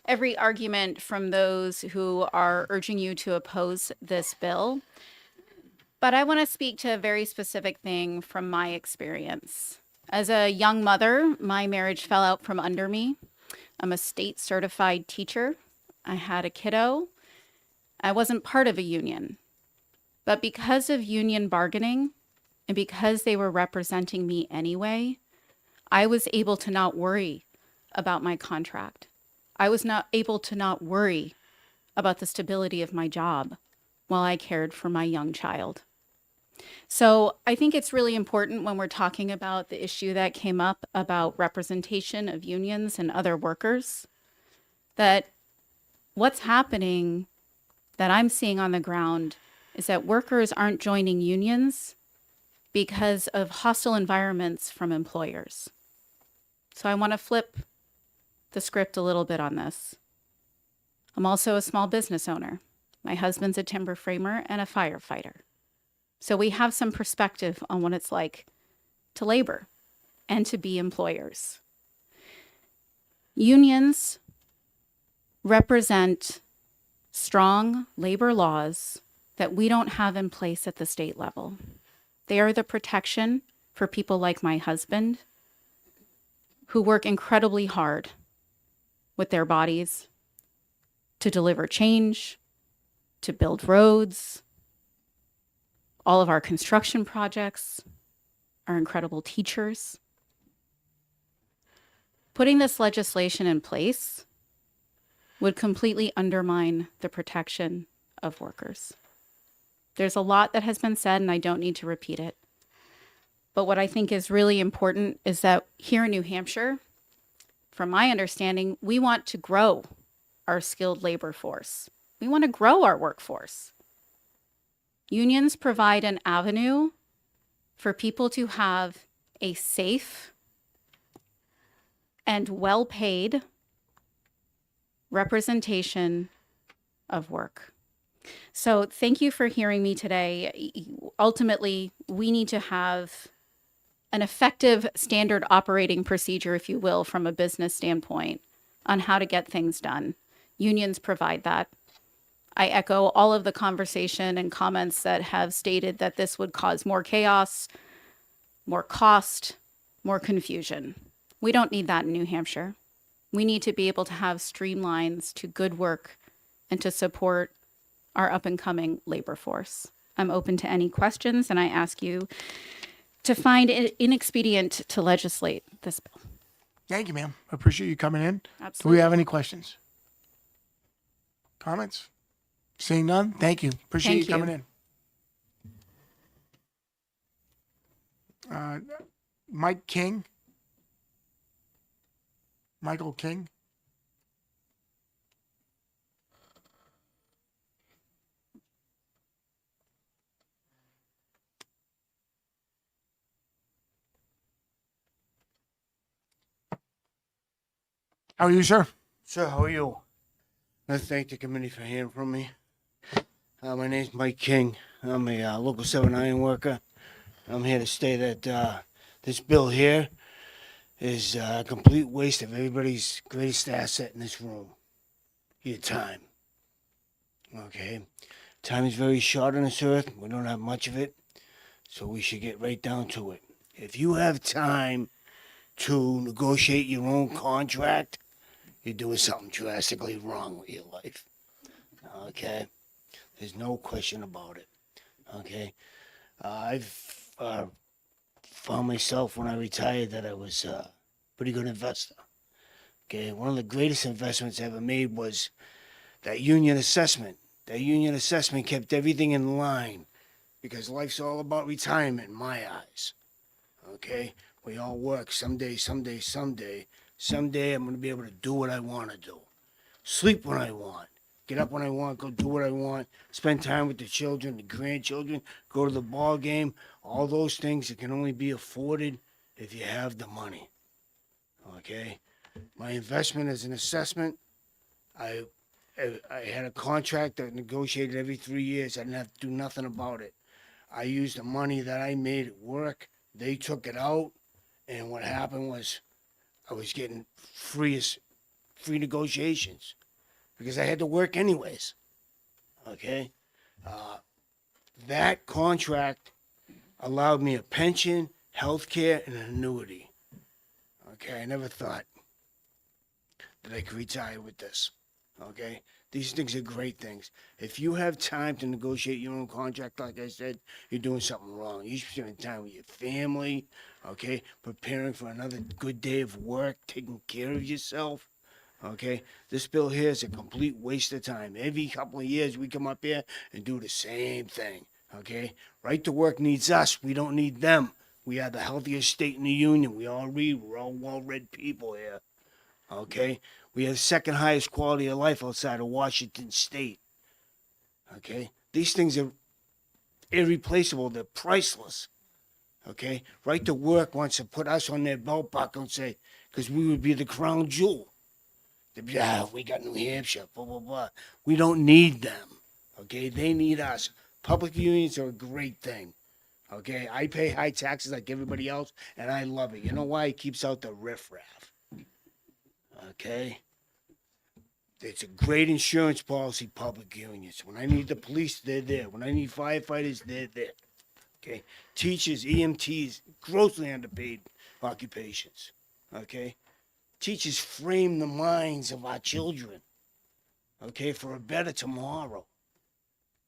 every argument from those who are urging you to oppose this bill. But I want to speak to a very specific thing from my experience. As a young mother, my marriage fell out from under me. I'm a state certified teacher. I had a kiddo. I wasn't part of a union. But because of union bargaining and because they were representing me anyway, I was able to not worry about my contract. I was not able to not worry about the stability of my job while I cared for my young child. So I think it's really important when we're talking about the issue that came up about representation of unions and other workers, that what's happening that I'm seeing on the ground is that workers aren't joining unions. because of hostile environments from employers. So I want to flip the script a little bit on this. I'm also a small business owner. My husband's a timber framer and a firefighter. So we have some perspective on what it's like to labor and to be employers. Unions represent strong labor laws that we don't have in place at the state level. They are the protection for people like my husband, who work incredibly hard with their bodies to deliver change, to build roads. All of our construction projects, our incredible teachers. Putting this legislation in place would completely undermine the protection of workers. There's a lot that has been said, and I don't need to repeat it. But what I think is really important is that here in New Hampshire, from my understanding, we want to grow our skilled labor force. We want to grow our workforce. Unions provide an avenue for people to have a safe and well-paid representation of work. So thank you for hearing me today. Ultimately, we need to have an effective standard operating procedure, if you will, from a business standpoint on how to get things done. Unions provide that. I echo all of the conversation and comments that have stated that this would cause more chaos, more cost, more confusion. We don't need that in New Hampshire. We need to be able to have streamlines to good work and to support our up-and-coming labor force. I'm open to any questions, and I ask you to find it inexpedient to legislate this bill. Thank you, ma'am. Appreciate you coming in. Absolutely. Do we have any questions? Comments? Seeing none, thank you. Appreciate Thank you coming you. in. Mike King. Michael King. How are you, sir? Sir, how are you? I thank the committee for hearing from me. My name's Mike King. I'm a local 7 iron worker. I'm here to state that this bill here is a complete waste of everybody's greatest asset in this room. Your time. Okay? Time is very short on this earth. We don't have much of it. So we should get right down to it. If you have time to negotiate your own contract, you're doing something drastically wrong with your life. Okay? There's no question about it. Okay? I've found myself when I retired that I was a pretty good investor. Okay? One of the greatest investments I ever made was that union assessment. That union assessment kept everything in line because life's all about retirement in my eyes. Okay? We all work someday. Someday I'm going to be able to do what I want to do. Sleep when I want. Get up when I want, go do what I want. Spend time with the children, the grandchildren, go to the ball game. All those things that can only be afforded if you have the money. Okay? My investment is an assessment. I had a contract that negotiated every 3 years. I didn't have to do nothing about it. I used the money that I made at work. They took it out. And what happened was I was getting free negotiations because I had to work anyways. Okay? That contract allowed me a pension, health care, and an annuity. Okay? I never thought that I could retire with this. Okay? These things are great things. If you have time to negotiate your own contract, like I said, you're doing something wrong. You should spend time with your family, okay? Preparing for another good day of work, taking care of yourself, okay? This bill here is a complete waste of time. Every couple of years, we come up here and do the same thing, okay? Right to work needs us. We don't need them. We are the healthiest state in the union. We all read. We're all well-read people here, okay? We have the second highest quality of life outside of Washington State. Okay? These things are irreplaceable. They're priceless. Okay? Right to Work wants to put us on their belt buckle and say, because we would be the crown jewel. They'd be, we got New Hampshire, blah, blah, blah. We don't need them. Okay? They need us. Public unions are a great thing. Okay? I pay high taxes like everybody else, and I love it. You know why? It keeps out the riffraff. Okay? It's a great insurance policy, public unions. When I need the police, they're there. When I need firefighters, they're there. Okay? Teachers, EMTs, grossly underpaid occupations. Okay? Teachers frame the minds of our children. Okay? For a better tomorrow.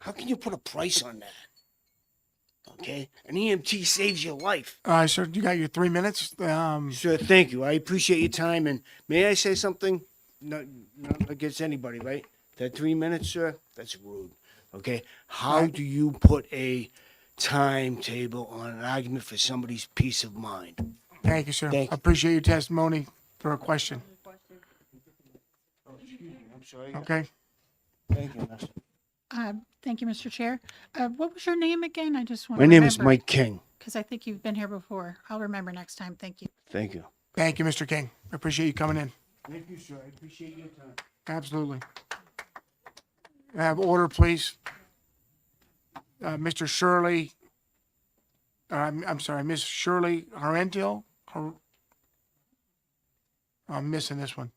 How can you put a price on that? Okay? An EMT saves your life. All right, sir, you got your 3 minutes. Sir, thank you. I appreciate your time. And may I say something? Not against anybody, right? That 3 minutes, sir, that's rude. Okay? How do you put a timetable on an argument for somebody's peace of mind? Thank you, sir. Thank I you. appreciate your testimony for a question. Oh, excuse me. I'm sorry. Okay. Thank you. Thank you, Mr. Chair. What was your name again? I just want My to name is remember, Mike King. because I think you've been here before. I'll remember next time. Thank you. Thank you. Thank you, Mr. King. I appreciate you coming in. Thank you, sir. I appreciate your time. Absolutely. Have order, please. Mr. Shirley, I'm sorry, Miss Shirley Harentio. I'm missing this one.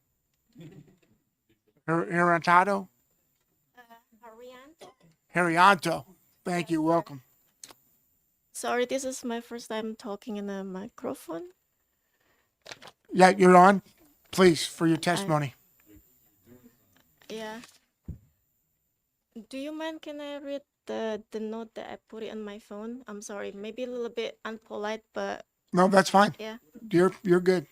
Harantado? Harianto. Thank you. Welcome. Sorry, this is my first time talking in a microphone. Yeah, you're on. Please, for your testimony. Yeah. Do you mind, can I read the note that I put it on my phone? I'm sorry, maybe a little bit unpolite, but No, that's fine. yeah. You're good.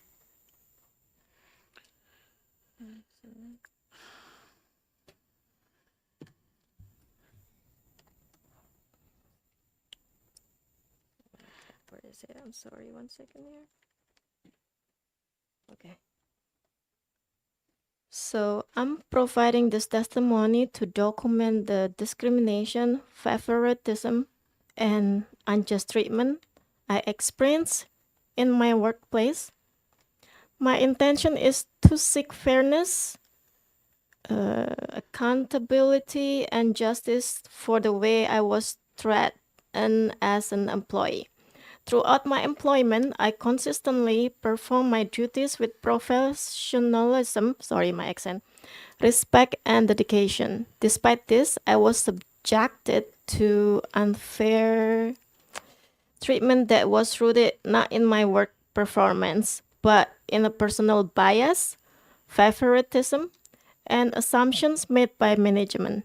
Where is it? I'm sorry, 1 second here. Okay. So I'm providing this testimony to document the discrimination, favoritism, and unjust treatment I experience in my workplace. My intention is to seek fairness, accountability, and justice for the way I was treated as an employee. Throughout my employment, I consistently perform my duties with professionalism, sorry, my accent, respect, and dedication. Despite this, I was subjected to unfair treatment that was rooted not in my work performance, but in a personal bias, favoritism, and assumptions made by management.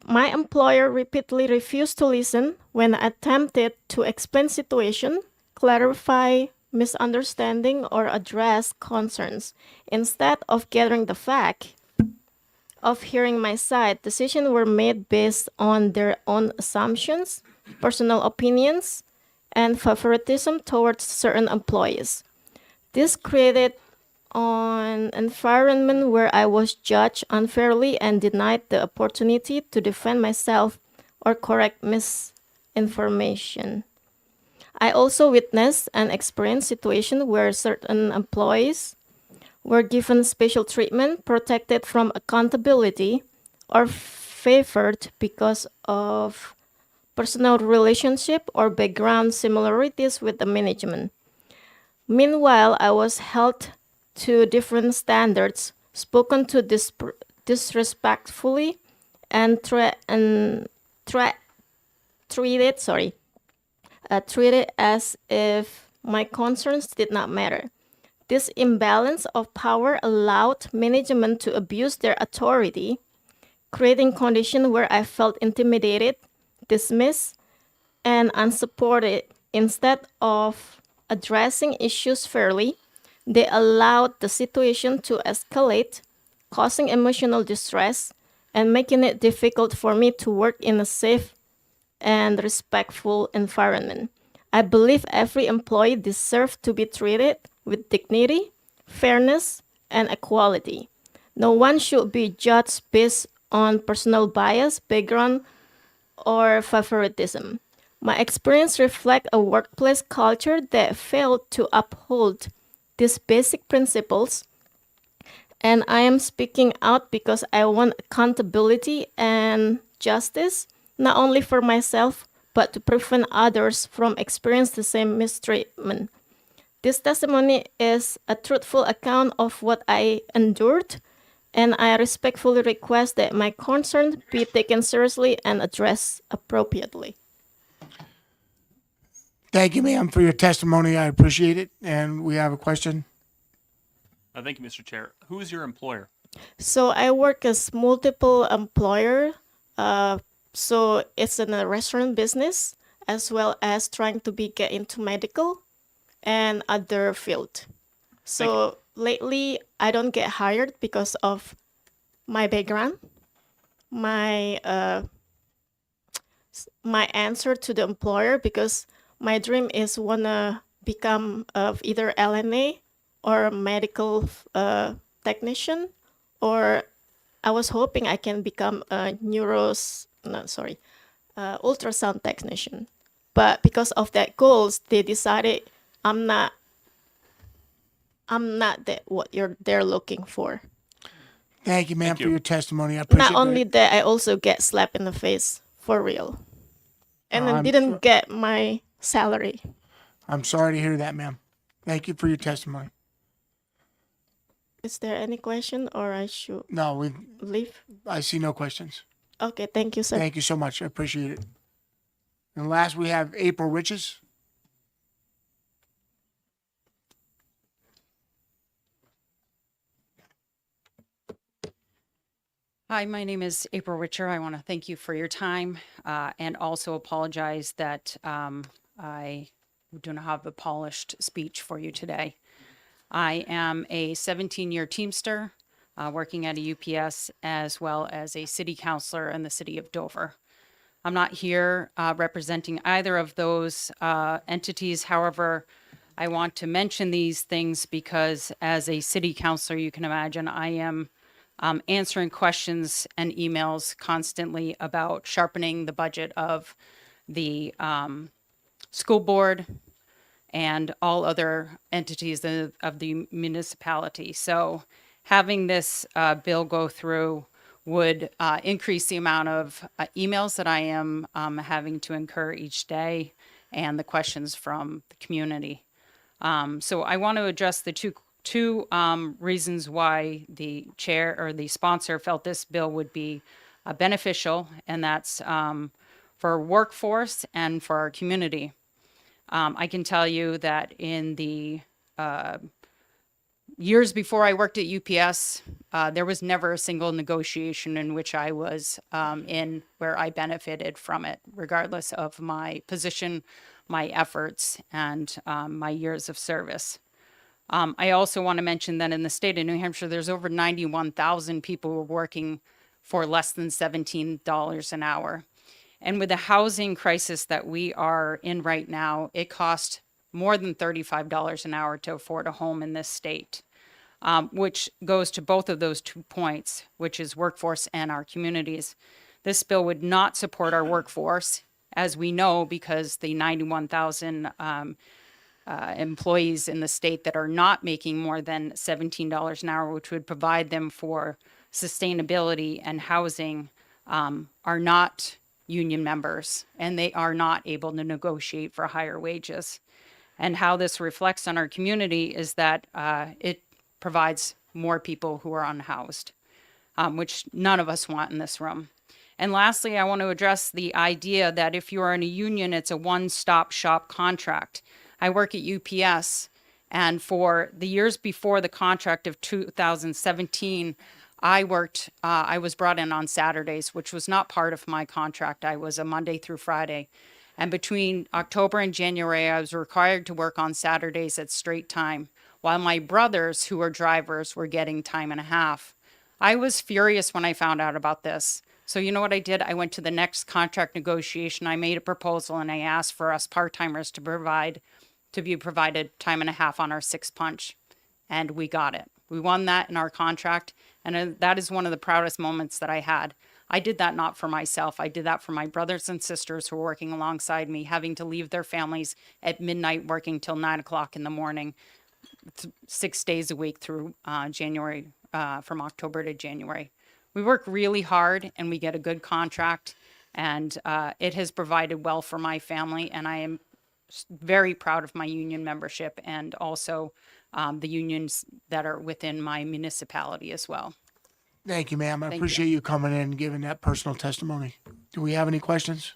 My employer repeatedly refused to listen when I attempted to explain situation, clarify misunderstanding, or address concerns. Instead of gathering the fact of hearing my side, decisions were made based on their own assumptions, personal opinions, and favoritism towards certain employees. This created an environment where I was judged unfairly and denied the opportunity to defend myself or correct misinformation. I also witnessed and experienced situations where certain employees were given special treatment, protected from accountability, or favored because of personal relationship or background similarities with the management. Meanwhile, I was held to different standards, spoken to disrespectfully, and treated as if my concerns did not matter. This imbalance of power allowed management to abuse their authority, creating conditions where I felt intimidated, dismissed, and unsupported. Instead of addressing issues fairly, they allowed the situation to escalate, causing emotional distress and making it difficult for me to work in a safe and respectful environment. I believe every employee deserves to be treated with dignity, fairness, and equality. No one should be judged based on personal bias, background, or favoritism. My experience reflects a workplace culture that failed to uphold these basic principles, and I am speaking out because I want accountability and justice, not only for myself, but to prevent others from experiencing the same mistreatment. This testimony is a truthful account of what I endured, and I respectfully request that my concerns be taken seriously and addressed appropriately. Thank you, ma'am, for your testimony. I appreciate it. And we have a question. Thank you, Mr. Chair. Who is your employer? So I work as multiple employer. So it's in a restaurant business as well as trying to get into medical and other field. So lately I don't get hired because of my background, my my answer to the employer, because my dream is wanna become of either LNA or a medical technician, or I was hoping I can become a ultrasound technician. But because of that goals, they decided I'm not that what they're looking for. Thank you, ma'am, Thank for you. your testimony. I appreciate Not only that. that, I also get slapped in the face for real, and then I'm didn't get my salary. I'm sorry to hear that, ma'am. Thank you for your testimony. Is there any question, or I should No, leave? I see no questions. Okay, thank you, sir. Thank you so much. I appreciate it. And last, we have April Riches. Hi, my name is April Richer. I want to thank you for your time and also apologize that I do not have a polished speech for you today. I am a 17-year Teamster working at a UPS as well as a city councilor in the city of Dover. I'm not here representing either of those entities. However, I want to mention these things because as a city councilor, you can imagine I am answering questions and emails constantly about sharpening the budget of the school board and all other entities of the municipality. So having this bill go through would increase the amount of emails that I am having to incur each day and the questions from the community. So I want to address the two reasons why the chair or the sponsor felt this bill would be beneficial, and that's for workforce and for our community. I can tell you that in the years before I worked at UPS, there was never a single negotiation in which I was in where I benefited from it, regardless of my position, my efforts, and my years of service. I also want to mention that in the state of New Hampshire, there's over 91,000 people who are working for less than $17 an hour. And with the housing crisis that we are in right now, it costs more than $35 an hour to afford a home in this state, which goes to both of those 2 points, which is workforce and our communities. This bill would not support our workforce, as we know, because the 91,000 employees in the state that are not making more than $17 an hour, which would provide them for sustainability and housing, are not union members, and they are not able to negotiate for higher wages. And how this reflects on our community is that it provides more people who are unhoused, which none of us want in this room. And lastly, I want to address the idea that if you are in a union, it's a one-stop shop contract. I work at UPS, and for the years before the contract of 2017, I was brought in on Saturdays, which was not part of my contract. I was a Monday through Friday. And between October and January, I was required to work on Saturdays at straight time, while my brothers, who are drivers, were getting time and a half. I was furious when I found out about this. So you know what I did? I went to the next contract negotiation. I made a proposal and I asked for us part-timers to be provided time and a half on our 6 punch. And we got it. We won that in our contract. And that is one of the proudest moments that I had. I did that not for myself. I did that for my brothers and sisters who were working alongside me, having to leave their families at midnight, working till 9 o'clock in the morning, 6 days a week through January, from October to January. We work really hard and we get a good contract, and it has provided well for my family, and I am very proud of my union membership and also the unions that are within my municipality as well. Thank you, ma'am. I Thank you. appreciate you coming in and giving that personal testimony. Do we have any questions?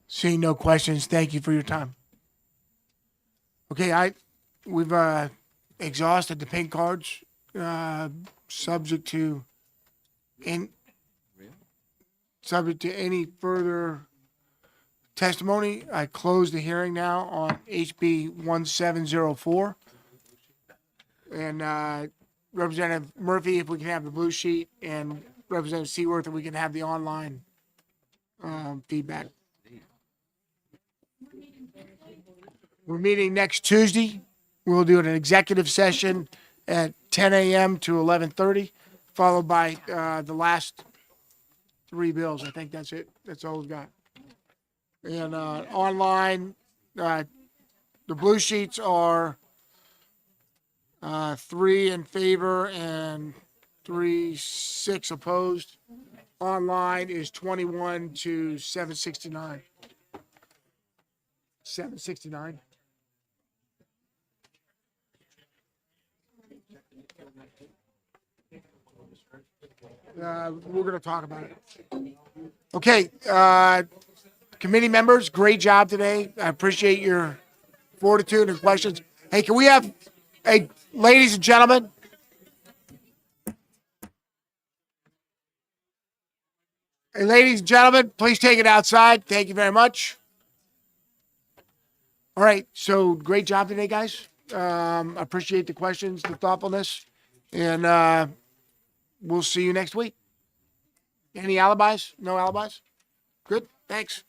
Seeing no questions, thank you for your time. Okay, we've exhausted the pink cards, subject to any further testimony. I close the hearing now on HB 1704. And Representative Murphy, if we can have the blue sheet, and Representative Seaworth, if we can have the online feedback. We're meeting next Tuesday. We'll do an executive session at 10 a.m. to 11:30, followed by the last 3 bills. I think that's it. That's all we've got. And online, the blue sheets are 3 in favor and 6 opposed. Online is 21 to 769. 769. We're going to talk about it. Okay, committee members, great job today. I appreciate your fortitude and questions. Hey, can we have, hey, ladies and gentlemen, hey, ladies and gentlemen, please take it outside. Thank you very much. All right, so great job today, guys. Appreciate the questions, the thoughtfulness, and we'll see you next week. Any alibis? No alibis? Good, thanks.